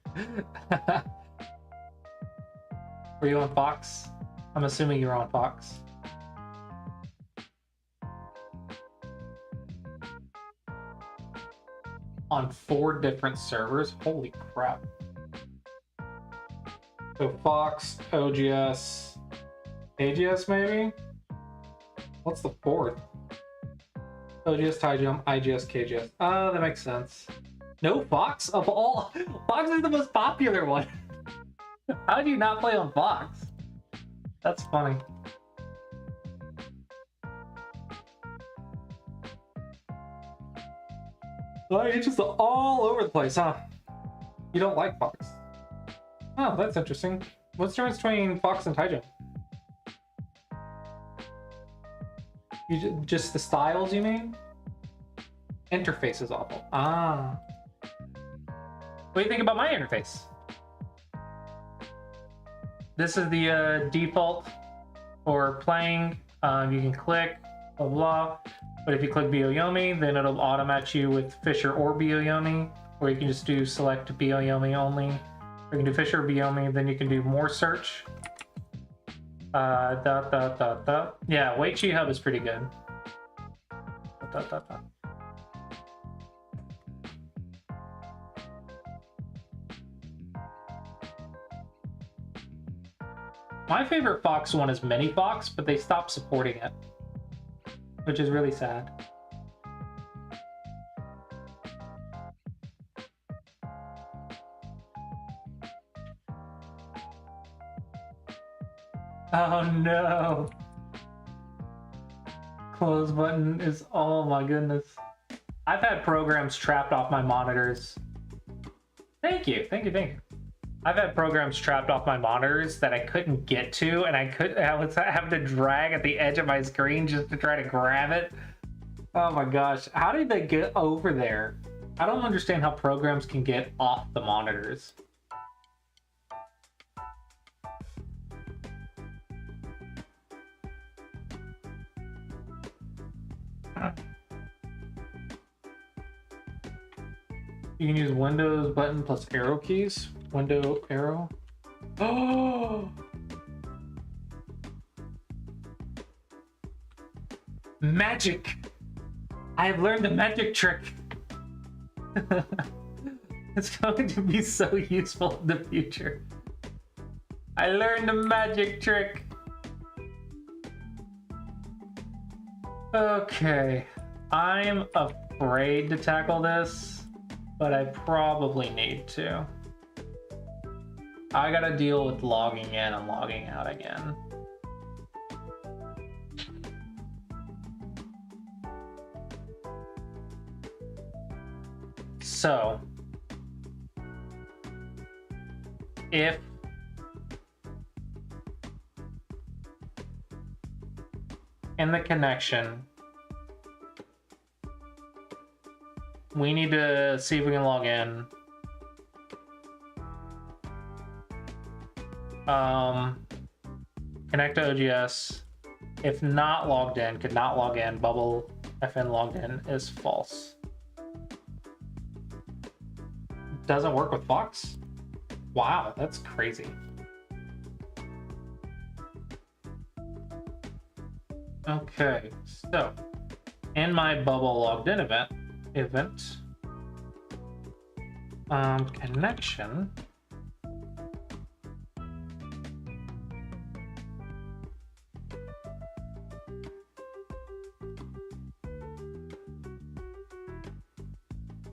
Were you on Fox? I'm assuming you're on Fox. On 4 different servers? Holy crap. So Fox, OGS, AGS maybe? What's the 4th? OGS, TiJump, IGS, KGS. Oh, that makes sense. No Fox? Of all... Fox is the most popular one. How do you not play on Fox? That's funny. Well, you're just all over the place, huh? You don't like Fox. Oh, that's interesting. What's the difference between Fox and TiJump? Just the styles, you mean? Interface is awful. Ah. What do you think about my interface? This is the default for playing. You can click, blah, blah. But if you click Bioyomi, then it'll automate you with Fisher or Bioyomi. Or you can just do select Bioyomi only. Or you can do Fisher or Bioyomi, then you can do more search. Yeah, Weichi Hub is pretty good. My favorite Fox one is Mini Fox, but they stopped supporting it, which is really sad. Oh no. Close button is, oh my goodness. I've had programs trapped off my monitors. Thank you. I've had programs trapped off my monitors that I couldn't get to, and I was having to drag at the edge of my screen just to try to grab it. Oh my gosh, how did they get over there? I don't understand how programs can get off the monitors. You can use Windows button plus arrow keys. Window arrow. Oh! Magic! I have learned the magic trick. It's going to be so useful in the future. I learned the magic trick. Okay. I'm afraid to tackle this, but I probably need to. I gotta deal with logging in and logging out again. So, if in the connection, we need to see if we can log in. Connect to OGS. If not logged in, could not log in, bubble FN logged in is false. Doesn't work with Fox? Wow, that's crazy. Okay, so in my bubble logged in event, connection.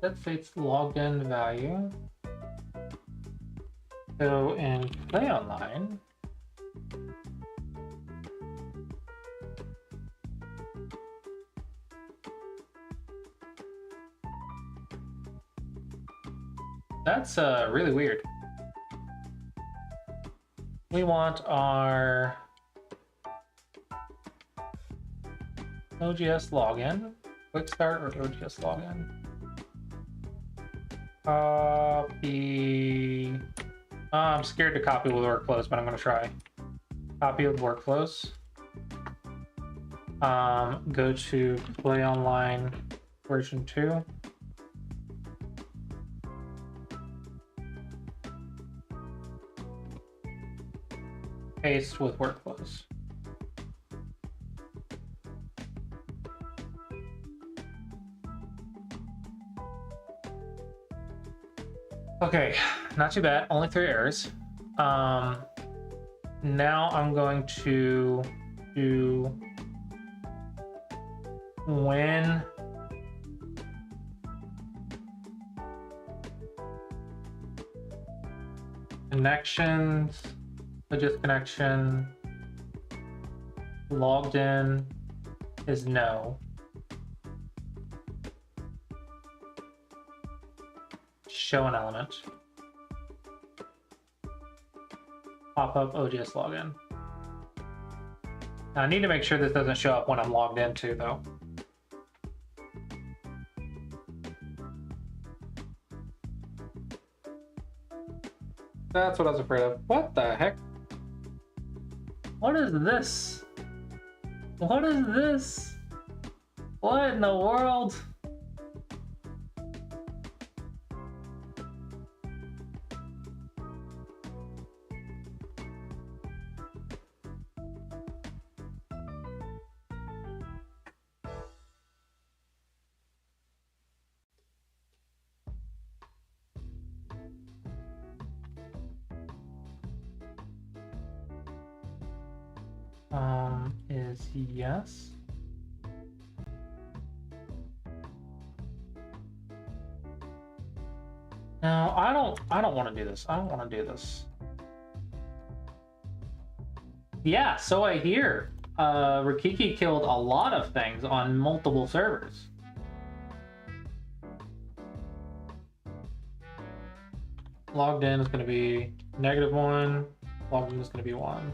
That states logged in value. So in Play Online, that's really weird. We want our OGS login, quick start or OGS login. Copy. I'm scared to copy with workflows, but I'm going to try. Copy with workflows. Go to Play Online version 2. Paste with workflows. Okay, not too bad. Only 3 errors. Now I'm going to do when connections, just connection, logged in is no. Show an element. Pop up OGS login. Now I need to make sure this doesn't show up when I'm logged into though. That's what I was afraid of. What the heck? What is this? What is this? What in the world? Is yes. No, I don't want to do this. I don't want to do this. Yeah, so I hear. Rikiki killed a lot of things on multiple servers. Logged in is going to be -1. Logged in is going to be 1.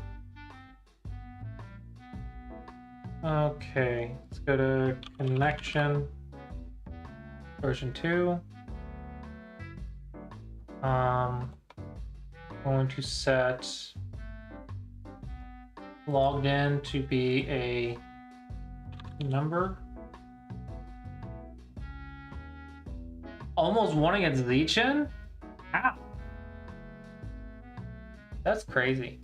Okay, let's go to connection. Version 2. Going to set logged in to be a number. Almost won against Lichen? How? That's crazy.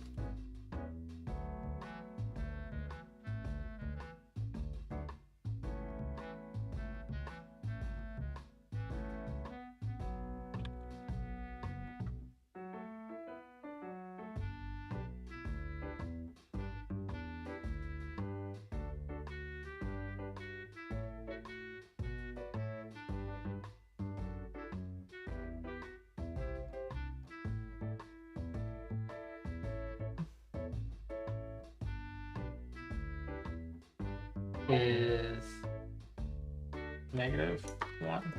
Is -1.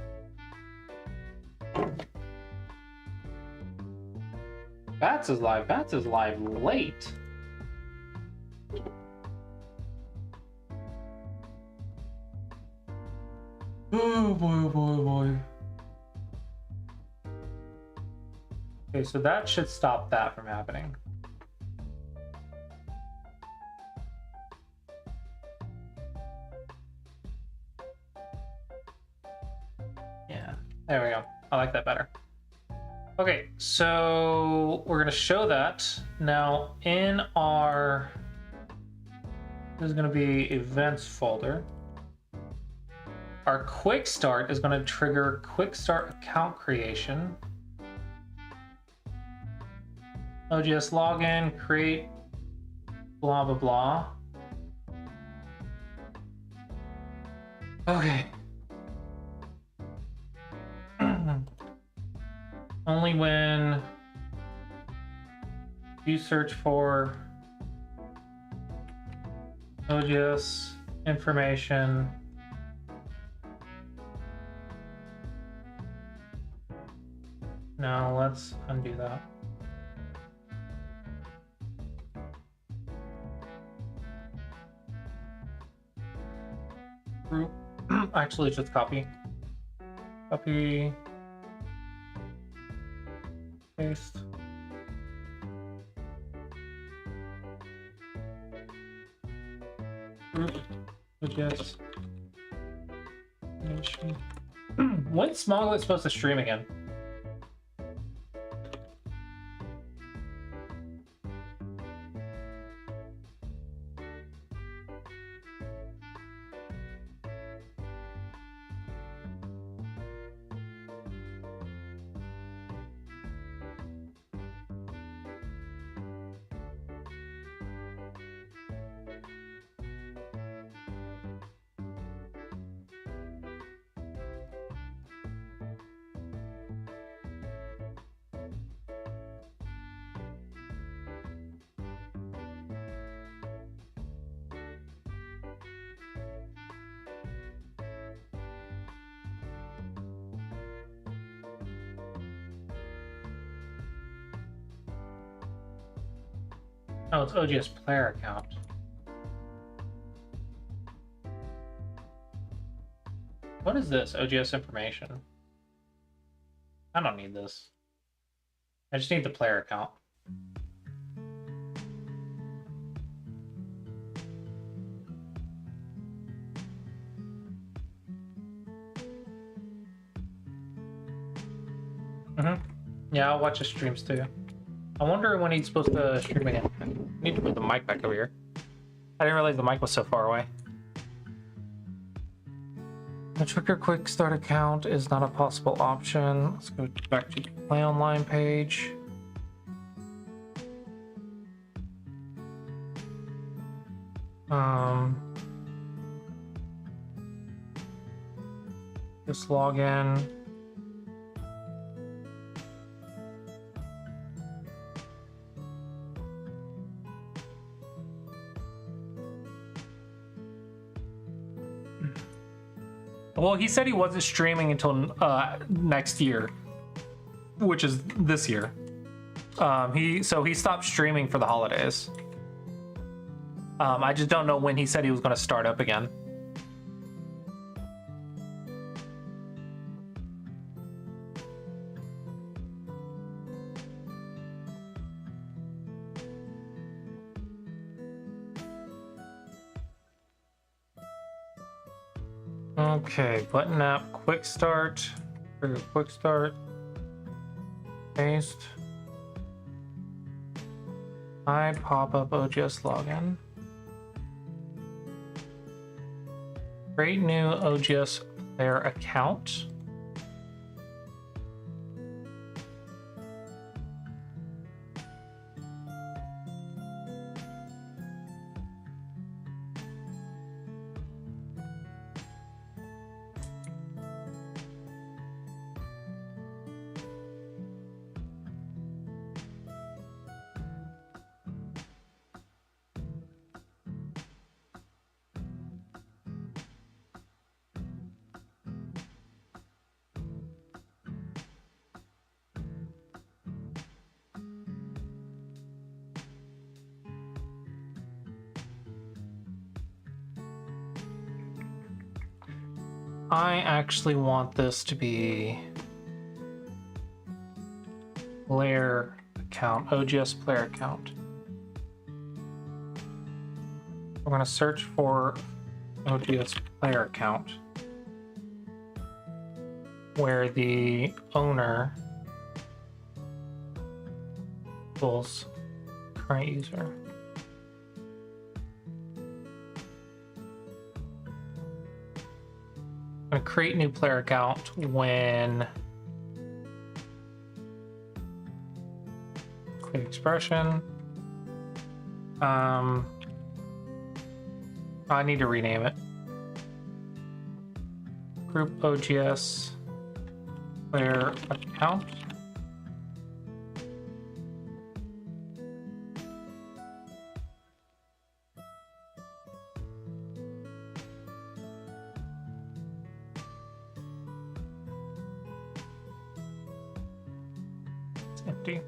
Bats is live. Bats is live late. Oh boy, oh boy, oh boy. Okay, so that should stop that from happening. Yeah, there we go. I like that better. Okay, so we're going to show that. Now in our, there's going to be events folder. Our quick start is going to trigger quick start account creation. OGS login, create, blah, blah, blah. Okay. Only when you search for OGS information. Now let's undo that. Group. Actually, just copy. Copy. Paste. Group. OGS. When's Smoglet supposed to stream again? Oh, it's OGS player account. What is this? OGS information. I don't need this. I just need the player account. Yeah, I'll watch his streams too. I wonder when he's supposed to stream again. I need to put the mic back over here. I didn't realize the mic was so far away. The trigger quick start account is not a possible option. Let's go back to the Play Online page. Just log in. Well, he said he wasn't streaming until next year, which is this year. He stopped streaming for the holidays. I just don't know when he said he was going to start up again. Okay, button app, quick start, trigger quick start, paste, hide pop-up OGS login, create new OGS player account. I actually want this to be player account, OGS player account. We're going to search for OGS player account where the owner equals current user. I'm going to create new player account when quick expression. I need to rename it. Group OGS player account. Empty.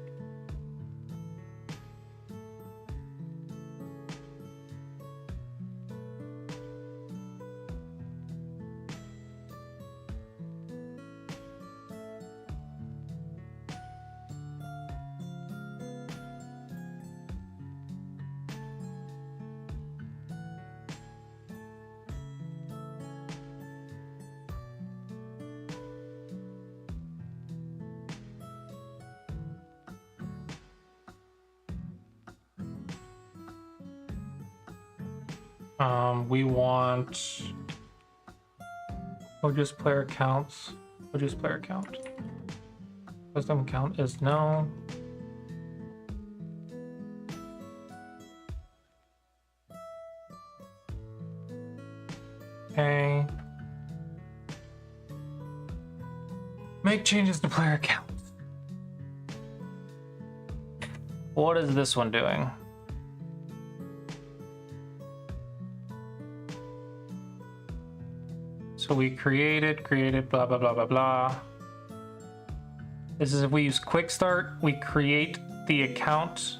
We want OGS player counts. OGS player count. Custom count is no. Okay. Make changes to player count. What is this one doing? So we created, blah, blah, blah, blah, blah. This is if we use quick start, we create the account.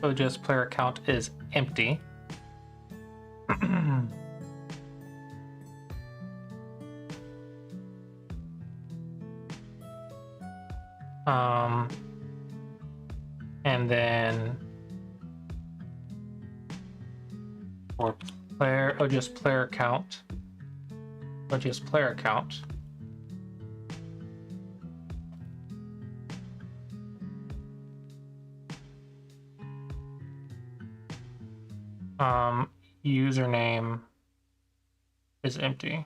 OGS player account is empty. And then for player OGS player account, OGS player account. Username is empty.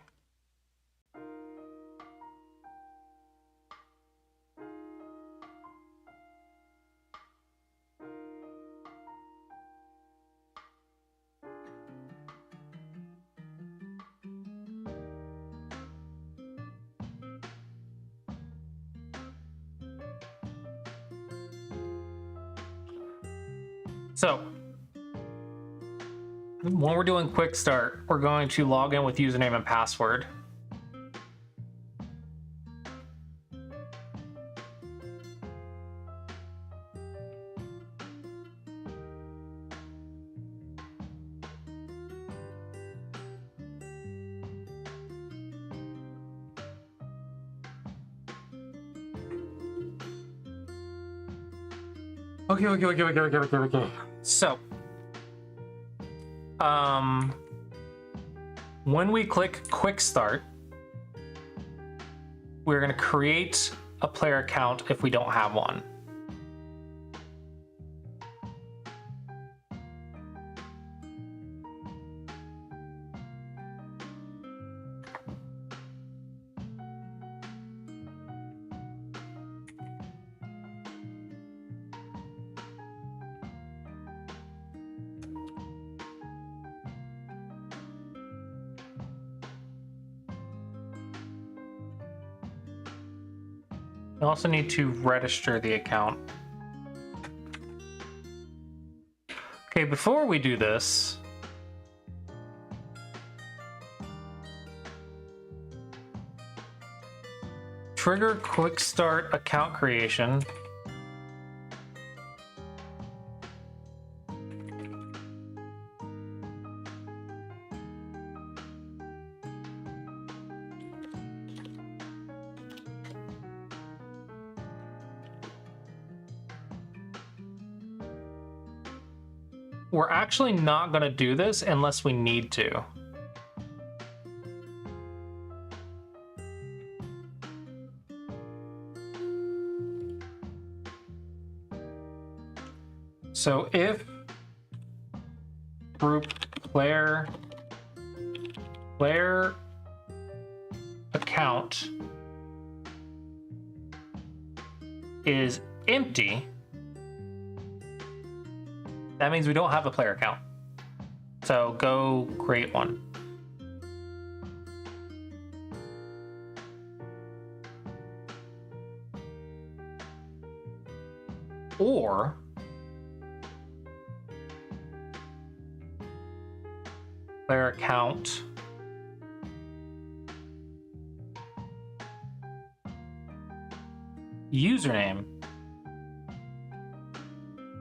So When we're doing quick start, we're going to log in with username and password. Okay. So, when we click quick start, we're going to create a player account if we don't have one. You also need to register the account. Okay, before we do this, trigger quick start account creation. We're actually not going to do this unless we need to. So if group player account is empty, that means we don't have a player account. So go create one. Or player account username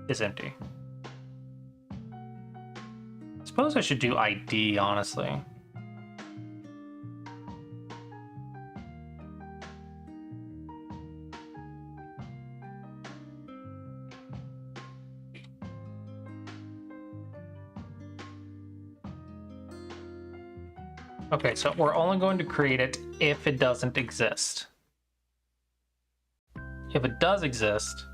is empty. Suppose I should do ID, honestly. Okay, so we're only going to create it if it doesn't exist. If it does exist,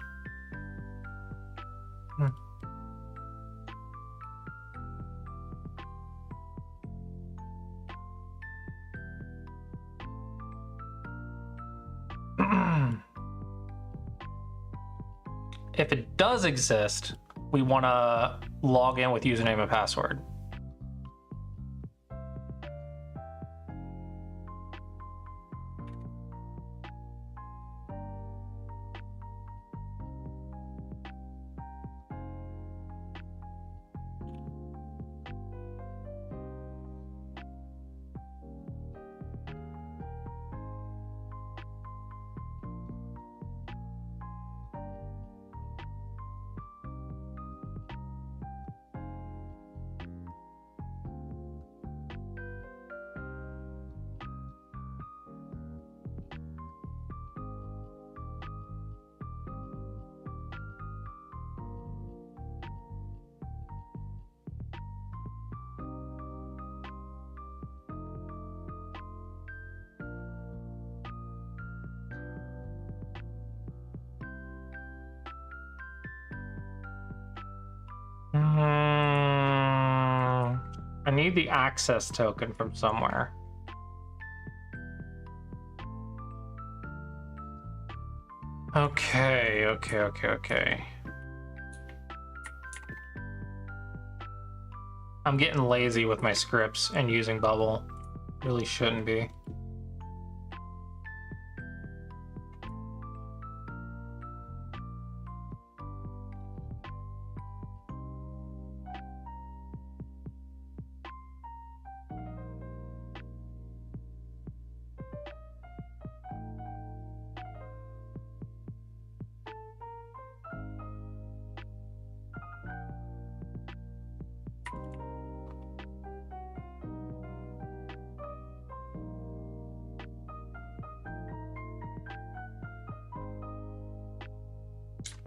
if it does exist, we want to log in with username and password. I need the access token from somewhere. Okay. I'm getting lazy with my scripts and using Bubble. Really shouldn't be.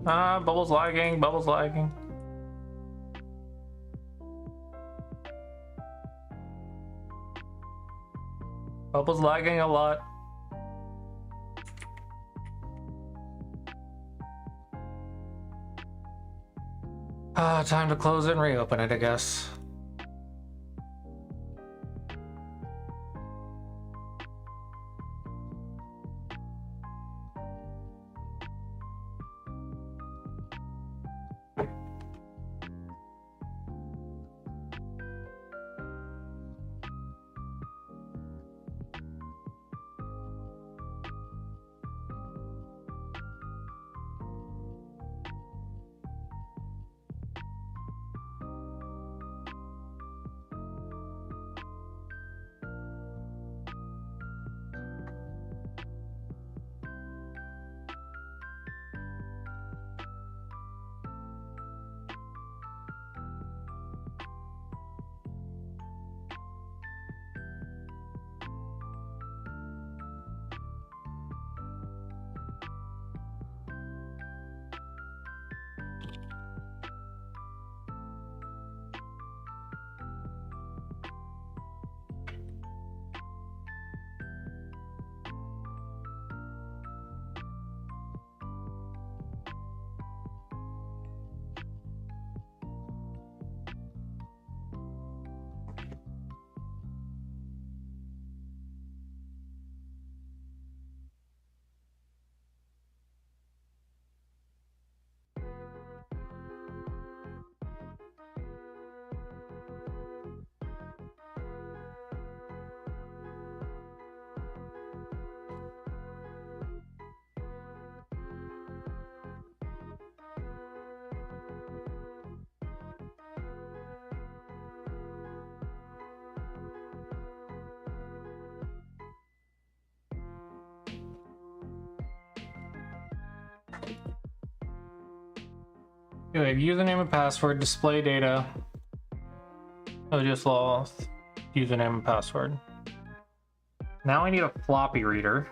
Bubbles lagging, bubbles lagging. Bubbles lagging a lot. Time to close it and reopen it, I guess. Okay, username and password, display data. I just lost username and password. Now I need a floppy reader.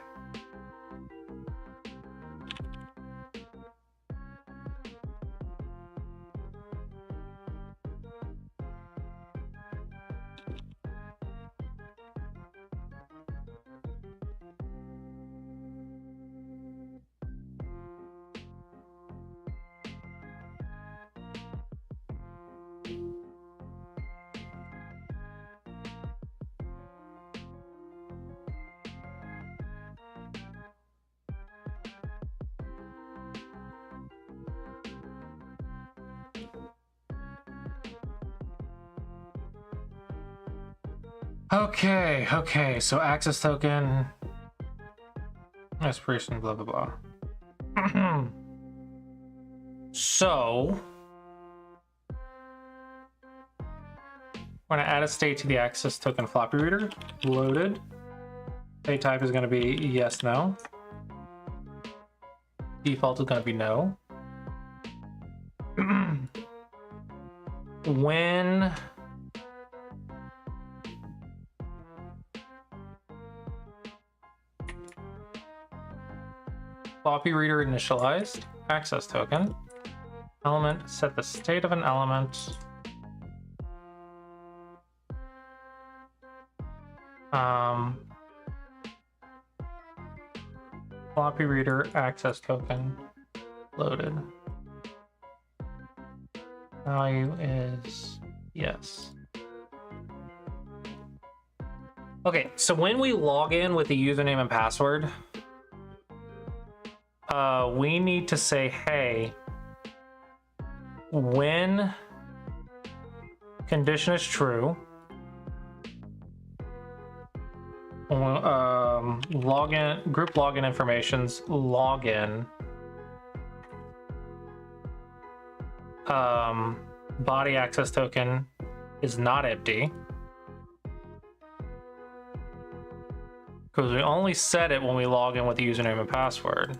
Okay, so access token, aspiration, blah, blah, blah. So, we're gonna add a state to the access token floppy reader, loaded. State type is gonna be yes, no. Default is gonna be no. When floppy reader initialized, access token, element, set the state of an element. Floppy reader access token loaded. Value is yes. Okay, so when we log in with the username and password, we need to say, hey, when condition is true, login, group login information's login, body access token is not empty, because we only set it when we log in with the username and password.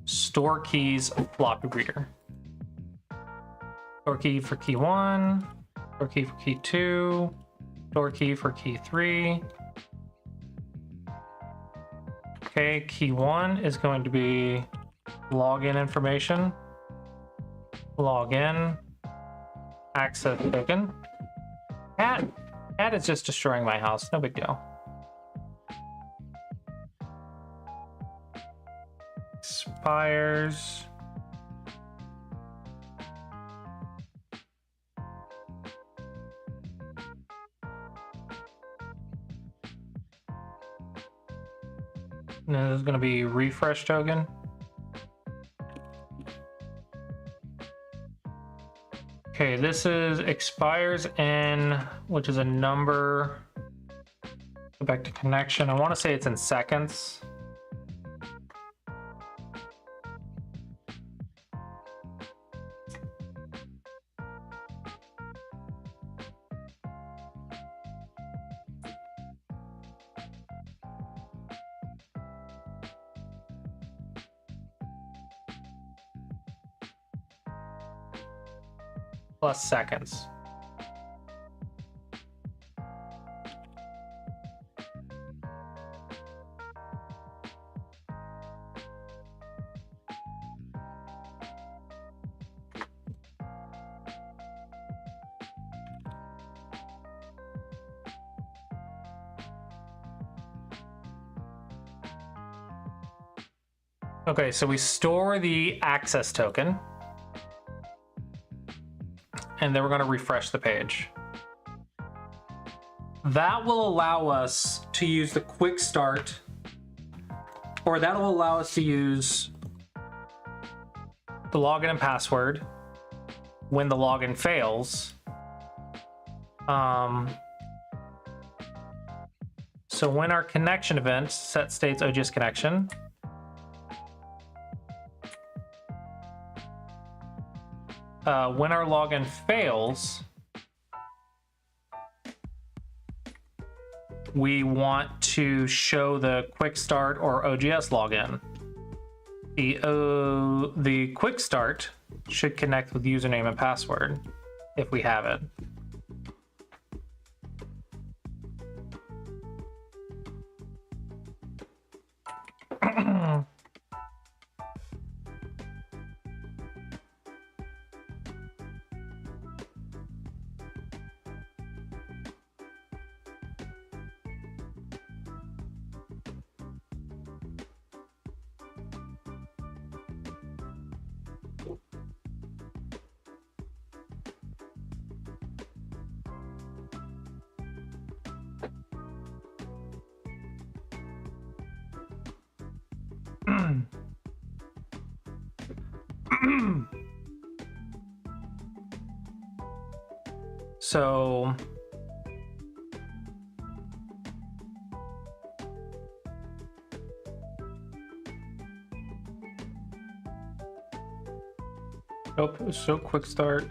Store keys floppy reader. Store key for key 1, store key for key 2, Store key for key 3. Okay, key 1 is going to be login information. Login. Access token. Cat is just destroying my house. No big deal. Expires. And then there's going to be refresh token. Okay, this is expires in, which is a number. Go back to connection. I want to say it's in seconds. Plus seconds. Okay, so we store the access token. And then we're going to refresh the page. That will allow us to use the quick start, or that will allow us to use the login and password when the login fails. So when our connection event set states OGS connection, when our login fails, we want to show the quick start or OGS login. The quick start should connect with username and password if we have it. So nope, so quick start.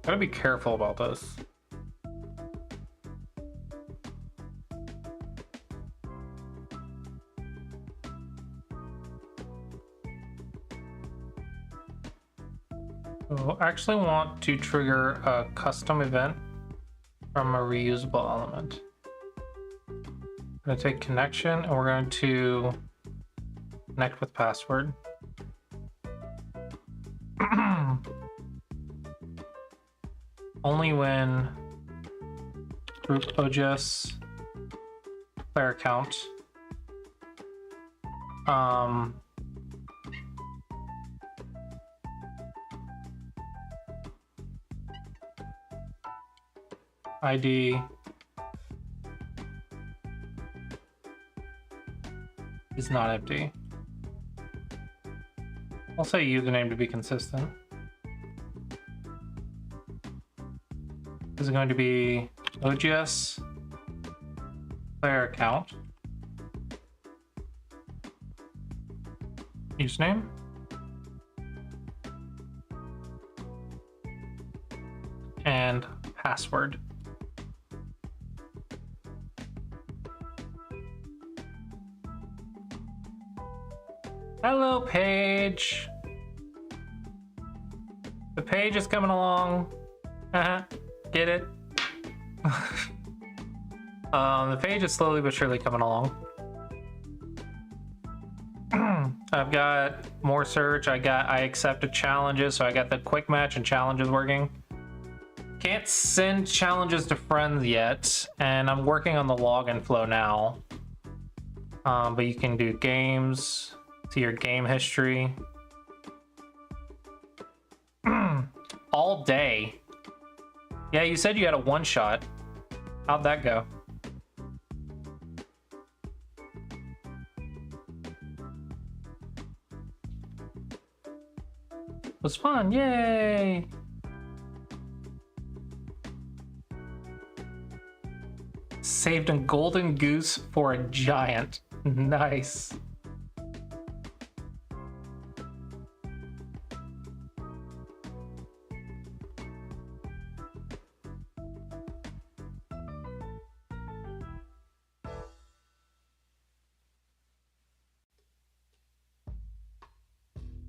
Gotta be careful about this. We'll actually want to trigger a custom event from a reusable element. We're going to take connection and we're going to connect with password. Only when group OGS player account ID is not empty. I'll say username to be consistent. This is going to be OGS player account. Username. And password. Hello, Paige. The page is coming along. Get it? The page is slowly but surely coming along. I've got more search. I accepted challenges, so I got the quick match and challenges working. Can't send challenges to friends yet, and I'm working on the login flow now. But you can do games, see your game history. All day. Yeah, you said you had a one shot. How'd that go? It was fun, yay! Saved a golden goose for a giant. Nice.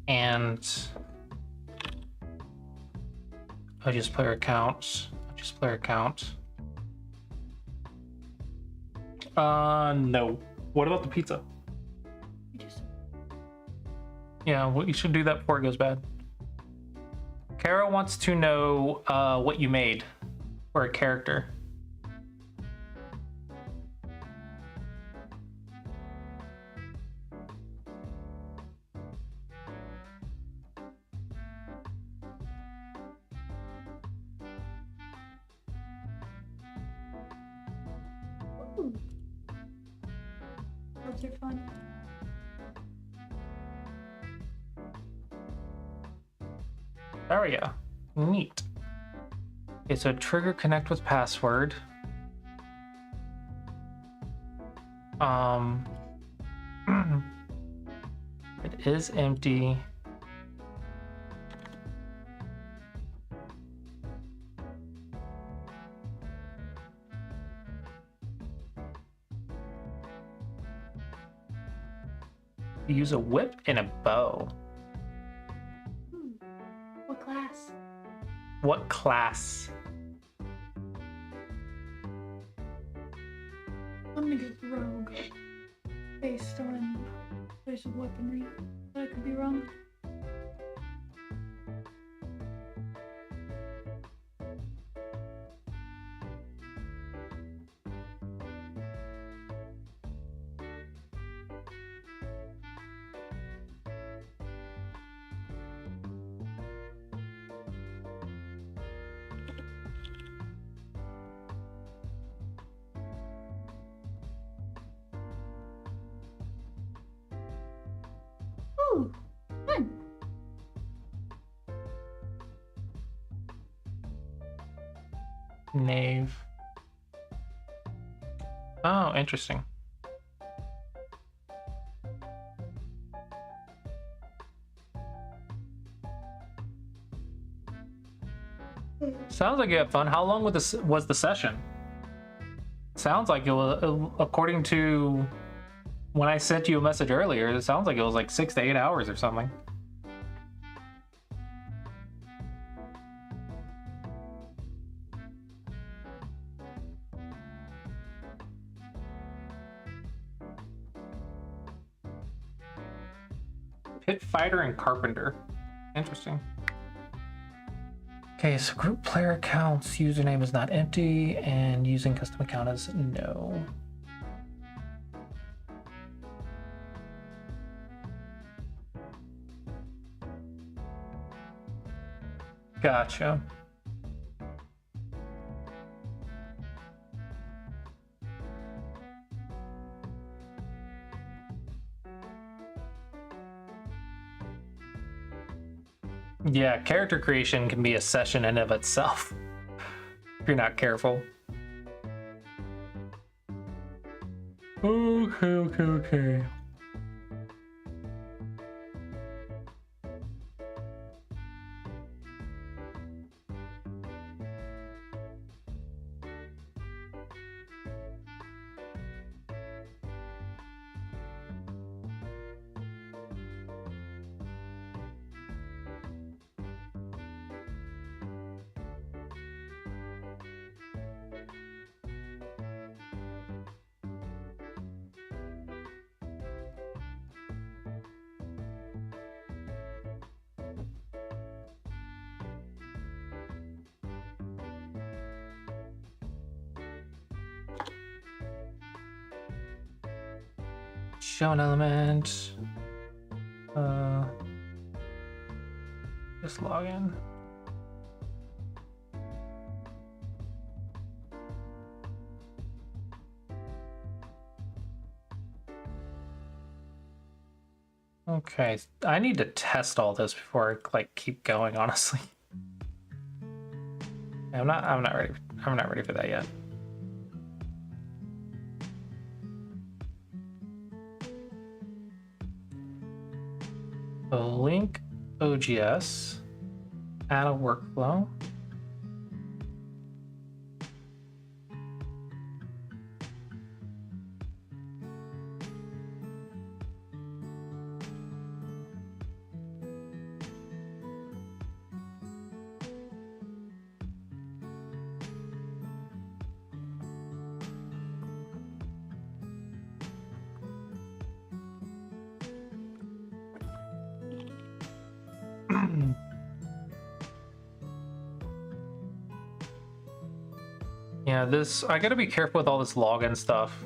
And just player account. Just player account. No. What about the pizza? Yeah, well, you should do that before it goes bad. Kara wants to know what you made for a character. Ooh. Those are fun. There we go. Neat. Okay, so trigger connect with password. It is empty. Use a whip and a bow. What class? What class? I'm gonna get rogue based on choice of weaponry, but I could be wrong. Ooh, fun. Knave. Oh, interesting. Sounds like you had fun. How long was the session? Sounds like it was, according to when I sent you a message earlier, it sounds like it was like 6 to 8 hours or something. Pit fighter and carpenter. Interesting. Okay, so group player accounts username is not empty, and using custom account is no. Gotcha. Yeah, character creation can be a session in of itself if you're not careful. Okay. Show an element. Just log in. Okay, I need to test all this before I like keep going, honestly. I'm not ready. I'm not ready for that yet. So link OGS, add a workflow. Yeah, I gotta be careful with all this login stuff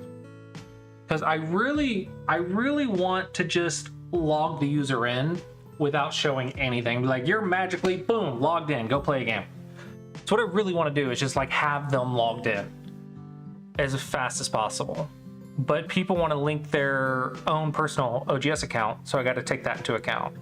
because I really want to just log the user in without showing anything. Like, you're magically boom logged in, go play a game. So what I really want to do is just like have them logged in as fast as possible. But people want to link their own personal OGS account, so I got to take that into account.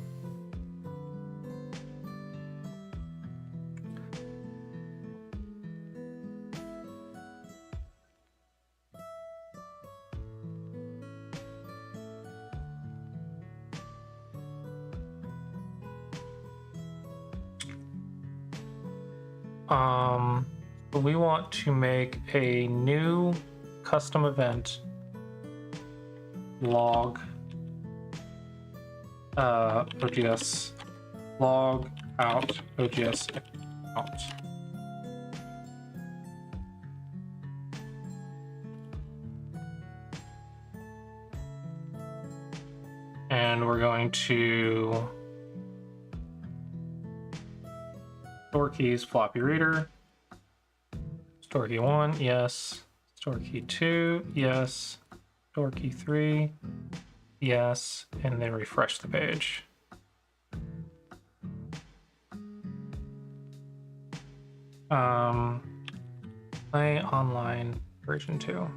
We want to make a new custom event log OGS log out OGS account. And we're going to store keys floppy reader. Store key 1, yes. Store key 2, yes. Store key 3, yes. And then refresh the page. Play online version 2.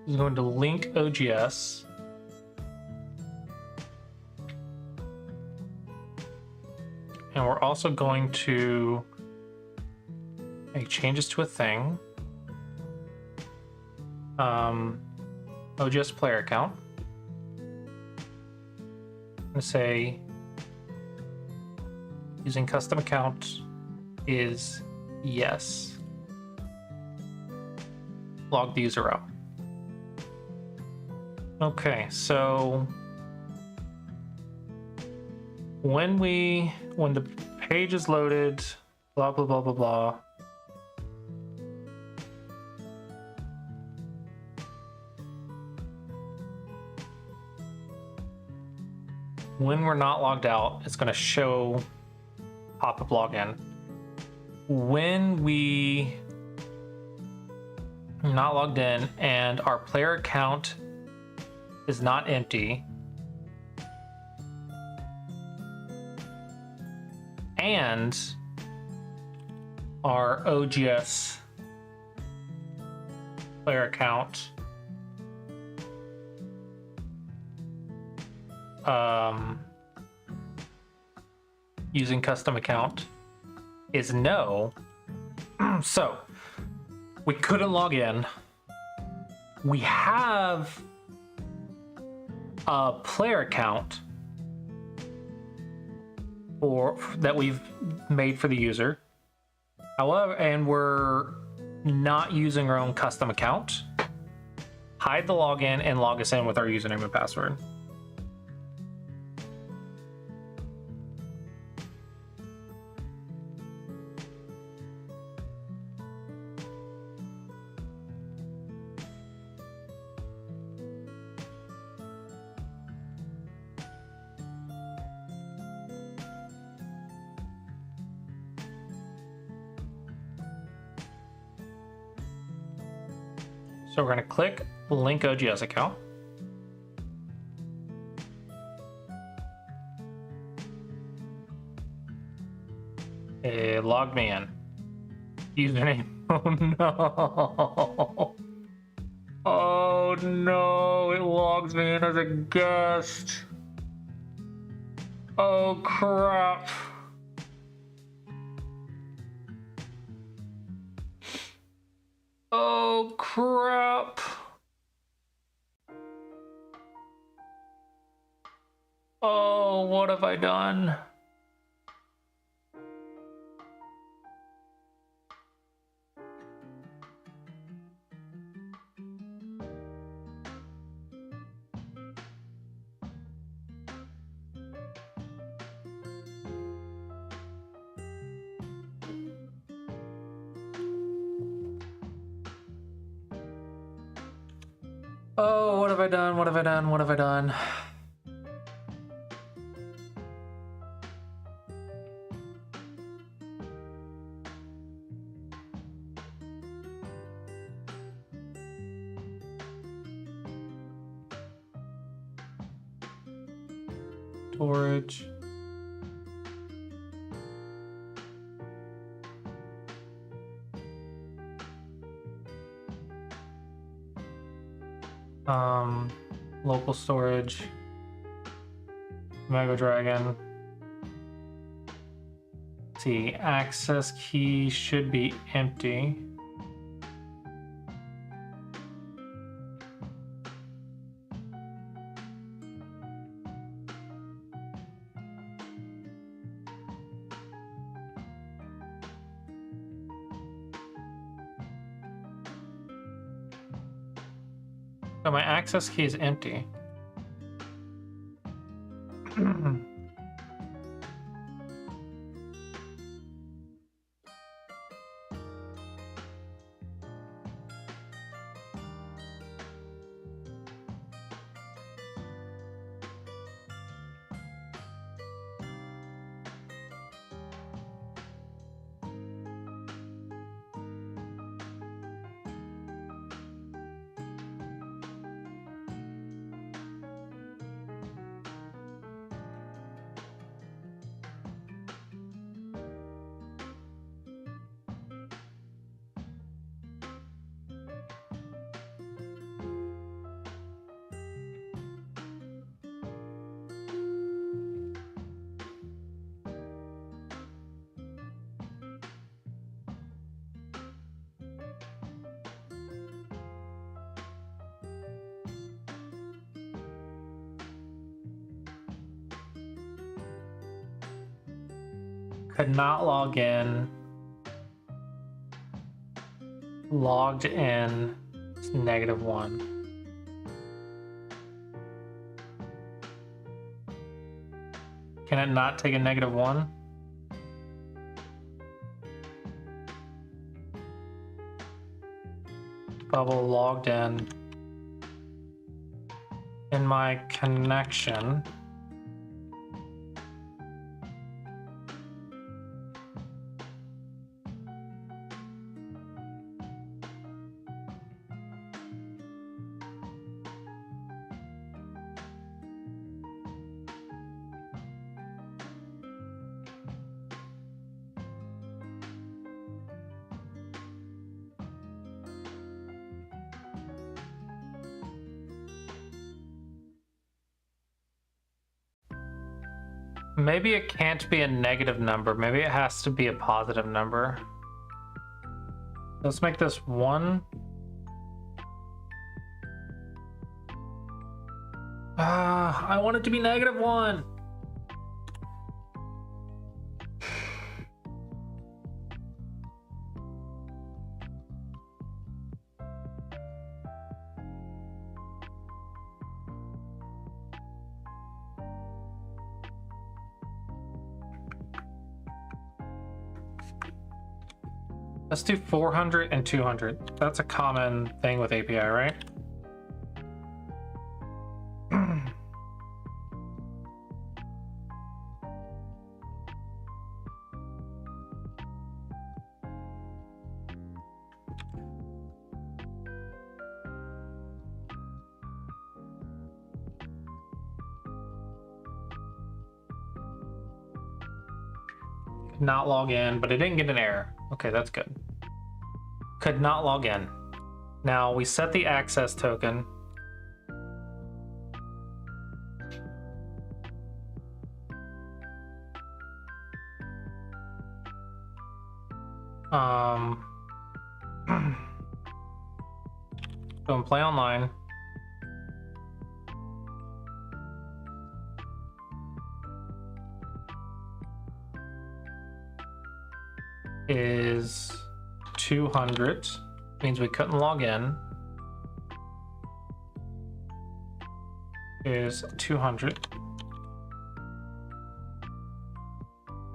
Is going to link OGS. And we're also going to make changes to a thing. OGS player account. I'm going to say using custom account is yes. Log the user out. Okay, so when the page is loaded, blah blah blah blah blah. When we're not logged out, it's going to show pop-up login. When we are not logged in and our player account is not empty, and our OGS player account using custom account is no. So we couldn't log in. We have a player account that we've made for the user. However, and we're not using our own custom account. Hide the login and log us in with our username and password. So we're going to click link OGS account. It logged me in. Username. Oh no. Oh no, it logs me in as a guest. Oh crap. Oh crap. Oh, what have I done? Oh, what have I done? What have I done? What have I done? Storage. Local storage, Mega Dragon. Let's see, access key should be empty. So my access key is empty. Could not log in. Logged in. It's -1. Can it not take a -1? Bubble logged in my connection. Maybe it can't be a negative number. Maybe it has to be a positive number. Let's make this 1. I want it to be -1. Let's do 400 and 200. That's a common thing with API, right? Not log in, but it didn't get an error. Okay, that's good. Could not log in. Now we set the access token. Go and play online. Is 200, means we couldn't log in. Is 200.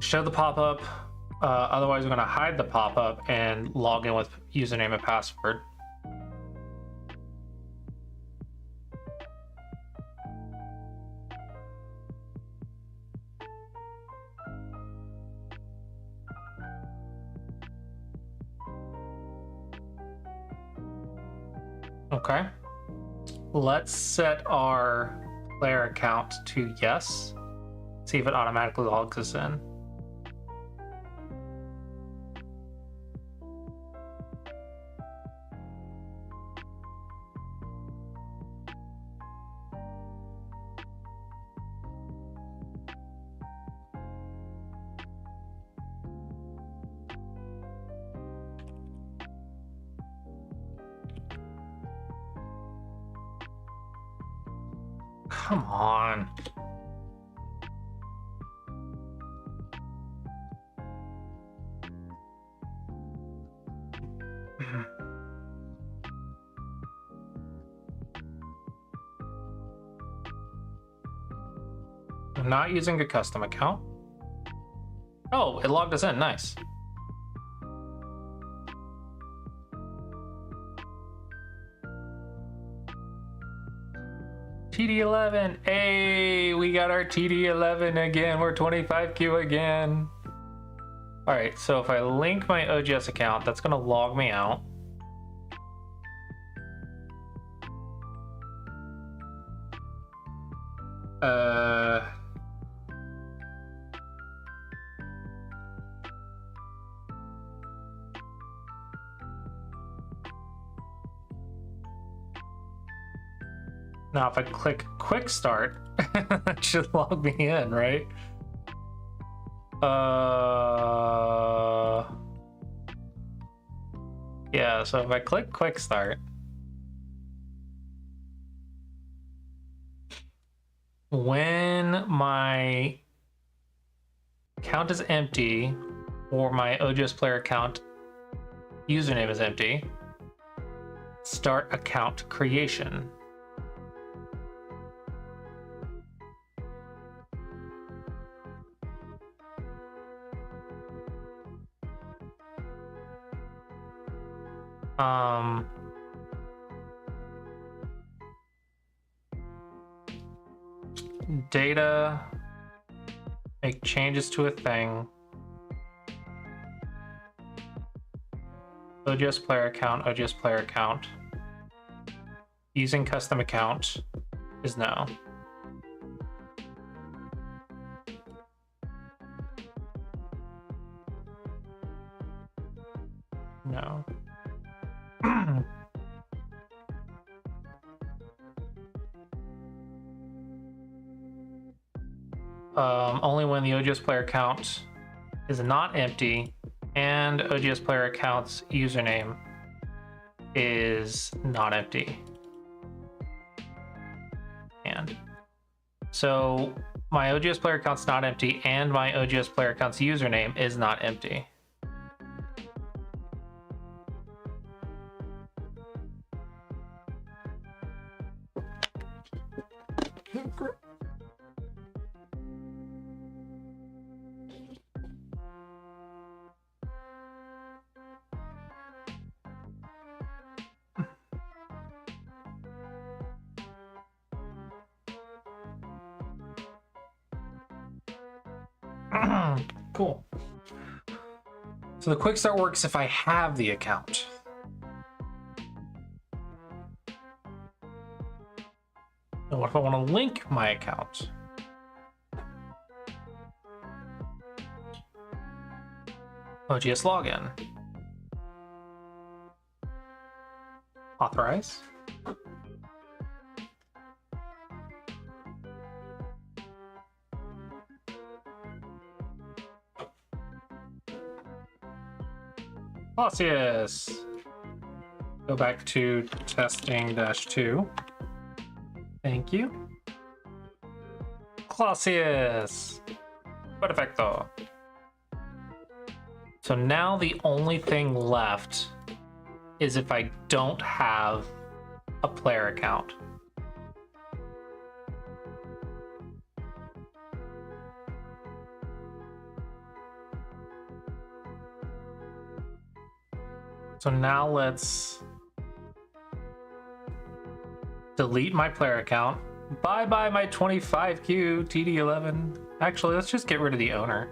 Show the pop-up, otherwise we're gonna hide the pop-up and log in with username and password. Okay, let's set our player account to yes. See if it automatically logs us in. Come on. I'm not using a custom account. Oh, it logged us in. Nice. TD11. Hey, we got our TD11 again. We're 25Q again. All right, so if I link my OGS account, that's gonna log me out. Now, if I click Quick Start, that should log me in, right? Yeah, so if I click Quick Start, when my account is empty or my OGS player account username is empty, start account creation. Data, make changes to a thing. OGS player account. Using custom account is no. No. only when the OGS player account is not empty and OGS player account's username is not empty. And so my OGS player account's not empty and my OGS player account's username is not empty. Cool. So the quick start works if I have the account. So what if I want to link my account? OGS login. Authorize. Clausius. Go back to testing-2. Thank you. Clausius. Perfecto. So now the only thing left is if I don't have a player account. So now let's delete my player account. Bye bye my 25Q TD11. Actually, let's just get rid of the owner.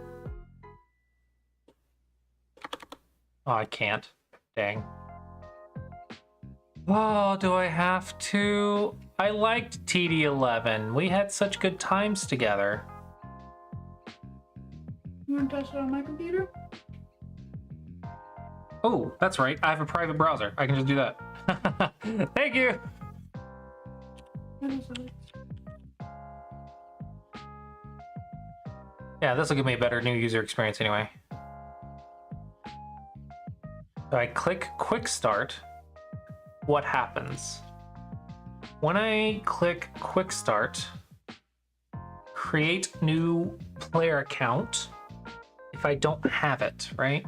Oh, I can't. Dang. Oh, do I have to? I liked TD11. We had such good times together. You want to test it on my computer? Oh, that's right. I have a private browser. I can just do that. Thank you. That is it. Yeah, this will give me a better new user experience anyway. So I click Quick Start. What happens? When I click Quick Start, create new player account if I don't have it, right?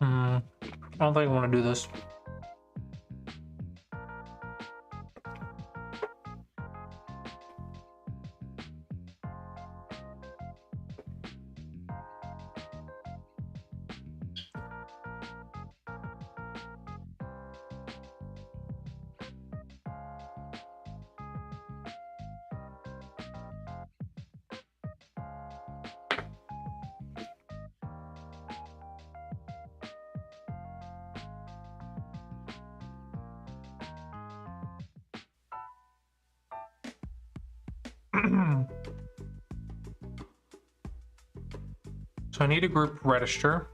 I don't think I want to do this. So I need a group register.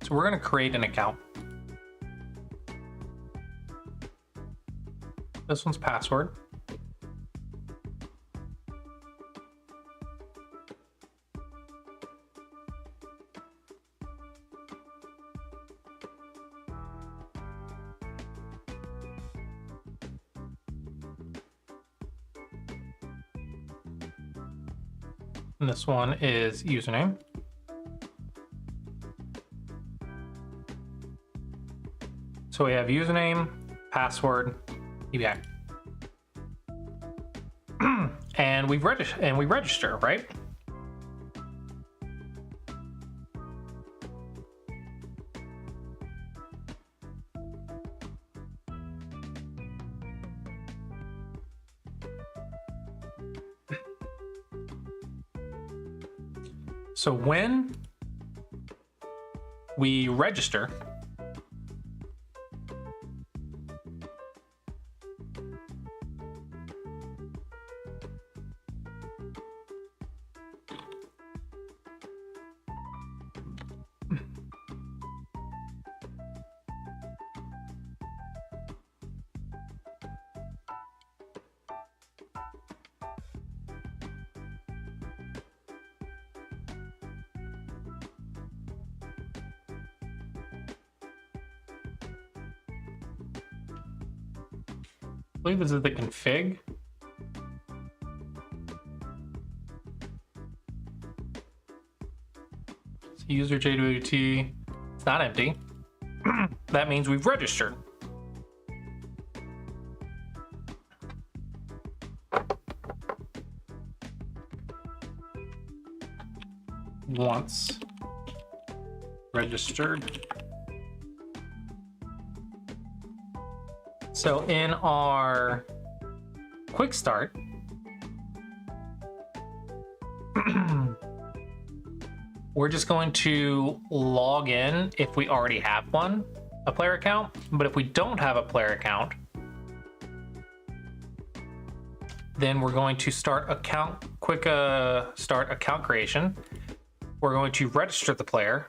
So we're going to create an account. This one's password. And this one is username. So we have username, password, EBI. And we register, right? So when we register, I believe this is the config. So user JWT, it's not empty. That means we've registered. Once registered. So in our quick start, we're just going to log in if we already have a player account. But if we don't have a player account, then we're going to start start account creation. We're going to register the player.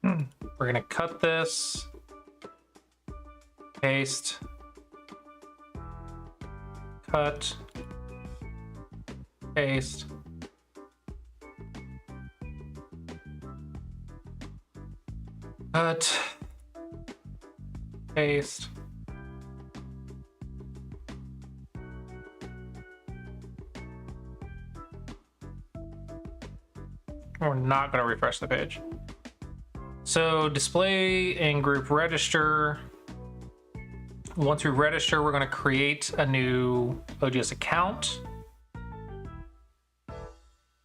We're going to cut this, paste, cut, paste. Cut, paste. We're not going to refresh the page. So display and group register. Once we register, we're going to create a new OGS account.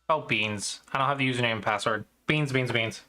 Oh, beans. I don't have the username and password. Beans, beans, beans.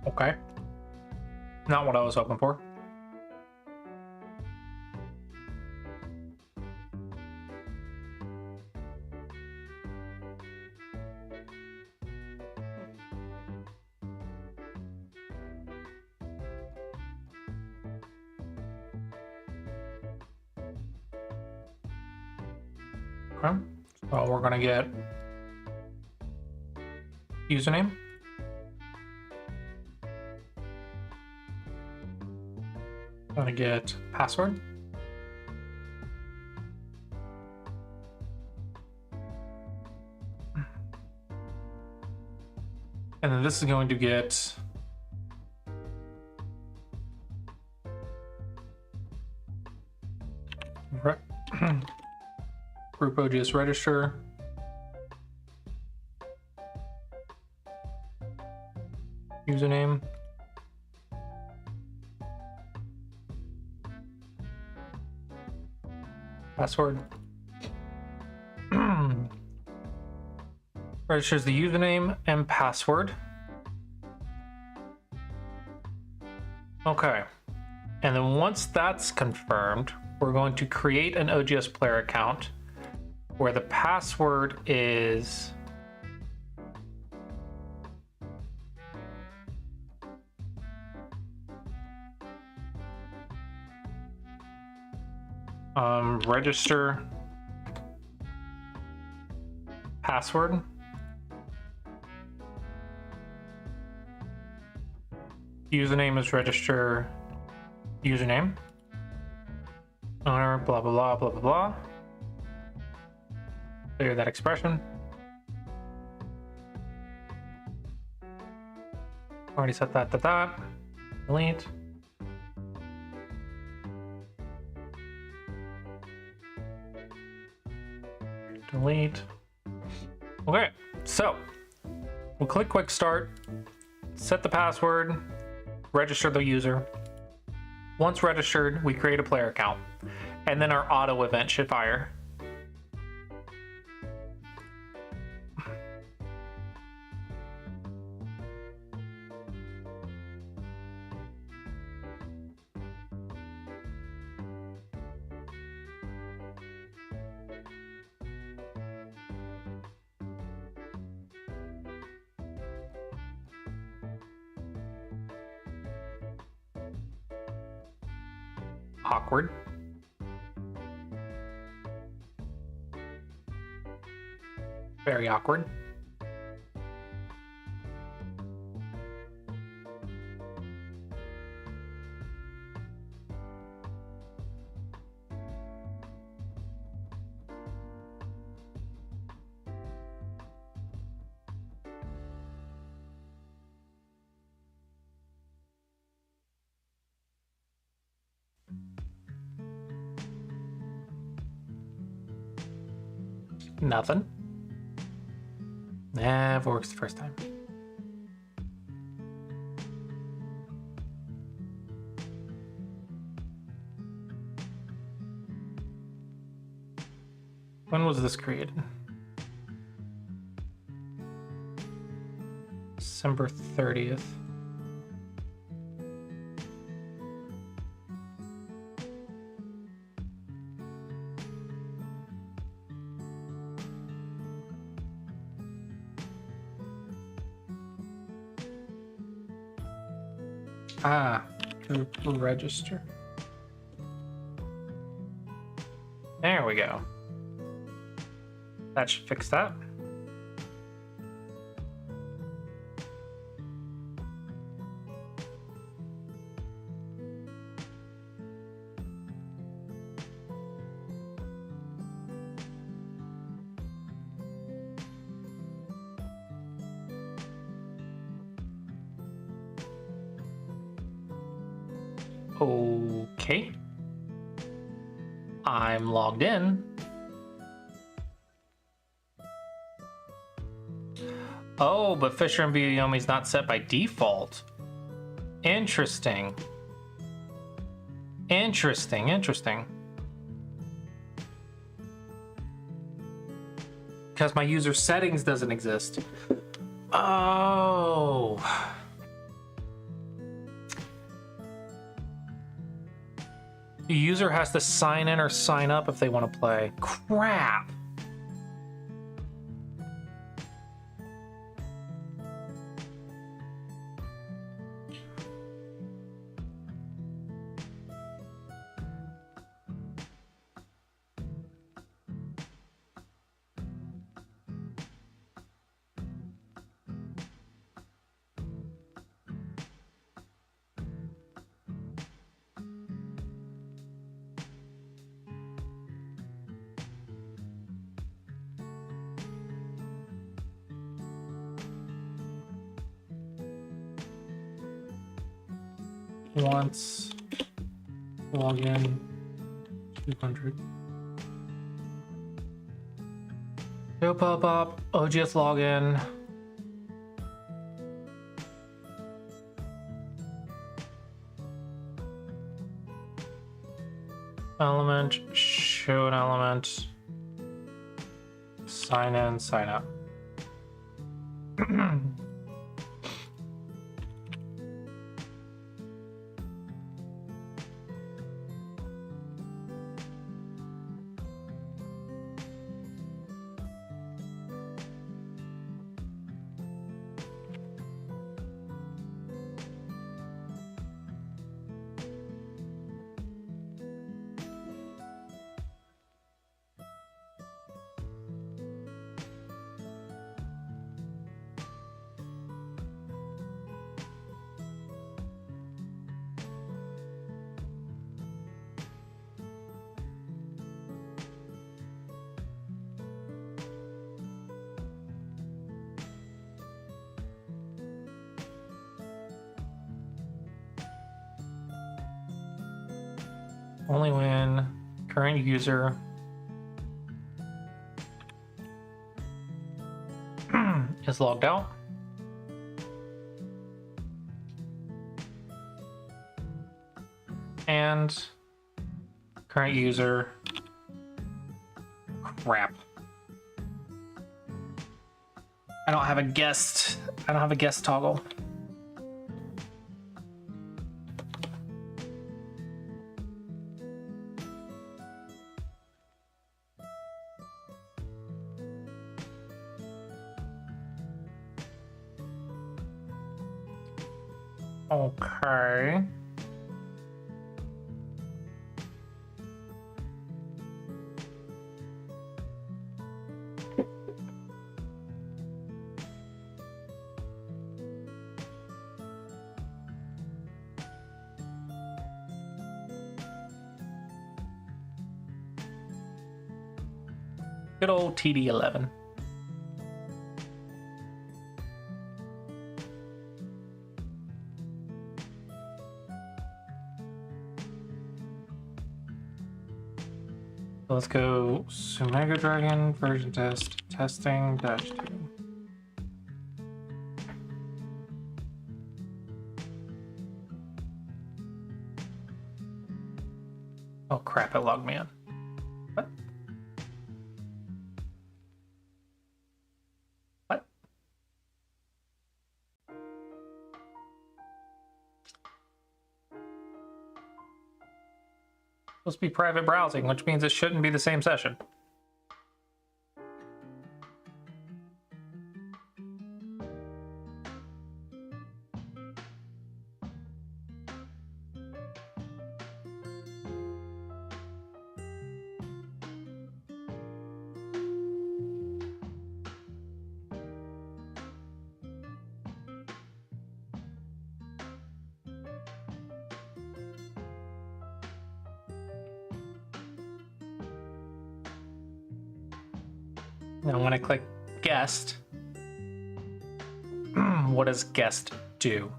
Okay. Not what I was hoping for. Okay. So we're gonna get username. gonna get password. And then this is going to get group OGS register. Username. Password. Registers the username and password. Okay. And then once that's confirmed, we're going to create an OGS player account where the password is register password. Username is register username. Owner, blah, blah, blah, blah, blah, blah. Clear that expression. Already set that to that. Delete. Delete. Okay, so we'll click quick start, set the password, register the user. Once registered, we create a player account, and then our auto event should fire. Awkward. Very awkward. Nothing. Never works the first time. When was this created? December 30th. To register. There we go. That should fix that. Okay. I'm logged in. Oh, but Fisher and Biyomi is not set by default. Interesting. Interesting. Because my user settings doesn't exist. Oh. The user has to sign in or sign up if they want to play. Crap. once login 200. Go pop up OGS login. Element, show an element. Sign in, sign up. Only when current user is logged out. And current user, crap. I don't have a guest toggle. Okay. Good old TD11. Let's go Sumega Dragon version test testing dash 2. Oh crap, it logged me in. What? What? Supposed to be private browsing, which means it shouldn't be the same session. Now when I click guest, what does guest do?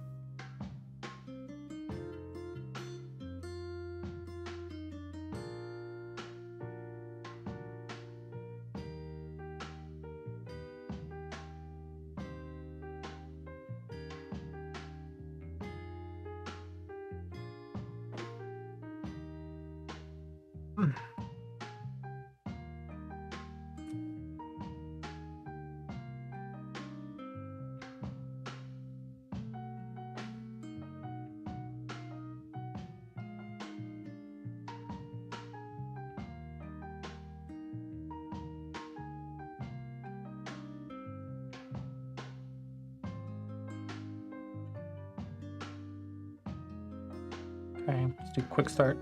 Okay, let's do quick start.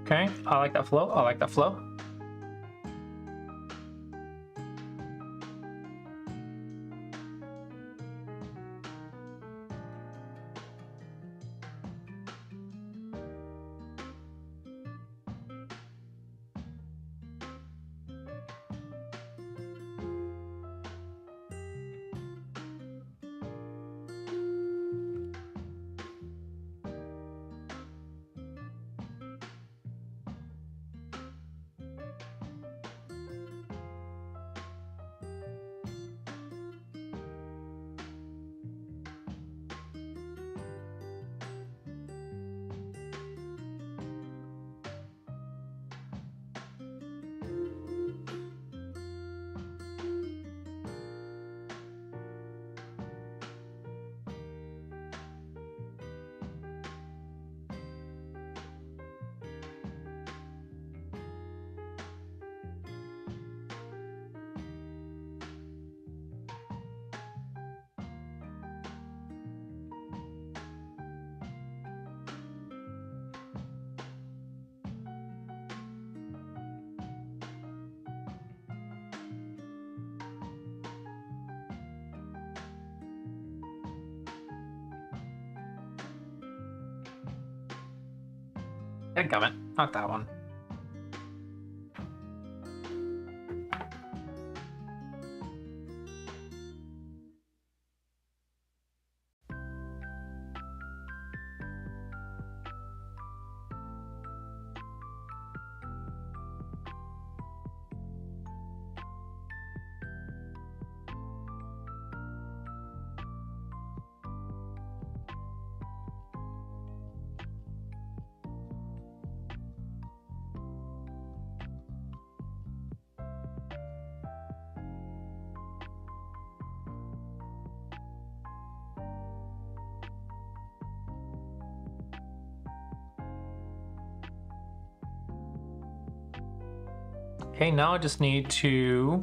Okay, I like that flow. I like that flow. Dadgummit, not that one. Okay, now I just need to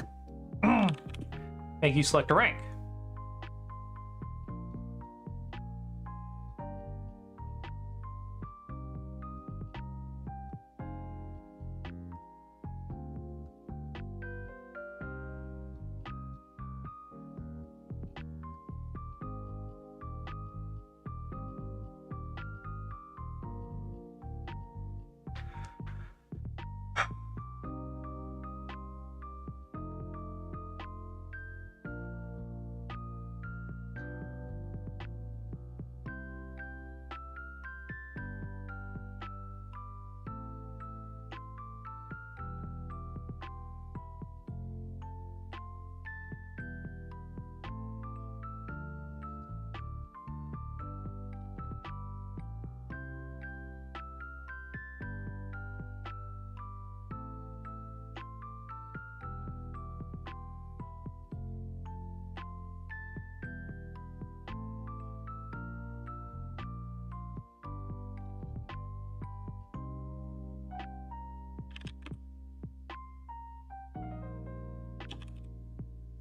make you select a rank.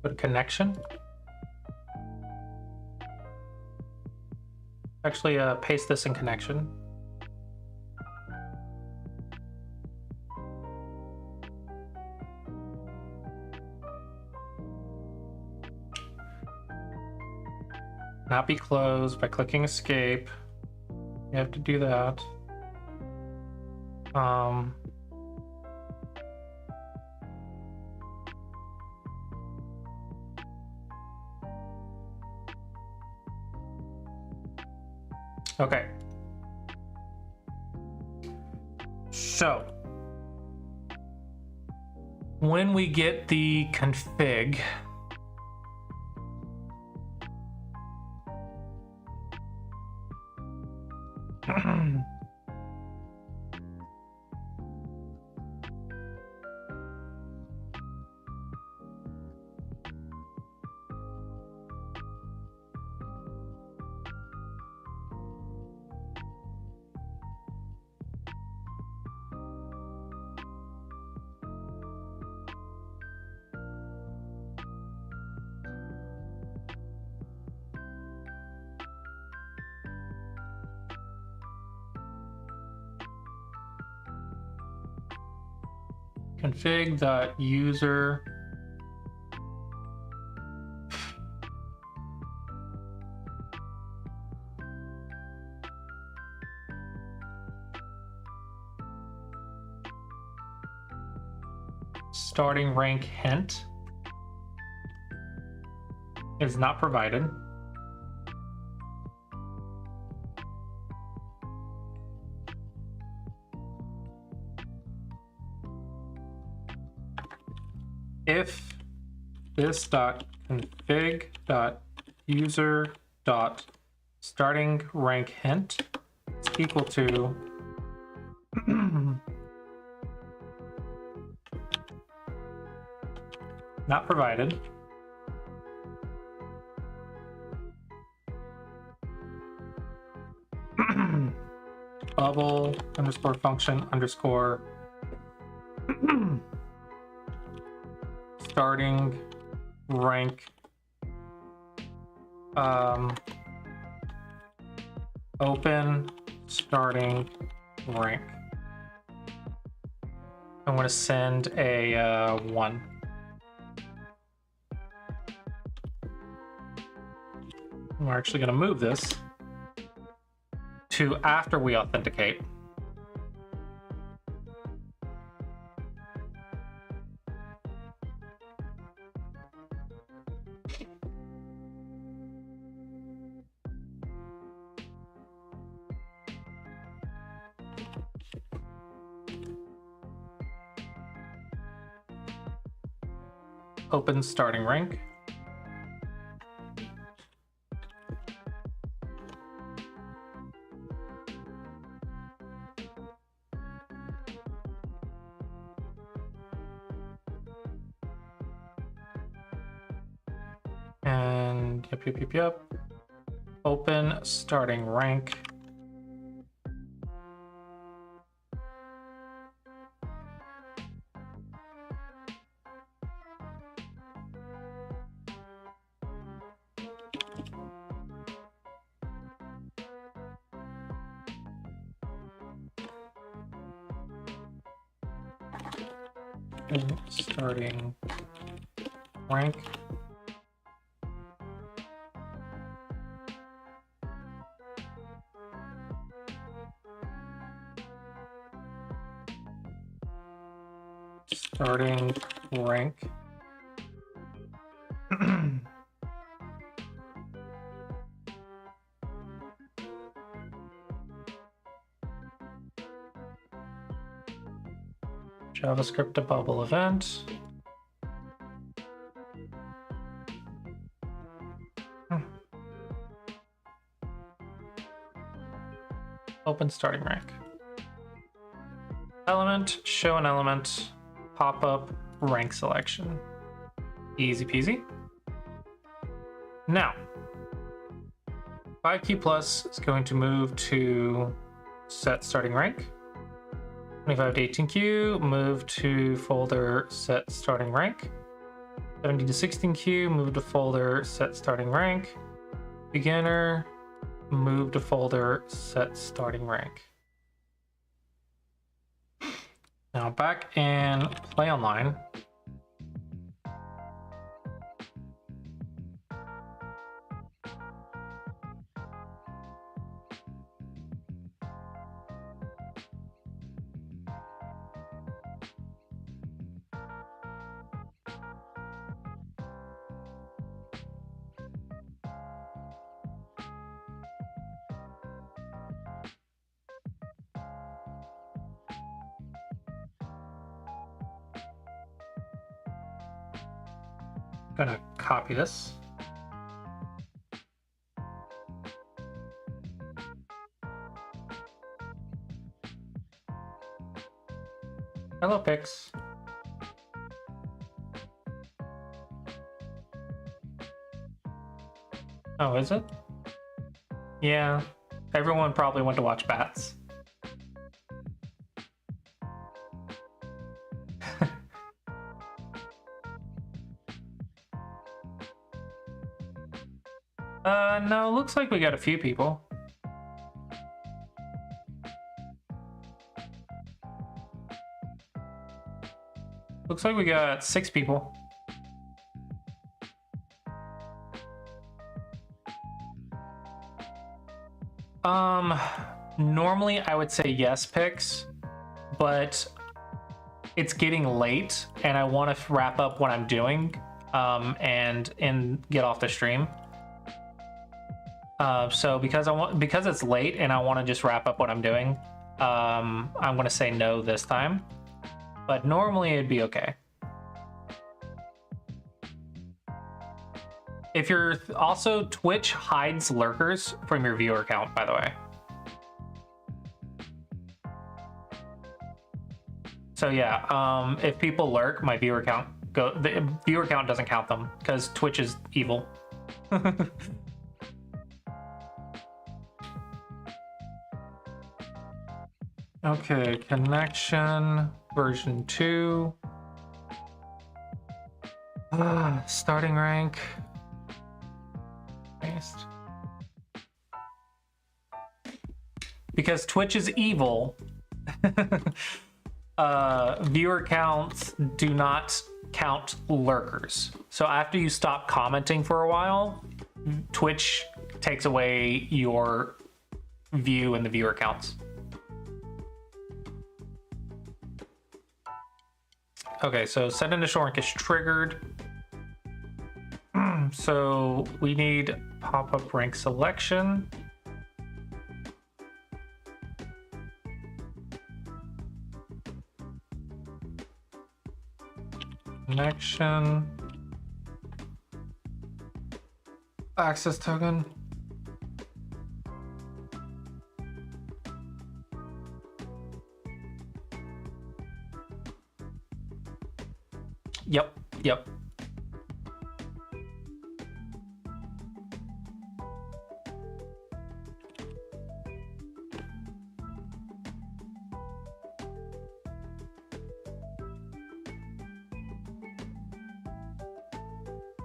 Put a connection. Actually, paste this in connection. Not be closed by clicking escape. You have to do that. Okay. So, when we get the config, config.user starting rank hint is not provided. If this .config.user starting rank hint is equal to not provided, bubble underscore function underscore starting rank open starting rank. I'm going to send a 1. We're actually going to move this to after we authenticate. open starting rank. And yep. Open starting rank. Starting rank. Starting rank. JavaScript a bubble event. Open starting rank. Element, show an element, pop up, rank selection. Easy peasy. Now, 5key plus is going to move to set starting rank. 25 to 18Q, move to folder set starting rank. 70 to 16Q, move to folder set starting rank. Beginner, move to folder set starting rank. Now back in Play Online. Gonna copy this. Hello, Pix. Oh, is it? Yeah, everyone probably went to watch Bats. No, looks like we got a few people. Looks like we got 6 people. Normally I would say yes, Pix, but it's getting late and I want to wrap up what I'm doing and get off the stream. So because it's late and I want to just wrap up what I'm doing, I'm going to say no this time. But normally it'd be okay. If you're also, Twitch hides lurkers from your viewer count, by the way. So yeah, if people lurk, my viewer count the viewer count doesn't count them because Twitch is evil. Okay, connection version 2. Starting rank. Paste. Because Twitch is evil, viewer counts do not count lurkers. So after you stop commenting for a while, Twitch takes away your view and the viewer counts. Okay, so set initial rank is triggered. So we need pop-up rank selection. Connection. access token. Yep.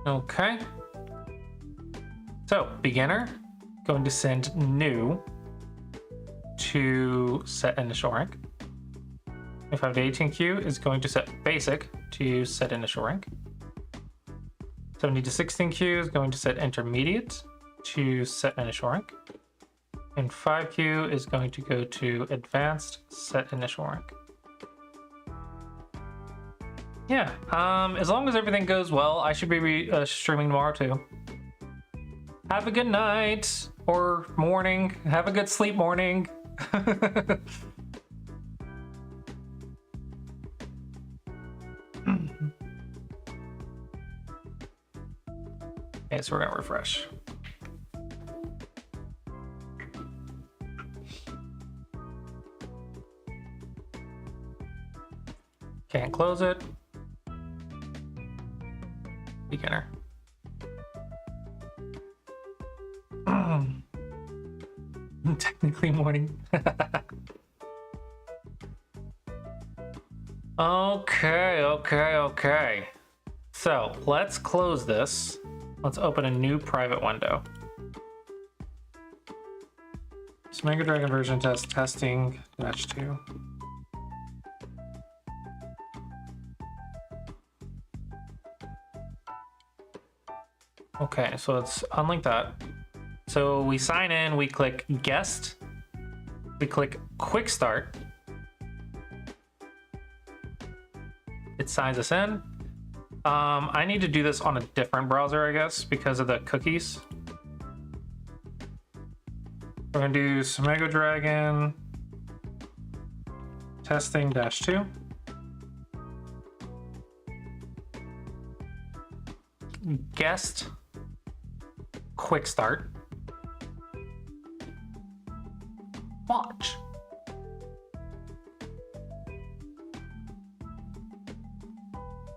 Okay. So, beginner, going to send new to set initial rank. If I have the 18Q, is going to set basic to set initial rank. 70 to 16Q is going to set intermediate to set initial rank. And 5Q is going to go to advanced, set initial rank. Yeah, as long as everything goes well, I should be streaming tomorrow too. Have a good night or morning. Have a good sleep morning. Okay, so we're gonna refresh. Can't close it. Beginner. Technically morning. Okay. So let's close this. Let's open a new private window. Mega Dragon version test testing -2. Okay, so let's unlink that. So we sign in, we click guest, we click quick start. It signs us in. I need to do this on a different browser, I guess, because of the cookies. We're gonna do Mega Dragon testing -2. Guest quick start. Watch.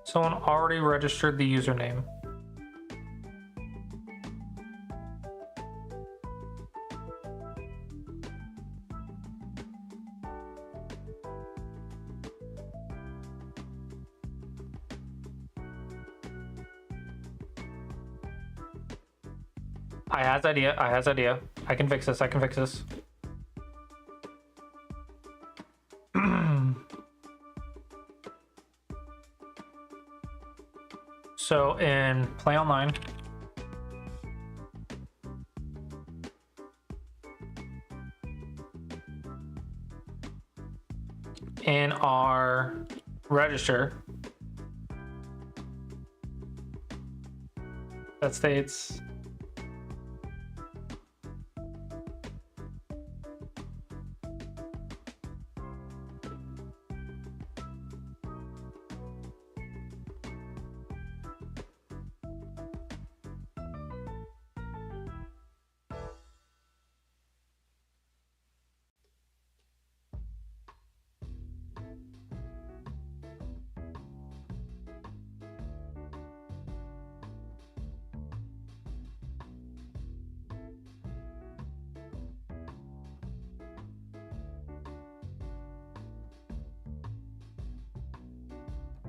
Someone already registered the username. I has idea. I can fix this. So in Play Online, in our register, that states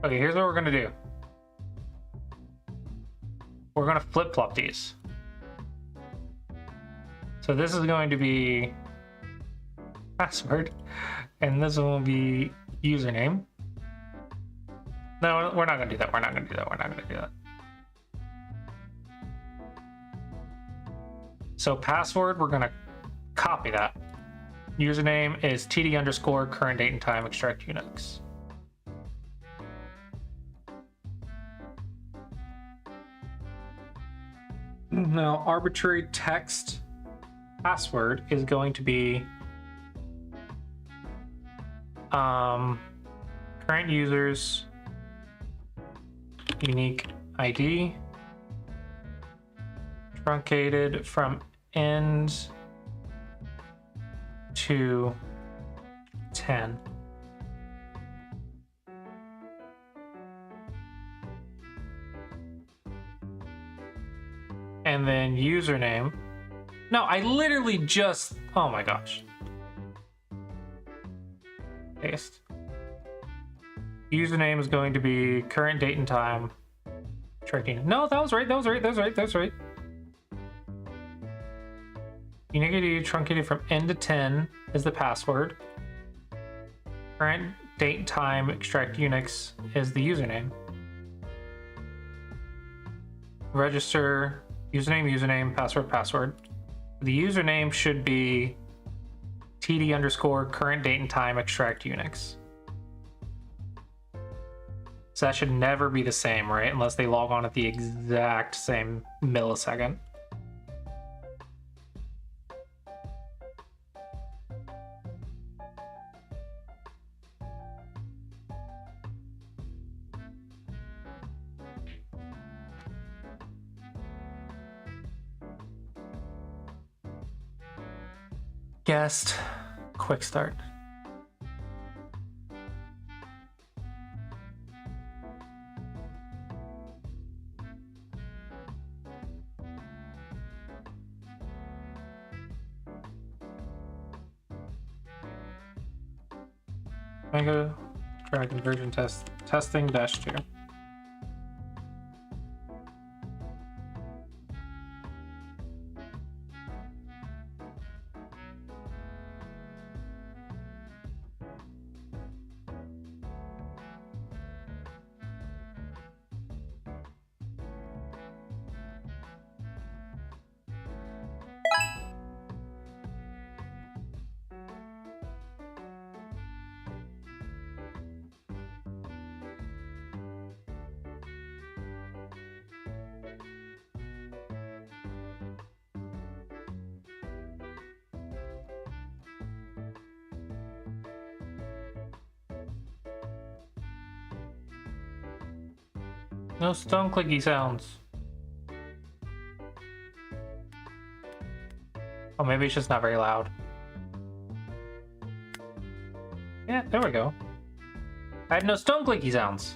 okay, here's what we're gonna do. We're gonna flip-flop these. So this is going to be password, and this one will be username. No, we're not gonna do that. We're not gonna do that. So password, we're gonna copy that. Username is TD_ current date and time extract Unix. Now, arbitrary text password is going to be current users unique ID truncated from end to 10. And then username. No, I literally just, oh my gosh. Paste. Username is going to be current date and time. Tracking. No, that was right. That was right. That was right. That was right. Unity truncated from n to 10 is the password. Current date and time extract Unix is the username. Register username, password, password. The username should be td underscore current date and time extract Unix. So that should never be the same, right? Unless they log on at the exact same millisecond. Guest, quick start. Mega try conversion test testing -2. No stone clicky sounds. Oh, maybe it's just not very loud. Yeah, there we go. I had no stone clicky sounds.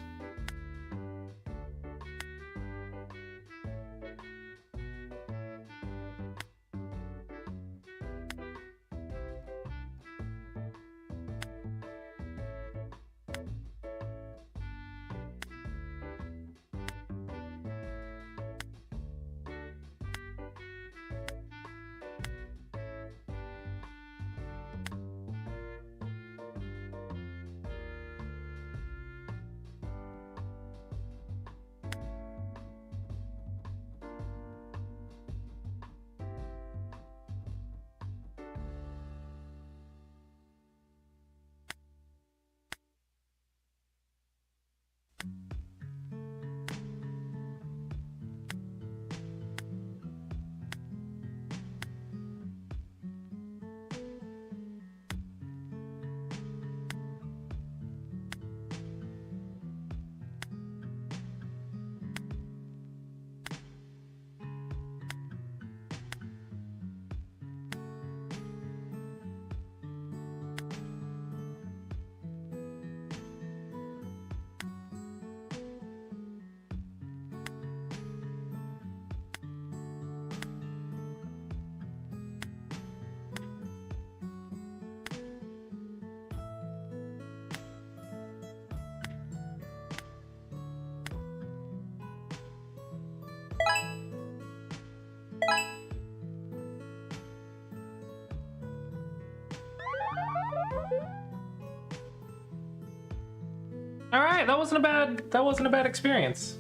All right, that wasn't a bad experience.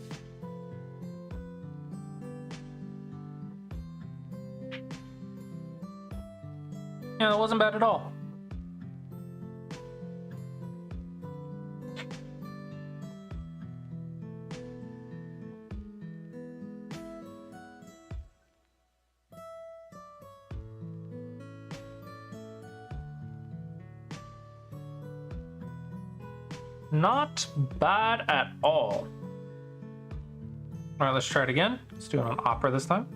Yeah, it wasn't bad at all. Not bad at all. All right, let's try it again. Let's do it on Opera this time.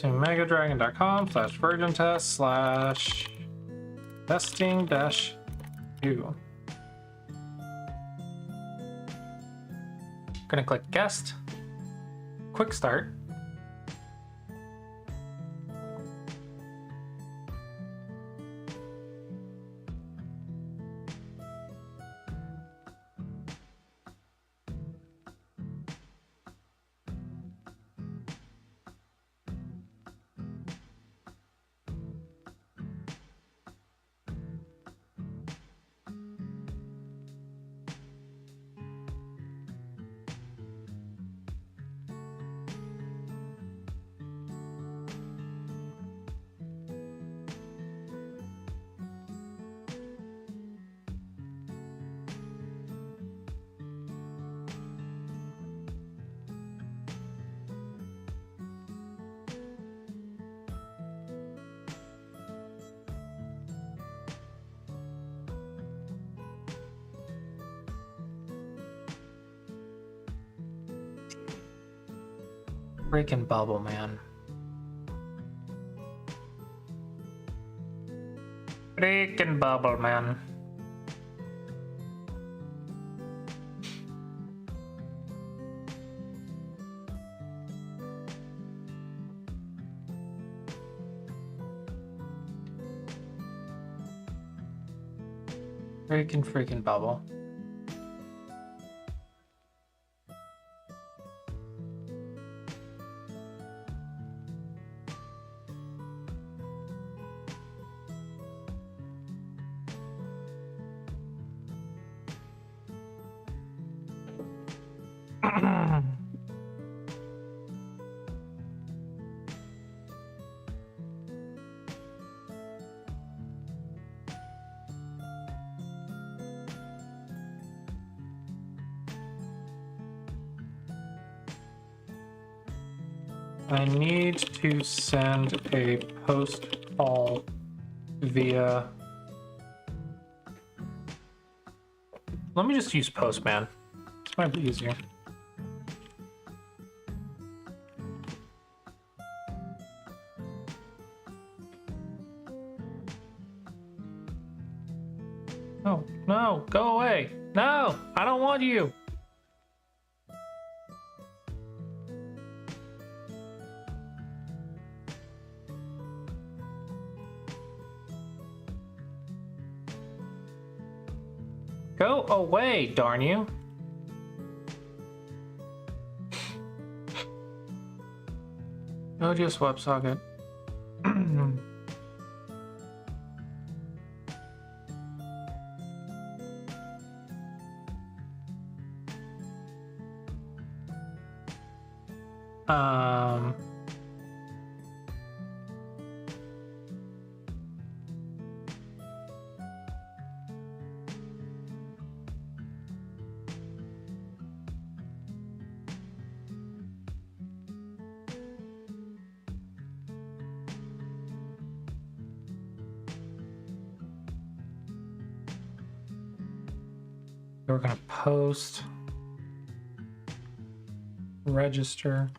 megadragon.com/version test/testing-2. Gonna click guest, quick start. Freaking bubble, man. Freaking bubble, man. Freaking bubble. I need to send a post call via. Let me just use Postman. This might be easier. No, no, go away. No, I don't want you. Go away, darn you. No, just WebSocket. We're gonna post, register.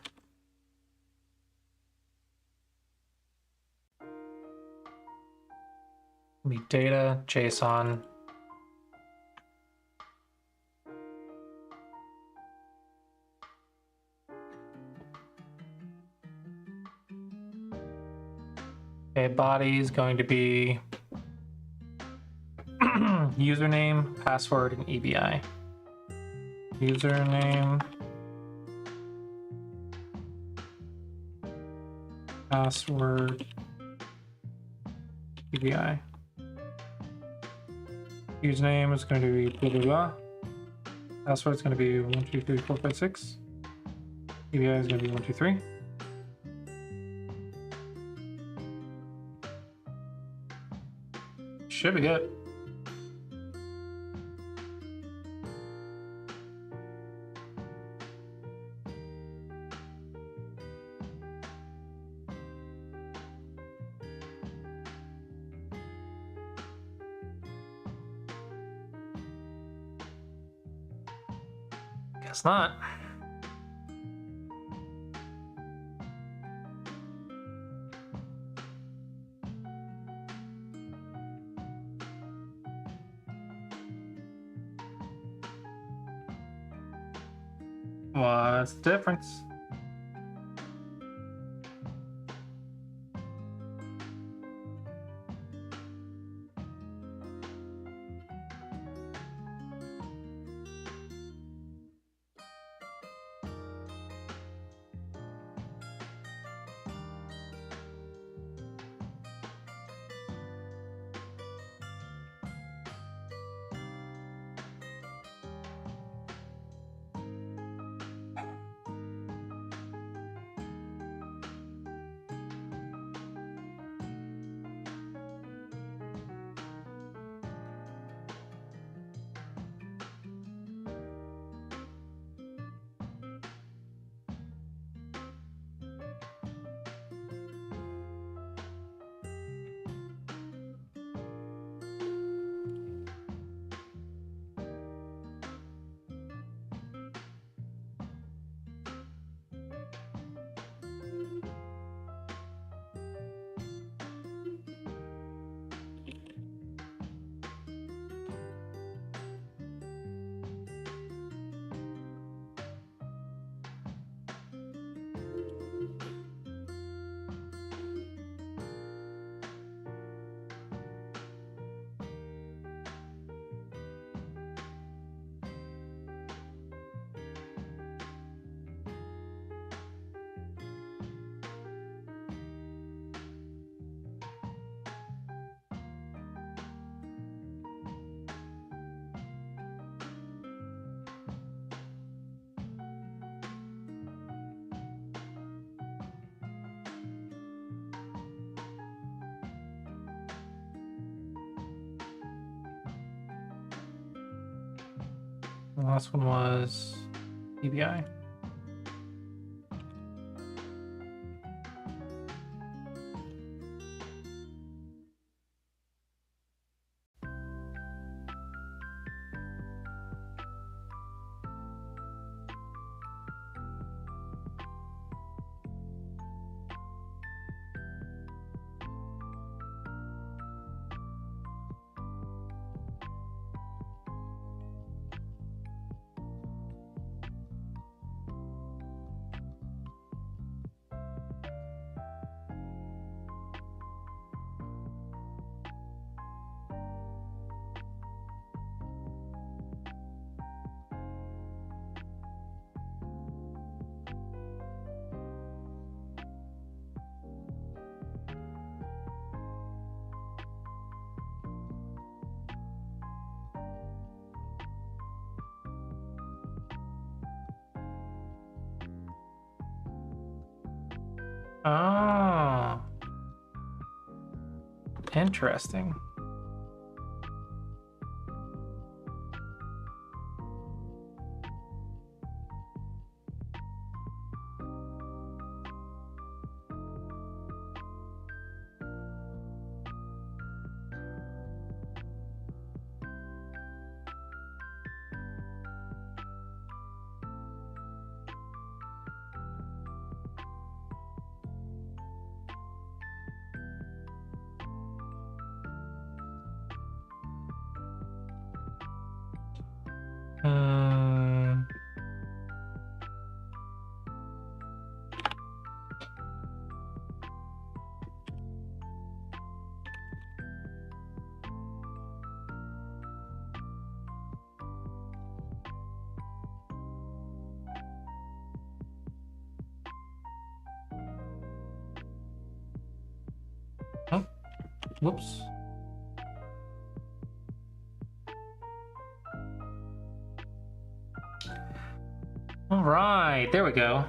Be data, JSON. Okay, body is going to be username, password, and EBI. Username, password, EBI. Username is going to be blah blah blah. Password is going to be 123456. EBI is going to be 123. Should be good. Guess not. What's the difference? The last one was EBI. Oh. Interesting. Hmm. Oh, whoops. All right, there we go.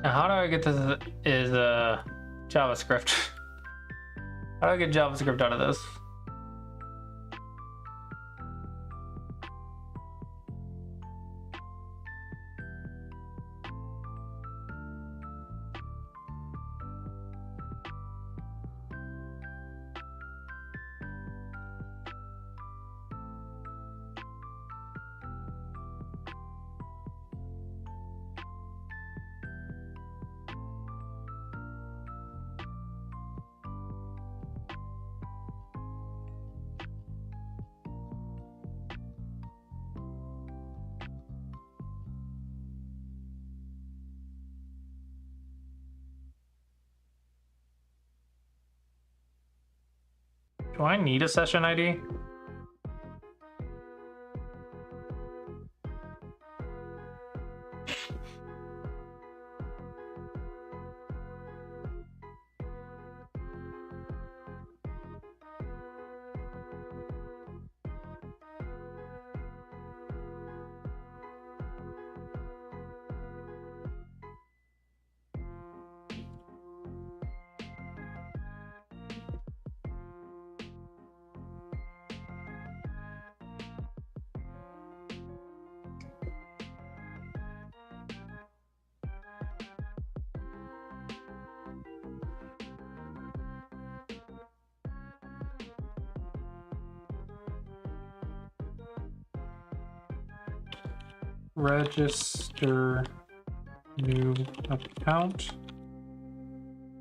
Now, how do I get this? Is JavaScript? How do I get JavaScript out of this? Do I need a session ID? Register new account,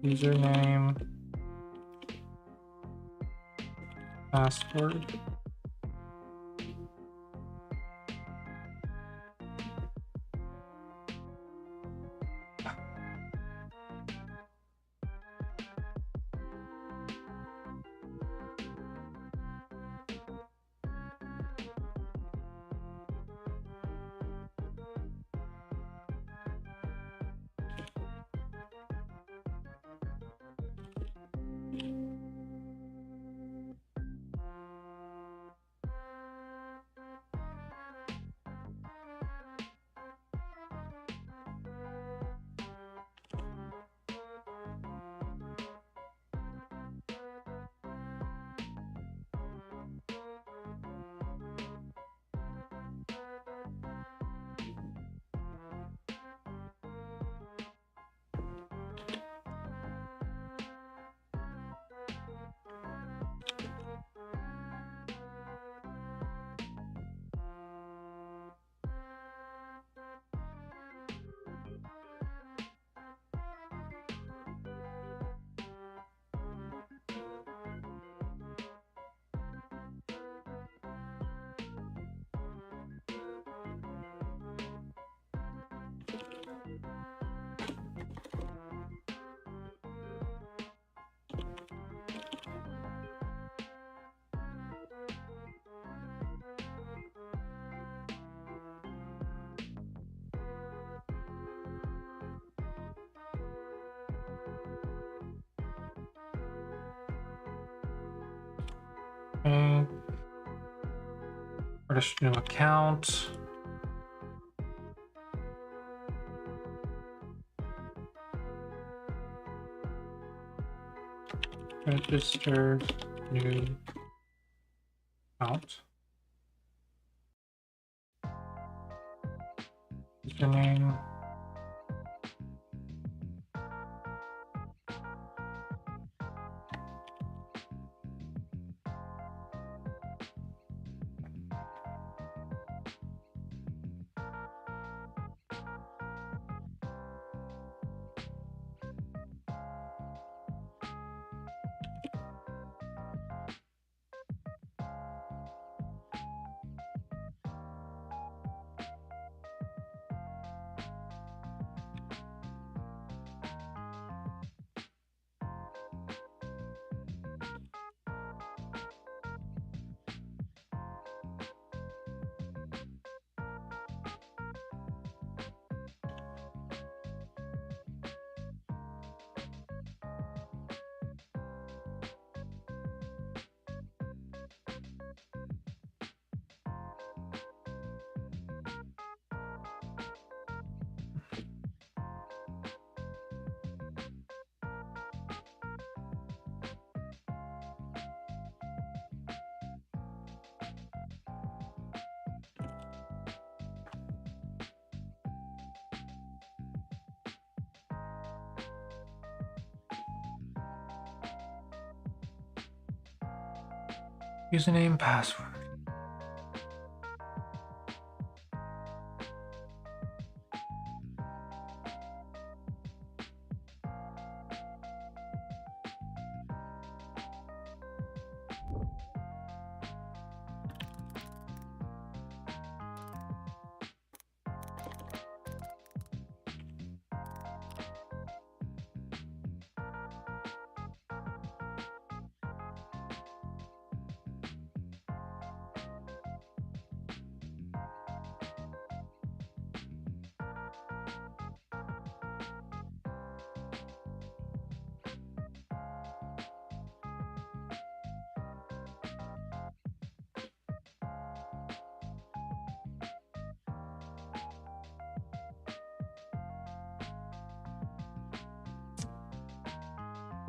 username, password. Okay. Register new account. Register new account. Username. Username, password.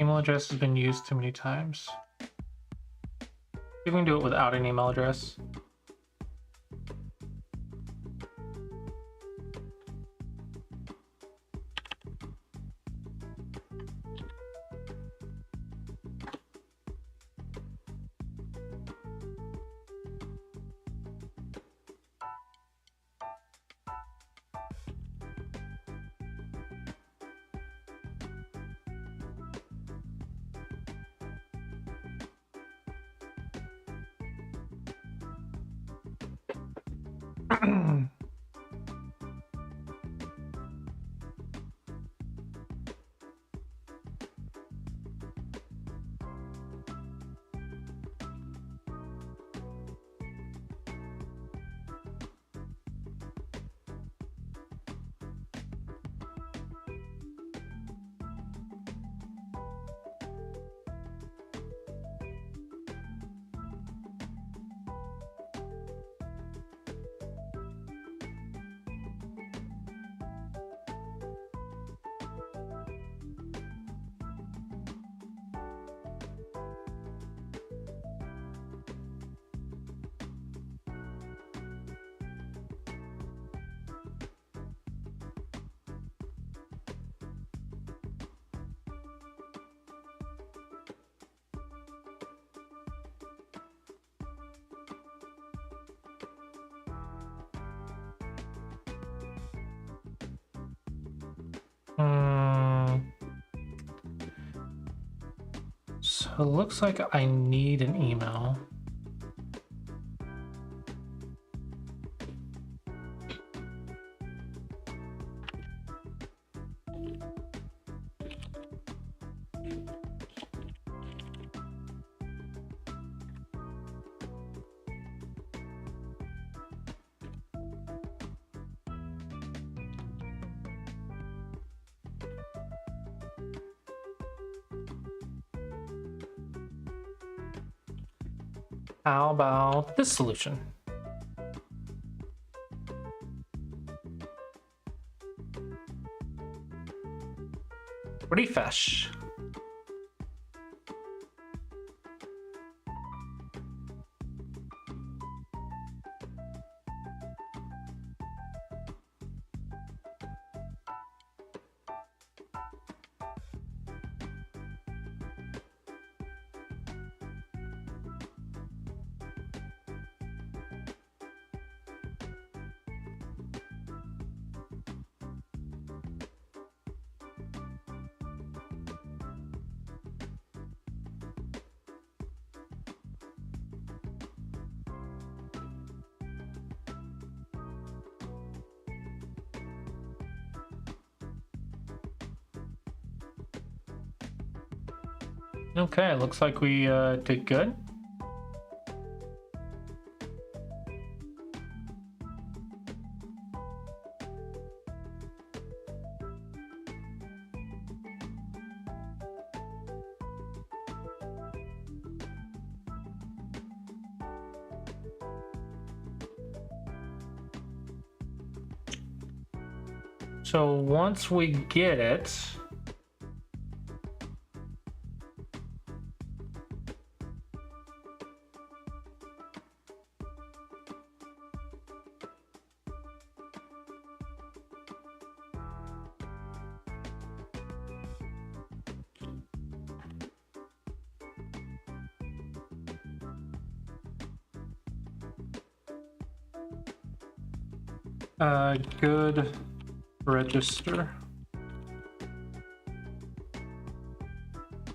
Email address has been used too many times. You can do it without an email address. So it looks like I need an email. How about this solution? Refresh. Okay, looks like we did good. So once we get it, Good register.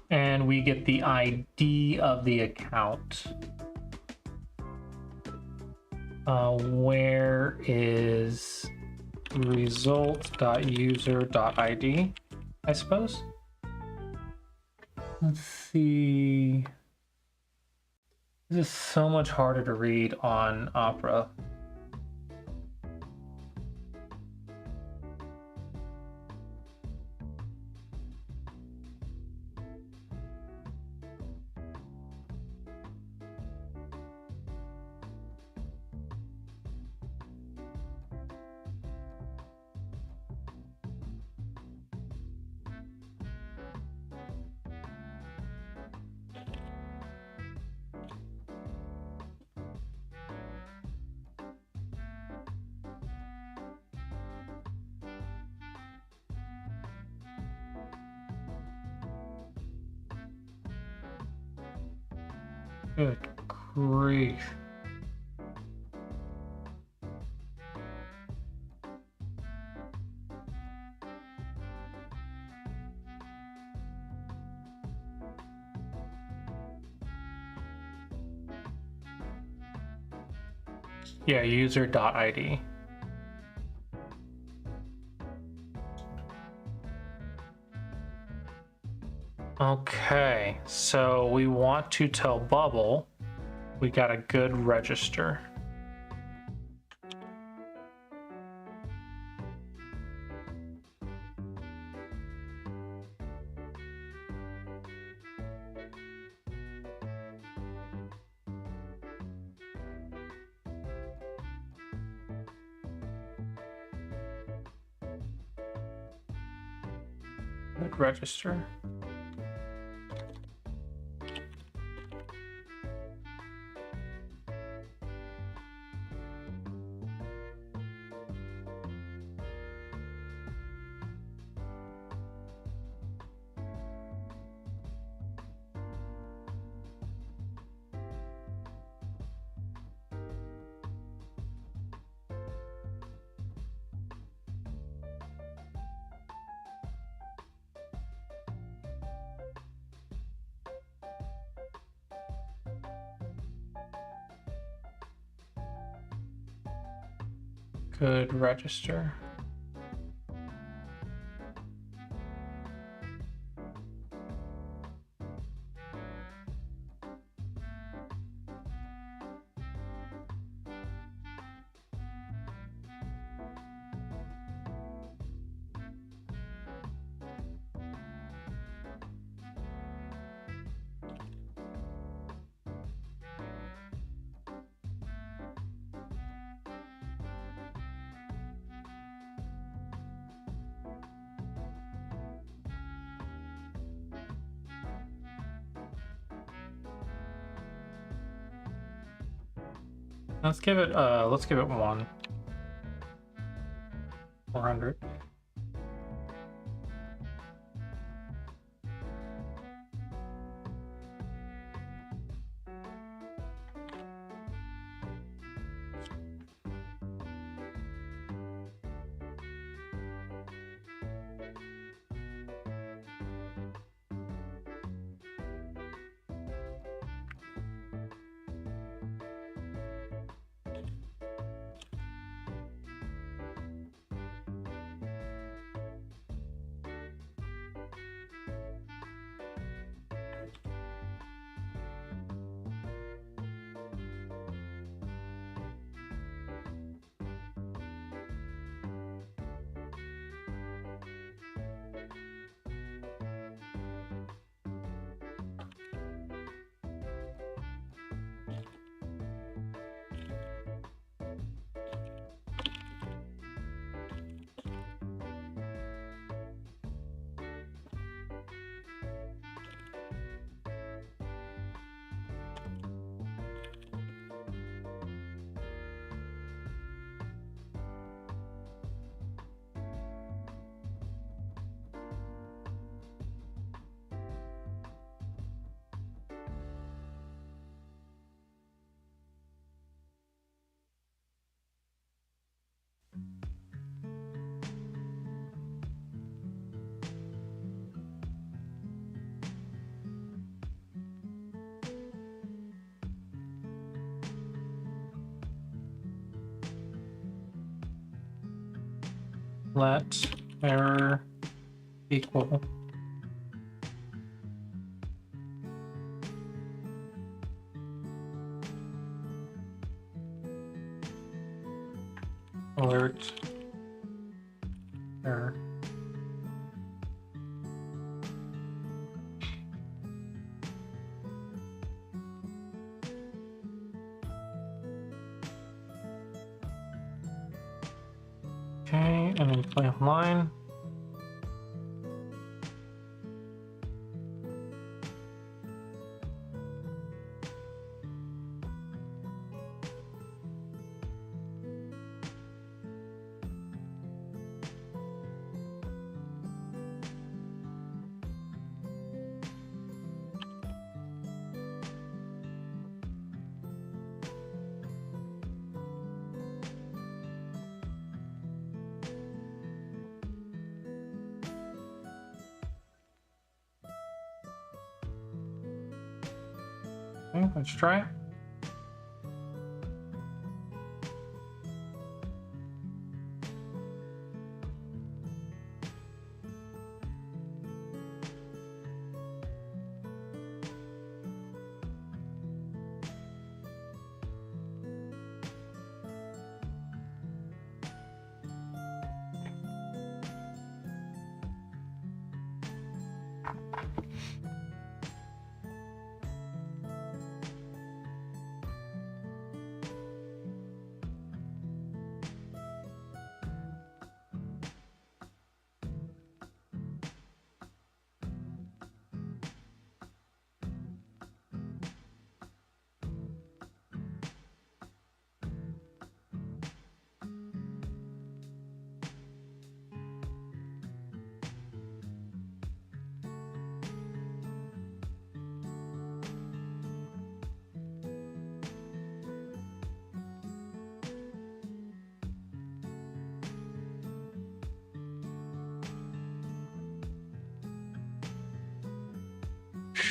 And we get the ID of the account. Where is result.user.id, I suppose? Let's see. This is so much harder to read on Opera. Good grief. Yeah, user.id. Okay, so we want to tell Bubble we got a good register. Good register. Good register. Let's give it 1. 400. let error equal alert error. Okay, and then play online. Okay, let's try it.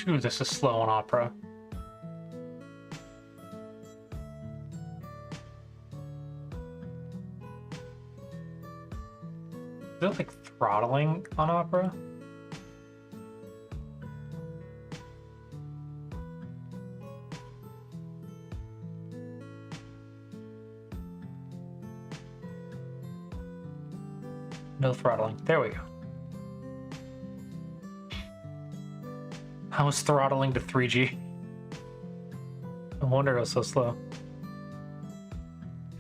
Ooh, this is slow on Opera. Is it like throttling on Opera? No throttling. There we go. I was throttling to 3G. No wonder it was so slow.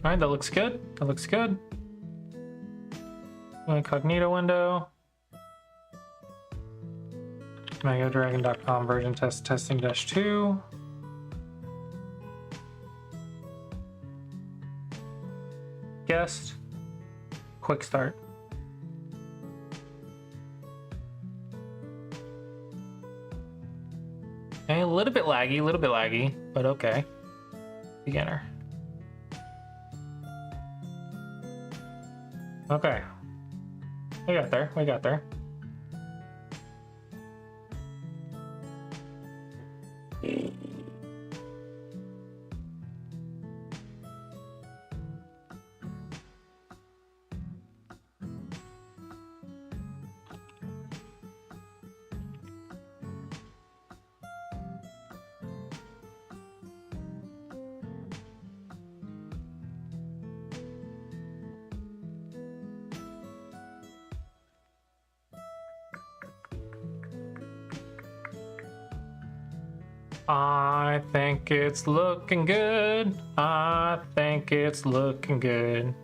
Alright, that looks good. That looks good. Incognito window. MegaDragon.com version test testing -2. Guest. Quick start. Okay, a little bit laggy, but okay. Beginner. Okay. We got there. I think it's looking good. I think it's looking good.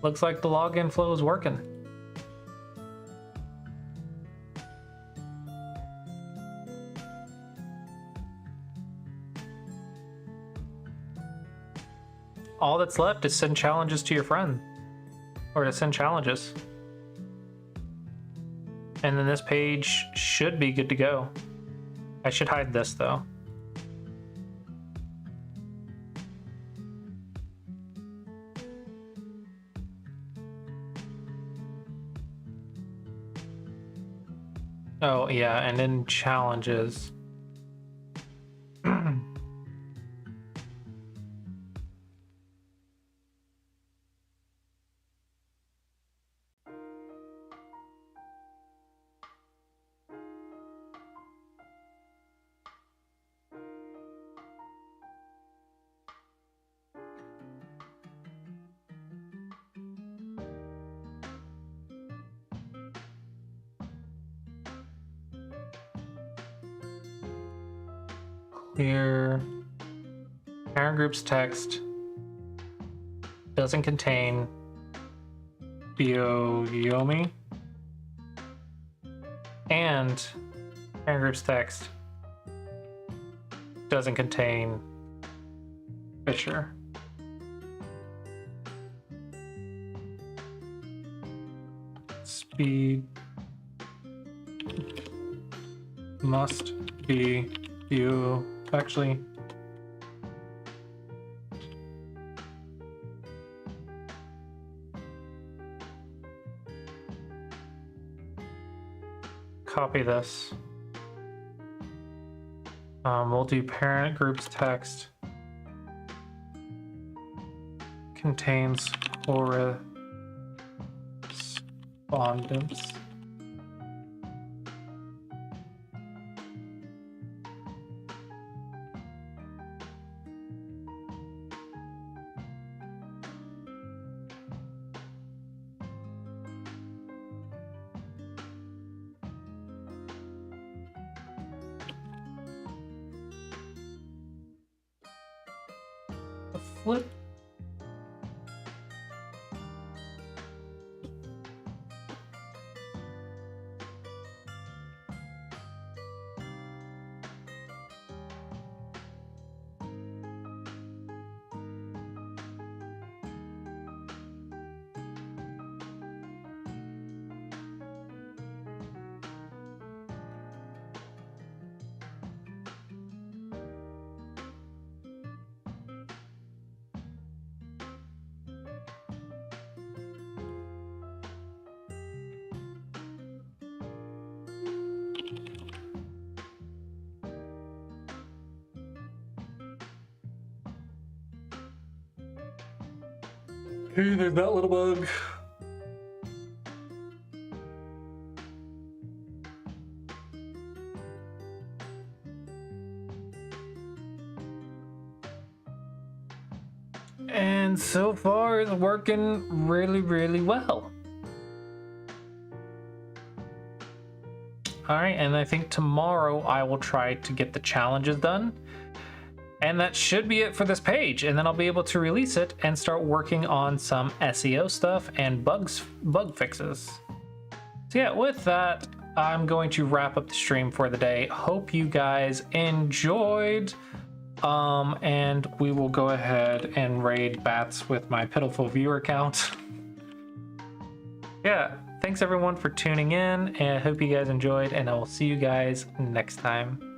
Looks like the login flow is working. All that's left is send challenges to your friend. Or to send challenges. And then this page should be good to go. I should hide this though. Oh yeah, and then challenges. here. Parent group's text doesn't contain Bioyomi. And parent group's text doesn't contain Fisher. Speed must be you. Actually, copy this. We'll do parent group's text contains correspondence. Flip. Hey, there's that little bug. And so far it's working really, really well. All right, and I think tomorrow I will try to get the challenges done. And that should be it for this page. And then I'll be able to release it and start working on some SEO stuff and bug fixes. So yeah, with that, I'm going to wrap up the stream for the day. Hope you guys enjoyed. And we will go ahead and raid bats with my pitiful viewer count. Yeah, thanks everyone for tuning in, and I hope you guys enjoyed, and I will see you guys next time.